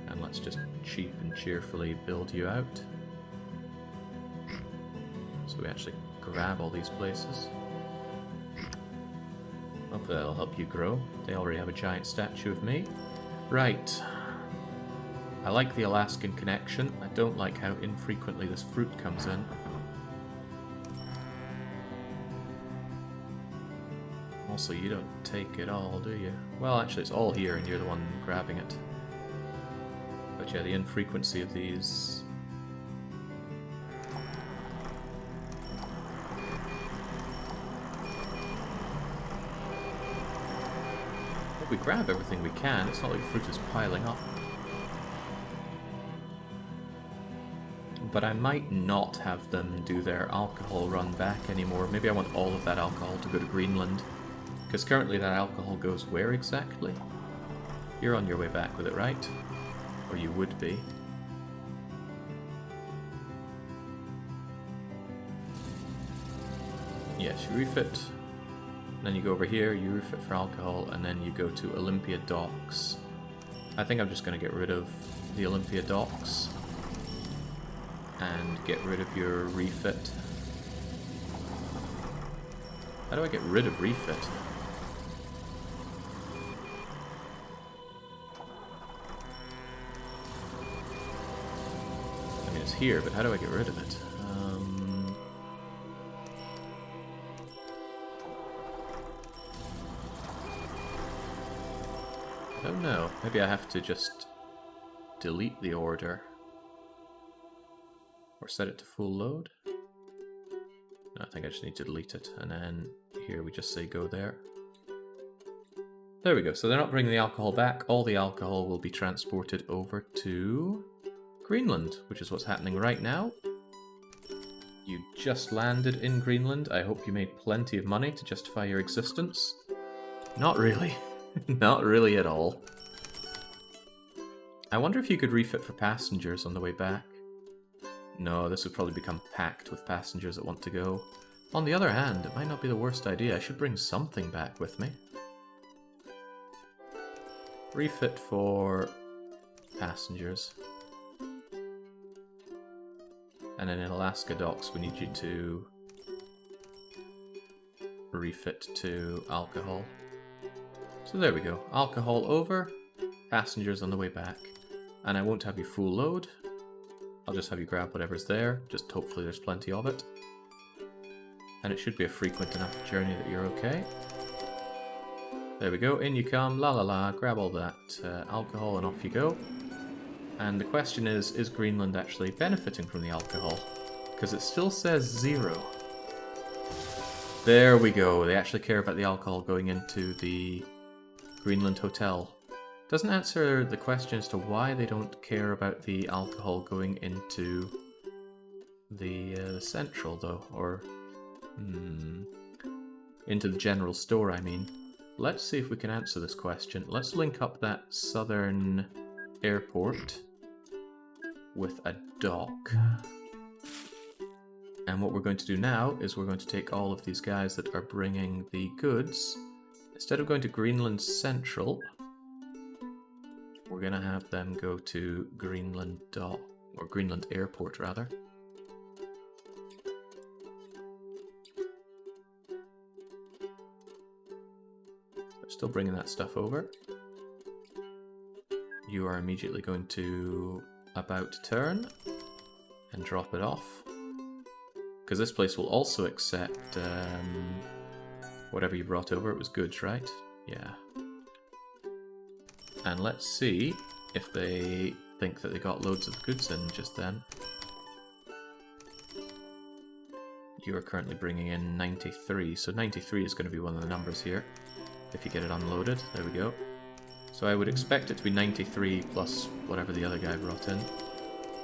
And let's just cheap and cheerfully build you out. So we actually grab all these places. Hopefully that'll help you grow. They already have a giant statue of me. Right. I like the Alaskan connection. I don't like how infrequently this fruit comes in. Also, you don't take it all, do you? Well, actually it's all here and you're the one grabbing it. But yeah, the infrequency of these... We grab everything we can, it's not like fruit is piling up. But I might not have them do their alcohol run back anymore. Maybe I want all of that alcohol to go to Greenland. Because currently that alcohol goes where exactly? You're on your way back with it, right? Or you would be. Yes, you refit. Then you go over here, you refit for alcohol, and then you go to Olympia Docks. I think I'm just going to get rid of the Olympia Docks. And get rid of your refit. How do I get rid of refit? I mean, it's here, but how do I get rid of it? I don't know. Maybe I have to just delete the order. Or set it to full load. No, I think I just need to delete it. And then here we just say go there. There we go. So they're not bringing the alcohol back. All the alcohol will be transported over to Greenland, which is what's happening right now. You just landed in Greenland. I hope you made plenty of money to justify your existence. Not really. Not really at all. I wonder if you could refit for passengers on the way back. No, this would probably become packed with passengers that want to go. On the other hand, it might not be the worst idea. I should bring something back with me. Refit for passengers. And then in Alaska Docks, we need you to refit to alcohol. So there we go. Alcohol over, passengers on the way back. And I won't have you full load. I'll just have you grab whatever's there, just hopefully there's plenty of it. And it should be a frequent enough journey that you're okay. There we go, in you come, la la la, grab all that alcohol and off you go. And the question is Greenland actually benefiting from the alcohol? Because it still says 0. There we go, they actually care about the alcohol going into the Greenland Hotel. Doesn't answer the question as to why they don't care about the alcohol going into the central, though, or into the general store, I mean. Let's see if we can answer this question. Let's link up that southern airport with a dock. And what we're going to do now is we're going to take all of these guys that are bringing the goods. Instead of going to Greenland Central, we're going to have them go to Greenland Dock, or Greenland Airport, rather. They're still bringing that stuff over. You are immediately going to about turn and drop it off. Because this place will also accept whatever you brought over. It was goods, right? Yeah. And let's see if they think that they got loads of goods in just then. You are currently bringing in 93, so 93 is going to be one of the numbers here, if you get it unloaded. There we go. So I would expect it to be 93 plus whatever the other guy brought in.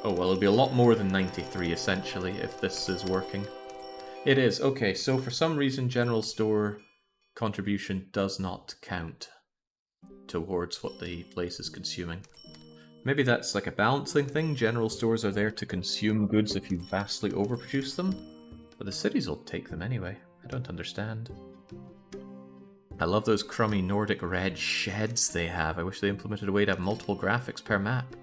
Oh well, it'll be a lot more than 93 essentially, if this is working. It is. Okay, so for some reason general store contribution does not count towards what the place is consuming. Maybe that's like a balancing thing. General stores are there to consume goods if you vastly overproduce them. But the cities will take them anyway. I don't understand. I love those crummy Nordic red sheds they have. I wish they implemented a way to have multiple graphics per map.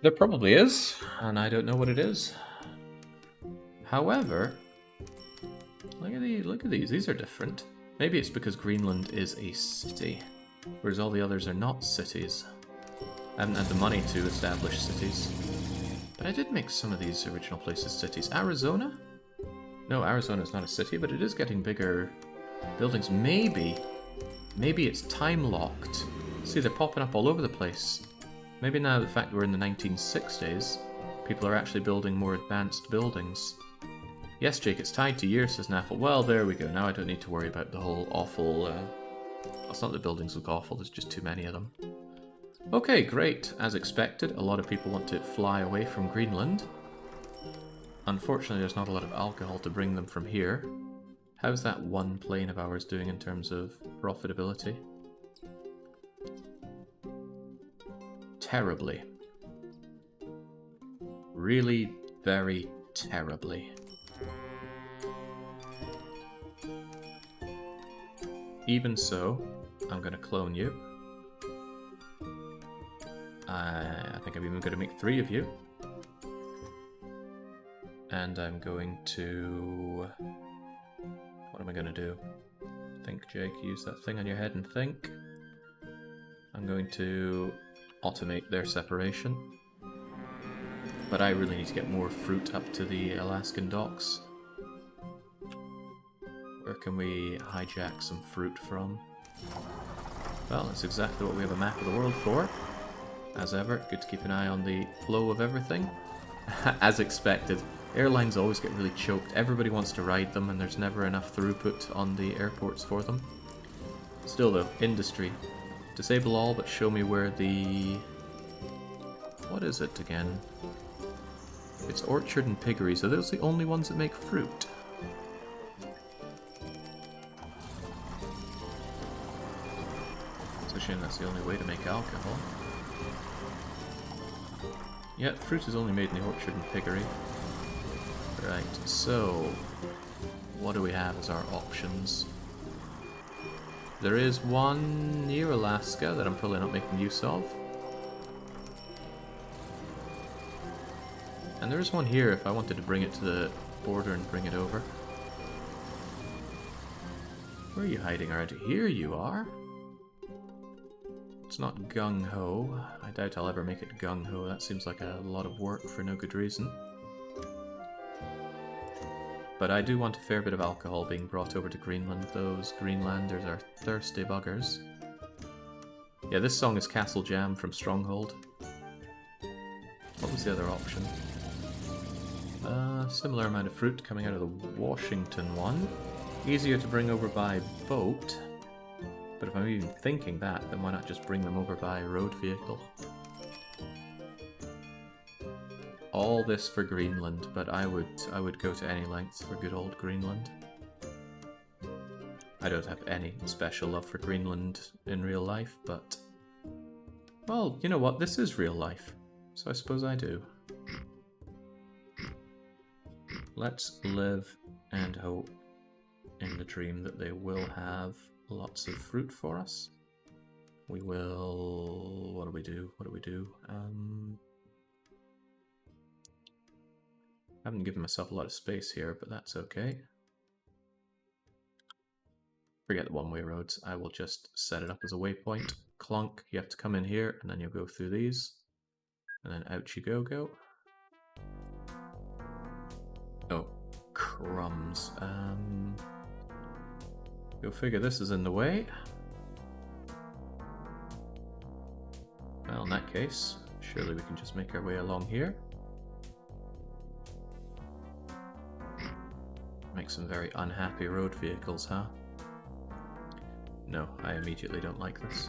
There probably is, and I don't know what it is. However, look at these. These are different. Maybe it's because Greenland is a city, whereas all the others are not cities. I haven't had the money to establish cities. But I did make some of these original places cities. Arizona? No, Arizona is not a city, but it is getting bigger buildings. Maybe it's time-locked. See, they're popping up all over the place. Maybe now the fact we're in the 1960s, people are actually building more advanced buildings. Yes, Jake, it's tied to years, says Naffle. Well, there we go. Now I don't need to worry about the whole awful... It's not that buildings look awful, there's just too many of them. Okay, great. As expected, a lot of people want to fly away from Greenland. Unfortunately, there's not a lot of alcohol to bring them from here. How's that one plane of ours doing in terms of profitability? Terribly. Really, very terribly. Even so, I'm going to clone you. I think I'm even going to make 3 of you. And I'm going to... What am I going to do? Think, Jake. Use that thing on your head and think. I'm going to automate their separation. But I really need to get more fruit up to the Alaskan docks. Where can we hijack some fruit from? Well, that's exactly what we have a map of the world for. As ever, good to keep an eye on the flow of everything. As expected, airlines always get really choked. Everybody wants to ride them and there's never enough throughput on the airports for them. Still though, industry. Disable all but show me where the... What is it again? It's orchard and piggeries. Are those the only ones that make fruit? It's a shame that's the only way to make alcohol. Yeah, fruit is only made in the orchard and piggery. Right, so what do we have as our options? There is one near Alaska that I'm probably not making use of. And there is one here if I wanted to bring it to the border and bring it over. Where are you hiding already? Here you are. It's not gung-ho. I doubt I'll ever make it gung-ho. That seems like a lot of work for no good reason. But I do want a fair bit of alcohol being brought over to Greenland. Those Greenlanders are thirsty buggers. Yeah, this song is Castle Jam from Stronghold. What was the other option? Similar amount of fruit coming out of the Washington one. Easier to bring over by boat. But if I'm even thinking that, then why not just bring them over by road vehicle? All this for Greenland, but I would go to any lengths for good old Greenland. I don't have any special love for Greenland in real life, but... Well, you know what? This is real life, so I suppose I do. Let's live and hope in the dream that they will have lots of fruit for us. We will... What do we do? What do we do? I haven't given myself a lot of space here, but that's okay. Forget the one-way roads. I will just set it up as a waypoint. Clunk, you have to come in here, and then you'll go through these. And then out you go. Oh, crumbs. Go figure this is in the way. Well, in that case, surely we can just make our way along here. Make some very unhappy road vehicles, huh? No, I immediately don't like this.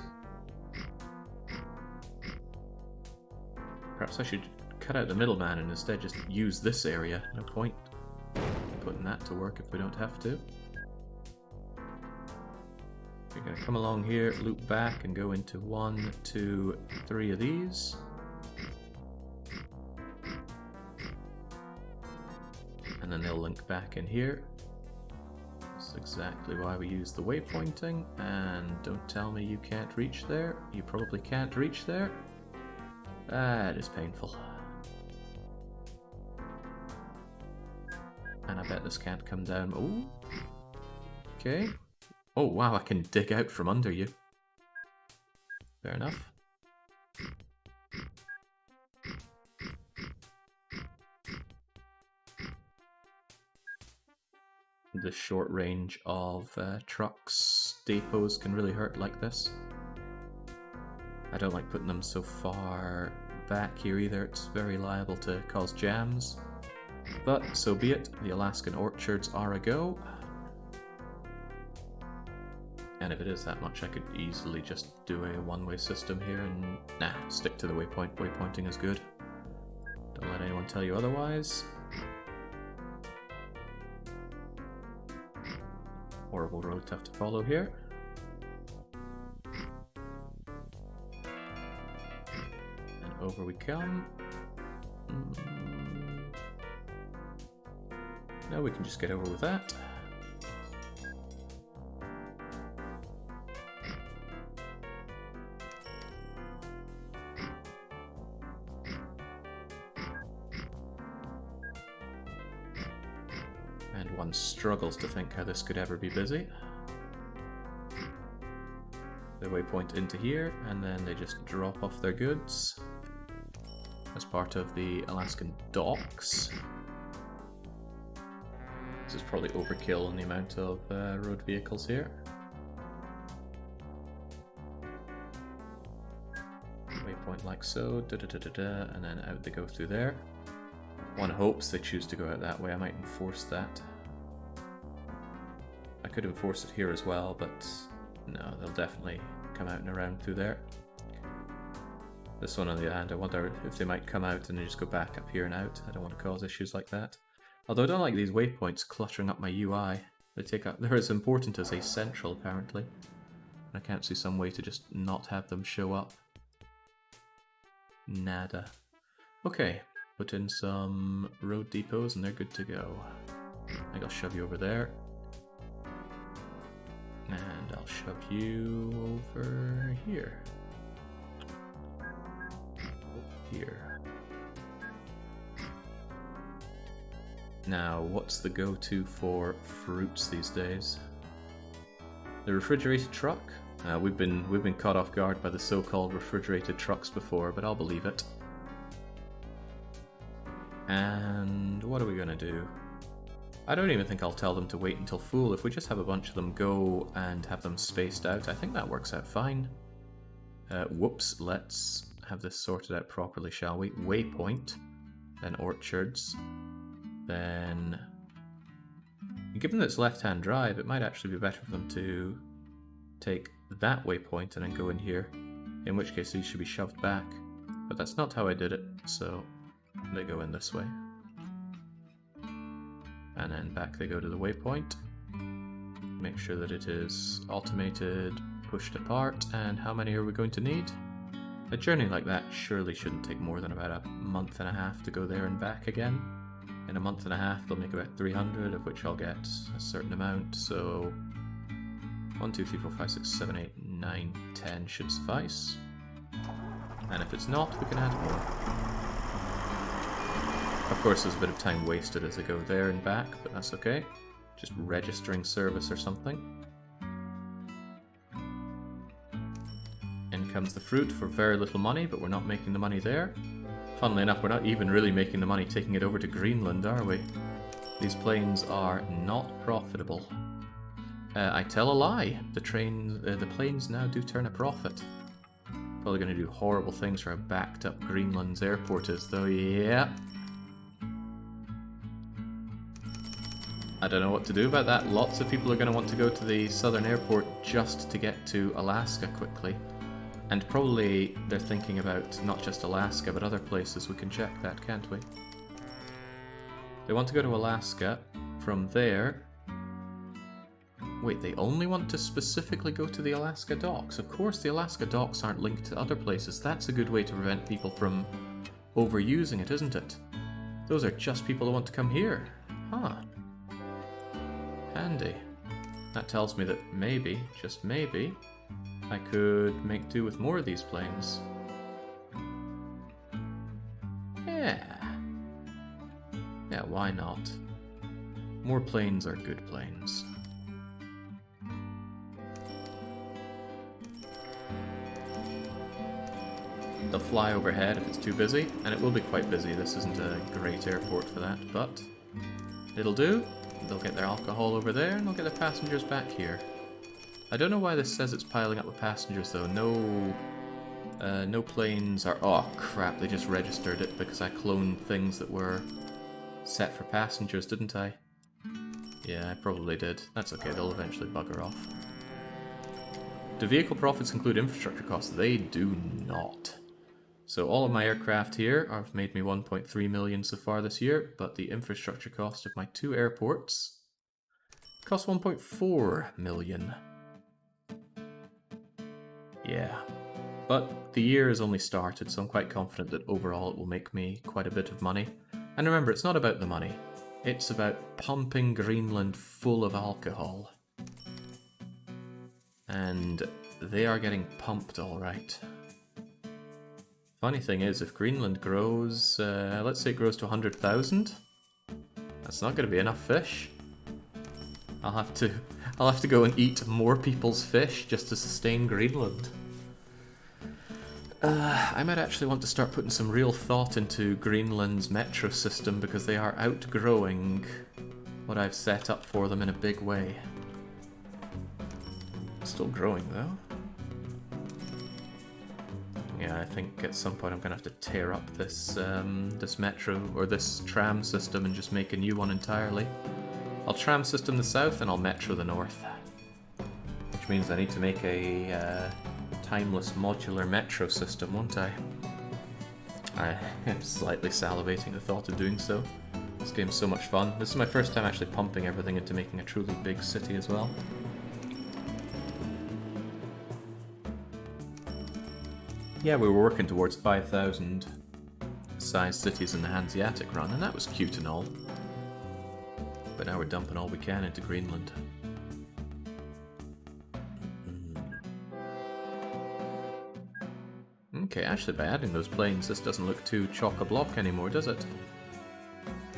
Perhaps I should cut out the middleman and instead just use this area. No point putting that to work if we don't have to. We're going to come along here, loop back, and go into 1, 2, 3 of these. and then they'll link back in here. That's exactly why we use the waypointing, and don't tell me you can't reach there. You probably can't reach there. That is painful. And I bet this can't come down. Oh, okay. Oh wow, I can dig out from under you. Fair enough. The short range of trucks, depots can really hurt like this. I don't like putting them so far back here either, it's very liable to cause jams. But so be it, the Alaskan orchards are a go. And if it is that much, I could easily just do a one-way system here and stick to the waypoint. Waypointing is good. Don't let anyone tell you otherwise. Horrible road to have to follow here. And over we come. Now we can just get over with that. And one struggles to think how this could ever be busy. The waypoint into here, and then they just drop off their goods as part of the Alaskan docks. This is probably overkill in the amount of road vehicles here. Waypoint like so, and then out they go through there. One hopes they choose to go out that way. I might enforce that. I could enforce it here as well, but no, they'll definitely come out and around through there. This one on the other hand, I wonder if they might come out and they just go back up here and out. I don't want to cause issues like that. Although I don't like these waypoints cluttering up my UI. They're as important as a central, apparently. I can't see some way to just not have them show up. Nada. Okay, put in some road depots and they're good to go. I think I'll shove you over there. And I'll shove you over here. Here. Now, what's the go-to for fruits these days? The refrigerated truck? We've been caught off guard by the so-called refrigerated trucks before, but I'll believe it. And what are we gonna do? I don't even think I'll tell them to wait until full. If we just have a bunch of them go and have them spaced out, I think that works out fine. Whoops, let's have this sorted out properly, shall we? Waypoint, then orchards. Then, given that it's left-hand drive, it might actually be better for them to take that waypoint and then go in here, in which case these should be shoved back. But that's not how I did it, so they go in this way. And then back they go to the waypoint. Make sure that it is automated, pushed apart, and how many are we going to need? A journey like that surely shouldn't take more than about a month and a half to go there and back again. In a month and a half, they'll make about 300, of which I'll get a certain amount, so 1, 2, 3, 4, 5, 6, 7, 8, 9, 10 should suffice. And if it's not, we can add more. Of course, there's a bit of time wasted as they go there and back, but that's okay. Just registering service or something. In comes the fruit for very little money, but we're not making the money there. Funnily enough, we're not even really making the money taking it over to Greenland, are we? These planes are not profitable. I tell a lie. The planes now do turn a profit. Probably going to do horrible things for how backed up Greenland's airport is, though. Yeah. I don't know what to do about that. Lots of people are going to want to go to the southern airport just to get to Alaska quickly. And probably they're thinking about not just Alaska, but other places. We can check that, can't we? They want to go to Alaska. From there... Wait, they only want to specifically go to the Alaska docks. Of course, the Alaska docks aren't linked to other places. That's a good way to prevent people from overusing it, isn't it? Those are just people who want to come here. Huh. Handy. That tells me that maybe, just maybe, I could make do with more of these planes. Yeah. Yeah, why not? More planes are good planes. They'll fly overhead if it's too busy, and it will be quite busy. This isn't a great airport for that, but it'll do. They'll get their alcohol over there, and they'll get their passengers back here. I don't know why this says it's piling up with passengers, though. No planes are... Oh, crap, they just registered it because I cloned things that were set for passengers, didn't I? Yeah, I probably did. That's okay, they'll eventually bugger off. Do vehicle profits include infrastructure costs? They do not. So all of my aircraft here have made me 1.3 million so far this year, but the infrastructure cost of my 2 airports cost 1.4 million. Yeah. But the year has only started, so I'm quite confident that overall it will make me quite a bit of money. And remember, it's not about the money. It's about pumping Greenland full of alcohol. And they are getting pumped all right. Funny thing is, if Greenland grows, let's say it grows to 100,000, that's not going to be enough fish. I'll have to go and eat more people's fish just to sustain Greenland. I might actually want to start putting some real thought into Greenland's metro system because they are outgrowing what I've set up for them in a big way. Still growing though. Yeah, I think at some point I'm gonna have to tear up this this metro or this tram system and just make a new one entirely. I'll tram system the south and I'll metro the north, which means I need to make a timeless modular metro system, won't I? I am slightly salivating the thought of doing so. This game's so much fun. This is my first time actually pumping everything into making a truly big city as well. Yeah, we were working towards 5,000 size cities in the Hanseatic run, and that was cute and all. But now we're dumping all we can into Greenland. Okay, actually by adding those planes, this doesn't look too chock-a-block anymore, does it?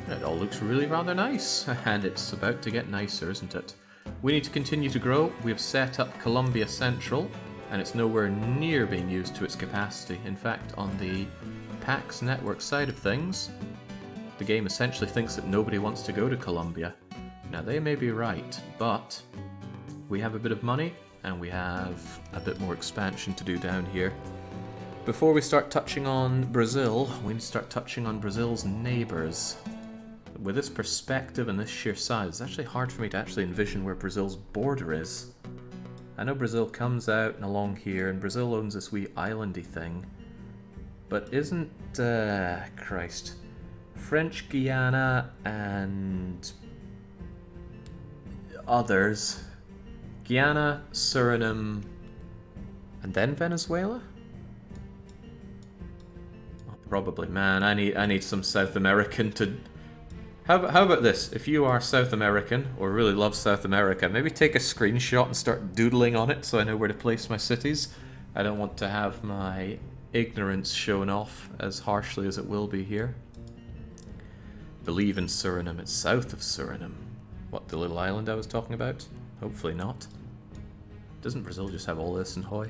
It all looks really rather nice, and it's about to get nicer, isn't it? We need to continue to grow. We have set up Columbia Central, and it's nowhere near being used to its capacity. In fact, on the PAX network side of things, the game essentially thinks that nobody wants to go to Columbia. Now, they may be right, but we have a bit of money, and we have a bit more expansion to do down here. Before we start touching on Brazil, we need to start touching on Brazil's neighbours. With this perspective and this sheer size, it's actually hard for me to actually envision where Brazil's border is. I know Brazil comes out and along here, and Brazil owns this wee islandy thing. But isn't, Christ, French Guiana and others, Guyana, Suriname, and then Venezuela? Oh, probably, man, I need some South American to... How about this? If you are South American, or really love South America, maybe take a screenshot and start doodling on it so I know where to place my cities. I don't want to have my ignorance shown off as harshly as it will be here. Believe in Suriname, it's south of Suriname. What, the little island I was talking about? Hopefully not. Doesn't Brazil just have all this in Hoi?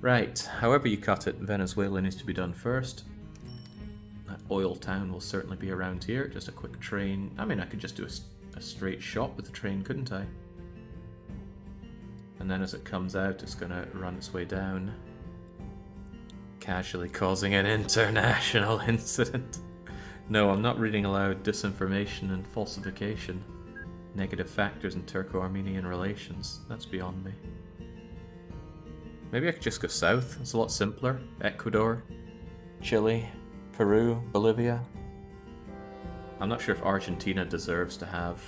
Right, however you cut it, Venezuela needs to be done first. Oil town will certainly be around here. Just a quick train. I mean, I could just do a straight shot with the train, couldn't I? And then as it comes out, it's going to run its way down, casually causing an international incident. No, I'm not reading aloud disinformation and falsification. Negative factors in Turco-Armenian relations. That's beyond me. Maybe I could just go south. It's a lot simpler. Ecuador, Chile, Peru, Bolivia. I'm not sure if Argentina deserves to have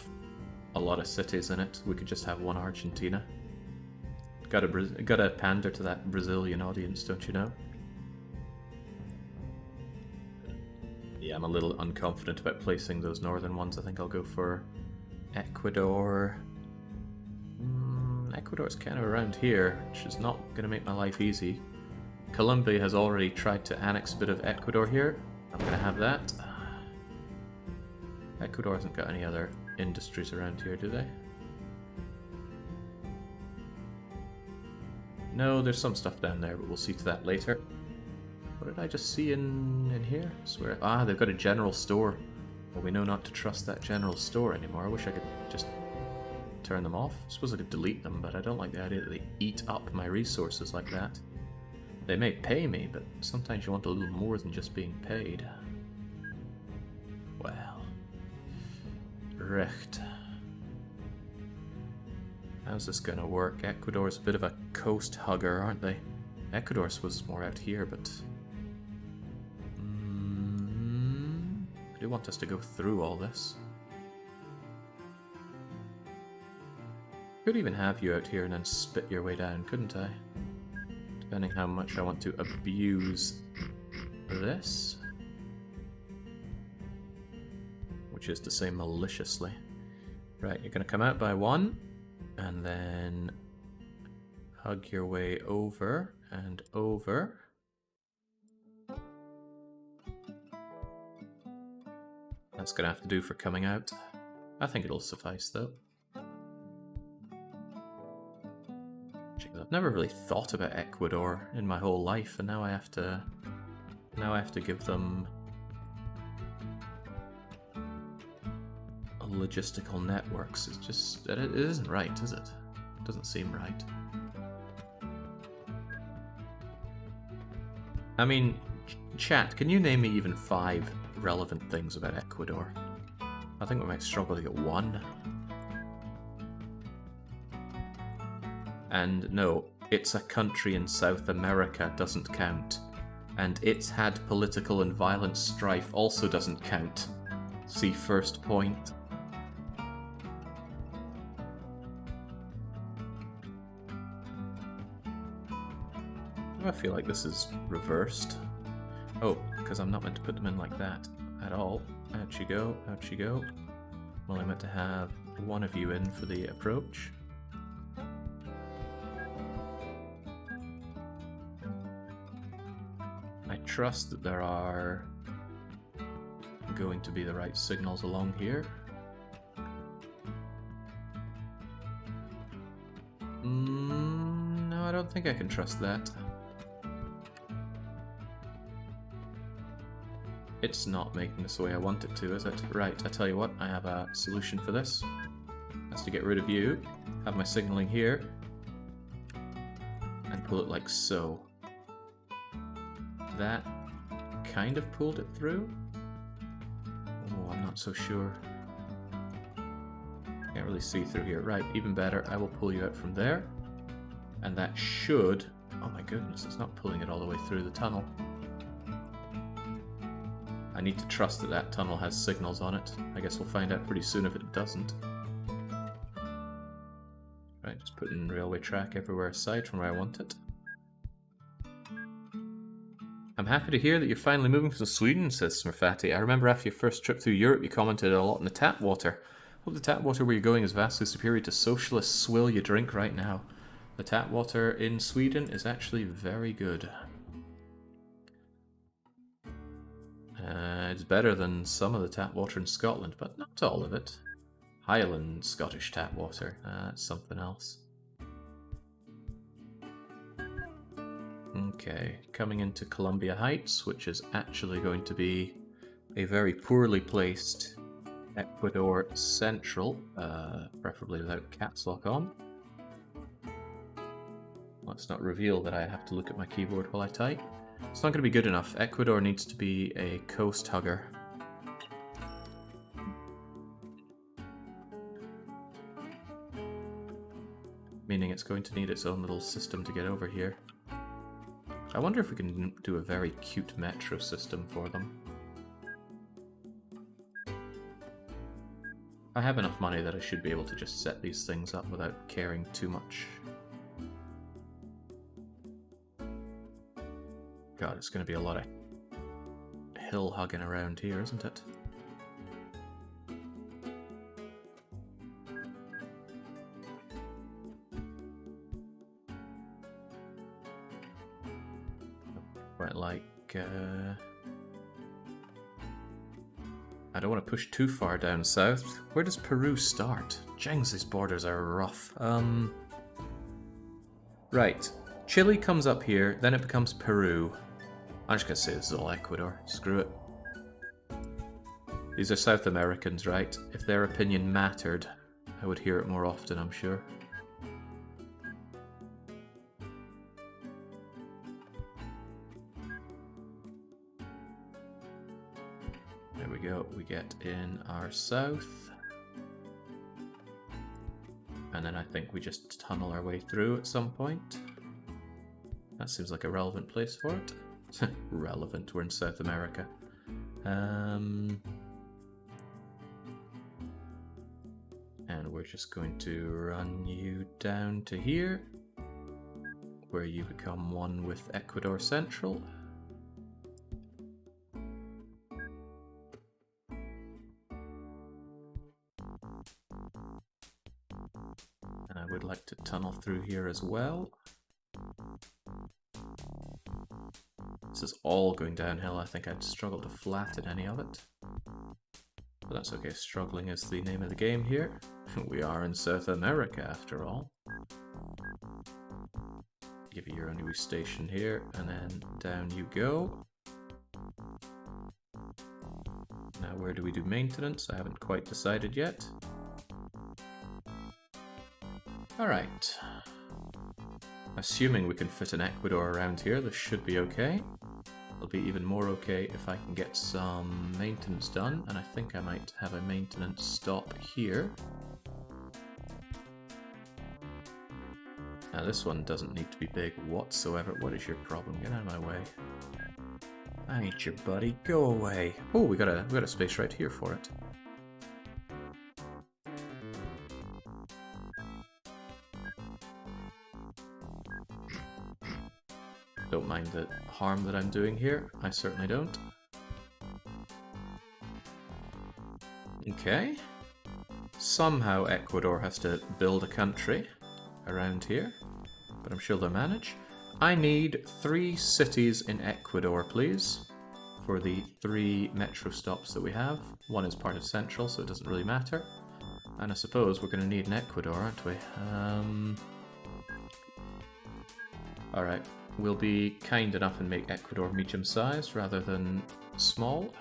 a lot of cities in it. We could just have one Argentina. Gotta pander to that Brazilian audience, don't you know? Yeah, I'm a little unconfident about placing those northern ones. I think I'll go for Ecuador. Ecuador's kind of around here, which is not going to make my life easy. Colombia has already tried to annex a bit of Ecuador here. I'm going to have that. Ecuador hasn't got any other industries around here, do they? No, there's some stuff down there, but we'll see to that later. What did I just see in here? I swear. Ah, they've got a general store. Well, we know not to trust that general store anymore. I wish I could just turn them off. I suppose I could delete them, but I don't like the idea that they eat up my resources like that. They may pay me, but sometimes you want a little more than just being paid. Well. Recht. How's this gonna work? Ecuador's a bit of a coast hugger, aren't they? Ecuador's was more out here, but... I do want us to go through all this. Could even have you out here and then spit your way down, couldn't I? Depending how much I want to abuse this. Which is to say maliciously. Right, you're going to come out by one, and then hug your way over and over. That's going to have to do for coming out. I think it'll suffice though. I've never really thought about Ecuador in my whole life, and now I have to give them logistical networks. It's just it isn't right, is it? It doesn't seem right. I mean, chat, can you name me even 5 relevant things about Ecuador? I think we might struggle to get one. And no, it's a country in South America doesn't count. And it's had political and violent strife also doesn't count. See first point. I feel like this is reversed. Oh, because I'm not meant to put them in like that at all. Out you go, out you go. Well, I meant to have one of you in for the approach. I trust that there are going to be the right signals along here. No, I don't think I can trust that. It's not making this the way I want it to, is it? Right, I tell you what, I have a solution for this. That's to get rid of you, have my signaling here, and pull it like so. That kind of pulled it through? Oh, I'm not so sure. Can't really see through here. Right, even better, I will pull you out from there. And that should... Oh my goodness, it's not pulling it all the way through the tunnel. I need to trust that that tunnel has signals on it. I guess we'll find out pretty soon if it doesn't. Right, just putting railway track everywhere aside from where I want it. I'm happy to hear that you're finally moving to Sweden, says Smurfatti. I remember after your first trip through Europe you commented a lot on the tap water. Hope the tap water where you're going is vastly superior to socialist swill you drink right now. The tap water in Sweden is actually very good. It's better than some of the tap water in Scotland, but not all of it. Highland Scottish tap water, that's something else. Okay, coming into Columbia Heights, which is actually going to be a very poorly placed Ecuador Central, preferably without caps lock on. Let's not reveal that I have to look at my keyboard while I type. It's not going to be good enough. Ecuador needs to be a coast hugger. Meaning it's going to need its own little system to get over here. I wonder if we can do a very cute metro system for them. I have enough money that I should be able to just set these things up without caring too much. God, it's going to be a lot of hill hugging around here, isn't it? Quite like... I don't want to push too far down south. Where does Peru start? Jings, these borders are rough. Right. Chile comes up here, then it becomes Peru. I'm just gonna say this is all Ecuador. Screw it. These are South Americans, right? If their opinion mattered, I would hear it more often, I'm sure. There we go. We get in our south. And then I think we just tunnel our way through at some point. That seems like a relevant place for it. Relevant, we're in South America. And we're just going to run you down to here, where you become one with Ecuador Central. And I would like to tunnel through here as well. This is all going downhill. I think I'd struggle to flatten any of it. But that's okay, struggling is the name of the game here. We are in South America after all. Give you your own new station here, and then down you go. Now where do we do maintenance? I haven't quite decided yet. Alright. Assuming we can fit an Ecuador around here, this should be okay. It'll be even more okay if I can get some maintenance done, and I think I might have a maintenance stop here. Now this one doesn't need to be big whatsoever. What is your problem? Get out of my way. I ain't your buddy. Go away. Oh, we got a space right here for it. Don't mind the harm that I'm doing here. I certainly don't. Okay. Somehow Ecuador has to build a country around here, but I'm sure they'll manage. I need 3 cities in Ecuador, please, for the 3 metro stops that we have. One is part of Central, so it doesn't really matter. And I suppose we're going to need an Ecuador, aren't we? Alright. We'll be kind enough and make Ecuador medium-sized rather than small.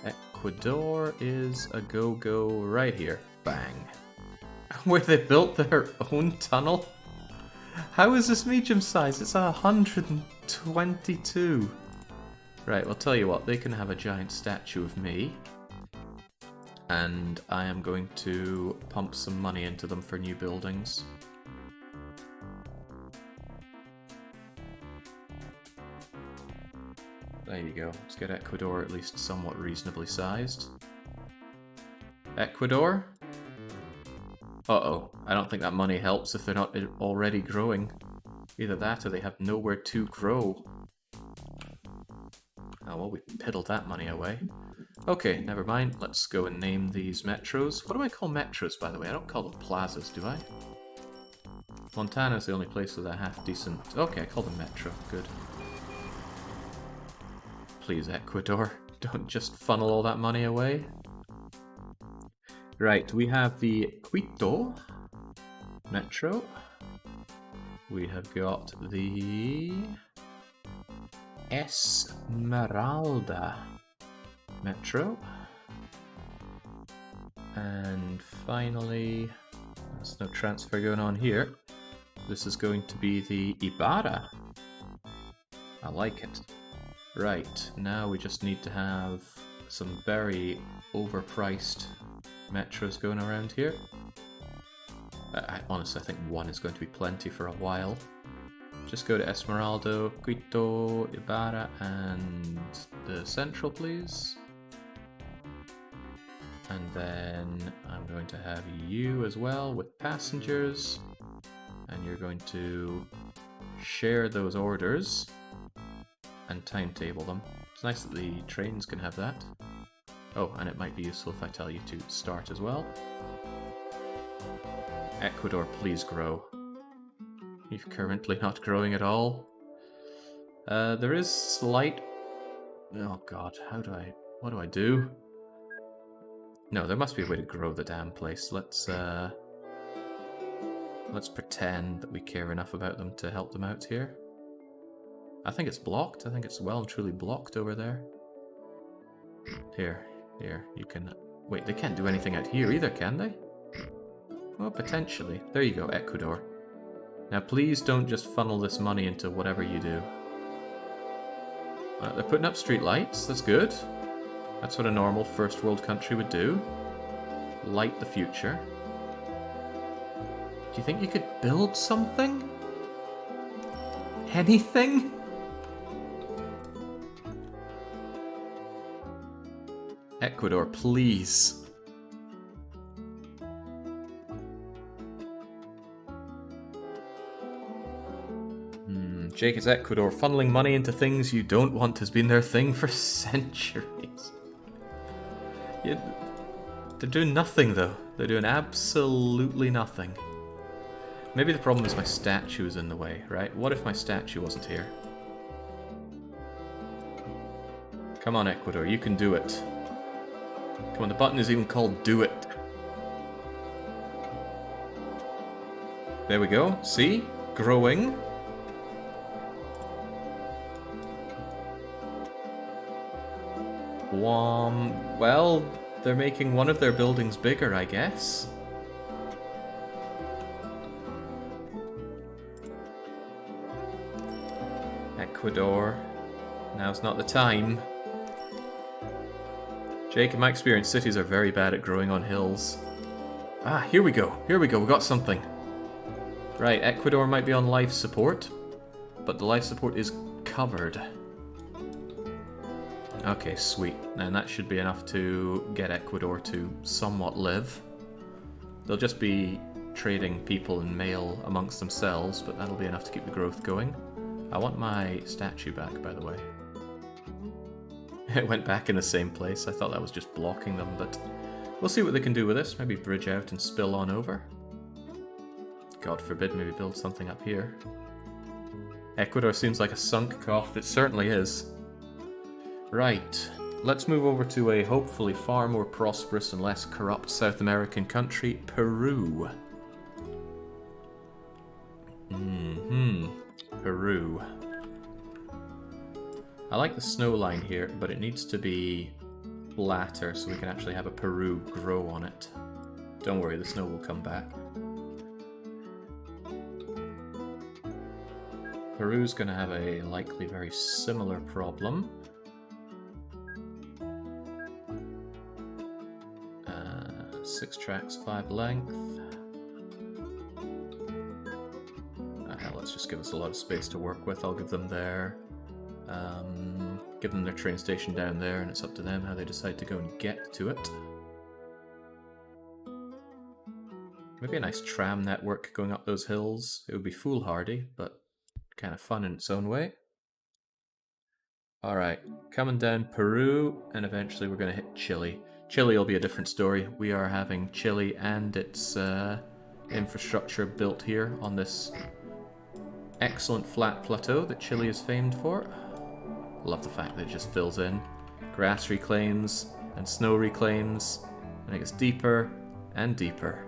Ecuador is a go-go right here. Bang. Where they built their own tunnel? How is this medium-sized? It's 122. Right, well, tell you what, they can have a giant statue of me. And I am going to pump some money into them for new buildings. There you go. Let's get Ecuador at least somewhat reasonably sized. Ecuador? Uh-oh. I don't think that money helps if they're not already growing. Either that or they have nowhere to grow. Oh, well, we piddled that money away. Okay, never mind. Let's go and name these metros. What do I call metros, by the way? I don't call them plazas, do I? Montana's the only place with a half-decent... Okay, I call them metro. Good. Please, Ecuador, don't just funnel all that money away. Right, we have the Quito Metro. We have got the Esmeralda Metro. And finally, there's no transfer going on here. This is going to be the Ibarra. I like it. Right, now we just need to have some very overpriced metros going around here. Honestly, I think one is going to be plenty for a while. Just go to Esmeralda, Quito, Ibarra, and the Central, please. And then I'm going to have you as well with passengers. And you're going to share those orders. and timetable them. It's nice that the trains can have that. Oh, and it might be useful if I tell you to start as well. Ecuador, please grow. You're currently not growing at all. There is slight... Oh god, what do I do? No, there must be a way to grow the damn place. Let's pretend that we care enough about them to help them out here. I think it's blocked. I think it's well and truly blocked over there. Here, you can... Wait, they can't do anything out here either, can they? Well, potentially. There you go, Ecuador. Now please don't just funnel this money into whatever you do. They're putting up street lights, that's good. That's what a normal first world country would do. Light the future. Do you think you could build something? Anything? Ecuador, please. Jake, is Ecuador funneling money into things you don't want has been their thing for centuries. Yeah, they're doing nothing though. They're doing absolutely nothing. Maybe the problem is my statue is in the way, right? What if my statue wasn't here? Come on, Ecuador, you can do it. Come on, the button is even called do it. There we go, see? Growing. Well, they're making one of their buildings bigger, I guess. Ecuador. Now's not the time. Jake, in my experience, cities are very bad at growing on hills. Ah, here we go, we got something. Right, Ecuador might be on life support, but the life support is covered. Okay, sweet. And that should be enough to get Ecuador to somewhat live. They'll just be trading people and mail amongst themselves, but that'll be enough to keep the growth going. I want my statue back, by the way. It went back in the same place. I thought that was just blocking them, but we'll see what they can do with this. Maybe bridge out and spill on over. God forbid, maybe build something up here. Ecuador seems like a sunk cost. It certainly is. Right, let's move over to a hopefully far more prosperous and less corrupt South American country, Peru. Peru. I like the snow line here, but it needs to be flatter so we can actually have a Peru grow on it. Don't worry, the snow will come back. Peru's going to have a likely very similar problem. 6 tracks, 5 length. Hell, let's just give us a lot of space to work with. I'll give them their train station down there, and it's up to them how they decide to go and get to it. Maybe a nice tram network going up those hills. It would be foolhardy, but kind of fun in its own way. Alright, coming down Peru, and eventually we're going to hit Chile. Chile will be a different story. We are having Chile and its infrastructure built here on this excellent flat plateau that Chile is famed for. Love the fact that it just fills in. Grass reclaims and snow reclaims, and it gets deeper and deeper.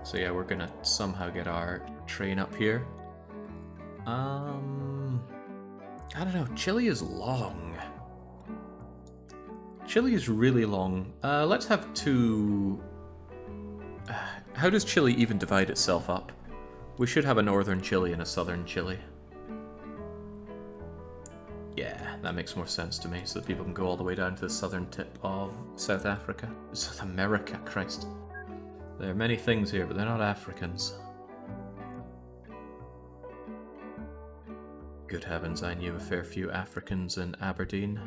So yeah, we're gonna somehow get our train up here. I don't know, Chile is long. Chile is really long. Let's have 2... How does Chile even divide itself up? We should have a northern Chile and a southern Chile. Yeah, that makes more sense to me, so that people can go all the way down to the southern tip of South Africa. South America, Christ. There are many things here, but they're not Africans. Good heavens, I knew a fair few Africans in Aberdeen.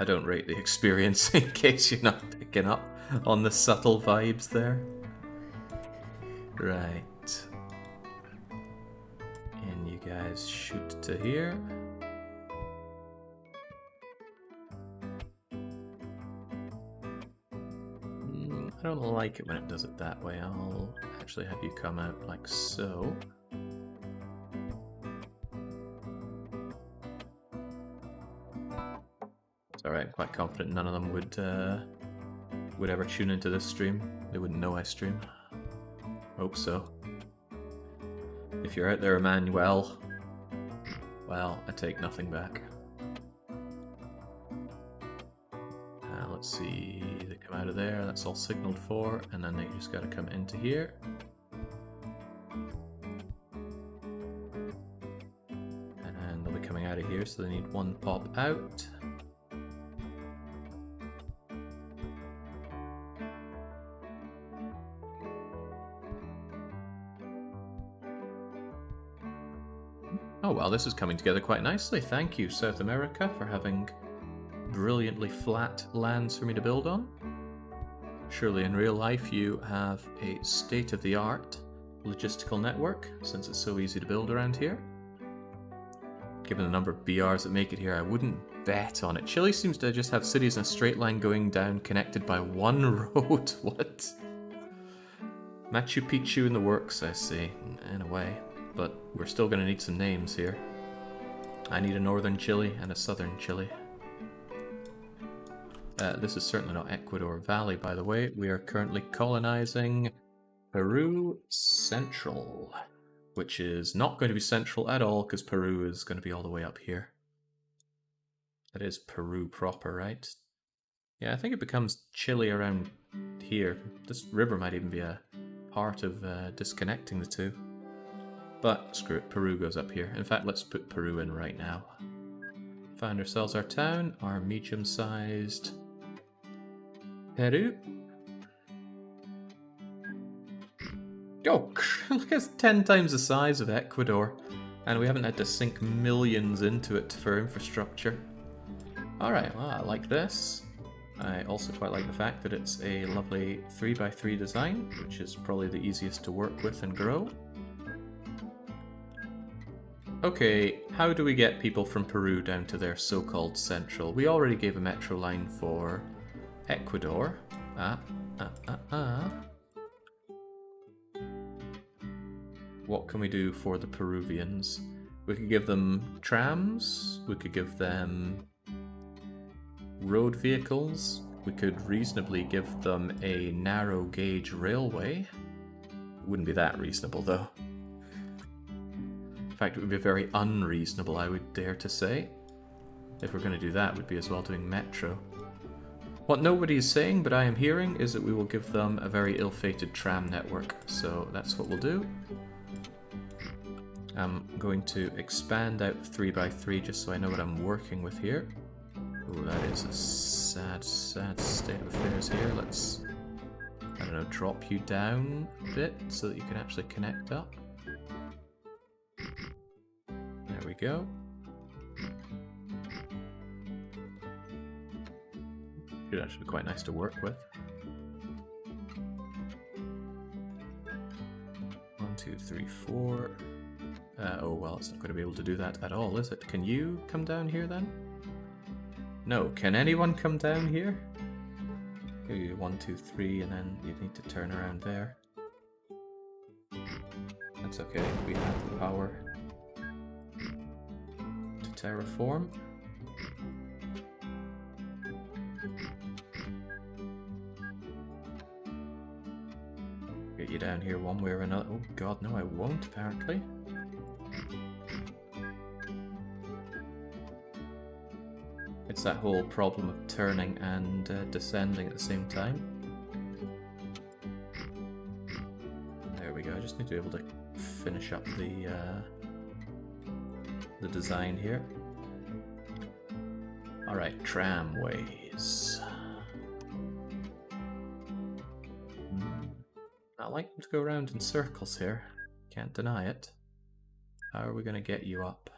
I don't rate the experience in case you're not picking up on the subtle vibes there. Right. And you guys shoot to here. I don't like it when it does it that way. I'll actually have you come out like so. It's alright, I'm quite confident none of them would ever tune into this stream. They wouldn't know I stream. Hope so. If you're out there, Emmanuel, well, I take nothing back. Let's see, they come out of there, that's all signaled for, and then they just gotta come into here. And then they'll be coming out of here, so they need one pop out. Oh well, this is coming together quite nicely. Thank you, South America, for having brilliantly flat lands for me to build on. Surely in real life you have a state-of-the-art logistical network, since it's so easy to build around here. Given the number of BRs that make it here, I wouldn't bet on it. Chile seems to just have cities in a straight line going down, connected by one road. What? Machu Picchu in the works, I see, in a way. But we're still going to need some names here. I need a northern Chile and a southern Chile. This is certainly not Ecuador Valley, by the way. We are currently colonizing Peru Central, which is not going to be central at all, because Peru is going to be all the way up here. That is Peru proper, right? Yeah, I think it becomes Chile around here. This river might even be a part of disconnecting the two. But screw it, Peru goes up here. In fact, let's put Peru in right now. Found ourselves our town, our medium-sized Peru. Oh, look, it's 10 times the size of Ecuador, and we haven't had to sink millions into it for infrastructure. Alright, well, I like this. I also quite like the fact that it's a lovely 3x3 design, which is probably the easiest to work with and grow. Okay, how do we get people from Peru down to their so-called central? We already gave a metro line for Ecuador. What can we do for the Peruvians? We could give them trams, we could give them road vehicles, we could reasonably give them a narrow gauge railway. Wouldn't be that reasonable though. In fact, it would be very unreasonable, I would dare to say. If we're going to do that, we'd be as well doing metro. What nobody is saying, but I am hearing, is that we will give them a very ill-fated tram network. So that's what we'll do. I'm going to expand out 3x3 just so I know what I'm working with here. Ooh, that is a sad, sad state of affairs here. Let's, I don't know, drop you down a bit so that you can actually connect up. There we go. Should actually be quite nice to work with. 1, 2, 3, 4. Oh well, it's not going to be able to do that at all, is it? Can you come down here then? No, can anyone come down here? 1, 2, 3, and then you need to turn around there. That's okay, we have the power to terraform. Get you down here one way or another. Oh god, no I won't apparently. It's that whole problem of turning and descending at the same time. There we go, I just need to be able to finish up the design here. Alright, tramways. I like them to go around in circles here, can't deny it. How are we going to get you up?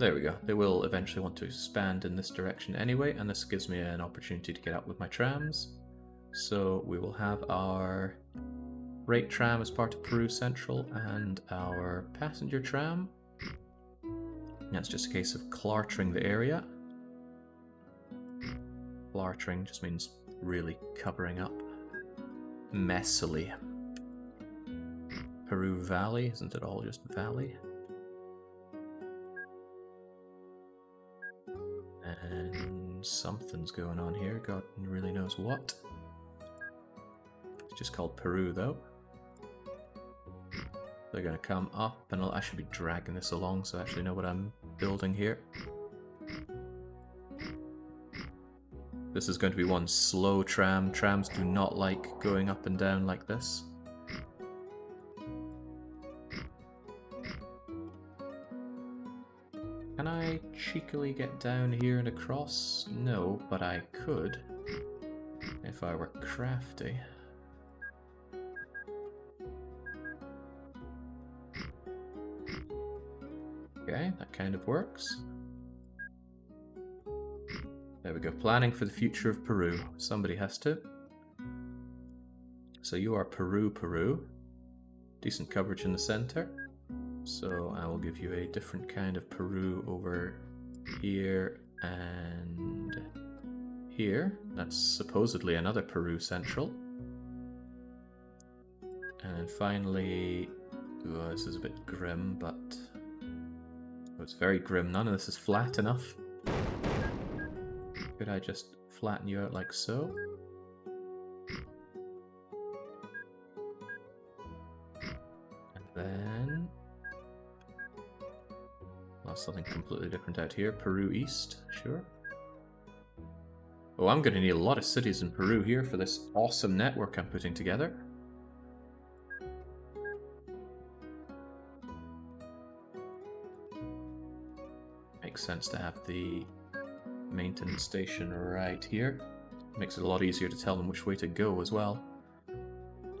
There we go. They will eventually want to expand in this direction anyway, and this gives me an opportunity to get up with my trams. So we will have our freight tram as part of Peru Central and our passenger tram. Now it's just a case of clartering the area. Clartering just means really covering up messily. Peru Valley, isn't it all just valley? And something's going on here, God really knows what. It's just called Peru though. They're going to come up, and I should be dragging this along so I actually know what I'm building here. This is going to be one slow tram. Trams do not like going up and down like this. Can I cheekily get down here and across? No, but I could if I were crafty. Okay, that kind of works. There we go, planning for the future of Peru. Somebody has to. So you are Peru, Peru. Decent coverage in the center. So I will give you a different kind of Peru over here and here. That's supposedly another Peru Central. And then finally, oh, this is a bit grim, but it's very grim. None of this is flat enough. Could I just flatten you out like so? And then... well, something completely different out here. Peru East, sure. Oh, I'm going to need a lot of cities in Peru here for this awesome network I'm putting together. Makes sense to have the maintenance station right here. Makes it a lot easier to tell them which way to go as well.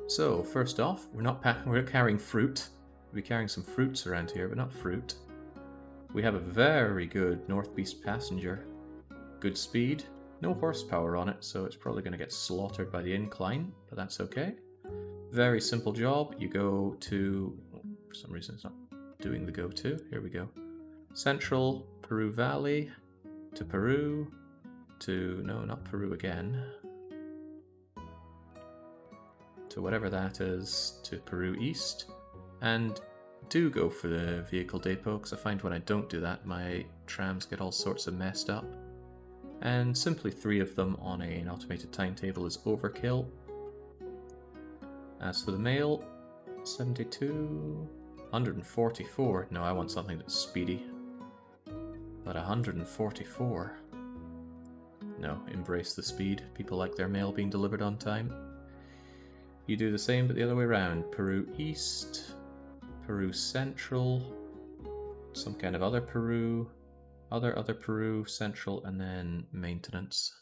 So, first off, we're not carrying fruit. We'll be carrying some fruits around here, but not fruit. We have a very good North Beast passenger. Good speed. No horsepower on it, so it's probably going to get slaughtered by the incline, but that's okay. Very simple job. You go to... for some reason it's not doing the go to. Here we go. Central, Peru Valley, to Peru, to... no, not Peru again. To whatever that is, to Peru East. And do go for the vehicle depot, because I find when I don't do that, my trams get all sorts of messed up. And simply 3 of them on an automated timetable is overkill. As for the mail, 72, 144. No, I want something that's speedy. But 144. No, embrace the speed. People like their mail being delivered on time. You do the same, but the other way around. Peru East, Peru Central, some kind of other Peru, other Peru Central, and then maintenance.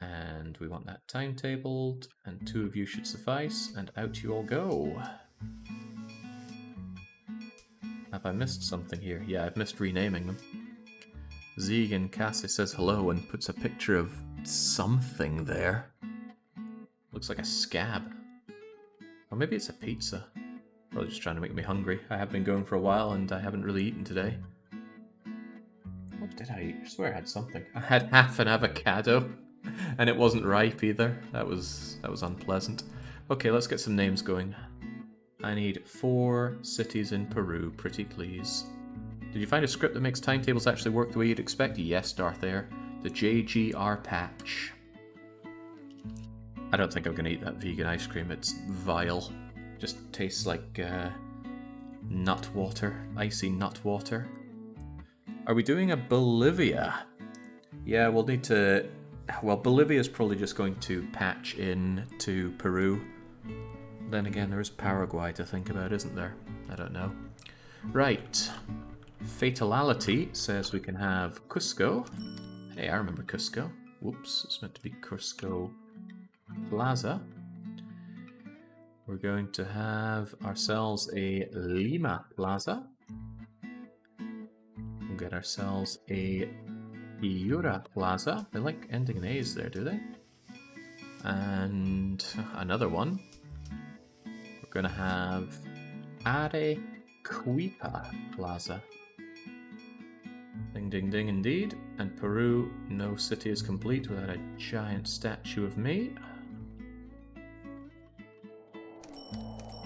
And we want that timetabled, and 2 of you should suffice, and out you all go. Have I missed something here? Yeah, I've missed renaming them. Zegan Cassie says hello and puts a picture of something there. Looks like a scab. Or maybe it's a pizza. Probably just trying to make me hungry. I have been going for a while and I haven't really eaten today. What did I eat? I swear I had something. I had half an avocado and it wasn't ripe either. That was unpleasant. Okay, let's get some names going. I need 4 cities in Peru, pretty please. Did you find a script that makes timetables actually work the way you'd expect? Yes, Darth Air. The JGR patch. I don't think I'm going to eat that vegan ice cream. It's vile. Just tastes like nut water. Icy nut water. Are we doing a Bolivia? Yeah, we'll need to... well, Bolivia's probably just going to patch in to Peru. Then again, there is Paraguay to think about, isn't there? I don't know. Right. Fatality says we can have Cusco. Hey, I remember Cusco. Whoops, it's meant to be Cusco Plaza. We're going to have ourselves a Lima Plaza. get ourselves a Iura Plaza. They like ending in A's there, do they? And another one. We're gonna have Arequipa Plaza. Ding ding ding indeed. And Peru, no city is complete without a giant statue of me.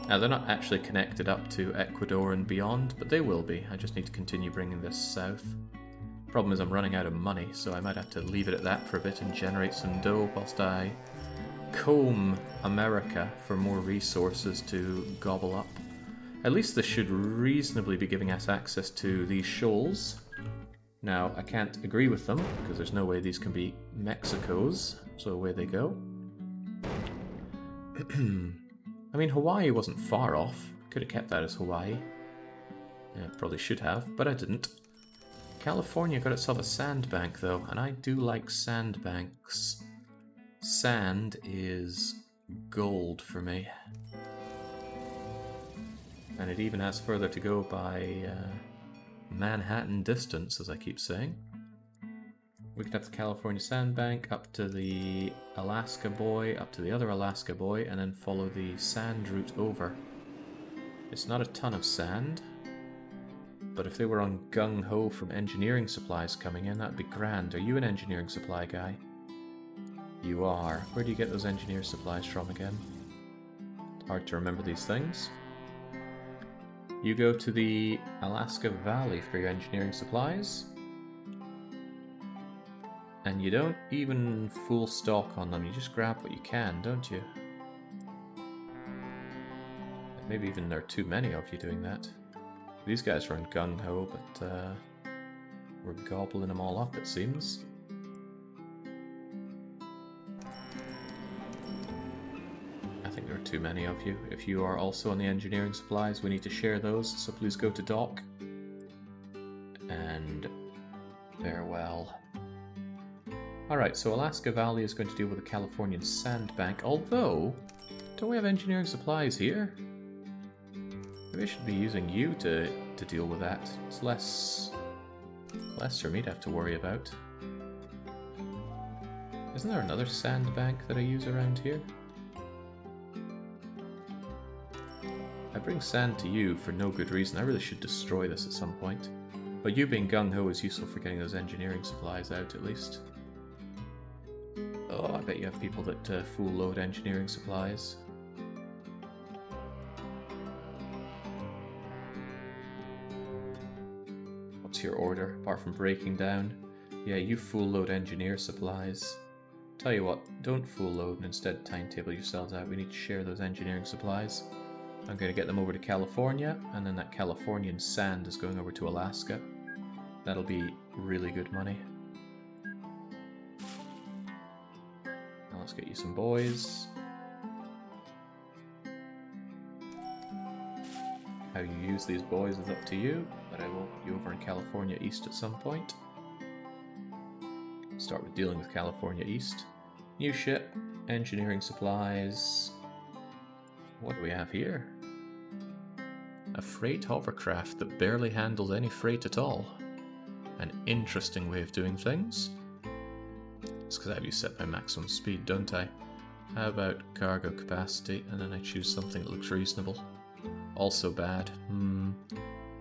Now they're not actually connected up to Ecuador and beyond, but they will be. I just need to continue bringing this south. Problem is I'm running out of money, so I might have to leave it at that for a bit and generate some dough whilst I comb America for more resources to gobble up. At least this should reasonably be giving us access to these shoals. Now, I can't agree with them, because there's no way these can be Mexico's, so away they go. I mean, Hawaii wasn't far off. Could have kept that as Hawaii. Yeah, probably should have, but I didn't. California got itself a sandbank, though, and I do like sandbanks. Sand is gold for me. And it even has further to go by Manhattan distance, as I keep saying. We can have the California Sandbank up to the Alaska Buoy, up to the other Alaska Buoy, and then follow the sand route over. It's not a ton of sand, but if they were on gung-ho from engineering supplies coming in, that'd be grand. Are you an engineering supply guy? You are. Where do you get those engineer supplies from again? It's hard to remember these things. You go to the Alaska Valley for your engineering supplies. And you don't even full stock on them, you just grab what you can, don't you? Maybe even there are too many of you doing that. These guys run gung-ho, but we're gobbling them all up, it seems. I think there are too many of you. If you are also on the engineering supplies, we need to share those, so please go to dock. And farewell. Alright, so Alaska Valley is going to deal with the Californian Sandbank, although, don't we have engineering supplies here? Maybe I should be using you to deal with that. It's less for me to have to worry about. Isn't there another sandbank that I use around here? I bring sand to you for no good reason. I really should destroy this at some point. But you being gung-ho is useful for getting those engineering supplies out, at least. Oh, I bet you have people that full load engineering supplies. What's your order, apart from breaking down? Yeah, you full load engineer supplies. Tell you what, don't full load and instead timetable yourselves out. We need to share those engineering supplies. I'm going to get them over to California, and then that Californian sand is going over to Alaska. That'll be really good money. Let's get you some boys. How you use these boys is up to you, but I will put you over in California East at some point. Start with dealing with California East. New ship, engineering supplies. What do we have here? A freight hovercraft that barely handles any freight at all. An interesting way of doing things. It's because I have you set my maximum speed, don't I? How about cargo capacity, and then I choose something that looks reasonable. Also bad.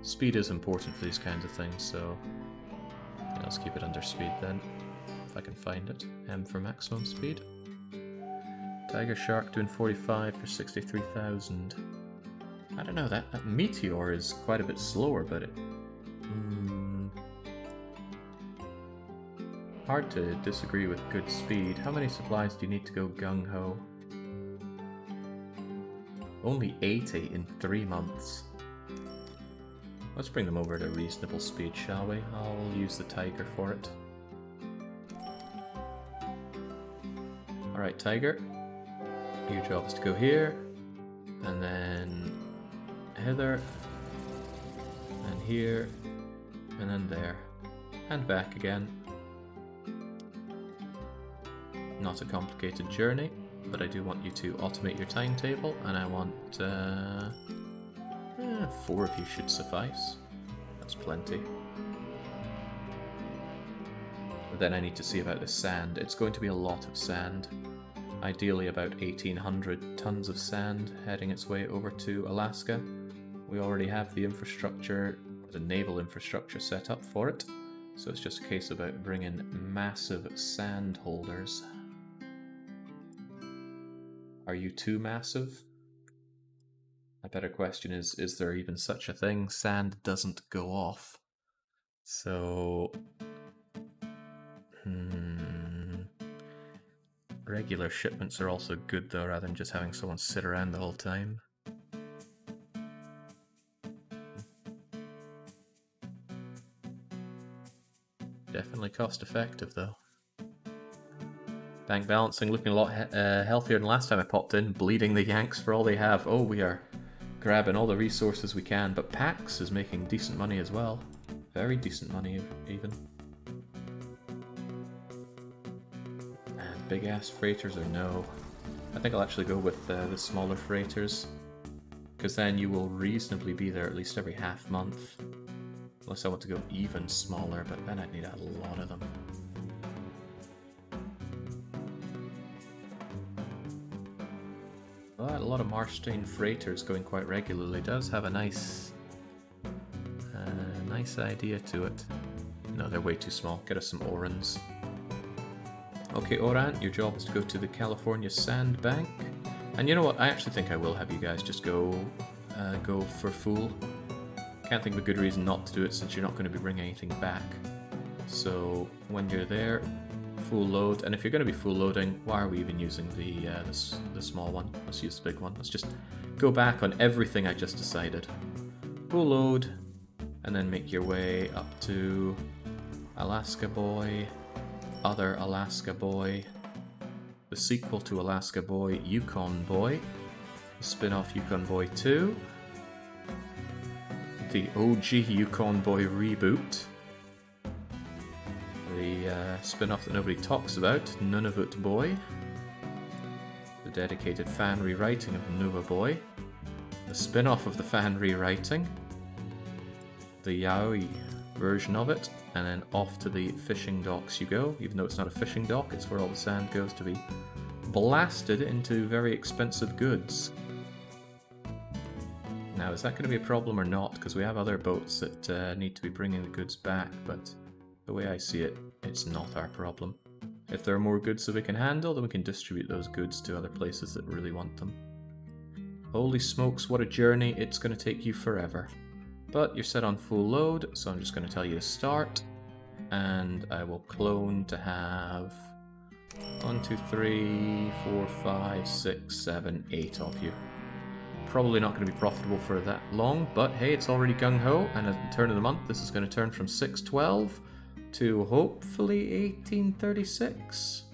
Speed is important for these kinds of things, so yeah, let's keep it under speed then, if I can find it. M for maximum speed. Tiger Shark doing 45 for 63,000. I don't know, that Meteor is quite a bit slower, but it... hard to disagree with good speed. How many supplies do you need to go gung-ho? Only 80 in 3 months. Let's bring them over at a reasonable speed, shall we? I'll use the Tiger for it. Alright, Tiger. Your job is to go here, and then hither, and here, and then there. And back again. Not a complicated journey, but I do want you to automate your timetable, and I want 4 of you should suffice. That's plenty. Then I need to see about the sand. It's going to be a lot of sand. Ideally about 1,800 tons of sand heading its way over to Alaska. We already have the infrastructure, the naval infrastructure set up for it. So it's just a case about bringing massive sand holders. Are you too massive? A better question is there even such a thing? Sand doesn't go off. So... Regular shipments are also good though, rather than just having someone sit around the whole time. Definitely cost effective though. Bank balancing looking a lot healthier than last time I popped in. Bleeding the Yanks for all they have. Oh, we are grabbing all the resources we can, but Pax is making decent money as well. Very decent money even. And big ass freighters or no. I think I'll actually go with the smaller freighters, because then you will reasonably be there at least every half month. Unless I want to go even smaller, but then I'd need a lot of them. But a lot of Marstein freighters going quite regularly does have a nice idea to it. No, they're way too small. Get us some Orans. Okay, Oran, your job is to go to the California Sand Bank. And you know what? I actually think I will have you guys just go for Fool. Can't think of a good reason not to do it since you're not going to be bringing anything back. So when you're there, full load. And if you're going to be full loading, why are we even using the small one? Let's use the big one. Let's just go back on everything I just decided. Full load, and then make your way up to Alaska Boy, other Alaska Boy, the sequel to Alaska Boy, Yukon Boy, the spin-off Yukon Boy 2, the OG Yukon Boy reboot, the spin-off that nobody talks about, Nunavut Boy, the dedicated fan rewriting of Nuva Boy, the spin-off of the fan rewriting, the yaoi version of it, and then off to the fishing docks you go. Even though it's not a fishing dock, it's where all the sand goes to be blasted into very expensive goods. Now, is that going to be a problem or not? Because we have other boats that need to be bringing the goods back, but the way I see it, it's not our problem. If there are more goods that we can handle, then we can distribute those goods to other places that really want them. Holy smokes, what a journey. It's going to take you forever. But you're set on full load, so I'm just going to tell you to start. And I will clone to have 1, 2, 3, 4, 5, 6, 7, 8 of you. Probably not going to be profitable for that long, but hey, it's already gung-ho, and at the turn of the month, this is going to turn from 612 to hopefully 1836.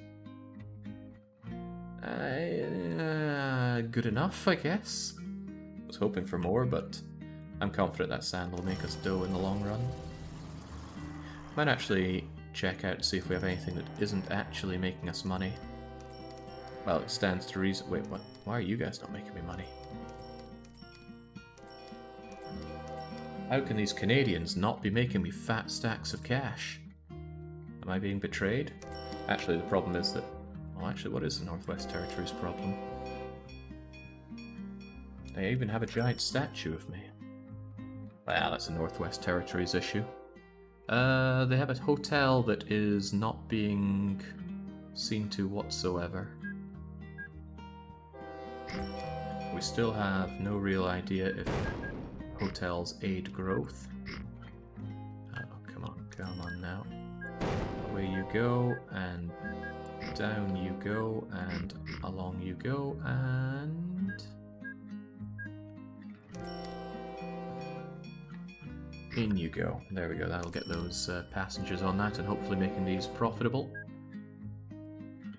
Good enough, I guess. I was hoping for more, but I'm confident that sand will make us dough in the long run. Might actually check out to see if we have anything that isn't actually making us money. Well, it stands to reason. Wait, what? Why are you guys not making me money? How can these Canadians not be making me fat stacks of cash? Am I being betrayed? Actually, the problem is that... Well, actually, what is the Northwest Territories' problem? They even have a giant statue of me. Well, that's a Northwest Territories issue. They have a hotel that is not being seen to whatsoever. We still have no real idea if hotels aid growth. Oh, come on now. Away you go, and down you go, and along you go, and... in you go. There we go, that'll get those passengers on that and hopefully making these profitable.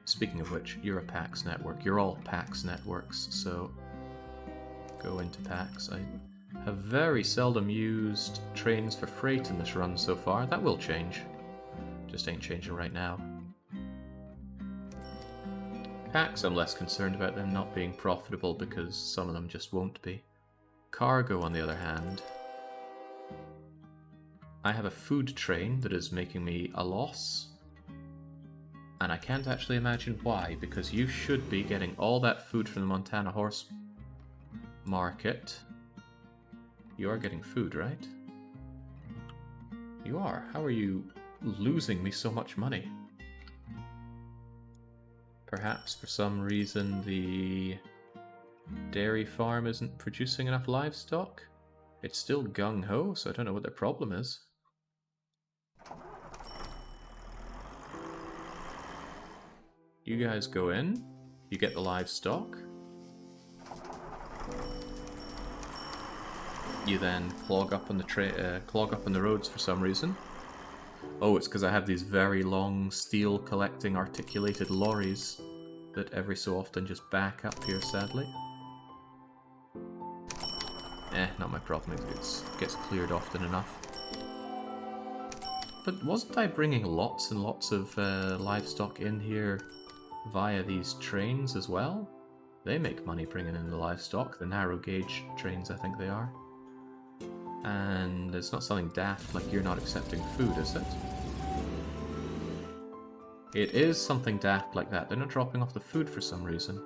Speaking of which, you're a PAX network. You're all PAX networks, so go into PAX. I have very seldom used trains for freight in this run so far. That will change. Just ain't changing right now. PAX, I'm less concerned about them not being profitable because some of them just won't be. Cargo, on the other hand, I have a food train that is making me a loss. And I can't actually imagine why, because you should be getting all that food from the Montana Horse Market. You are getting food, right? You are. How are you losing me so much money? Perhaps for some reason the dairy farm isn't producing enough livestock? It's still gung-ho, so I don't know what their problem is. You guys go in, you get the livestock. You then clog up on the roads for some reason. Oh, it's because I have these very long steel collecting articulated lorries that every so often just back up here, sadly. Not my problem. It gets cleared often enough. But wasn't I bringing lots and lots of livestock in here via these trains as well? They make money bringing in the livestock, the narrow gauge trains I think they are. And it's not something daft like you're not accepting food, is it? It is something daft like that. They're not dropping off the food for some reason.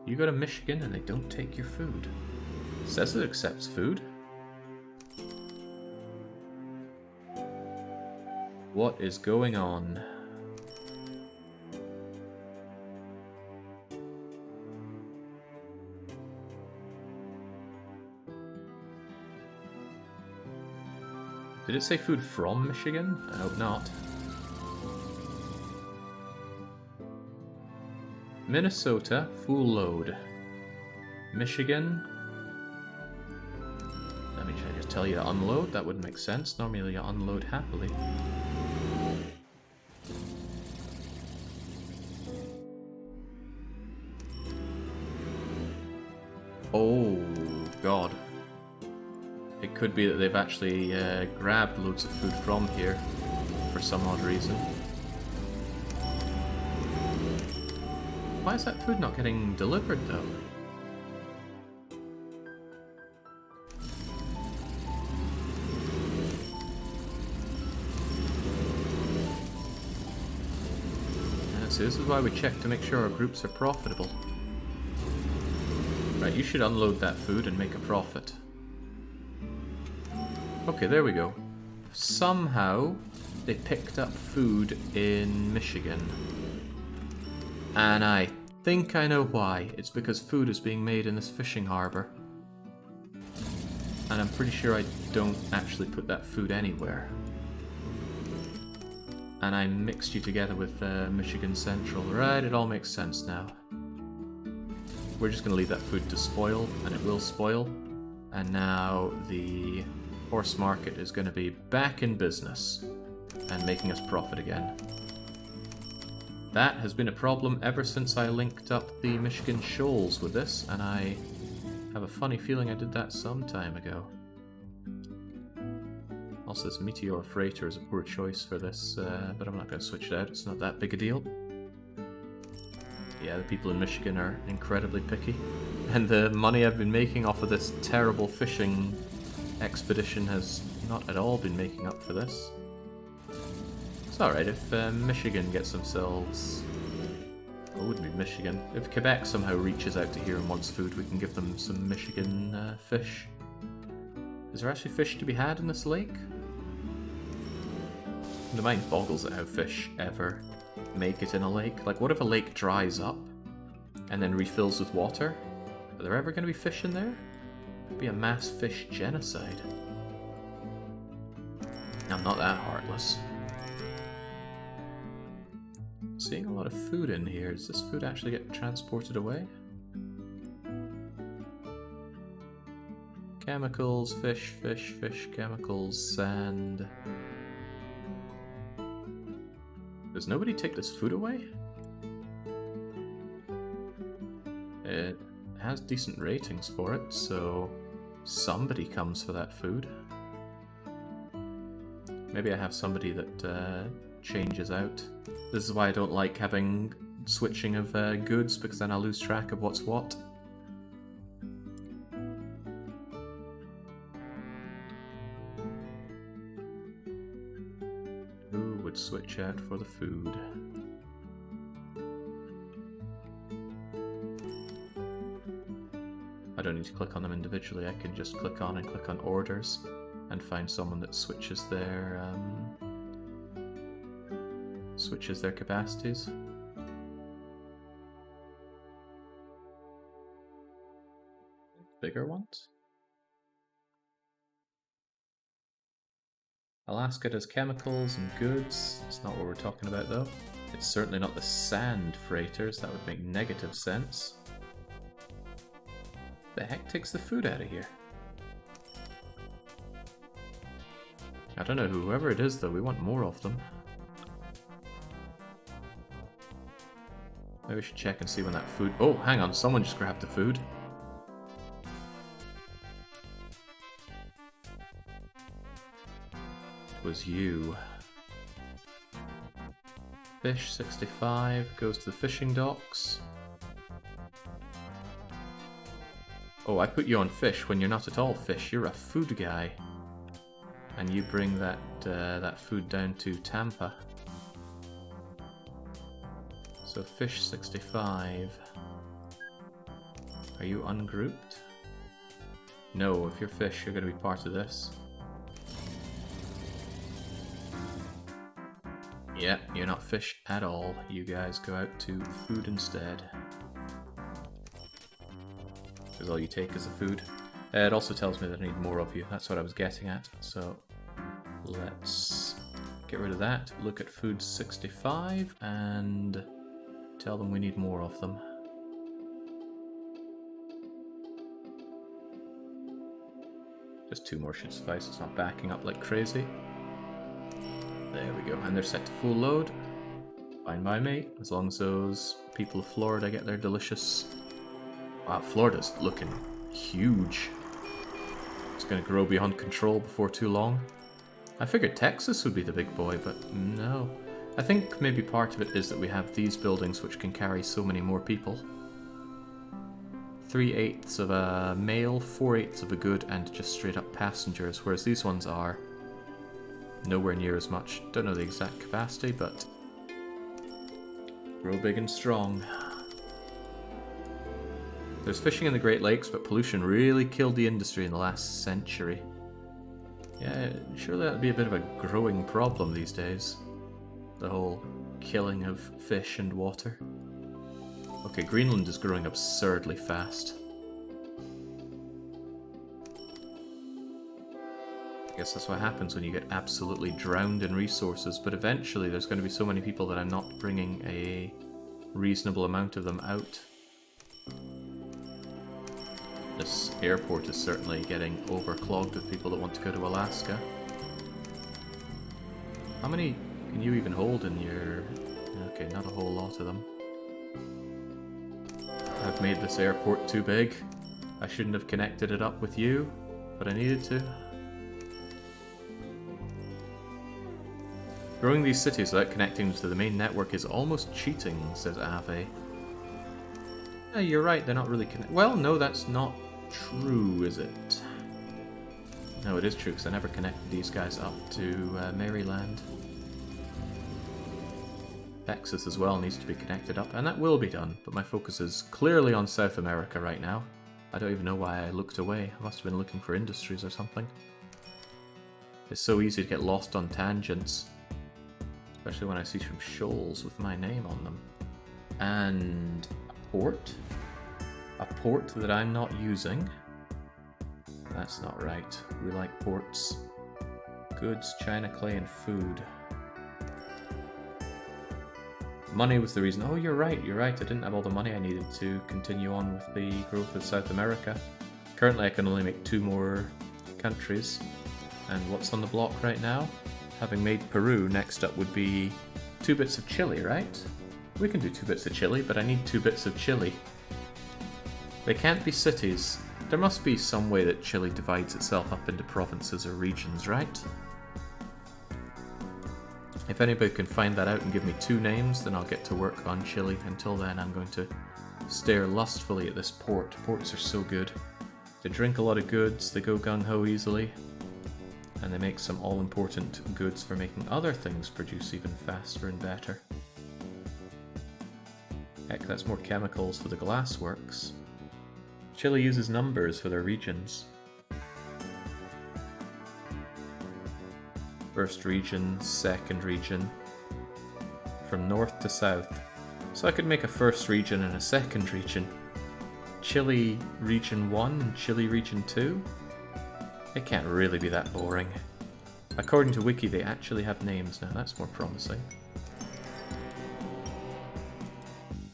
You go to Michigan and they don't take your food. It says it accepts food. What is going on? Did it say food from Michigan? I hope not. Minnesota, full load. Michigan. I mean, should I just tell you to unload? That wouldn't make sense. Normally you unload happily. Oh, God. It could be that they've actually grabbed loads of food from here for some odd reason. Why is that food not getting delivered, though? Yes, this is why we check to make sure our groups are profitable. Right, you should unload that food and make a profit. Okay, there we go. Somehow, they picked up food in Michigan. And I think I know why. It's because food is being made in this fishing harbor. And I'm pretty sure I don't actually put that food anywhere. And I mixed you together with Michigan Central. Right, it all makes sense now. We're just going to leave that food to spoil, and it will spoil. And now the horse market is going to be back in business and making us profit again. That has been a problem ever since I linked up the Michigan shoals with this, and I have a funny feeling I did that some time ago. Also, this Meteor Freighter is a poor choice for this, but I'm not going to switch it out. It's not that big a deal. Yeah, the people in Michigan are incredibly picky. And the money I've been making off of this terrible fishing expedition has not at all been making up for this. It's alright if Michigan gets themselves... Oh, it wouldn't be Michigan. If Quebec somehow reaches out to here and wants food, we can give them some Michigan fish. Is there actually fish to be had in this lake? The mind boggles at how fish ever make it in a lake. Like, what if a lake dries up and then refills with water? Are there ever going to be fish in there? It'd be a mass fish genocide. I'm not that heartless. Seeing a lot of food in here. Does this food actually get transported away? Chemicals, fish, chemicals, sand. Does nobody take this food away? It has decent ratings for it, so somebody comes for that food. Maybe I have somebody that changes out. This is why I don't like having switching of goods, because then I lose track of what's what. Who would would switch out for the food. I don't need to click on them individually, I can just click on orders and find someone that switches their capacities. Bigger ones? Alaska does chemicals and goods. It's not what we're talking about though. It's certainly not the sand freighters, that would make negative sense. The heck takes the food out of here? I don't know, whoever it is though, we want more of them. Maybe we should check and see when that food... Oh, hang on, someone just grabbed the food. It was you. Fish 65 goes to the fishing docks. Oh, I put you on fish when you're not at all fish. You're a food guy. And you bring that that food down to Tampa. So fish 65. Are you ungrouped? No, if you're fish, you're going to be part of this. Yeah, you're not fish at all. You guys go out to food instead. Because all you take is the food. It also tells me that I need more of you. That's what I was getting at. So let's get rid of that. Look at food 65 and tell them we need more of them. Just 2 more should suffice. It's not backing up like crazy. There we go. And they're set to full load. Fine by me. As long as those people of Florida get their delicious... Wow, Florida's looking huge. It's going to grow beyond control before too long. I figured Texas would be the big boy, but no. I think maybe part of it is that we have these buildings which can carry so many more people. 3/8 of a mail, 4/8 of a good, and just straight up passengers, whereas these ones are nowhere near as much. Don't know the exact capacity, but grow big and strong. There's fishing in the Great Lakes, but pollution really killed the industry in the last century. Yeah, surely that would be a bit of a growing problem these days. The whole killing of fish and water. Okay, Greenland is growing absurdly fast. I guess that's what happens when you get absolutely drowned in resources, but eventually there's going to be so many people that I'm not bringing a reasonable amount of them out. This airport is certainly getting overclogged with people that want to go to Alaska. How many can you even hold in your... Okay, not a whole lot of them. I've made this airport too big. I shouldn't have connected it up with you, but I needed to. Growing these cities without connecting to the main network is almost cheating, says Ave. Yeah, you're right, they're not really connected. Well, no, that's not true, is it? No, it is true, because I never connected these guys up to Maryland. Texas as well needs to be connected up, and that will be done, but my focus is clearly on South America right now. I don't even know why I looked away. I must have been looking for industries or something. It's so easy to get lost on tangents. Especially when I see some shoals with my name on them. And a port. A port that I'm not using. That's not right. We like ports. Goods, china, clay, and food. Money was the reason. Oh, you're right, you're right. I didn't have all the money I needed to continue on with the growth of South America. Currently I can only make 2 more countries. And what's on the block right now? Having made Peru, next up would be 2 bits of Chile, right? We can do 2 bits of Chile, but I need 2 bits of Chile. They can't be cities. There must be some way that Chile divides itself up into provinces or regions, right? If anybody can find that out and give me 2 names, then I'll get to work on Chile. Until then, I'm going to stare lustfully at this port. Ports are so good. They drink a lot of goods, they go gung-ho easily. And they make some all-important goods for making other things produce even faster and better. Heck, that's more chemicals for the glassworks. Chile uses numbers for their regions. First region, second region, from north to south. So I could make a first region and a second region. Chile Region 1 and Chile Region 2? It can't really be that boring. According to Wiki, they actually have names now. That's more promising.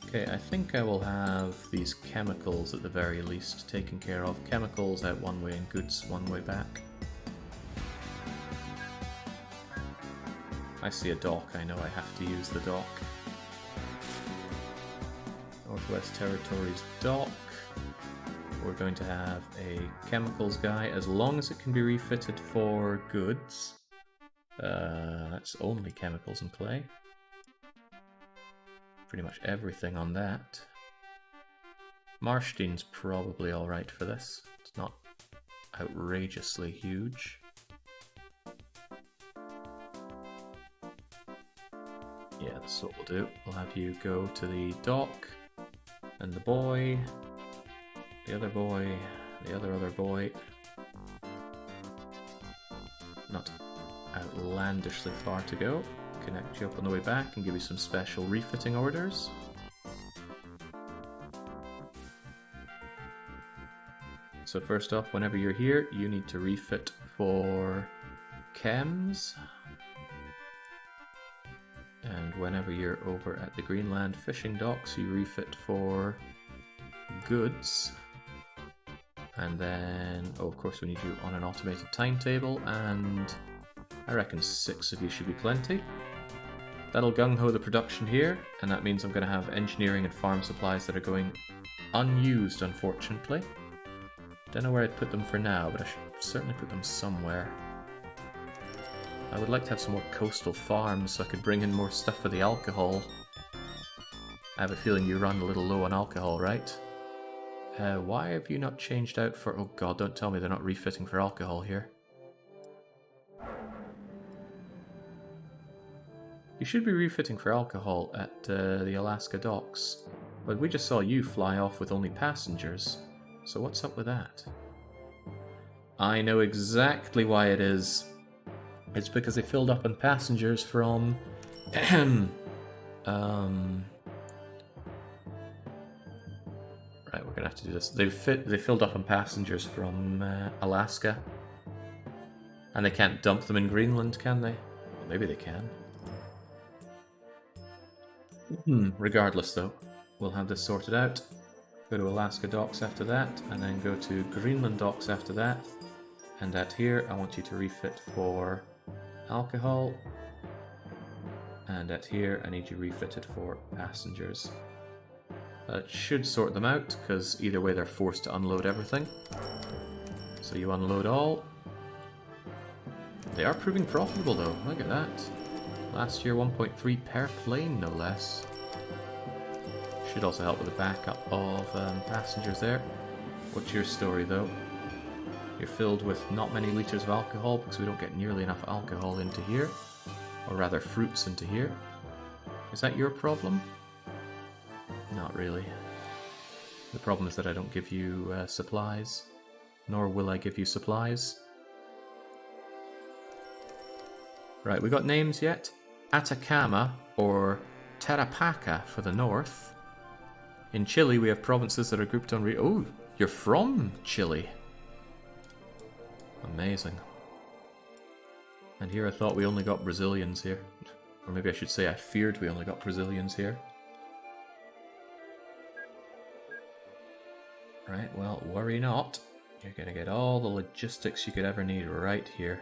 Okay, I think I will have these chemicals at the very least taken care of. Chemicals out one way and goods one way back. I see a dock, I know I have to use the dock. Northwest Territories dock. We're going to have a chemicals guy, as long as it can be refitted for goods. That's only chemicals in play. Pretty much everything on that. Marstein's probably alright for this. It's not outrageously huge. Yeah, that's what we'll do. We'll have you go to the dock, and the boy, the other boy, the other boy. Not outlandishly far to go. Connect you up on the way back and give you some special refitting orders. So first off, whenever you're here, you need to refit for chems. And whenever you're over at the Greenland fishing docks, you refit for goods. And then, oh, of course, we need you on an automated timetable, and I reckon 6 of you should be plenty. That'll gung-ho the production here, and that means I'm going to have engineering and farm supplies that are going unused, unfortunately. Don't know where I'd put them for now, but I should certainly put them somewhere. I would like to have some more coastal farms so I could bring in more stuff for the alcohol. I have a feeling you run a little low on alcohol, right? Why have you not changed out for... Oh god, don't tell me they're not refitting for alcohol here. You should be refitting for alcohol at the Alaska docks, but we just saw you fly off with only passengers, so what's up with that? I know exactly why it is. It's because they filled up on passengers from... Right, we're gonna have to do this. They filled up on passengers from Alaska, and they can't dump them in Greenland, can they? Well, maybe they can. Regardless, though, we'll have this sorted out. Go to Alaska docks after that, and then go to Greenland docks after that. And at here, I want you to refit for alcohol. And at here, I need you refitted for passengers. That should sort them out, because either way they're forced to unload everything. So you unload all. They are proving profitable though, look at that. Last year 1.3 per plane, no less. Should also help with the backup of passengers there. What's your story though? You're filled with not many litres of alcohol because we don't get nearly enough alcohol into here. Or rather fruits into here. Is that your problem? Not really. The problem is that I don't give you supplies. Nor will I give you supplies. Right, we got names yet? Atacama or Tarapacá for the north. In Chile we have provinces that are grouped on... Oh, you're from Chile. Amazing. And here I thought we only got Brazilians here. Or maybe I should say I feared we only got Brazilians here. Right, well, worry not. You're going to get all the logistics you could ever need right here.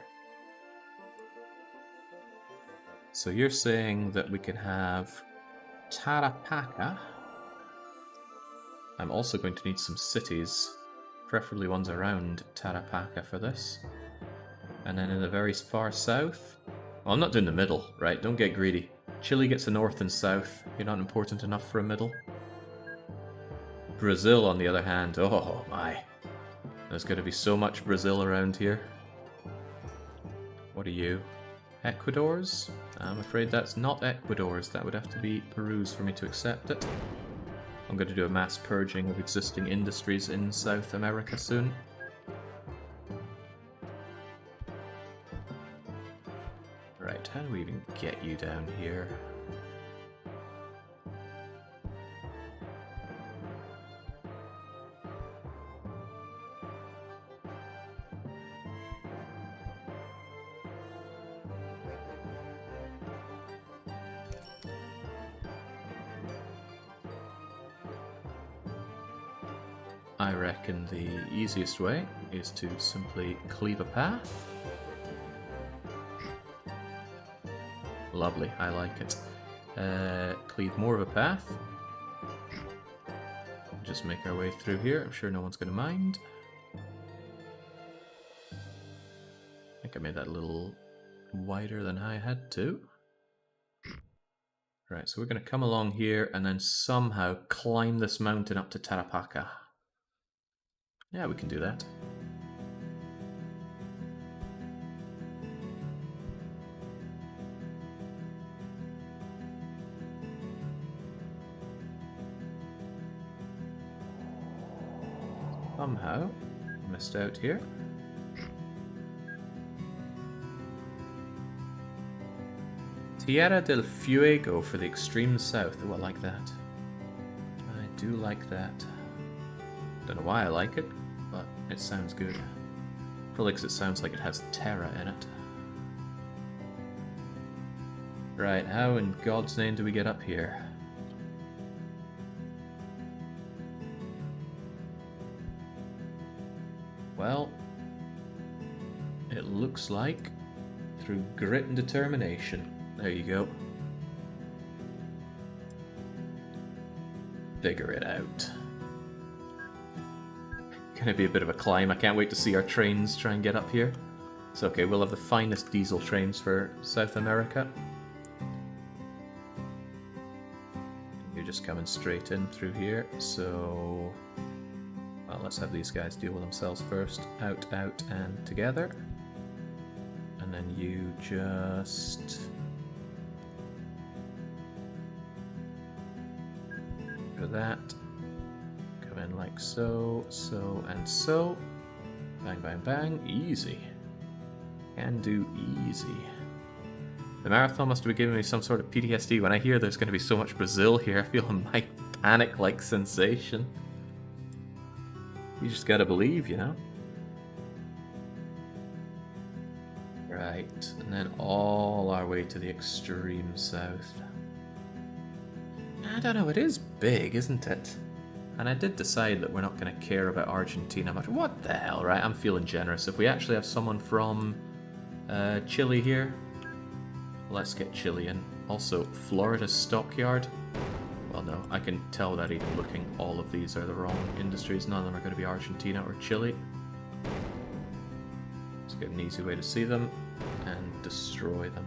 So you're saying that we can have Tarapacá. I'm also going to need some cities, preferably ones around Tarapacá for this. And then in the very far south... Well, I'm not doing the middle, right? Don't get greedy. Chile gets a north and south. You're not important enough for a middle. Brazil, on the other hand, oh my. There's going to be so much Brazil around here. What are you? Ecuador's? I'm afraid that's not Ecuador's. That would have to be Peru's for me to accept it. I'm going to do a mass purging of existing industries in South America soon. Right, how do we even get you down here? I reckon the easiest way is to simply cleave a path. Lovely, I like it. Cleave more of a path. Just make our way through here. I'm sure no one's going to mind. I think I made that a little wider than I had to. Right, so we're going to come along here and then somehow climb this mountain up to Tarapacá. Yeah, we can do that. Somehow, I missed out here. Tierra del Fuego for the extreme south. Oh, I like that. I do like that. Don't know why I like it, but it sounds good. Probably because it sounds like it has terra in it. Right, how in God's name do we get up here? Well, it looks like through grit and determination. There you go. Figure it out. Gonna be a bit of a climb. I can't wait to see our trains try and get up here. It's okay, we'll have the finest diesel trains for South America. You're just coming straight in through here, so... Well, let's have these guys deal with themselves first. Out, out, and together. And then you just... do that. Come in like so, so, and so. Bang, bang, bang. Easy. Can do easy. The marathon must be giving me some sort of PTSD. When I hear there's going to be so much Brazil here, I feel a mighty panic-like sensation. You just gotta believe, you know? Right, and then all our way to the extreme south. I don't know, it is big, isn't it? And I did decide that we're not going to care about Argentina much. What the hell, right? I'm feeling generous. If we actually have someone from Chile here, let's get Chile in. Also, Florida's stockyard. Well, no, I can tell that even looking. All of these are the wrong industries. None of them are going to be Argentina or Chile. Let's get an easy way to see them and destroy them.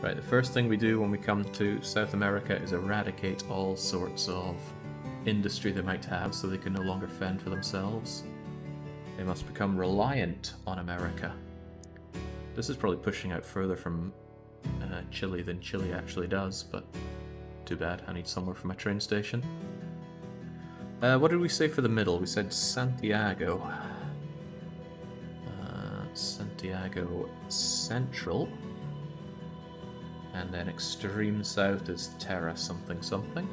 Right, the first thing we do when we come to South America is eradicate all sorts of industry they might have so they can no longer fend for themselves. They must become reliant on America. This is probably pushing out further from Chile than Chile actually does, but too bad, I need somewhere for my train station. What did we say for the middle? We said Santiago. Santiago Central. And then extreme south is Terra something something.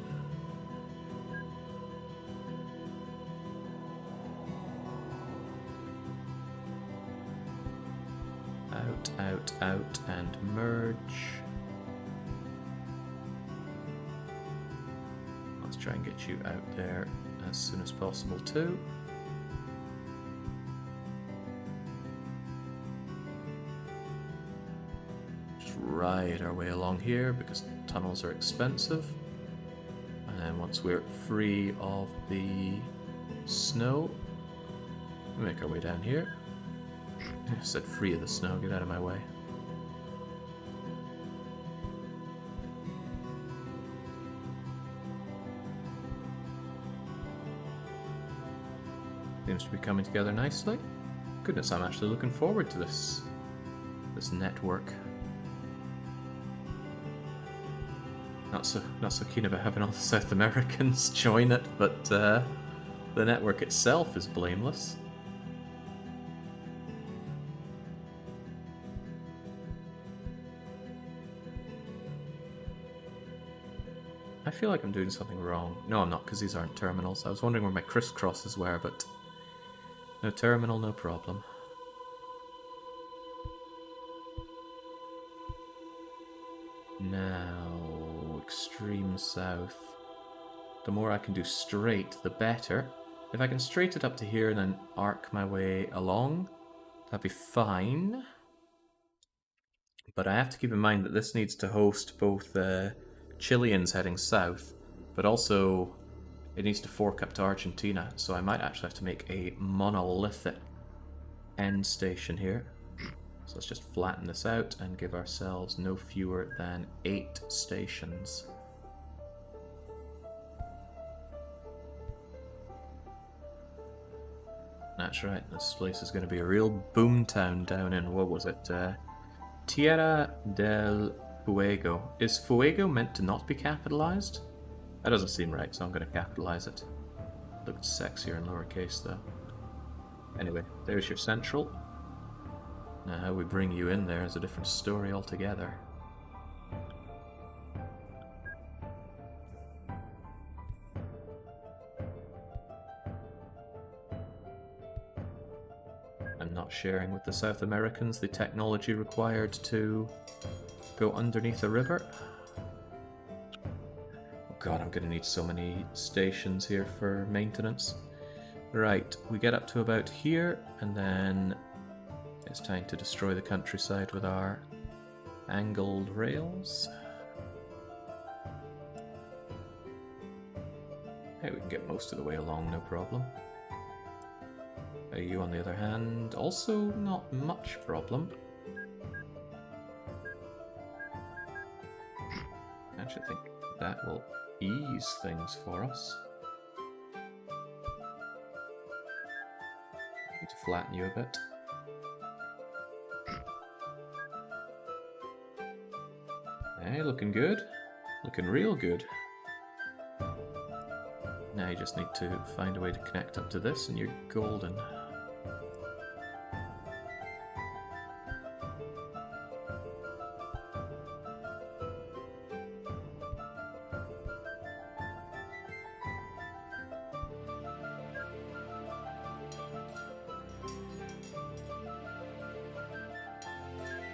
Out, out, out, and merge. Let's try and get you out there as soon as possible too. Just ride our way along here because tunnels are expensive. And then once we're free of the snow, we make our way down here. I said free of the snow, get out of my way. Seems to be coming together nicely. Goodness, I'm actually looking forward to this network. Not so keen about having all the South Americans join it, but the network itself is blameless. I feel like I'm doing something wrong. No, I'm not, because these aren't terminals. I was wondering where my crisscrosses were, but no terminal, no problem. Now, extreme south. The more I can do straight, the better. If I can straight it up to here and then arc my way along, that'd be fine. But I have to keep in mind that this needs to host both Chileans heading south, but also it needs to fork up to Argentina, so I might actually have to make a monolithic end station here. So let's just flatten this out and give ourselves no fewer than 8 stations. That's right, this place is going to be a real boom town down in, what was it, Tierra del Fuego. Is Fuego meant to not be capitalized? That doesn't seem right, so I'm going to capitalize it. Looked sexier in lowercase though. Anyway, there's your central. Now how we bring you in there is a different story altogether. I'm not sharing with the South Americans the technology required to go underneath a river. Oh god, I'm going to need so many stations here for maintenance. Right, we get up to about here, and then it's time to destroy the countryside with our angled rails. Hey, we can get most of the way along, no problem. You, on the other hand, also not much problem. I actually think that will ease things for us. Need to flatten you a bit. Hey, looking good. Looking real good. Now you just need to find a way to connect up to this and you're golden.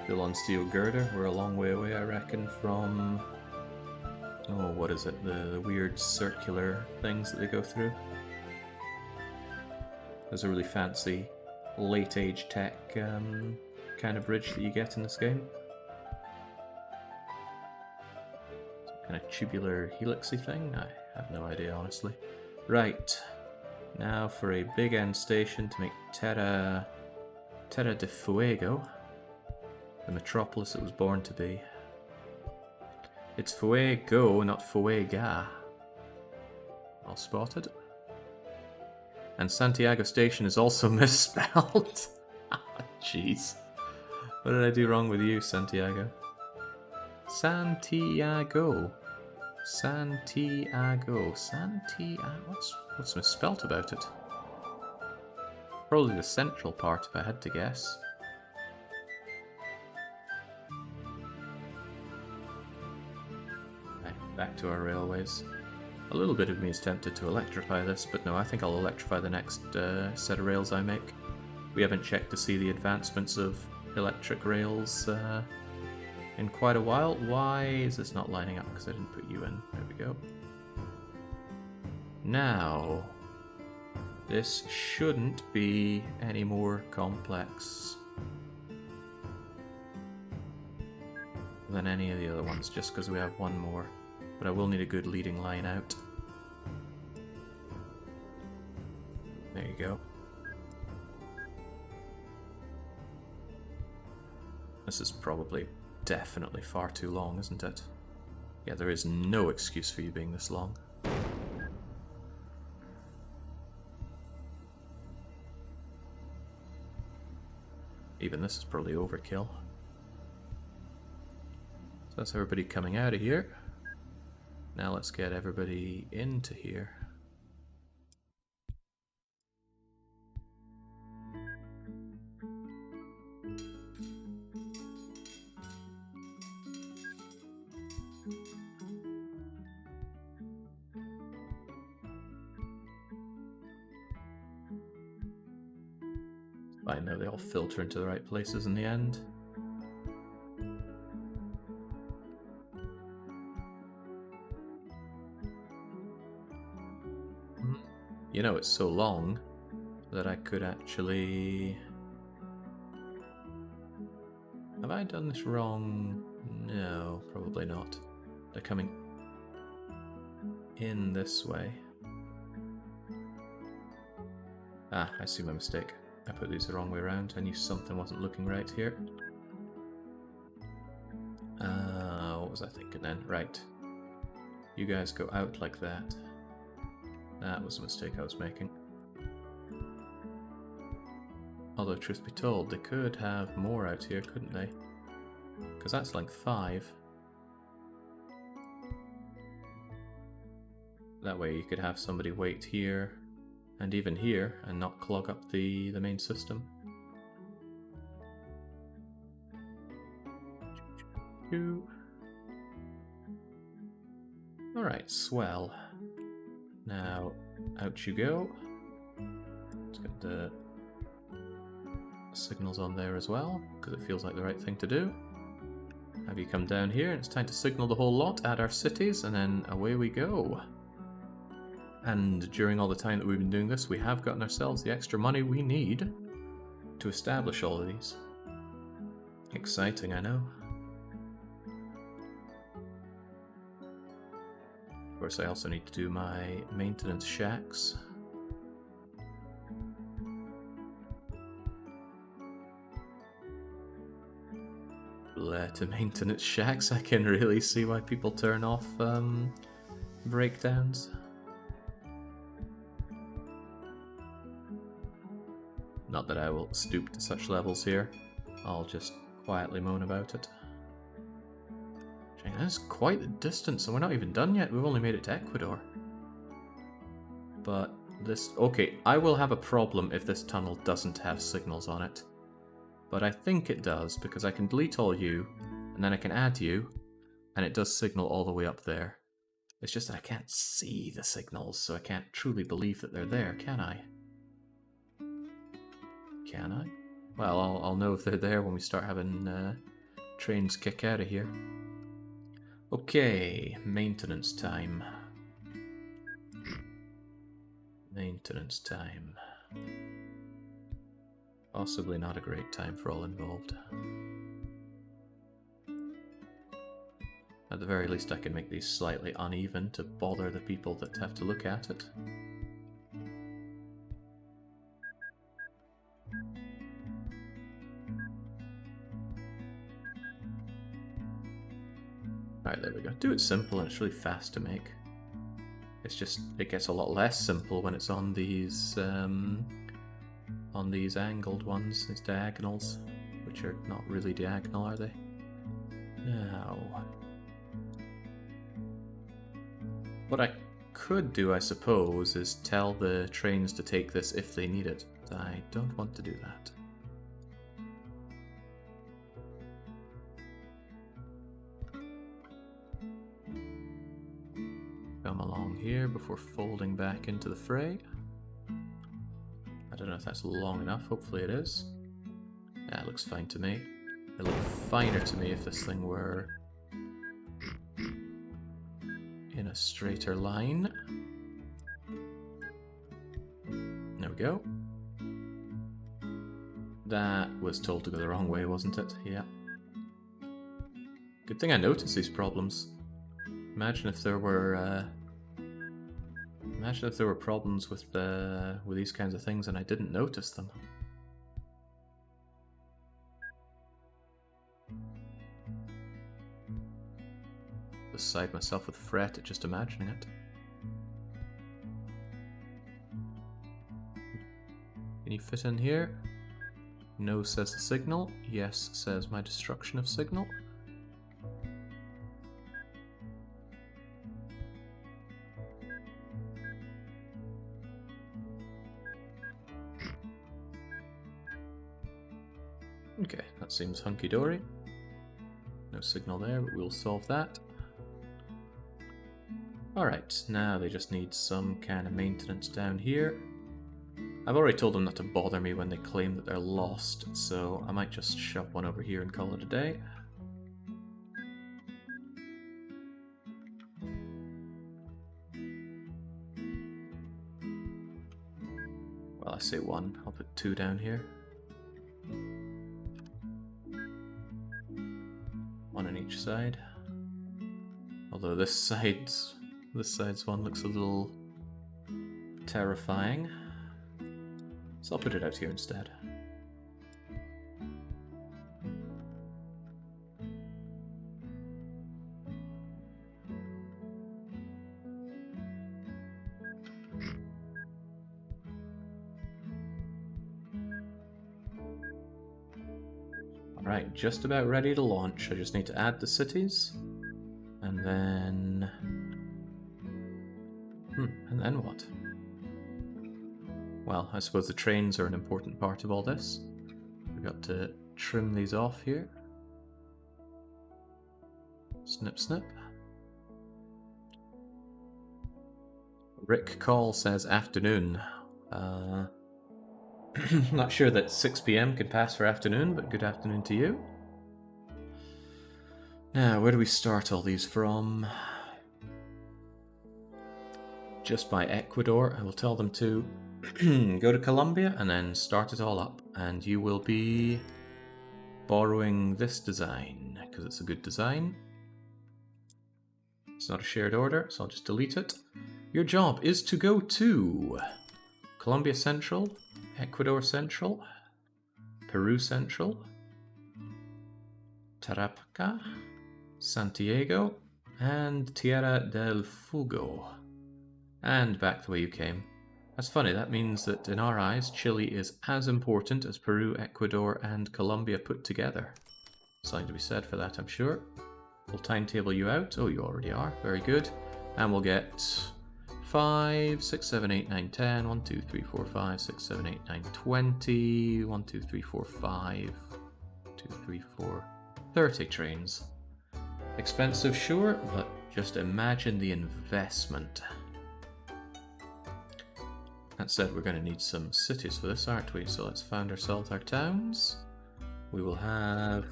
Still on steel girder. We're a long way away, I reckon, from... oh, what is it? The weird circular things that they go through. There's a really fancy late age tech kind of bridge that you get in this game. Some kind of tubular helixy thing? I have no idea, honestly. Right. Now for a big end station to make Terra de Fuego, the metropolis it was born to be. It's Fuego, not Fuega. All spotted. And Santiago Station is also misspelled. Jeez. What did I do wrong with you, Santiago? Santiago. Santiago. What's misspelt about it? Probably the central part, if I had to guess. Back to our railways. A little bit of me is tempted to electrify this, but no, I think I'll electrify the next set of rails I make. We haven't checked to see the advancements of electric rails in quite a while. Why is this not lining up? Because I didn't put you in. There we go. Now, this shouldn't be any more complex than any of the other ones, just because we have one more. But I will need a good leading line out. There you go. This is probably definitely far too long, isn't it? Yeah, there is no excuse for you being this long. Even this is probably overkill. So that's everybody coming out of here. Now let's get everybody into here. I know they all filter into the right places in the end. You know, it's so long that I could actually... Have I done this wrong? No, probably not. They're coming in this way. Ah, I see my mistake. I put these the wrong way around. I knew something wasn't looking right here. What was I thinking then? Right. You guys go out like that. That was a mistake I was making. Although, truth be told, they could have more out here, couldn't they? Because that's like 5. That way you could have somebody wait here and even here and not clog up the main system. Alright, swell. Now, out you go. Let's get the signals on there as well, because it feels like the right thing to do. Have you come down here, and it's time to signal the whole lot at our cities, and then away we go. And during all the time that we've been doing this, we have gotten ourselves the extra money we need to establish all of these. Exciting, I know. Of course, I also need to do my maintenance shacks. To maintenance shacks, I can really see why people turn off breakdowns. Not that I will stoop to such levels here. I'll just quietly moan about it. That's quite the distance, and we're not even done yet. We've only made it to Ecuador. But this... Okay, I will have a problem if this tunnel doesn't have signals on it. But I think it does, because I can delete all you, and then I can add you, and it does signal all the way up there. It's just that I can't see the signals, so I can't truly believe that they're there, can I? Can I? Well, I'll know if they're there when we start having trains kick out of here. Okay, maintenance time. Maintenance time. Possibly not a great time for all involved. At the very least, I can make these slightly uneven to bother the people that have to look at it. Alright, there we go. Do it simple and it's really fast to make. It's just, it gets a lot less simple when it's on these angled ones, these diagonals, which are not really diagonal, are they? Now, what I could do, I suppose, is tell the trains to take this if they need it. I don't want to do that. Come along here before folding back into the fray. I don't know if that's long enough, hopefully it is. That looks fine to me. It'd look finer to me if this thing were in a straighter line. There we go. That was told to go the wrong way, wasn't it? Yeah. Good thing I noticed these problems. Imagine if there were problems with these kinds of things and I didn't notice them. Beside myself with fret at just imagining it. Can you fit in here? No says the signal. Yes says my destruction of signal. Okay, that seems hunky-dory. No signal there, but we'll solve that. Alright, now they just need some kind of maintenance down here. I've already told them not to bother me when they claim that they're lost, so I might just shove one over here and call it a day. Well, I say one. I'll put 2 down here. 1 on each side. Although this side's one looks a little terrifying. So I'll put it out here instead. Alright, just about ready to launch. I just need to add the cities. And then... and then what? Well, I suppose the trains are an important part of all this. We've got to trim these off here. Snip, snip. Rick Call says afternoon. Not sure that 6 PM can pass for afternoon, but good afternoon to you. Now, where do we start all these from? Just by Ecuador. I will tell them to go to Colombia and then start it all up. And you will be borrowing this design, because it's a good design. It's not a shared order, so I'll just delete it. Your job is to go to Colombia Central, Ecuador Central, Peru Central, Tarapacá, Santiago, and Tierra del Fuego. And back the way you came. That's funny, that means that in our eyes, Chile is as important as Peru, Ecuador, and Colombia put together. Something to be said for that, I'm sure. We'll timetable you out. Oh, you already are. Very good. And we'll get 5, 6, 7, 8, 9, 10. 1, 2, 3, 4, 5, 6, 7, 8, 9, 20. 1, 2, 3, 4, 5. 2, 3, 4. 30 trains. Expensive, sure, but just imagine the investment. That said, we're going to need some cities for this, aren't we? So let's find ourselves our towns. We will have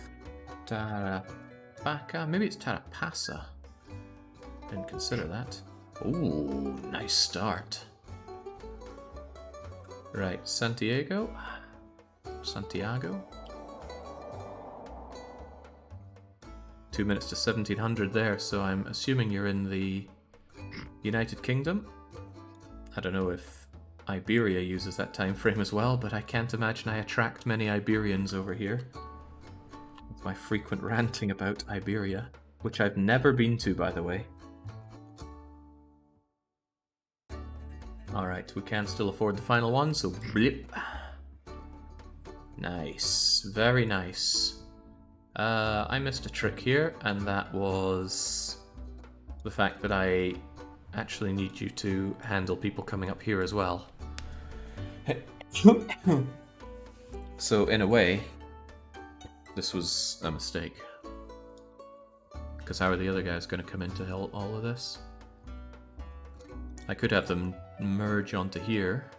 Tarapacá. Maybe it's Tarapasa. Didn't consider that. Ooh, nice start. Right, Santiago. 2 minutes to 1700 there, so I'm assuming you're in the United Kingdom. I don't know if Iberia uses that time frame as well, but I can't imagine I attract many Iberians over here. With my frequent ranting about Iberia, which I've never been to, by the way. Alright, we can still afford the final one, so blip. Nice, very nice. I missed a trick here, and that was the fact that I actually need you to handle people coming up here as well. So, in a way, this was a mistake. Because how are the other guys going to come into all of this? I could have them merge onto here.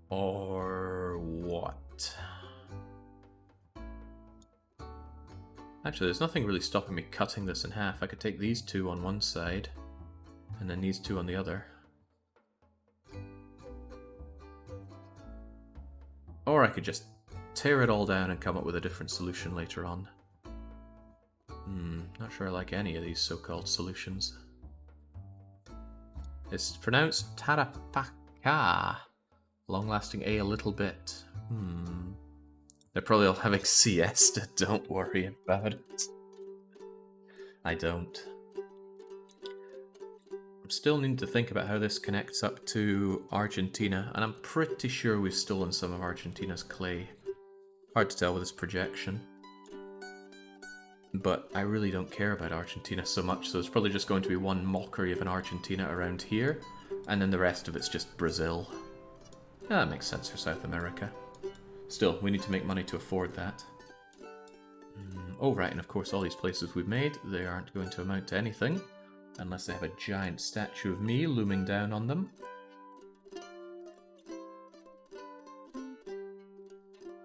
Or what? Actually, there's nothing really stopping me cutting this in half. I could take these 2 on one side, and then these 2 on the other. Or I could just tear it all down and come up with a different solution later on. Not sure I like any of these so-called solutions. It's pronounced Tarapacá. Long-lasting A little bit. They're probably all having siesta, don't worry about it. I don't. I'm still needing to think about how this connects up to Argentina, and I'm pretty sure we've stolen some of Argentina's clay. Hard to tell with this projection. But I really don't care about Argentina so much, so it's probably just going to be one mockery of an Argentina around here, and then the rest of it's just Brazil. Yeah, that makes sense for South America. Still, we need to make money to afford that. Oh right, and of course all these places we've made, they aren't going to amount to anything, unless they have a giant statue of me looming down on them.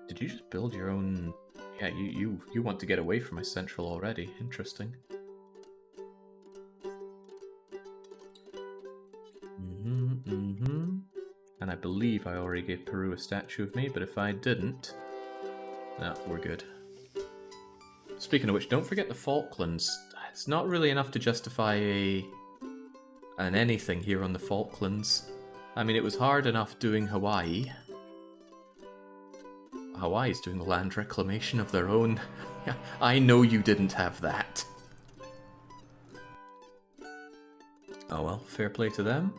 Did you just build your own... Yeah, you want to get away from my central already. Interesting. And I believe I already gave Peru a statue of me, but if I didn't... No, we're good. Speaking of which, don't forget the Falklands. It's not really enough to justify an anything here on the Falklands. I mean, it was hard enough doing Hawaii. Hawaii's doing land reclamation of their own. I know you didn't have that. Oh well, fair play to them.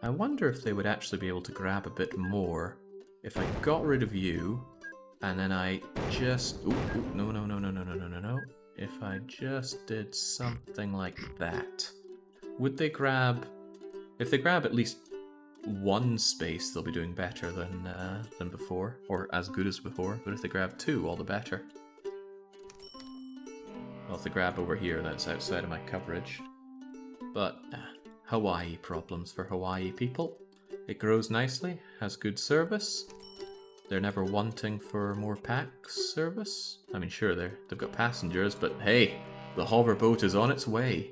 I wonder if they would actually be able to grab a bit more if I got rid of you, and then I just... no. If I just did something like that. Would they grab... If they grab at least one space, they'll be doing better than before, or as good as before, but if they grab two, all the better. Well, if they grab over here, that's outside of my coverage. But, Hawaii problems for Hawaii people. It grows nicely, has good service. They're never wanting for more packs service. I mean, sure, they've got passengers, but hey, the hoverboat is on its way.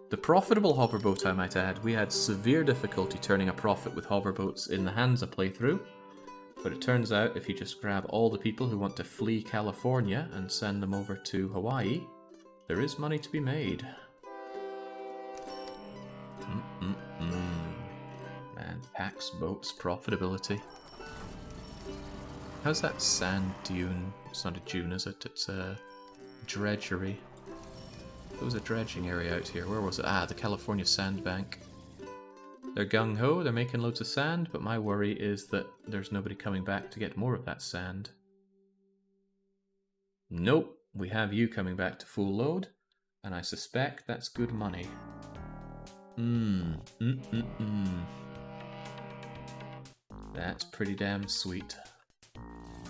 The profitable hoverboat, I might add. We had severe difficulty turning a profit with hoverboats in the Hansa playthrough, but it turns out if you just grab all the people who want to flee California and send them over to Hawaii, there is money to be made. Man, packs, boats, profitability. How's that sand dune? It's not a dune, is it? It's a dredgery. There was a dredging area out here. Where was it? Ah, the California Sandbank. They're gung-ho, they're making loads of sand, but my worry is that there's nobody coming back to get more of that sand. Nope, we have you coming back to full load, and I suspect that's good money. That's pretty damn sweet.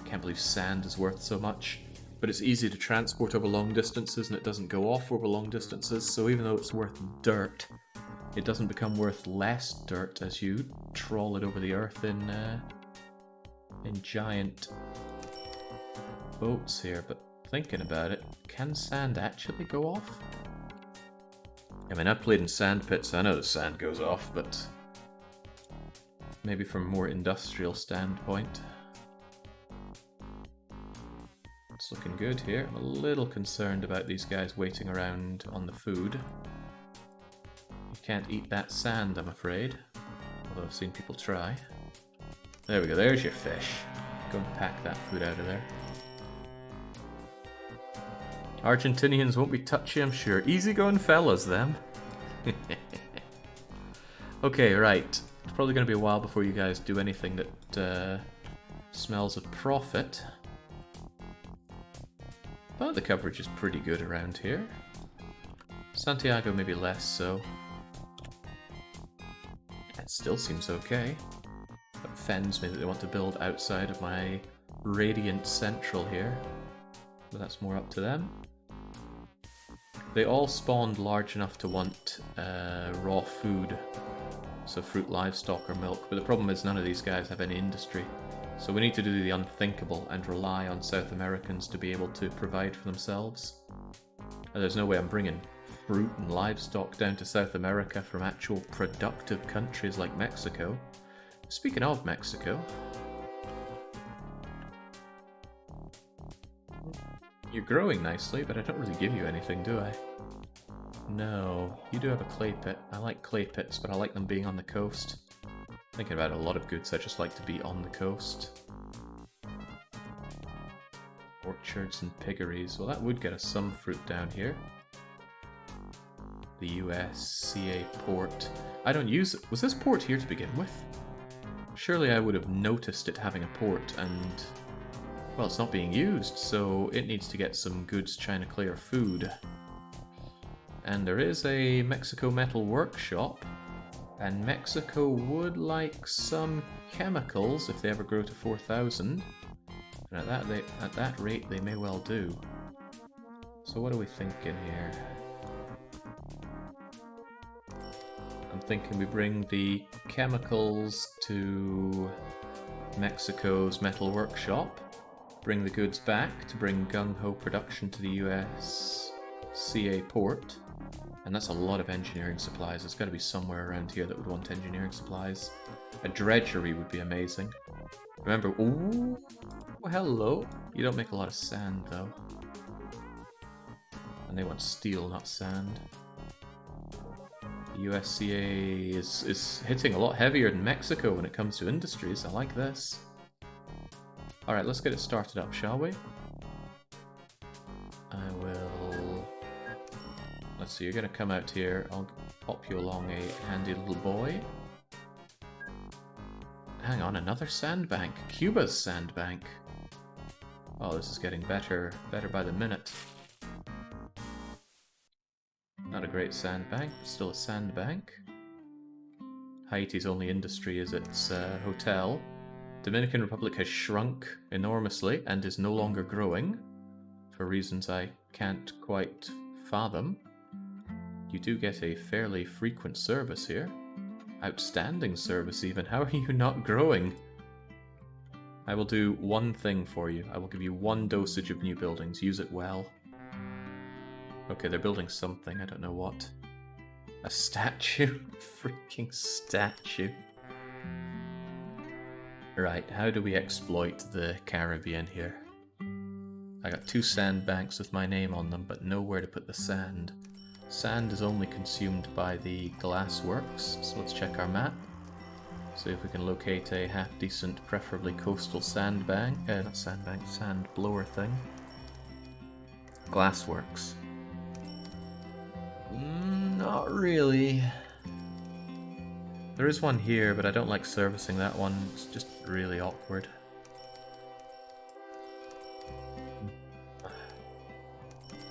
Can't believe sand is worth so much. But it's easy to transport over long distances and it doesn't go off over long distances, so even though it's worth dirt, it doesn't become worth less dirt as you trawl it over the earth in giant boats here. But thinking about it, can sand actually go off? I mean, I've played in sand pits, I know the sand goes off, but maybe from a more industrial standpoint. It's looking good here. I'm a little concerned about these guys waiting around on the food. You can't eat that sand, I'm afraid. Although I've seen people try. There we go, there's your fish. Go and pack that food out of there. Argentinians won't be touchy, I'm sure. Easygoing fellas, them. Okay, right. It's probably going to be a while before you guys do anything that smells of profit. But the coverage is pretty good around here. Santiago maybe less so. It still seems okay. That offends me that they want to build outside of my radiant central here. But that's more up to them. They all spawned large enough to want raw food. So fruit, livestock, or milk. But the problem is none of these guys have any industry. So we need to do the unthinkable and rely on South Americans to be able to provide for themselves. And there's no way I'm bringing fruit and livestock down to South America from actual productive countries like Mexico. Speaking of Mexico, you're growing nicely, but I don't really give you anything, do I? No, you do have a clay pit. I like clay pits, but I like them being on the coast. Thinking about a lot of goods, I just like to be on the coast. Orchards and piggeries. Well, that would get us some fruit down here. the USCA port. I don't use it. Was this port here to begin with? Surely I would have noticed it having a port and... well, it's not being used, so it needs to get some goods China Clay or food. And there is a Mexico Metal Workshop, and Mexico would like some chemicals if they ever grow to 4,000. And at that rate, they may well do. So what are we thinking here? I'm thinking we bring the chemicals to Mexico's Metal Workshop, bring the goods back to bring gung-ho production to the USCA port, and that's a lot of engineering supplies. There's got to be somewhere around here that would want engineering supplies. A dredgery would be amazing. Remember, ooh, hello. You don't make a lot of sand though. And they want steel, not sand. The USCA is hitting a lot heavier than Mexico when it comes to industries. I like this. Alright, let's get it started up, shall we? I will... let's see, you're going to come out here. I'll pop you along a handy little boy. Hang on, another sandbank. Cuba's sandbank. Oh, this is getting better by the minute. Not a great sandbank, still a sandbank. Haiti's only industry is its hotel. Dominican Republic has shrunk enormously and is no longer growing, for reasons I can't quite fathom. You do get a fairly frequent service here. Outstanding service even. How are you not growing? I will do one thing for you. I will give you one dosage of new buildings. Use it well. Okay, they're building something. I don't know what. A statue? Freaking statue. Right, how do we exploit the Caribbean here? I got 2 sandbanks with my name on them, but nowhere to put the sand. Sand is only consumed by the glassworks, so let's check our map. See if we can locate a half-decent, preferably coastal sandbank. Not sandbank, sand blower thing. Glassworks. Not really. There is one here, but I don't like servicing that one. It's just really awkward.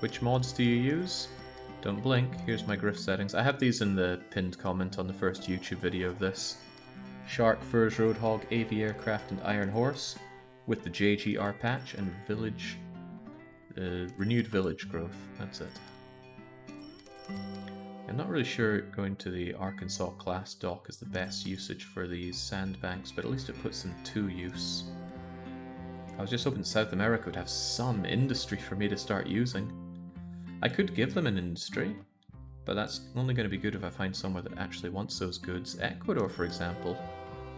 Which mods do you use? Don't blink. Here's my Griff settings. I have these in the pinned comment on the first YouTube video of this. Shark, Furs, Roadhog, AV Aircraft, and Iron Horse, with the JGR patch and village, renewed village growth. That's it. I'm not really sure going to the Arkansas class dock is the best usage for these sandbanks, but at least it puts them to use. I was just hoping South America would have some industry for me to start using. I could give them an industry, but that's only going to be good if I find somewhere that actually wants those goods. Ecuador, for example,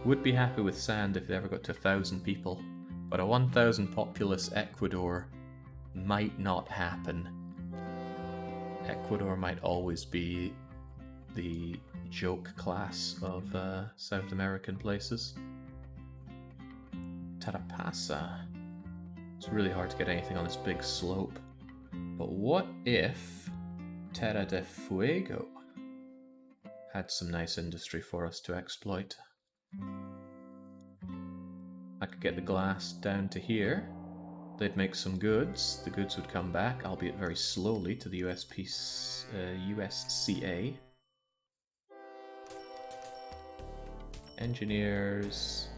would be happy with sand if they ever got to 1,000 people, but a 1,000 populous Ecuador might not happen. Ecuador might always be the joke class of South American places. Tarapasa. It's really hard to get anything on this big slope. But what if Terra de Fuego had some nice industry for us to exploit? I could get the glass down to here. They'd make some goods. The goods would come back, albeit very slowly, to the USCA. Engineers.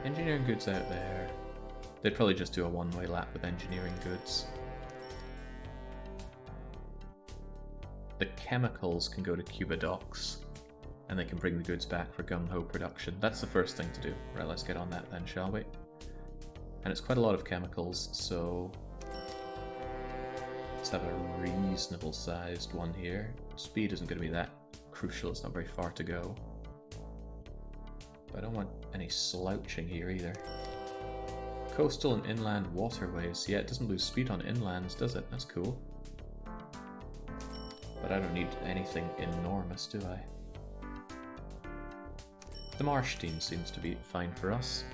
Engineering goods out there. They'd probably just do a one-way lap with engineering goods. The chemicals can go to Cuba docks, and they can bring the goods back for gung-ho production. That's the first thing to do. Right, let's get on that then, shall we? And it's quite a lot of chemicals, so let's have a reasonable sized one here. Speed isn't going to be that crucial, it's not very far to go. But I don't want any slouching here either. Coastal and inland waterways. Yeah, it doesn't lose speed on inlands, does it? That's cool. But I don't need anything enormous, do I? The marsh team seems to be fine for us.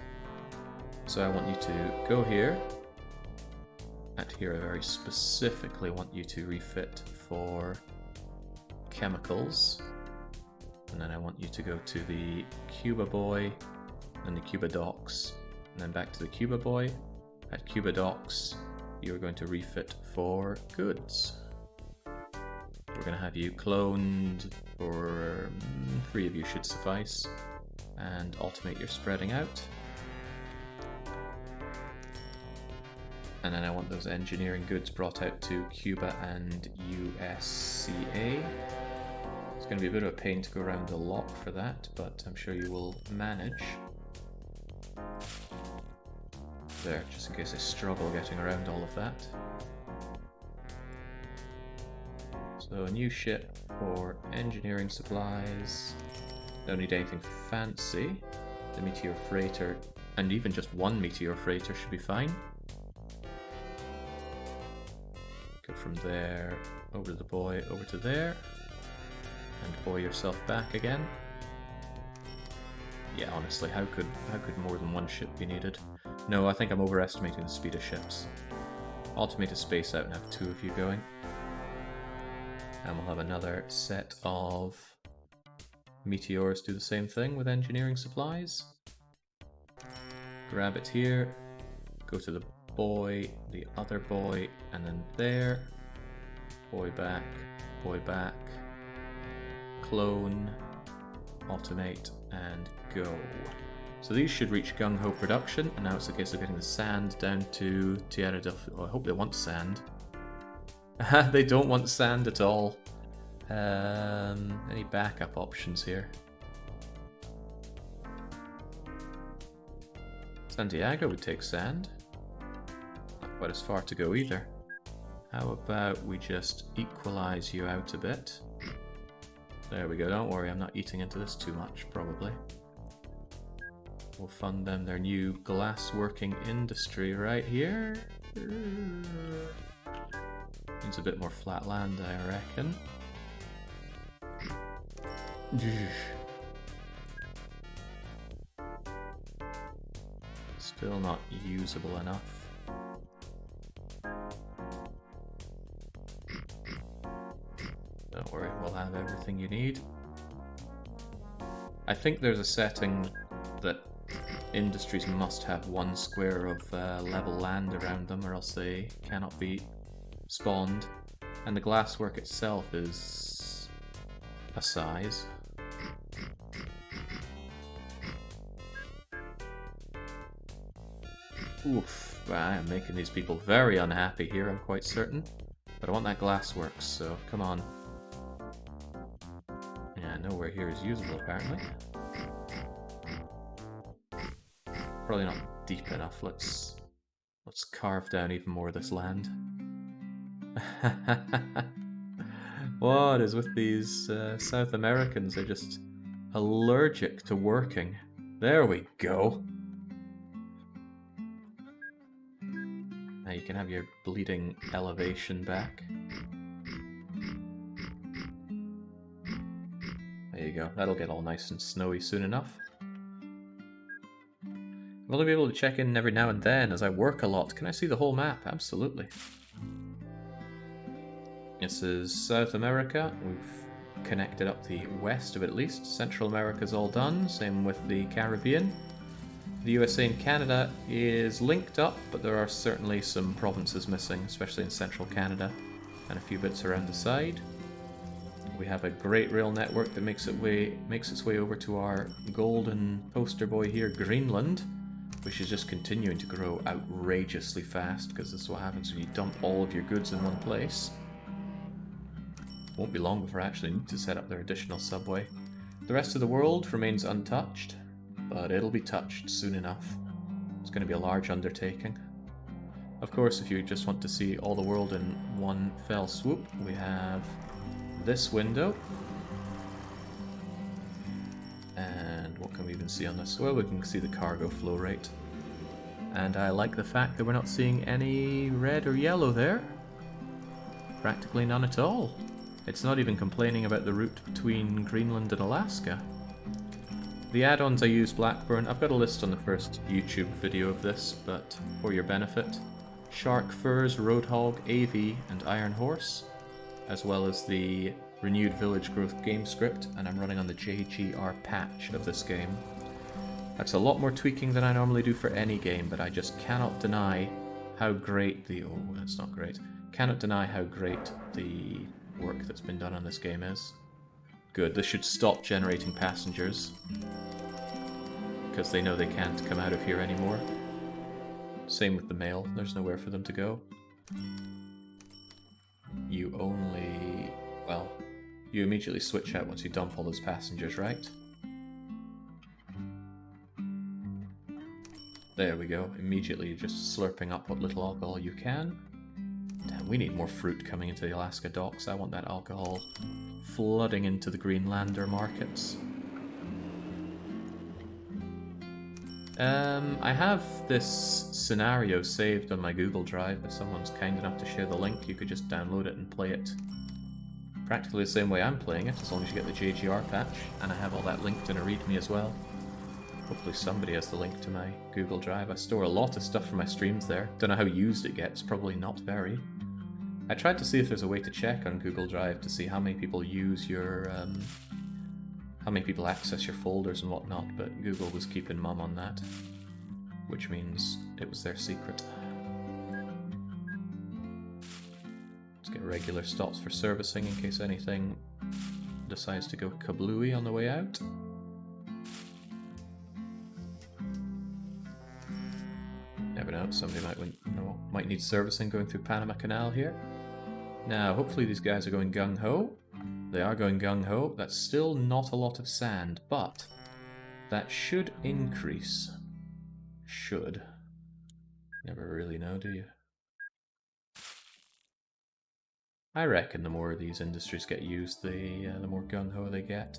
So I want you to go here. At here I very specifically want you to refit for chemicals. And then I want you to go to the Cuba Boy, and the Cuba Docks, and then back to the Cuba Boy. At Cuba Docks, you're going to refit for goods. We're going to have you cloned, or 3 of you should suffice, and automate your spreading out. And then I want those engineering goods brought out to Cuba and USCA. It's going to be a bit of a pain to go around a lock for that, but I'm sure you will manage. There, just in case I struggle getting around all of that. So a new ship for engineering supplies. Don't need anything fancy. The meteor freighter, and even just 1 meteor freighter should be fine. Go from there, over to the boy, over to there. And buoy yourself back again. Yeah, honestly, how could more than 1 ship be needed? No, I think I'm overestimating the speed of ships. Automate a space out and have 2 of you going. And we'll have another set of meteors do the same thing with engineering supplies. Grab it here, go to the boy, the other boy, and then there. Boy back, clone, automate, and go. So these should reach gung-ho production, and now it's a case of getting the sand down to Tierra del Fuego. I hope they want sand. They don't want sand at all. Any backup options here? Santiago would take sand. Not quite as far to go either. How about we just equalize you out a bit? There we go, don't worry, I'm not eating into this too much, probably. We'll fund them their new glassworking industry right here. Needs a bit more flat land, I reckon. Still not usable enough. Don't worry, we'll have everything you need. I think there's a setting that industries must have 1 square of level land around them, or else they cannot be spawned. And the glasswork itself is a size. Oof, I am making these people very unhappy here, I'm quite certain. But I want that glasswork, so come on. Yeah, nowhere here is usable apparently. Probably not deep enough. Let's carve down even more of this land. What is with these South Americans? They're just allergic to working. There we go. Now you can have your bleeding elevation back. There you go. That'll get all nice and snowy soon enough. I'll only be able to check in every now and then as I work a lot. Can I see the whole map? Absolutely. This is South America. We've connected up the west of it at least. Central America's all done. Same with the Caribbean. The USA and Canada is linked up, but there are certainly some provinces missing, especially in central Canada, and a few bits around the side. We have a great rail network that makes its way over to our golden poster boy here, Greenland, which is just continuing to grow outrageously fast, because this is what happens when you dump all of your goods in one place. Won't be long before I actually need to set up their additional subway. The rest of the world remains untouched, but it'll be touched soon enough. It's going to be a large undertaking. Of course, if you just want to see all the world in one fell swoop, we have this window. And what can we even see on this? Well, we can see the cargo flow rate. And I like the fact that we're not seeing any red or yellow there. Practically none at all. It's not even complaining about the route between Greenland and Alaska. The add-ons I use Blackburn. I've got a list on the first YouTube video of this, but for your benefit. Shark Furs, Roadhog, AV, and Iron Horse, as well as the renewed village growth game script, and I'm running on the JGR patch of this game. That's a lot more tweaking than I normally do for any game, but I just cannot deny how great the... oh, that's not great. Cannot deny how great the work that's been done on this game is. Good, this should stop generating passengers, because they know they can't come out of here anymore. Same with the mail, there's nowhere for them to go. You only... well, you immediately switch out once you dump all those passengers, right? There we go, immediately you're just slurping up what little alcohol you can. Damn, we need more fruit coming into the Alaska docks. I want that alcohol flooding into the Greenlander markets. I have this scenario saved on my Google Drive. If someone's kind enough to share the link, you could just download it and play it practically the same way I'm playing it, as long as you get the JGR patch, and I have all that linked in a README as well. Hopefully somebody has the link to my Google Drive. I store a lot of stuff from my streams there. Don't know how used it gets, probably not very. I tried to see if there's a way to check on Google Drive to see how many people use your, how many people access your folders and whatnot, but Google was keeping mum on that, which means it was their secret. Let's get regular stops for servicing in case anything decides to go kablooey on the way out. Never know, somebody might need servicing going through Panama Canal here. Now, hopefully these guys are going gung-ho. They are going gung-ho. That's still not a lot of sand, but that should increase. Should. Never really know, do you? I reckon the more these industries get used, the more gung-ho they get.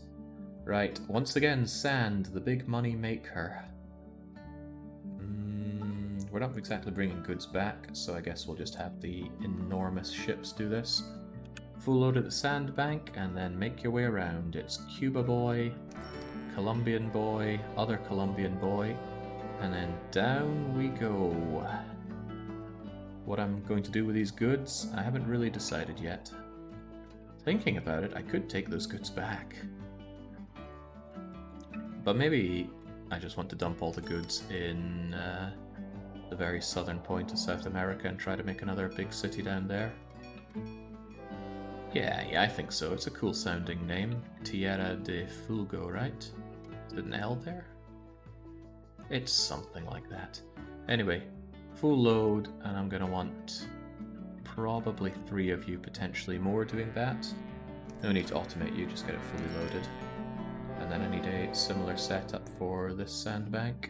Right, once again, sand, the big money maker. We're not exactly bringing goods back, so I guess we'll just have the enormous ships do this. Full load at the sandbank, and then make your way around. It's Cuba boy, Colombian boy, other Colombian boy, and then down we go. What I'm going to do with these goods, I haven't really decided yet. Thinking about it, I could take those goods back. But maybe I just want to dump all the goods in the very southern point of South America and try to make another big city down there. Yeah, I think so. It's a cool sounding name. Tierra de Fulgo, right? Is it an L there? It's something like that. Anyway, full load, and I'm gonna want probably 3 of you, potentially more, doing that. No need to automate you, just get it fully loaded. And then I need a similar setup for this sandbank.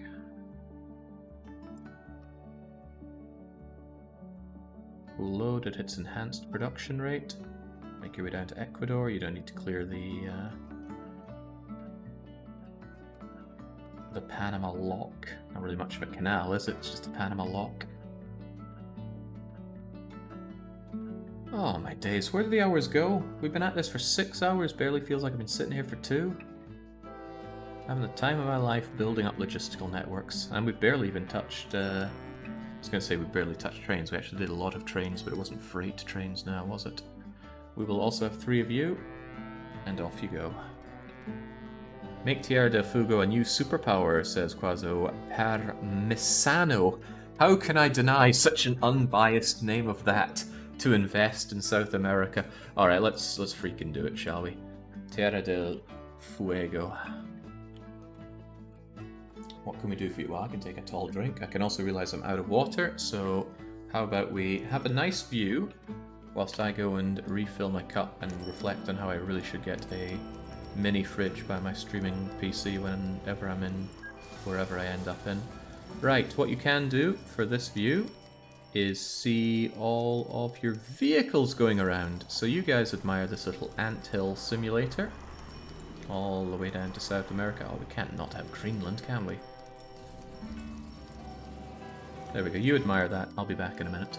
Full load at its enhanced production rate. Make your way down to Ecuador. You don't need to clear the Panama Lock. Not really much of a canal, is it? It's just a Panama Lock. Oh my days, where do the hours go? We've been at this for 6 hours, barely feels like I've been sitting here for 2. Having the time of my life building up logistical networks, and we've barely even touched, I was going to say we barely touched trains. We actually did a lot of trains, but it wasn't freight trains now, was it? We will also have 3 of you, and off you go. Make Tierra del Fuego a new superpower, says Quaso Parmesano. How can I deny such an unbiased name of that to invest in South America? Alright, let's freaking do it, shall we? Tierra del Fuego. What can we do for you? Well, I can take a tall drink. I can also realize I'm out of water, so how about we have a nice view whilst I go and refill my cup and reflect on how I really should get a mini fridge by my streaming PC whenever I'm in wherever I end up in. Right, what you can do for this view is see all of your vehicles going around. So you guys admire this little anthill simulator all the way down to South America. Oh, we can't not have Greenland, can we? There we go, you admire that. I'll be back in a minute.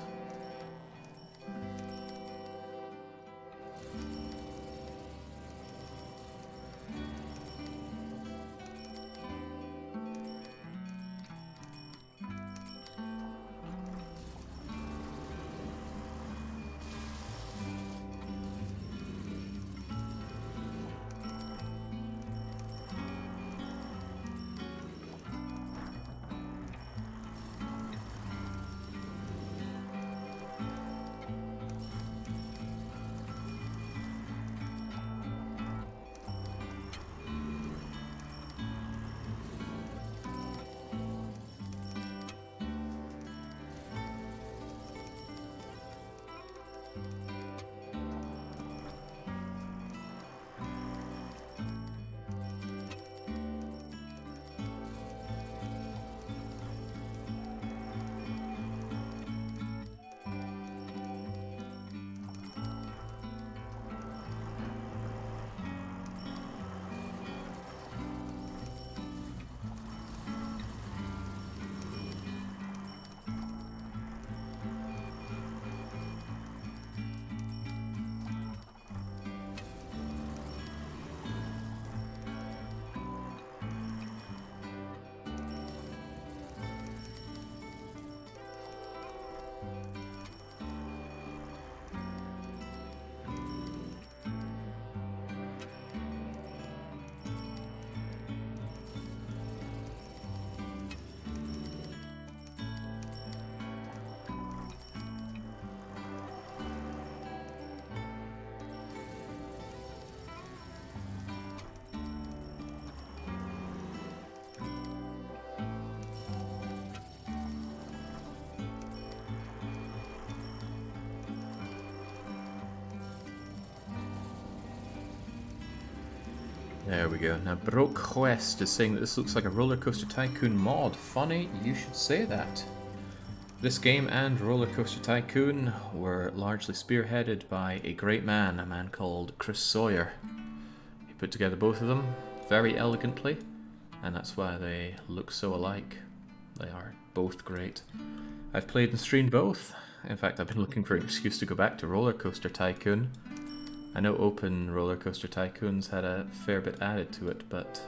There we go. Now, Broke Quest is saying that this looks like a Roller Coaster Tycoon mod. Funny, you should say that. This game and Roller Coaster Tycoon were largely spearheaded by a great man, a man called Chris Sawyer. He put together both of them very elegantly, and that's why they look so alike. They are both great. I've played and streamed both. In fact, I've been looking for an excuse to go back to Roller Coaster Tycoon. I know Open Roller Coaster Tycoon's had a fair bit added to it, but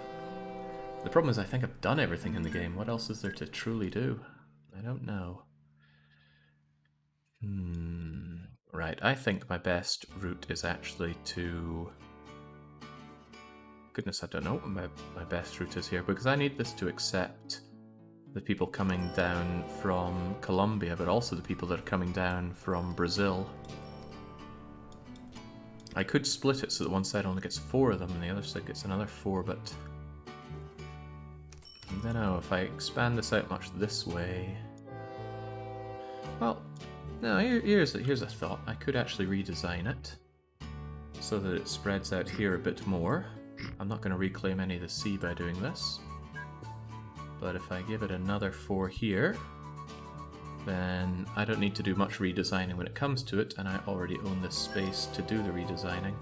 the problem is I think I've done everything in the game. What else is there to truly do? I don't know. Right, I think my best route is actually to... Goodness, I don't know what my best route is here, because I need this to accept the people coming down from Colombia, but also the people that are coming down from Brazil. I could split it so that one side only gets 4 of them and the other side gets another 4, but I don't know, if I expand this out much this way... Well, no, here's a thought. I could actually redesign it so that it spreads out here a bit more. I'm not going to reclaim any of the sea by doing this. But if I give it another 4 here, then I don't need to do much redesigning when it comes to it, and I already own this space to do the redesigning.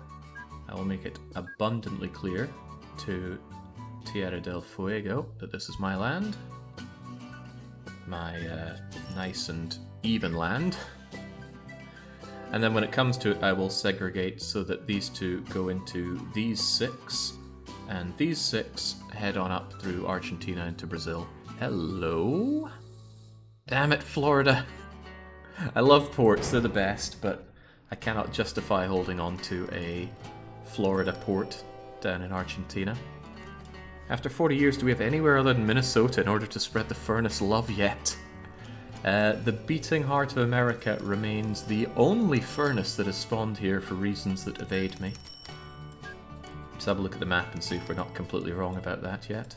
I will make it abundantly clear to Tierra del Fuego that this is my land. My nice and even land. And then when it comes to it, I will segregate so that these 2 go into these 6, and these 6 head on up through Argentina into Brazil. Hello? Damn it, Florida! I love ports, they're the best, but I cannot justify holding on to a Florida port down in Argentina. After 40 years, do we have anywhere other than Minnesota in order to spread the furnace love yet? The beating heart of America remains the only furnace that has spawned here for reasons that evade me. Let's have a look at the map and see if we're not completely wrong about that yet.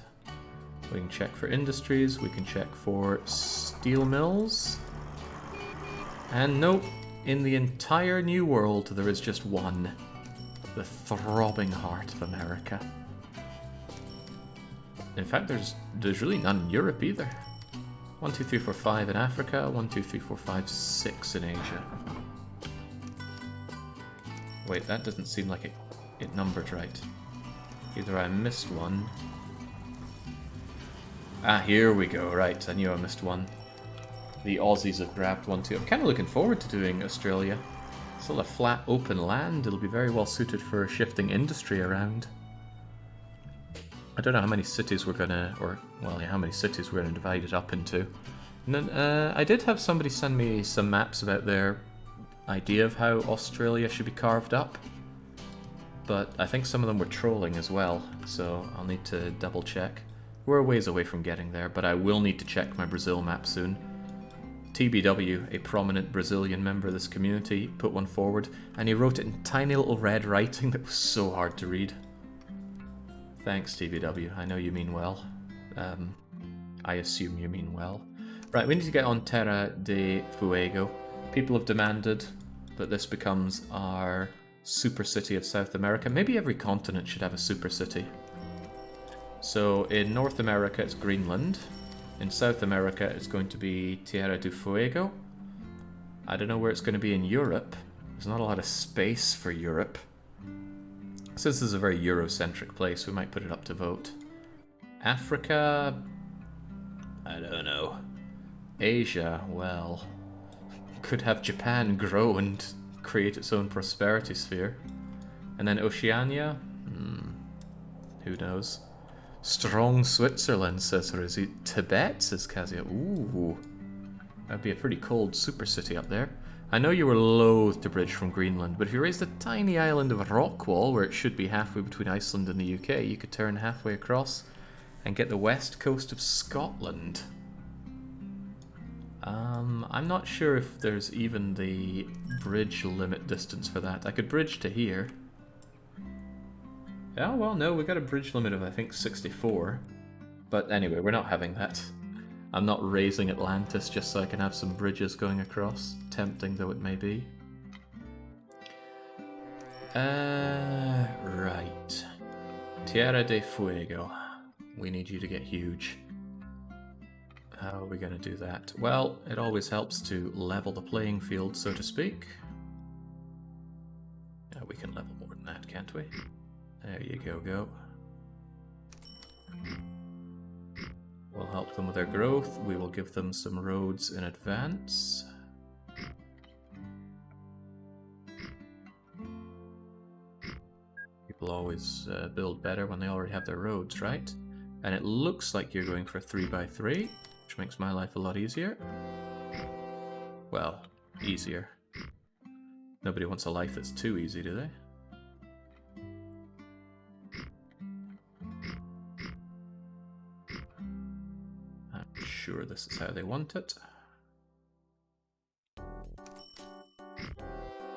We can check for industries, we can check for steel mills. And nope, in the entire New World there is just one. The throbbing heart of America. In fact, there's really none in Europe either. 1, 2, 3, 4, 5 in Africa, 1, 2, 3, 4, 5, 6 in Asia. Wait, that doesn't seem like it numbered right. Either I missed one. Ah, here we go, right, I knew I missed one. The Aussies have grabbed one too. I'm kind of looking forward to doing Australia. It's all a flat, open land. It'll be very well suited for shifting industry around. I don't know how many cities we're gonna, how many cities we're gonna divide it up into. And then I did have somebody send me some maps about their idea of how Australia should be carved up. But I think some of them were trolling as well, so I'll need to double check. We're a ways away from getting there, but I will need to check my Brazil map soon. TBW, a prominent Brazilian member of this community, put one forward, and he wrote it in tiny little red writing that was so hard to read. Thanks, TBW. I know you mean well. I assume you mean well. Right, we need to get on Terra de Fuego. People have demanded that this becomes our super city of South America. Maybe every continent should have a super city. So in North America it's Greenland. In South America it's going to be Tierra del Fuego. I don't know where it's going to be in Europe. There's not a lot of space for Europe. Since this is a very Eurocentric place, we might put it up to vote. Africa... I don't know. Asia, well... Could have Japan grow and create its own prosperity sphere. And then Oceania? Who knows? Strong Switzerland, says Rizzi. Tibet, says Kazia. Ooh. That'd be a pretty cold super city up there. I know you were loath to bridge from Greenland, but if you raised the tiny island of Rockwall, where it should be halfway between Iceland and the UK, you could turn halfway across and get the west coast of Scotland. I'm not sure if there's even the bridge limit distance for that. I could bridge to here. Oh, well, no, we got a bridge limit of, I think, 64. But anyway, we're not having that. I'm not raising Atlantis just so I can have some bridges going across, tempting though it may be. Right. Tierra de Fuego. We need you to get huge. How are we going to do that? Well, it always helps to level the playing field, so to speak. Yeah, we can level more than that, can't we? There you go. We'll help them with their growth. We will give them some roads in advance. People always build better when they already have their roads, right? And it looks like you're going for 3x3, which makes my life a lot easier. Well, easier. Nobody wants a life that's too easy, do they? I'm sure this is how they want it.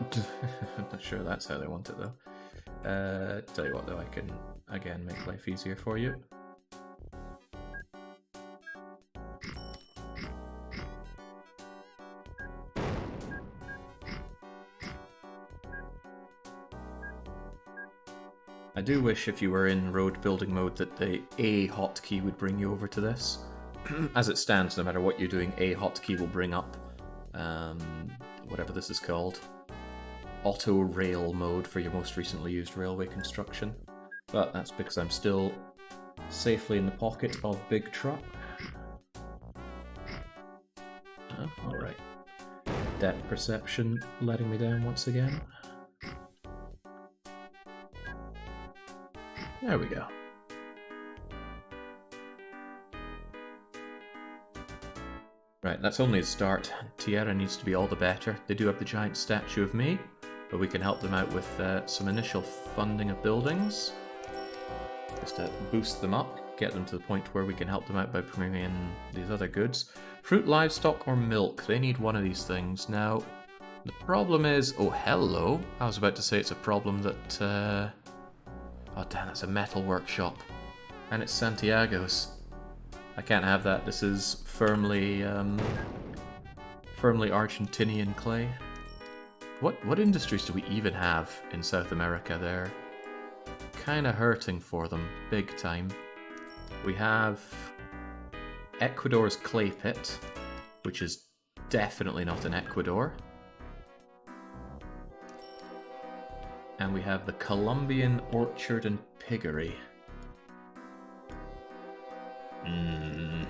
I'm not sure that's how they want it, though. Tell you what, though, I can, again, make life easier for you. I do wish if you were in road building mode that the A hotkey would bring you over to this. As it stands, no matter what you're doing, A hotkey will bring up whatever this is called. Auto rail mode for your most recently used railway construction. But that's because I'm still safely in the pocket of Big Truck. Alright. Depth perception letting me down once again. There we go. Right, that's only a start. Tierra needs to be all the better. They do have the giant statue of me, but we can help them out with some initial funding of buildings. Just to boost them up, get them to the point where we can help them out by bringing in these other goods. Fruit, livestock, or milk. They need one of these things. Now, the problem is... Oh, hello! I was about to say it's a problem that... Oh damn, that's a metal workshop. And it's Santiago's. I can't have that. This is firmly Argentinian clay. What industries do we even have in South America? They're kinda hurting for them, big time. We have Ecuador's clay pit, which is definitely not in Ecuador. And we have the Colombian Orchard and Piggery. And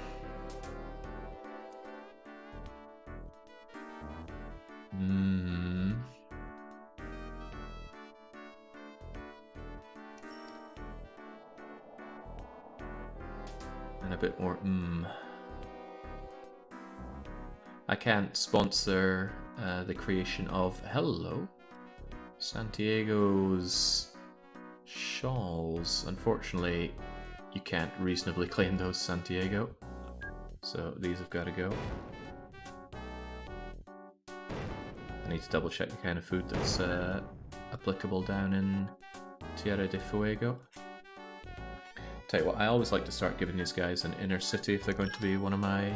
a bit more I can't sponsor the creation of... Hello? Santiago's shawls. Unfortunately, you can't reasonably claim those, Santiago. So these have got to go. I need to double check the kind of food that's applicable down in Tierra de Fuego. Tell you what, I always like to start giving these guys an inner city if they're going to be one of my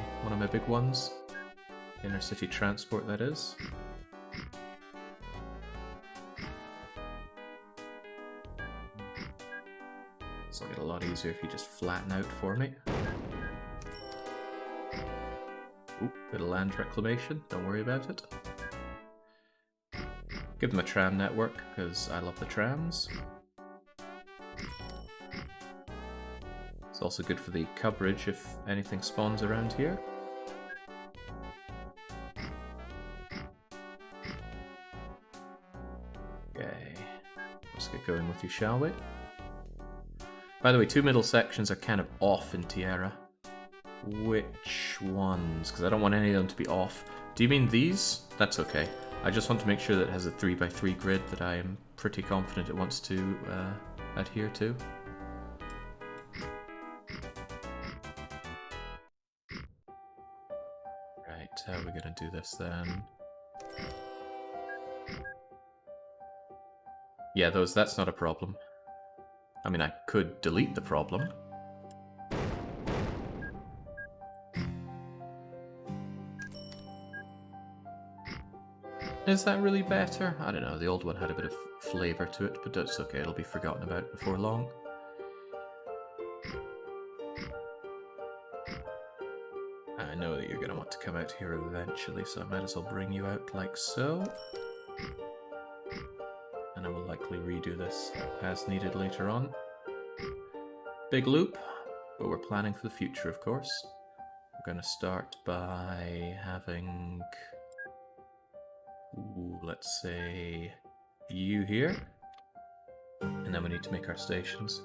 big ones. Inner city transport, that is. This will get a lot easier if you just flatten out for me. Ooh, bit of land reclamation, don't worry about it. Give them a tram network, because I love the trams. It's also good for the coverage if anything spawns around here. Okay, let's get going with you, shall we? By the way, 2 middle sections are kind of off in Tierra. Which ones? Because I don't want any of them to be off. Do you mean these? That's okay. I just want to make sure that it has a 3x3 grid that I am pretty confident it wants to adhere to. Right, how are we going to do this then? Yeah, that's not a problem. I mean, I could delete the problem. Is that really better? I don't know, the old one had a bit of flavour to it, but that's okay, it'll be forgotten about before long. I know that you're going to want to come out here eventually, so I might as well bring you out like so. And I will likely redo this as needed later on. Big loop, but we're planning for the future, of course. We're going to start by having, let's say, you here. And then we need to make our stations.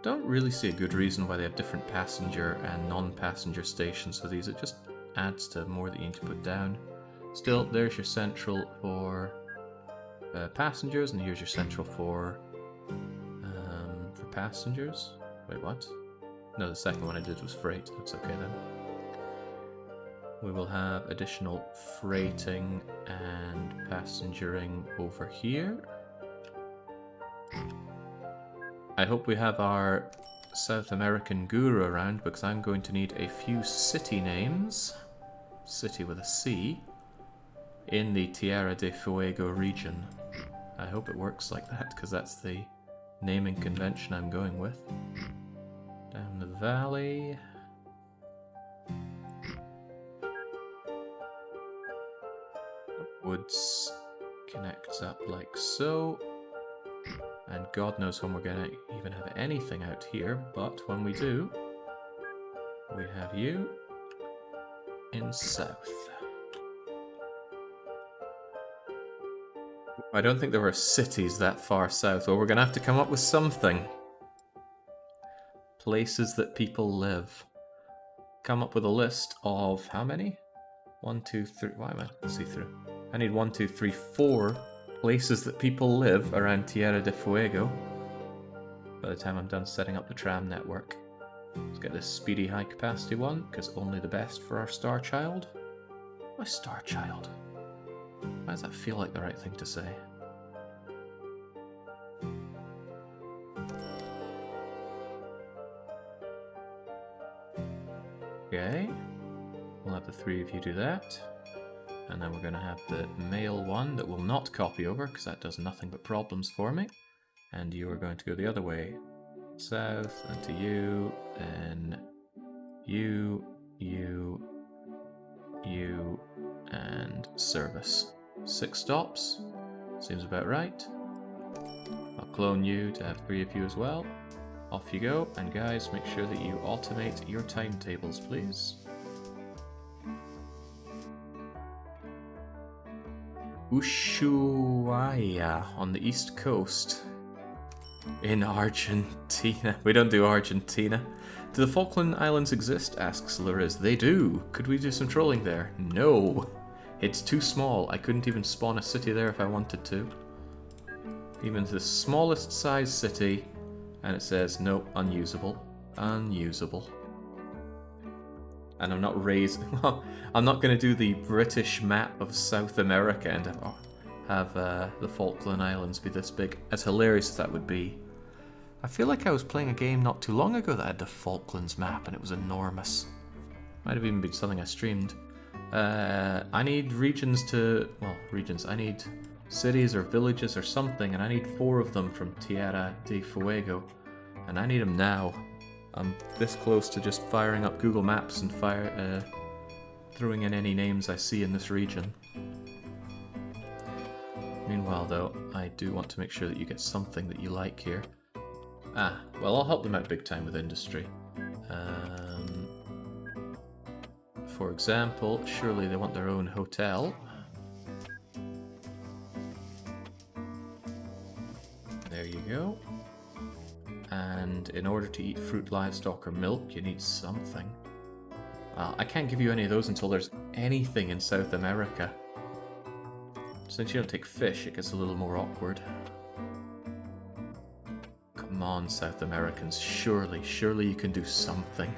Don't really see a good reason why they have different passenger and non-passenger stations for these. It just adds to more that you need to put down. Still, there's your central for passengers, and here's your central for passengers. Wait, what? No, the second one I did was freight. That's okay then. We will have additional freighting and passengering over here. I hope we have our South American guru around, because I'm going to need a few city names, city with a C, in the Tierra del Fuego region. I hope it works like that, because that's the naming convention I'm going with. Down the valley. Woods connects up like so. And God knows when we're going to even have anything out here, but when we do, we have you in south. I don't think there were cities that far south, or we're going to have to come up with something. Places that people live. Come up with a list of how many? 1, 2, 3. Why am I see through? I need 1, 2, 3, 4 places that people live around Tierra del Fuego by the time I'm done setting up the tram network. Let's get this speedy high capacity one, because only the best for our star child. My star child? Why does that feel like the right thing to say? Okay, we'll have the 3 of you do that. And then we're going to have the male one that will not copy over, because that does nothing but problems for me. And you are going to go the other way. South, and to you, then you, and service. 6 stops. Seems about right. I'll clone you to have 3 of you as well. Off you go, and guys, make sure that you automate your timetables, please. Ushuaia on the east coast in Argentina. We don't do Argentina. Do the Falkland Islands exist? Asks Lariz. They do. Could we do some trolling there? No. It's too small. I couldn't even spawn a city there if I wanted to. Even the smallest size city, and it says, no, unusable. Unusable. And I'm not raising... Well, I'm not going to do the British map of South America and have the Falkland Islands be this big. As hilarious as that would be. I feel like I was playing a game not too long ago that had the Falklands map and it was enormous. Might have even been something I streamed. I need regions to... Well, regions. I need cities or villages or something, and I need 4 of them from Tierra del Fuego. And I need them now. I'm this close to just firing up Google Maps and throwing in any names I see in this region. Meanwhile, though, I do want to make sure that you get something that you like here. Ah, well, I'll help them out big time with industry. For example, surely they want their own hotel. There you go. And in order to eat fruit, livestock, or milk, you need something. I can't give you any of those until there's anything in South America. Since you don't take fish, it gets a little more awkward. Come on, South Americans, surely you can do something.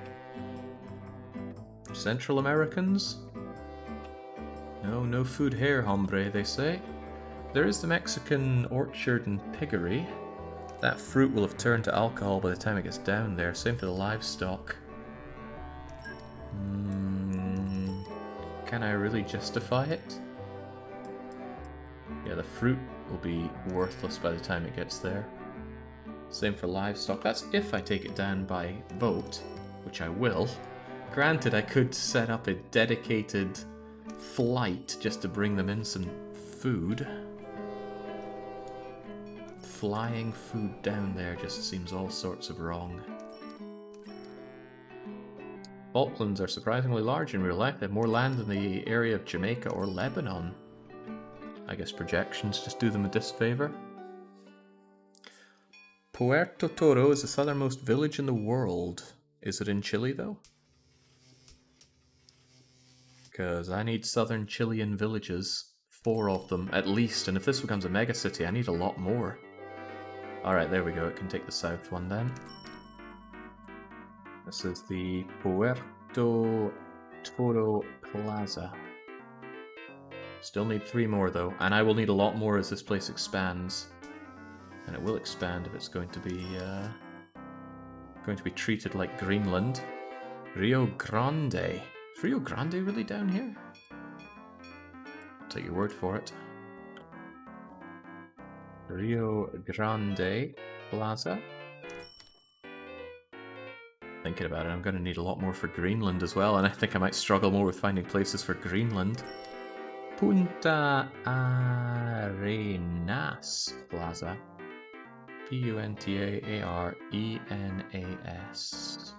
Central Americans? No food here, hombre, they say. There is the Mexican orchard and piggery. That fruit will have turned to alcohol by the time it gets down there. Same for the livestock. Can I really justify it? Yeah, the fruit will be worthless by the time it gets there. Same for livestock. That's if I take it down by boat, which I will. Granted, I could set up a dedicated flight just to bring them in some food. Flying food down there just seems all sorts of wrong. Falklands are surprisingly large in real life. They have more land than the area of Jamaica or Lebanon. I guess projections just do them a disfavor. Puerto Toro is the southernmost village in the world. Is it in Chile, though? Because I need southern Chilean villages. 4 of them, at least. And if this becomes a megacity, I need a lot more. Alright, there we go. It can take the south one then. This is the Puerto Toro Plaza. Still need 3 more though, and I will need a lot more as this place expands. And it will expand if it's going to be treated like Greenland. Rio Grande. Is Rio Grande really down here? I'll take your word for it. Rio Grande Plaza. Thinking about it, I'm going to need a lot more for Greenland as well, and I think I might struggle more with finding places for Greenland. Punta Arenas Plaza. Puntaarenas.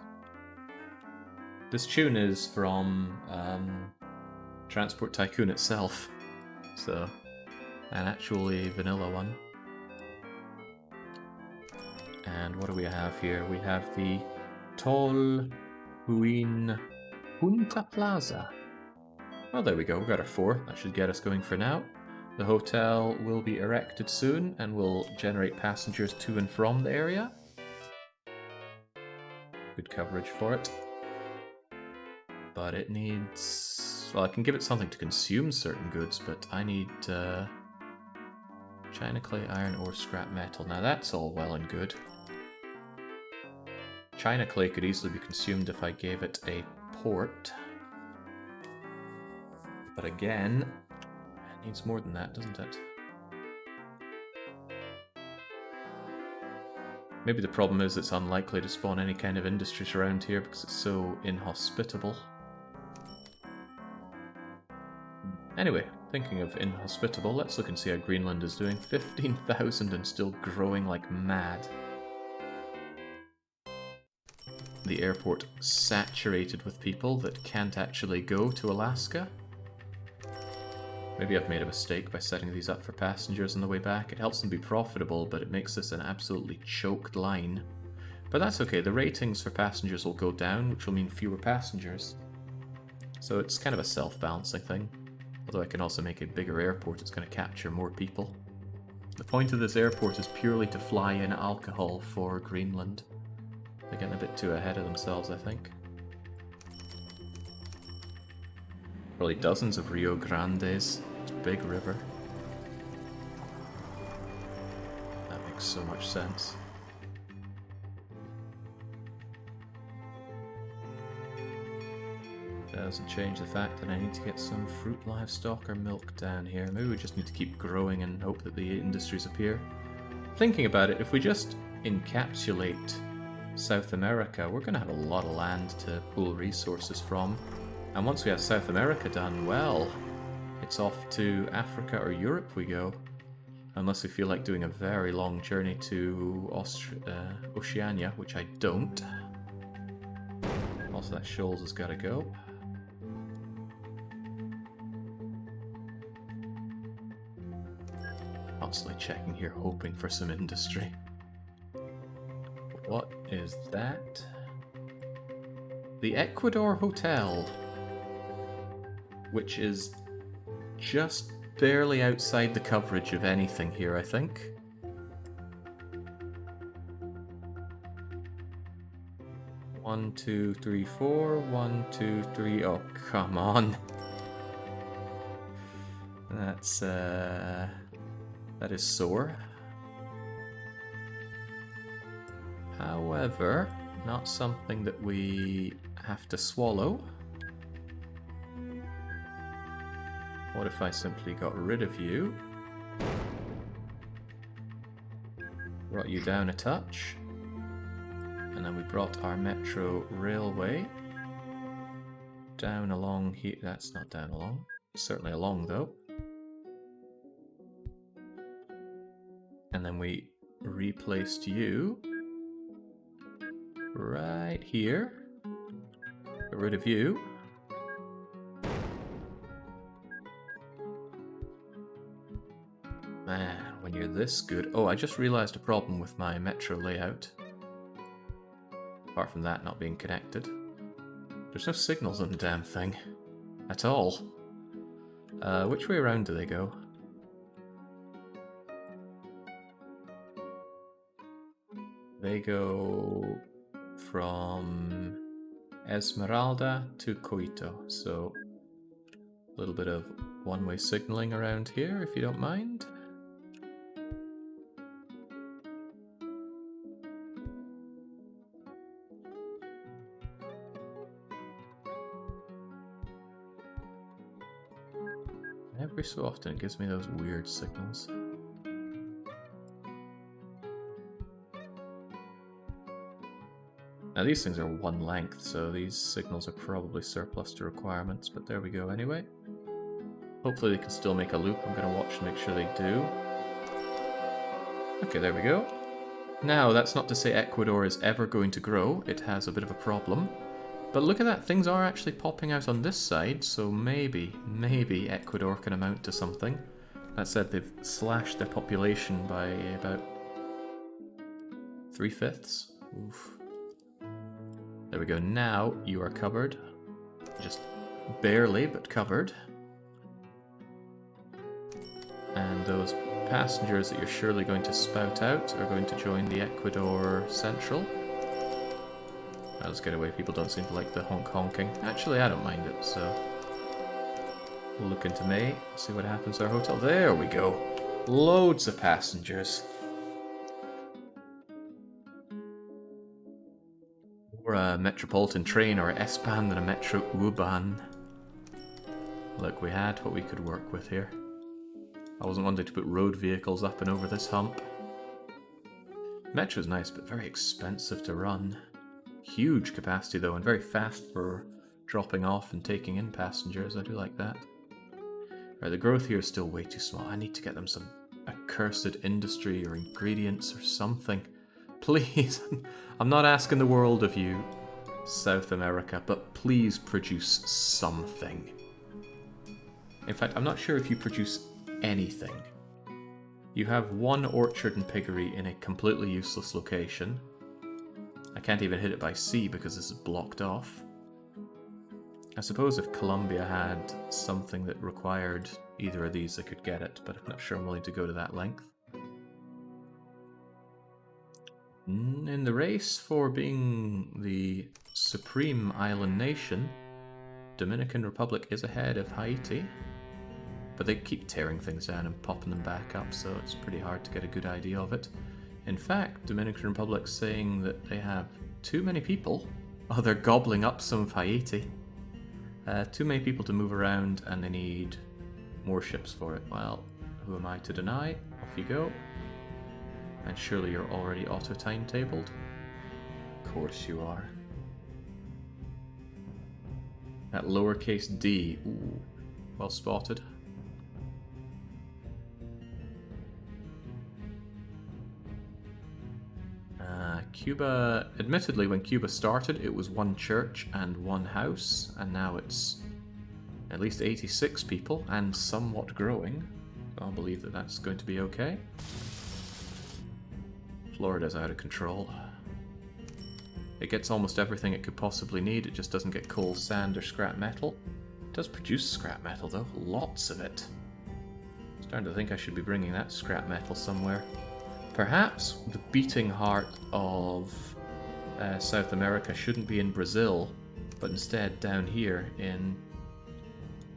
This tune is from Transport Tycoon itself, so an actually vanilla one. And what do we have here? We have the Tol Huin Punta Plaza. Well, there we go. We got our 4. That should get us going for now. The hotel will be erected soon and will generate passengers to and from the area. Good coverage for it. But it needs... Well, I can give it something to consume certain goods, but I need China clay, iron ore, scrap metal. Now that's all well and good. China clay could easily be consumed if I gave it a port. But again, it needs more than that, doesn't it? Maybe the problem is it's unlikely to spawn any kind of industries around here because it's so inhospitable. Anyway, thinking of inhospitable, let's look and see how Greenland is doing. 15,000 and still growing like mad. The airport saturated with people that can't actually go to Alaska. Maybe I've made a mistake by setting these up for passengers on the way back. It helps them be profitable, but it makes this an absolutely choked line. But that's okay, the ratings for passengers will go down, which will mean fewer passengers. So it's kind of a self-balancing thing. Although I can also make a bigger airport, it's going to capture more people. The point of this airport is purely to fly in alcohol for Greenland. They're getting a bit too ahead of themselves, I think. Probably dozens of Rio Grandes. It's a big river. That makes so much sense. Doesn't change the fact that I need to get some fruit, livestock, or milk down here. Maybe we just need to keep growing and hope that the industries appear. Thinking about it, if we just encapsulate South America, we're going to have a lot of land to pull resources from. And once we have South America done, well, it's off to Africa or Europe we go. Unless we feel like doing a very long journey to Oceania, which I don't. Also, that shoals has got to go. Constantly checking here, hoping for some industry. What is that? The Ecuador Hotel, which is just barely outside the coverage of anything here, I think. One, two, three, four. 1, 2, 3. Oh, come on. That's that is sore. However, not something that we have to swallow. What if I simply got rid of you? Brought you down a touch. And then we brought our metro railway down along here. That's not down along. Certainly along, though. And then we replaced you right here. Get rid of you. Man, when you're this good... Oh, I just realized a problem with my metro layout. Apart from that not being connected. There's no signals on the damn thing. At all. Which way around do they go? They go from Esmeralda to Coito, so a little bit of one-way signaling around here, if you don't mind. Every so often it gives me those weird signals. Now these things are one length, so these signals are probably surplus to requirements, but there we go anyway. Hopefully they can still make a loop. I'm going to watch and make sure they do. Okay, there we go. Now, that's not to say Ecuador is ever going to grow. It has a bit of a problem. But look at that, things are actually popping out on this side, so maybe Ecuador can amount to something. That said, they've slashed their population by about 3/5. Oof. There we go, now you are covered. Just barely, but covered. And those passengers that you're surely going to spout out are going to join the Ecuador Central. Let's get away, people don't seem to like the honking. Actually, I don't mind it, so... We'll look into May, see what happens to our hotel. There we go! Loads of passengers. Or a metropolitan train or a S-Bahn than a metro U-Bahn. Look, we had what we could work with here. I wasn't wanting to put road vehicles up and over this hump. Metro's nice, but very expensive to run. Huge capacity though, and very fast for dropping off and taking in passengers. I do like that. Right, the growth here is still way too small. I need to get them some accursed industry or ingredients or something. Please, I'm not asking the world of you, South America, but please produce something. In fact, I'm not sure if you produce anything. You have one orchard and piggery in a completely useless location. I can't even hit it by sea because this is blocked off. I suppose if Colombia had something that required either of these, I could get it, but I'm not sure I'm willing to go to that length. In the race for being the supreme island nation, Dominican Republic is ahead of Haiti. But they keep tearing things down and popping them back up, so it's pretty hard to get a good idea of it. In fact, Dominican Republic's saying that they have too many people. Oh, they're gobbling up some of Haiti. Too many people to move around, and they need more ships for it. Well, who am I to deny? Off you go. And surely you're already auto-timetabled? Of course you are. That lowercase d. Ooh, well spotted. Cuba, admittedly, when Cuba started, it was one church and one house, and now it's at least 86 people and somewhat growing. I'll believe that that's going to be okay. Florida's out of control. It gets almost everything it could possibly need, it just doesn't get coal, sand, or scrap metal. It does produce scrap metal, though. Lots of it. I'm starting to think I should be bringing that scrap metal somewhere. Perhaps the beating heart of South America shouldn't be in Brazil, but instead down here in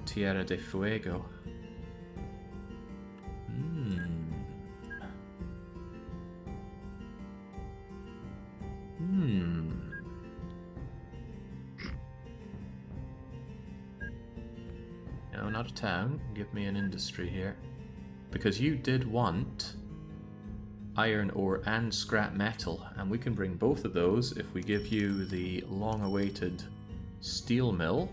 Tierra de Fuego. No, not a town. Give me an industry here. Because you did want iron ore and scrap metal, and we can bring both of those if we give you the long-awaited steel mill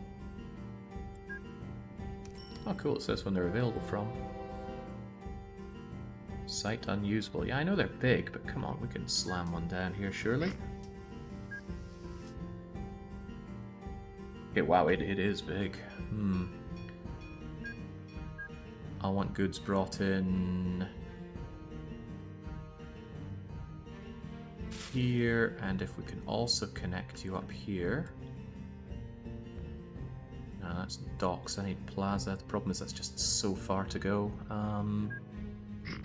Oh cool, it says when they're available from. Site unusable. Yeah, I know they're big, but come on, we can slam one down here, surely. Okay, wow, it is big. I want goods brought in here, and if we can also connect you up here. No, that's docks. I need plaza. The problem is that's just so far to go.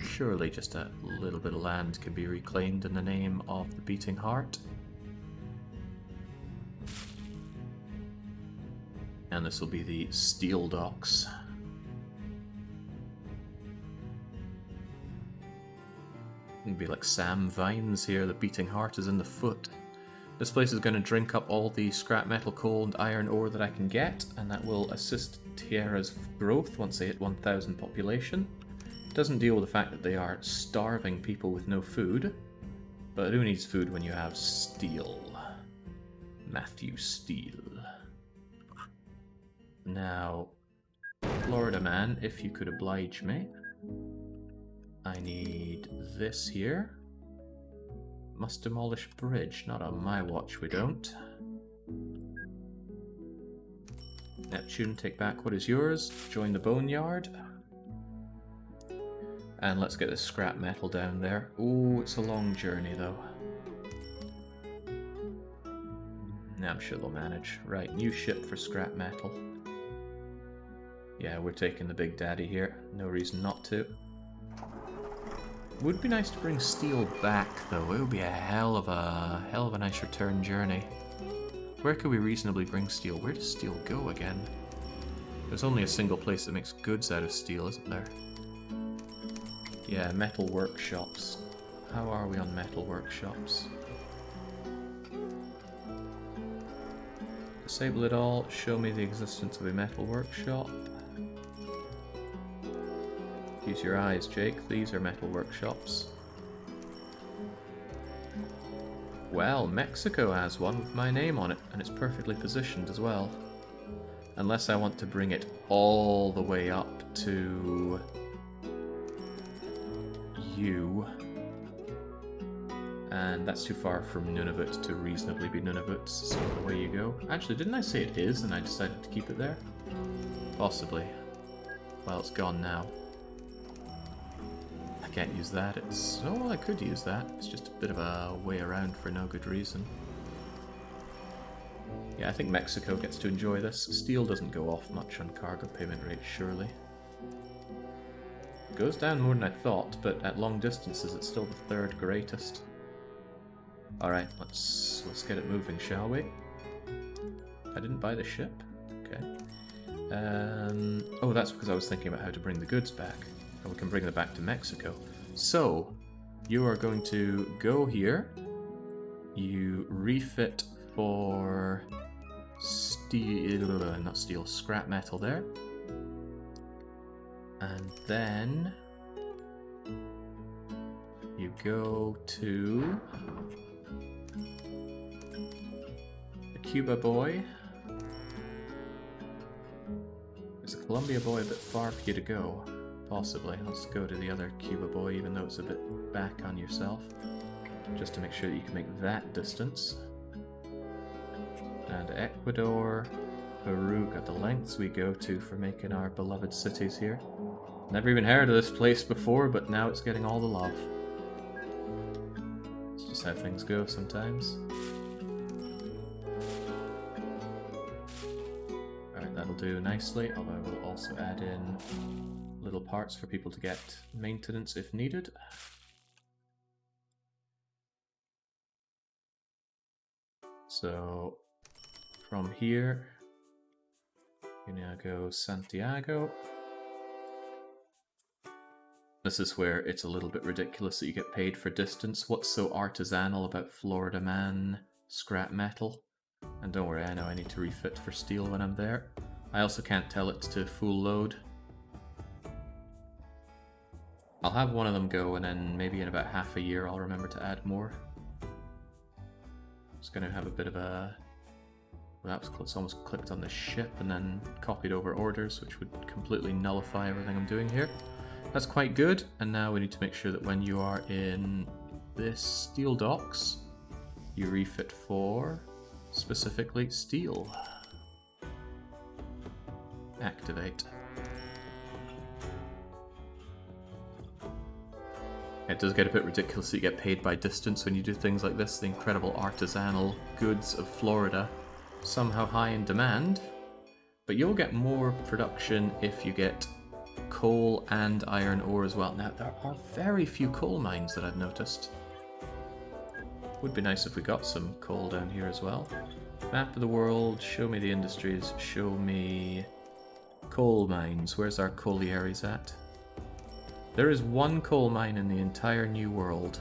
Surely just a little bit of land can be reclaimed in the name of the beating heart. And this will be the steel docks. It'll be like Sam Vines here, the beating heart is in the foot. This place is going to drink up all the scrap metal, coal and iron ore that I can get, and that will assist Tierra's growth once they hit 1,000 population. It doesn't deal with the fact that they are starving people with no food, but who needs food when you have steel? Matthew Steele. Now, Florida man, if you could oblige me. I need this here. Must demolish bridge. Not on my watch, we don't. Neptune, take back what is yours. Join the boneyard. And let's get this scrap metal down there. Ooh, it's a long journey though. I'm sure they'll manage. Right, new ship for scrap metal. Yeah, we're taking the big daddy here. No reason not to. Would be nice to bring steel back, though. It would be a hell of a nice return journey. Where could we reasonably bring steel? Where does steel go again? There's only a single place that makes goods out of steel, isn't there? Yeah, metal workshops. How are we on metal workshops? Disable it all. Show me the existence of a metal workshop. Use your eyes, Jake. These are metal workshops. Well, Mexico has one with my name on it, and it's perfectly positioned as well. Unless I want to bring it all the way up to you. And that's too far from Nunavut to reasonably be Nunavut, so away you go. Actually, didn't I say it is, and I decided to keep it there? Possibly. Well, it's gone now. I can't use that. It's... oh, well, I could use that. It's just a bit of a way around for no good reason. Yeah, I think Mexico gets to enjoy this. Steel doesn't go off much on cargo payment rates, surely. It goes down more than I thought, but at long distances it's still the third greatest. Alright, let's get it moving, shall we? I didn't buy the ship? Okay. Oh, that's because I was thinking about how to bring the goods back. And we can bring them back to Mexico. So, you are going to go here. You refit for steel, not steel, scrap metal there. And then you go to the Cuba boy. Is the Colombia boy a bit far for you to go? Possibly. Let's go to the other Cuba boy, even though it's a bit back on yourself. Just to make sure that you can make that distance. And Ecuador, Peru, got the lengths we go to for making our beloved cities here. Never even heard of this place before, but now it's getting all the love. It's just how things go sometimes. Alright, that'll do nicely, although I will also add in little parts for people to get maintenance if needed. So, from here, you now go Santiago. This is where it's a little bit ridiculous that you get paid for distance. What's so artisanal about Florida man scrap metal? And don't worry, I know I need to refit for steel when I'm there. I also can't tell it to full load. I'll have one of them go, and then maybe in about half a year I'll remember to add more. It's going to have a bit of a that was close. Almost clicked on the ship and then copied over orders, which would completely nullify everything I'm doing here. That's quite good. And now we need to make sure that when you are in this steel docks, you refit for specifically steel. Activate. It does get a bit ridiculous that you get paid by distance when you do things like this. The incredible artisanal goods of Florida, somehow high in demand. But you'll get more production if you get coal and iron ore as well. Now, there are very few coal mines that I've noticed. Would be nice if we got some coal down here as well. Map of the world, show me the industries, show me coal mines. Where's our collieries at? There is one coal mine in the entire New World,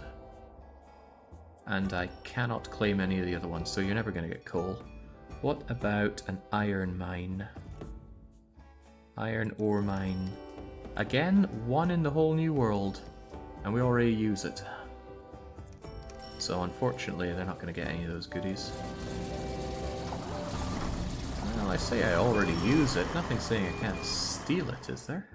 and I cannot claim any of the other ones, so you're never going to get coal. What about an iron mine? Iron ore mine. Again, one in the whole New World, and we already use it. So unfortunately, they're not going to get any of those goodies. Well, I say I already use it. Nothing saying I can't steal it, is there?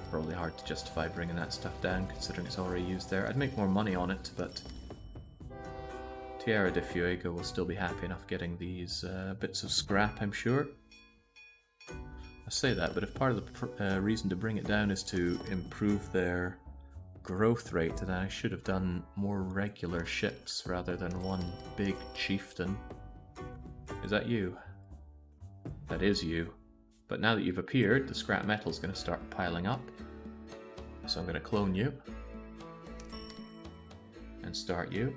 Probably hard to justify bringing that stuff down, considering it's already used there. I'd make more money on it, but Tierra de Fuego will still be happy enough getting these bits of scrap, I'm sure. I say that, but if part of the reason to bring it down is to improve their growth rate, then I should have done more regular ships rather than one big chieftain. Is that you? That is you. But now that you've appeared, the scrap metal is going to start piling up. So I'm going to clone you. And start you.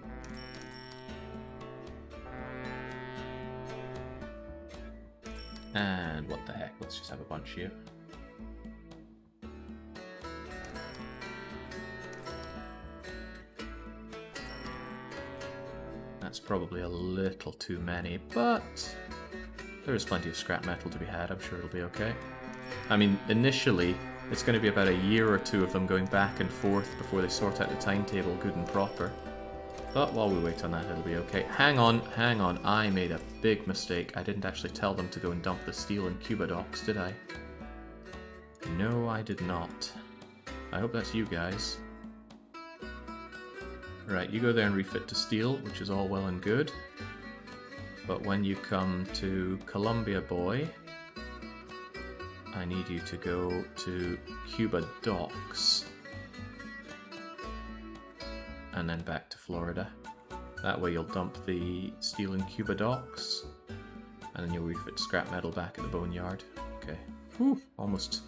And what the heck, let's just have a bunch of you. That's probably a little too many, but there is plenty of scrap metal to be had. I'm sure it'll be okay. I mean, initially, it's going to be about a year or two of them going back and forth before they sort out the timetable good and proper. But while we wait on that, it'll be okay. Hang on. I made a big mistake. I didn't actually tell them to go and dump the steel in Cuba docks, did I? No, I did not. I hope that's you guys. Right, you go there and refit to steel, which is all well and good. But when you come to Columbia Boy, I need you to go to Cuba docks. And then back to Florida. That way you'll dump the steel in Cuba docks, and then you'll refit scrap metal back at the boneyard. Okay. Whew, almost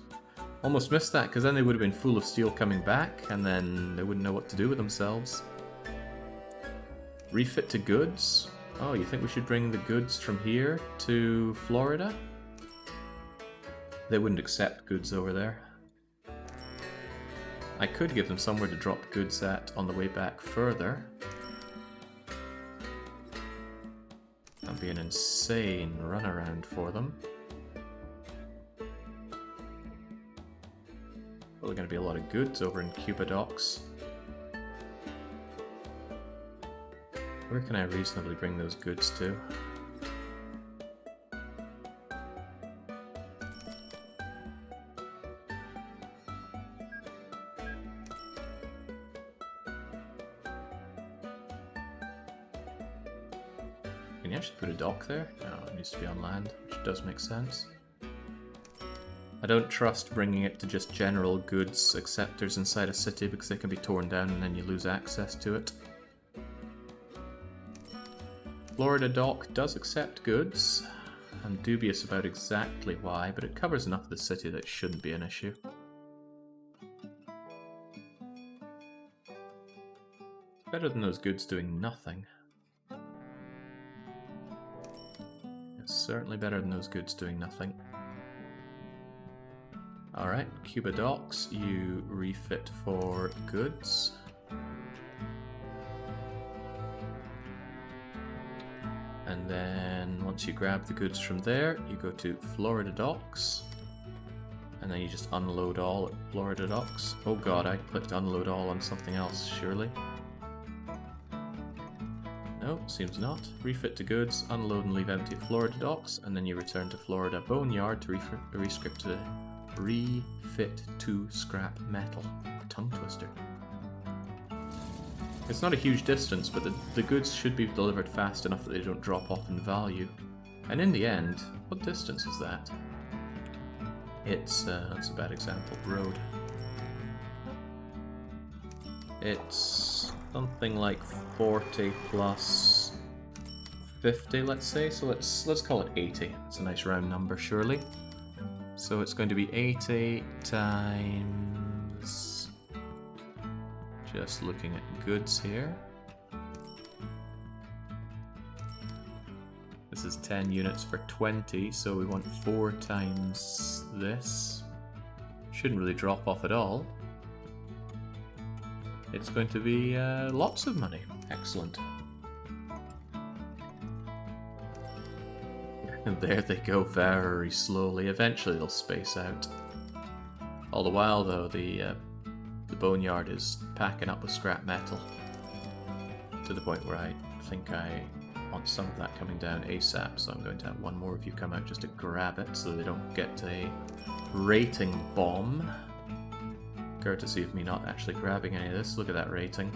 missed that, because then they would have been full of steel coming back, and then they wouldn't know what to do with themselves. Refit to goods? Oh, you think we should bring the goods from here to Florida? They wouldn't accept goods over there. I could give them somewhere to drop goods at on the way back further. That'd be an insane runaround for them. Well, there's going to be a lot of goods over in Cuba docks. Where can I reasonably bring those goods to? Can you actually put a dock there? No, it needs to be on land, which does make sense. I don't trust bringing it to just general goods acceptors inside a city because they can be torn down and then you lose access to it. Florida dock does accept goods. I'm dubious about exactly why, but it covers enough of the city that it shouldn't be an issue. Better than those goods doing nothing. It's certainly better than those goods doing nothing. Alright, Cuba docks, you refit for goods. And then once you grab the goods from there, you go to Florida docks. And then you just unload all at Florida docks. Oh god, I clicked unload all on something else, surely. No, seems not. Refit to goods, unload and leave empty at Florida docks, and then you return to Florida Boneyard to refit to scrap metal. Tongue twister. It's not a huge distance, but the goods should be delivered fast enough that they don't drop off in value. And in the end, what distance is that? It's, that's a bad example, road. It's something like 40 plus 50, let's say. So let's call it 80. It's a nice round number, surely. So it's going to be 80 times... Just looking at goods here. This is 10 units for 20, so we want 4 times this. Shouldn't really drop off at all. It's going to be lots of money. Excellent. And there they go very slowly. Eventually they'll space out. All the while, though, the boneyard is packing up with scrap metal. To the point where I think I want some of that coming down ASAP, so I'm going to have one more of you come out just to grab it so they don't get a rating bomb. Courtesy of me not actually grabbing any of this. Look at that rating.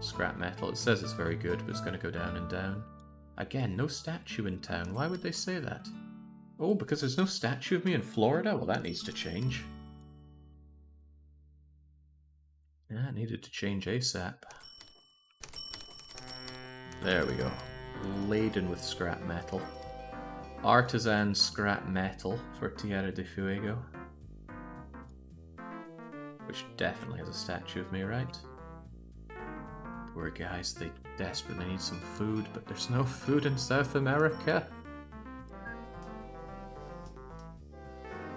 Scrap metal. It says it's very good, but it's going to go down and down. Again, no statue in town. Why would they say that? Oh, because there's no statue of me in Florida? Well, that needs to change. Yeah, it needed to change ASAP. There we go. Laden with scrap metal. Artisan scrap metal for Tierra del Fuego. Which definitely has a statue of me, right? Poor guys, they desperately need some food, but there's no food in South America.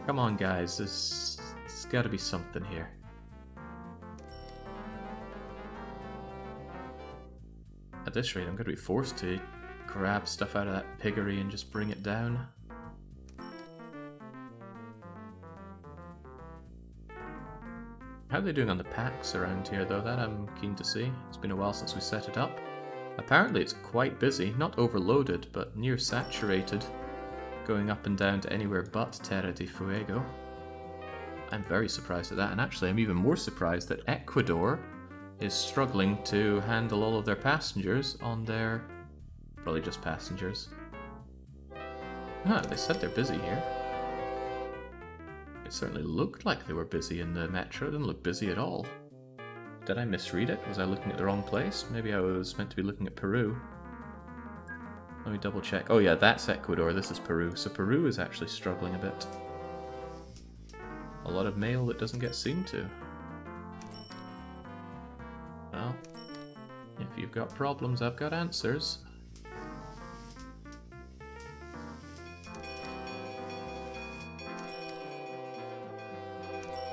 Come on, guys, there's gotta be something here. At this rate, I'm going to be forced to grab stuff out of that piggery and just bring it down. How are they doing on the packs around here, though? That I'm keen to see. It's been a while since we set it up. Apparently it's quite busy, not overloaded, but near saturated, going up and down to anywhere but Terra del Fuego. I'm very surprised at that, and actually I'm even more surprised that Ecuador is struggling to handle all of their passengers on their... probably just passengers. Ah, they said they're busy here. It certainly looked like they were busy in the metro. It didn't look busy at all. Did I misread it? Was I looking at the wrong place? Maybe I was meant to be looking at Peru. Let me double check. Oh yeah, that's Ecuador. This is Peru. So Peru is actually struggling a bit. A lot of mail that doesn't get seen to. Well, if you've got problems, I've got answers.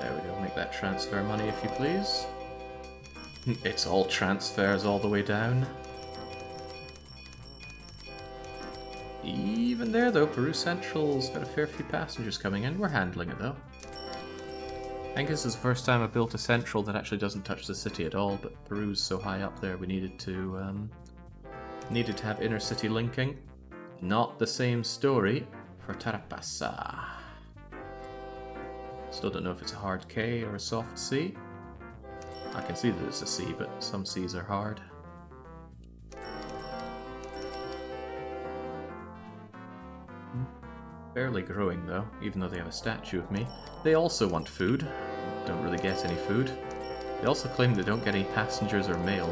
There we go, make that transfer money if you please. It's all transfers all the way down. Even there though, Peru Central's got a fair few passengers coming in. We're handling it though. I think this is the first time I've built a central that actually doesn't touch the city at all, but Peru's so high up there we needed to have inner city linking. Not the same story for Tarapasa. Still don't know if it's a hard K or a soft C. I can see that it's a C, but some C's are hard. Barely growing though, even though they have a statue of me. They also want food. Don't really get any food. They also claim they don't get any passengers or mail.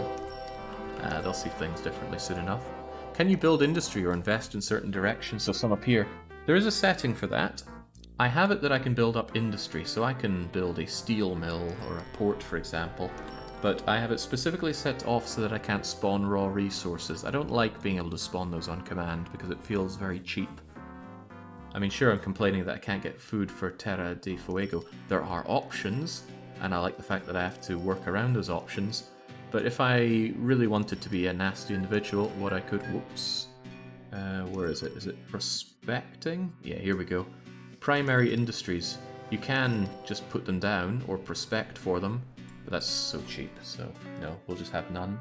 They'll see things differently soon enough. Can you build industry or invest in certain directions? So some up here. There is a setting for that. I have it that I can build up industry, so I can build a steel mill or a port, for example. But I have it specifically set off so that I can't spawn raw resources. I don't like being able to spawn those on command because it feels very cheap. I mean, sure, I'm complaining that I can't get food for Terra del Fuego. There are options, and I like the fact that I have to work around those options. But if I really wanted to be a nasty individual, what I could... Whoops. Where is it? Is it prospecting? Yeah, here we go. Primary industries. You can just put them down or prospect for them, but that's so cheap, so no, we'll just have none.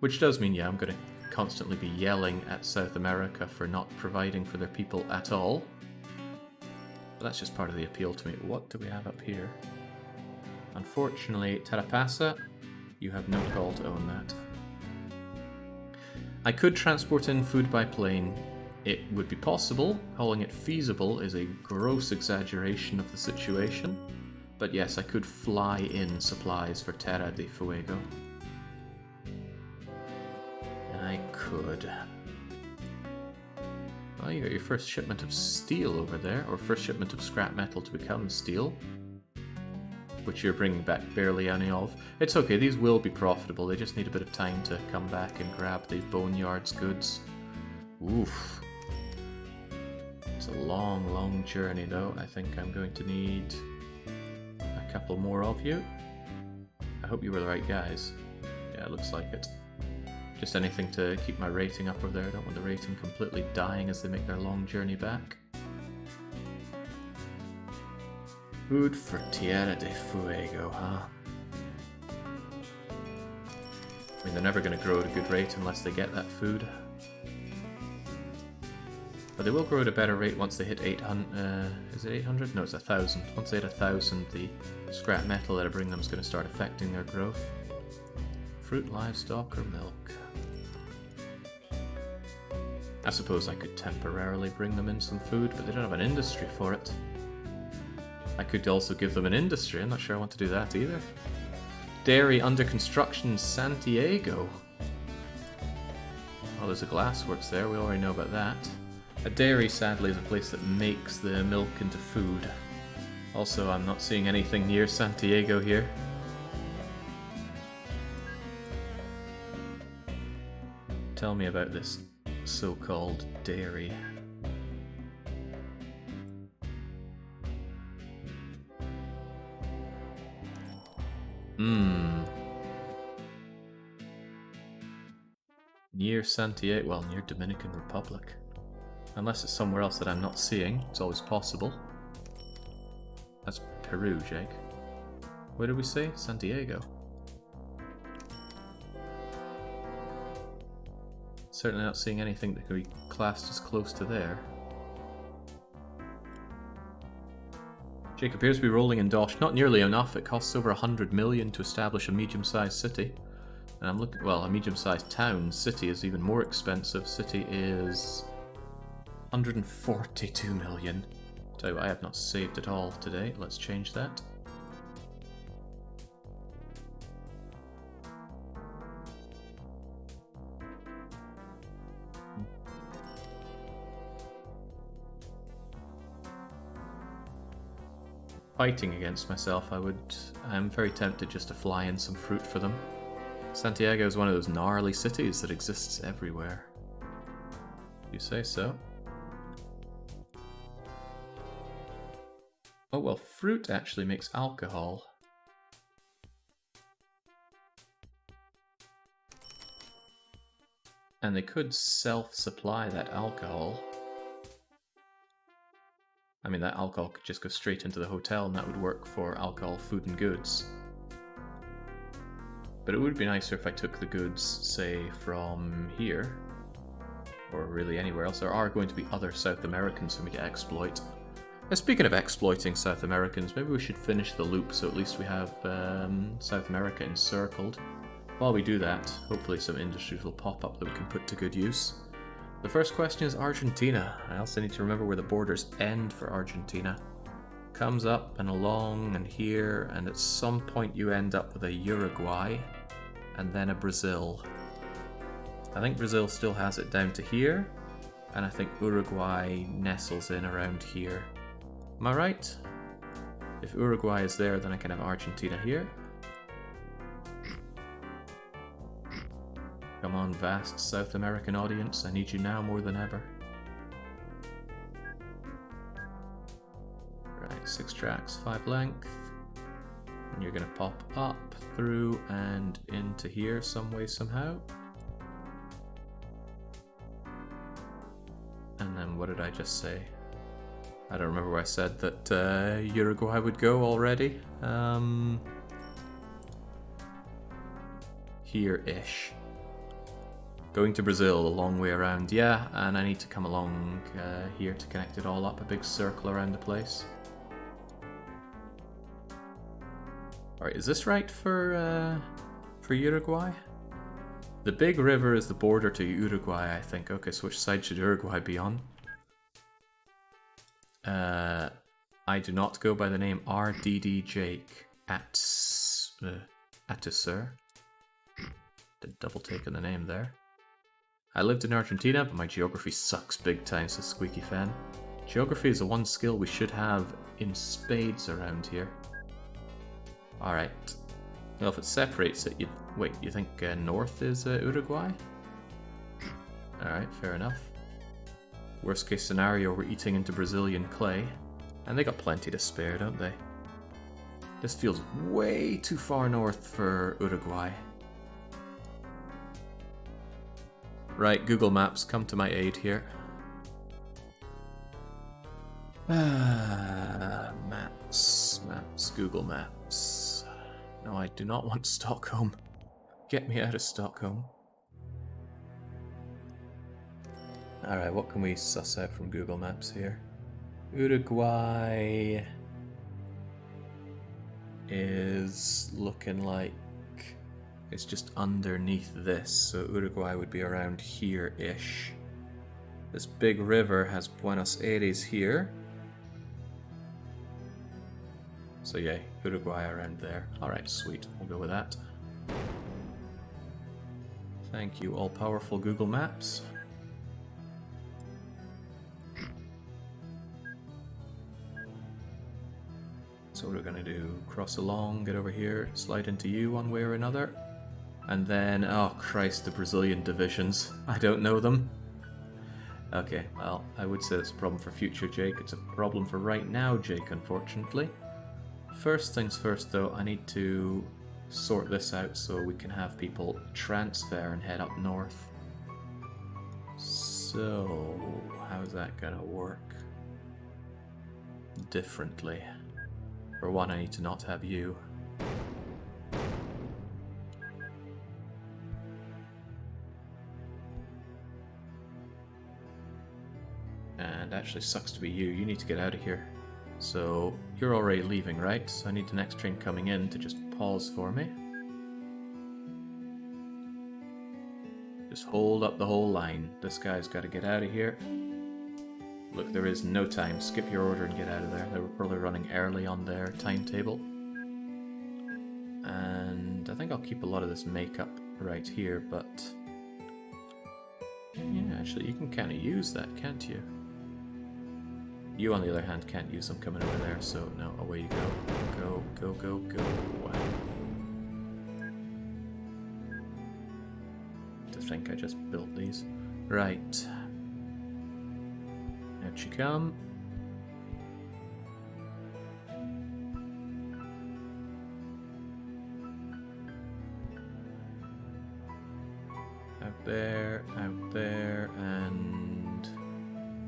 Which does mean, yeah, I'm going to constantly be yelling at South America for not providing for their people at all. But that's just part of the appeal to me. What do we have up here? Unfortunately, Tarapasa, you have no call to own that. I could transport in food by plane. It would be possible. Calling it feasible is a gross exaggeration of the situation. But yes, I could fly in supplies for Terra de Fuego. I could. Well, you got your first shipment of steel over there, or first shipment of scrap metal to become steel, which you're bringing back barely any of. It's okay, these will be profitable, they just need a bit of time to come back and grab the boneyard's goods. Oof. It's a long, long journey though. I think I'm going to need a couple more of you. I hope you were the right guys. Yeah, it looks like it. Just anything to keep my rating up over there. I don't want the rating completely dying as they make their long journey back. Food for Tierra de Fuego, huh? I mean, they're never going to grow at a good rate unless they get that food. But they will grow at a better rate once they hit 800. Is it 800? No, it's 1,000. Once they hit 1,000, the scrap metal that I bring them is going to start affecting their growth. Fruit, livestock, or milk? I suppose I could temporarily bring them in some food, but they don't have an industry for it. I could also give them an industry. I'm not sure I want to do that either. Dairy under construction in Santiago. Oh, there's a glassworks there. We already know about that. A dairy, sadly, is a place that makes the milk into food. Also, I'm not seeing anything near Santiago here. Tell me about this so-called dairy. Near Santiago, well, near Dominican Republic. Unless it's somewhere else that I'm not seeing, it's always possible. That's Peru, Jake. Where did we say? Santiago. Certainly not seeing anything that could be classed as close to there. Jake appears to be rolling in dosh. Not nearly enough. It costs over 100 million to establish a medium-sized city. And I'm looking, well, a medium-sized town. City is even more expensive. City is 142 million. Tell you what, I have not saved at all today. Let's change that. Fighting against myself, I'm very tempted just to fly in some fruit for them. Santiago is one of those gnarly cities that exists everywhere. You say so. Oh well, fruit actually makes alcohol. And they could self-supply that alcohol. I mean, that alcohol could just go straight into the hotel and that would work for alcohol, food and goods. But it would be nicer if I took the goods, say, from here, or really anywhere else. There are going to be other South Americans for me to exploit. Now, speaking of exploiting South Americans, maybe we should finish the loop so at least we have South America encircled. While we do that, hopefully some industries will pop up that we can put to good use. The first question is Argentina. I also need to remember where the borders end for Argentina. Comes up and along and here, and at some point you end up with a Uruguay and then a Brazil. I think Brazil still has it down to here, and I think Uruguay nestles in around here. Am I right? If Uruguay is there, then I can have Argentina here. Come on, vast South American audience, I need you now more than ever. Right, 6 tracks, 5 length. And you're going to pop up, through, and into here some way, somehow. And then what did I just say? I don't remember where I said that Uruguay would go already. Here-ish. Going to Brazil, a long way around, yeah, and I need to come along here to connect it all up, a big circle around the place. Alright, is this right for Uruguay? The big river is the border to Uruguay, I think. Okay, so which side should Uruguay be on? I do not go by the name RDD Jake at sir. Did double take on the name there. I lived in Argentina, but my geography sucks big time, says Squeaky Fan. Geography is the one skill we should have in spades around here. Alright. Well, if it separates it, wait, you think north is Uruguay? Alright, fair enough. Worst case scenario, we're eating into Brazilian clay. And they got plenty to spare, don't they? This feels way too far north for Uruguay. Right, Google Maps, come to my aid here. Maps, Google Maps. No, I do not want Stockholm. Get me out of Stockholm. Alright, what can we suss out from Google Maps here? Uruguay is looking like it's just underneath this, so Uruguay would be around here-ish. This big river has Buenos Aires here. So yeah, Uruguay around there. Alright, sweet. We'll go with that. Thank you, all-powerful Google Maps. So what we're going to do, cross along, get over here, slide into you one way or another. And then, oh Christ, the Brazilian divisions. I don't know them. Okay, well, I would say it's a problem for future, Jake. It's a problem for right now, Jake, unfortunately. First things first, though, I need to sort this out so we can have people transfer and head up north. So, how's that gonna work? Differently. For one, I need to not have you. And actually sucks to be you. You need to get out of here. So you're already leaving, right? So I need the next train coming in to just pause for me. Just hold up the whole line. This guy's got to get out of here. Look, there is no time. Skip your order and get out of there. They were probably running early on their timetable. And I think I'll keep a lot of this makeup right here, but... yeah, actually, you can kind of use that, can't you? You, on the other hand, can't use them coming over there, so no, away you go. Go, go, go, go. To think I just built these. Right. Out you come. Out there, and...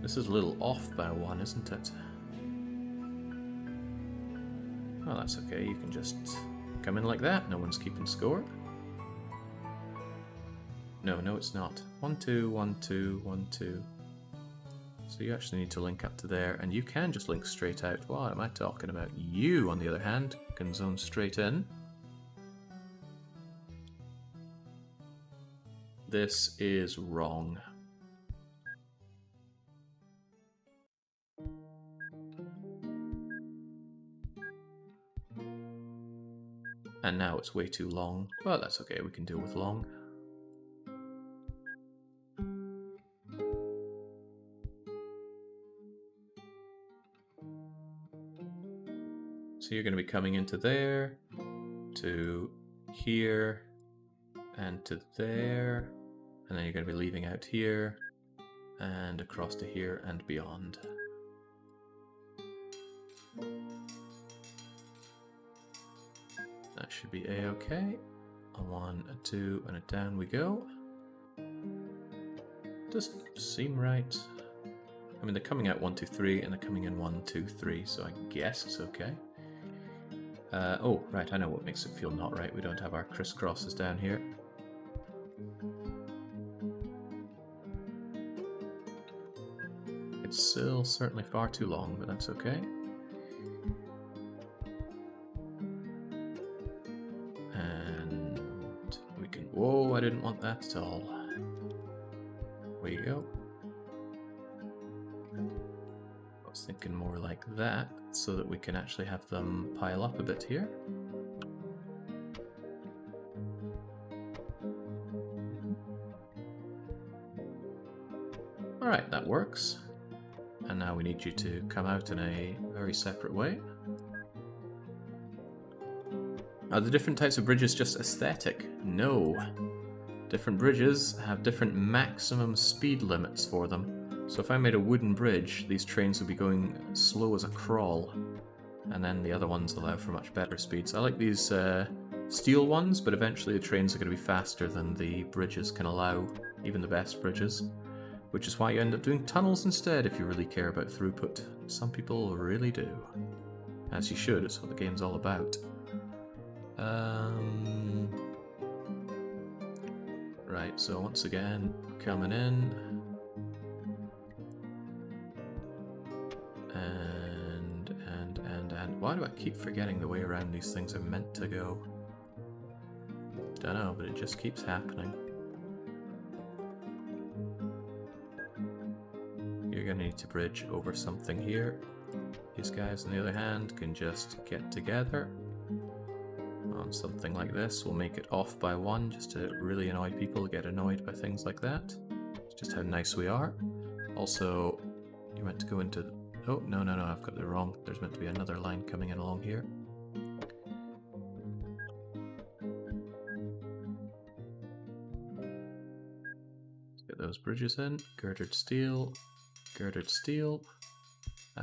this is a little off by one, isn't it? Well, that's okay, you can just come in like that, no one's keeping score. No, it's not. 1, 2, 1, 2, 1, 2. So you actually need to link up to there, and you can just link straight out. What am I talking about? You, on the other hand, can zone straight in. This is wrong. And now it's way too long. Well, that's okay, we can deal with long. So you're going to be coming into there, to here, and to there, and then you're going to be leaving out here, and across to here and beyond. That should be a-okay. A 1, a 2, and a down we go. Does seem right. I mean, they're coming out 1, 2, 3, and they're coming in 1, 2, 3, so I guess it's okay. Oh, right, I know what makes it feel not right. We don't have our crisscrosses down here. Still certainly far too long, but that's okay. And we can... Whoa, I didn't want that at all. There you go. I was thinking more like that, so that we can actually have them pile up a bit here. Alright, that works. And now we need you to come out in a very separate way. Are the different types of bridges just aesthetic? No. Different bridges have different maximum speed limits for them. So if I made a wooden bridge, these trains would be going slow as a crawl. And then the other ones allow for much better speeds. I like these steel ones, but eventually the trains are going to be faster than the bridges can allow, even the best bridges. Which is why you end up doing tunnels instead if you really care about throughput. Some people really do. As you should, it's what the game's all about. Right, so once again, coming in. And why do I keep forgetting the way around these things are meant to go? Dunno, but it just keeps happening. You're gonna need to bridge over something here. These guys, on the other hand, can just get together on something like this. We'll make it off by one just to really annoy people, get annoyed by things like that. It's just how nice we are. Also, you're meant to go into... Oh, no, I've got it wrong. There's meant to be another line coming in along here. Let's get those bridges in. Girdered steel,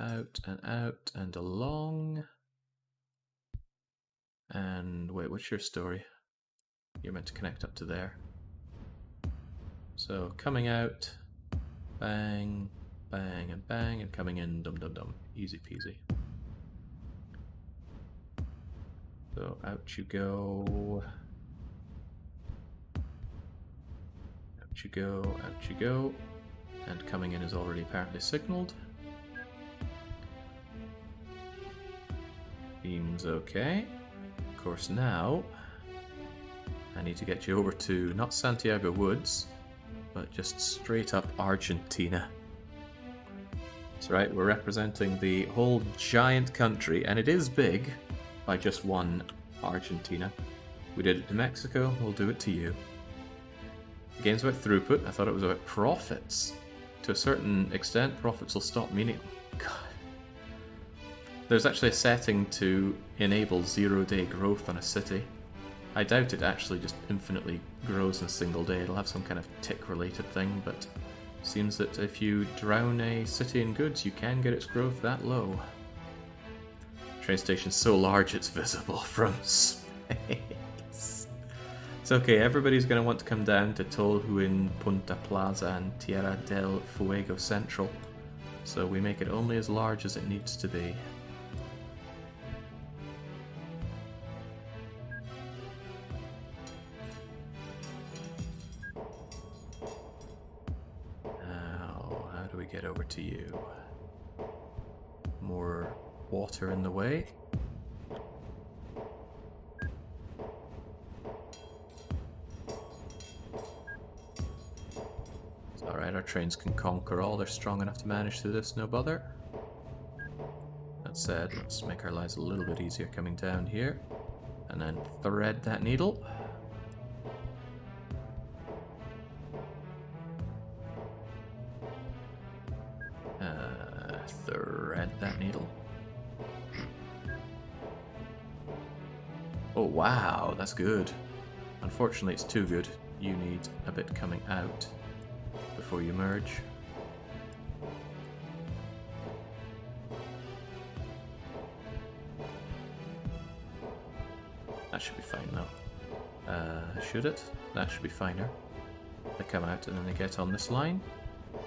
out and along. And wait, what's your story? You're meant to connect up to there. So coming out, bang, bang, and bang, and coming in, dum dum dum. Easy peasy. So out you go. Out you go, out you go. And coming in is already apparently signaled. Beam's okay. Of course, now I need to get you over to not Santiago Woods, but just straight up Argentina. That's right, we're representing the whole giant country, and it is big by just one Argentina. We did it to Mexico, we'll do it to you. The game's about throughput, I thought it was about profits. To a certain extent, profits will stop meaning... God. There's actually a setting to enable 0-day growth on a city. I doubt it actually just infinitely grows in a single day. It'll have some kind of tick-related thing, but seems that if you drown a city in goods, you can get its growth that low. Train station's so large it's visible from space. It's okay, everybody's going to want to come down to Tolhuin, Punta Plaza and Tierra del Fuego Central, so we make it only as large as it needs to be. Now, how do we get over to you? More water in the way? Alright, our trains can conquer all. They're strong enough to manage through this, no bother. That said, let's make our lives a little bit easier coming down here. And then thread that needle. Thread that needle. Oh wow, that's good. Unfortunately it's too good. You need a bit coming out before you merge. That should be fine though. Should it? That should be finer. They come out and then they get on this line.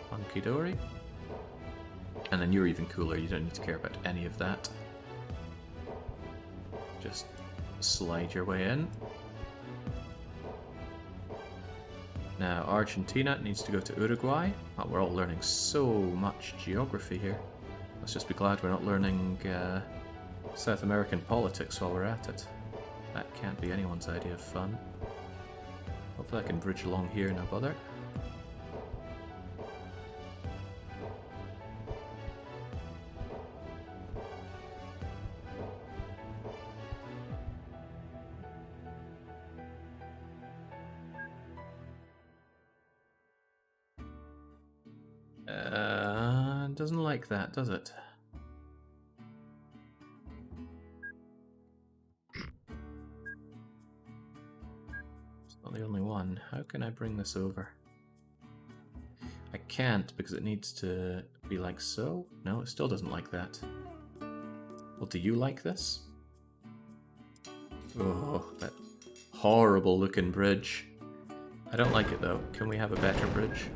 Hunky dory. And then you're even cooler, you don't need to care about any of that. Just slide your way in. Now, Argentina needs to go to Uruguay. Oh, we're all learning so much geography here. Let's just be glad we're not learning South American politics while we're at it. That can't be anyone's idea of fun. Hopefully I can bridge along here, no bother. Doesn't like that, does it? It's not the only one. How can I bring this over? I can't because it needs to be like so. No, it still doesn't like that. Well, do you like this? Oh, that horrible looking bridge. I don't like it though. Can we have a better bridge?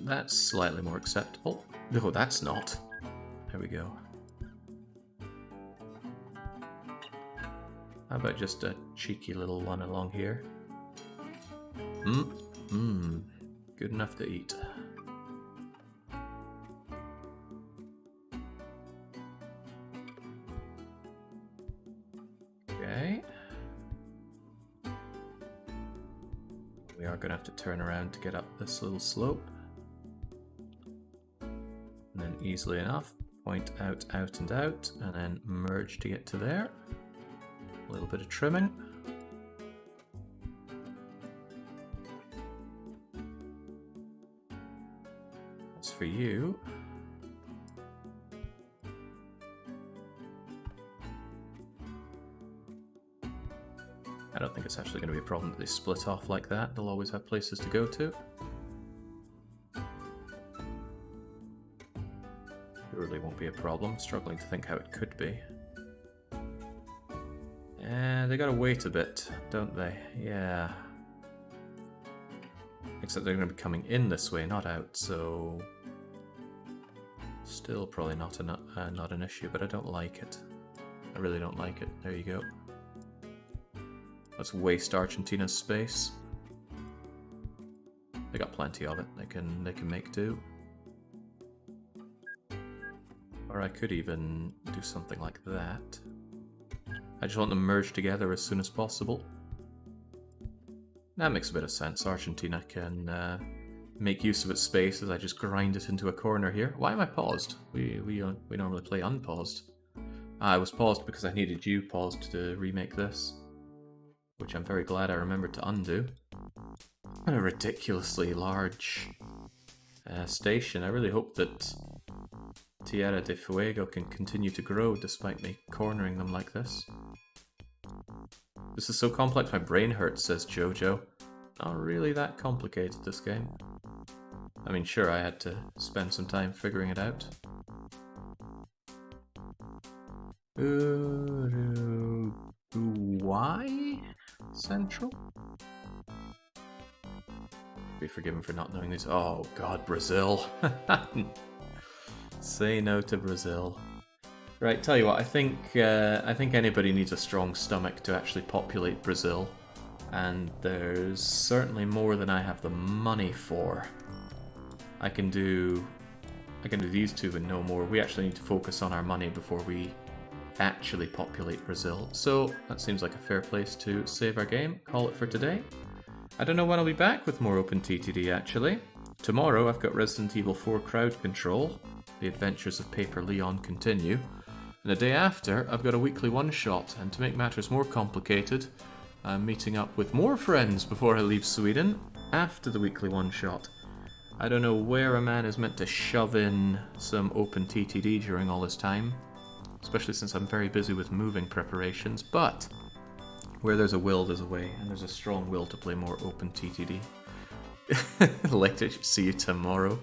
That's slightly more acceptable. No, that's not. There we go. How about just a cheeky little one along here? Good enough to eat. Okay. We are going to have to turn around to get up this little slope. And then easily enough, point out, out and out, and then merge to get to there. A little bit of trimming. As for you, I don't think it's actually going to be a problem that they split off like that. They'll always have places to go to. Really won't be a problem. Struggling to think how it could be. And they gotta wait a bit, don't they? Yeah. Except they're gonna be coming in this way, not out, so still probably not an issue, but I don't like it. I really don't like it. There you go. Let's waste Argentina's space. They got plenty of it. They can make do. Or I could even do something like that. I just want them merged together as soon as possible. That makes a bit of sense. Argentina can make use of its space as I just grind it into a corner here. Why am I paused? We normally play unpaused. I was paused because I needed you paused to remake this, which I'm very glad I remembered to undo. What a ridiculously large station. I really hope that Tierra de Fuego can continue to grow despite me cornering them like this. This is so complex my brain hurts, says Jojo. Not really that complicated, this game. I mean, sure, I had to spend some time figuring it out. Uruguay Central? Be forgiven for not knowing these. Oh god, Brazil. Say no to Brazil. Right, tell you what, I think anybody needs a strong stomach to actually populate Brazil, and there's certainly more than I have the money for. I can do these two and no more. We actually need to focus on our money before we actually populate Brazil. So that seems like a fair place to save our game, call it for today. I don't know when I'll be back with more OpenTTD actually. Tomorrow I've got Resident Evil 4 Crowd Control. The Adventures of Paper Leon continue. And the day after, I've got a weekly one-shot, and to make matters more complicated, I'm meeting up with more friends before I leave Sweden, after the weekly one-shot. I don't know where a man is meant to shove in some OpenTTD during all this time, especially since I'm very busy with moving preparations, but where there's a will, there's a way, and there's a strong will to play more OpenTTD. Like to see you tomorrow.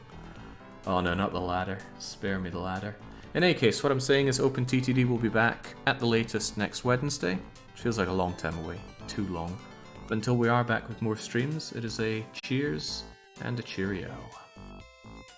Oh no, not the ladder. Spare me the ladder. In any case, what I'm saying is OpenTTD will be back at the latest next Wednesday. Which feels like a long time away. Too long. But until we are back with more streams, it is a cheers and a cheerio.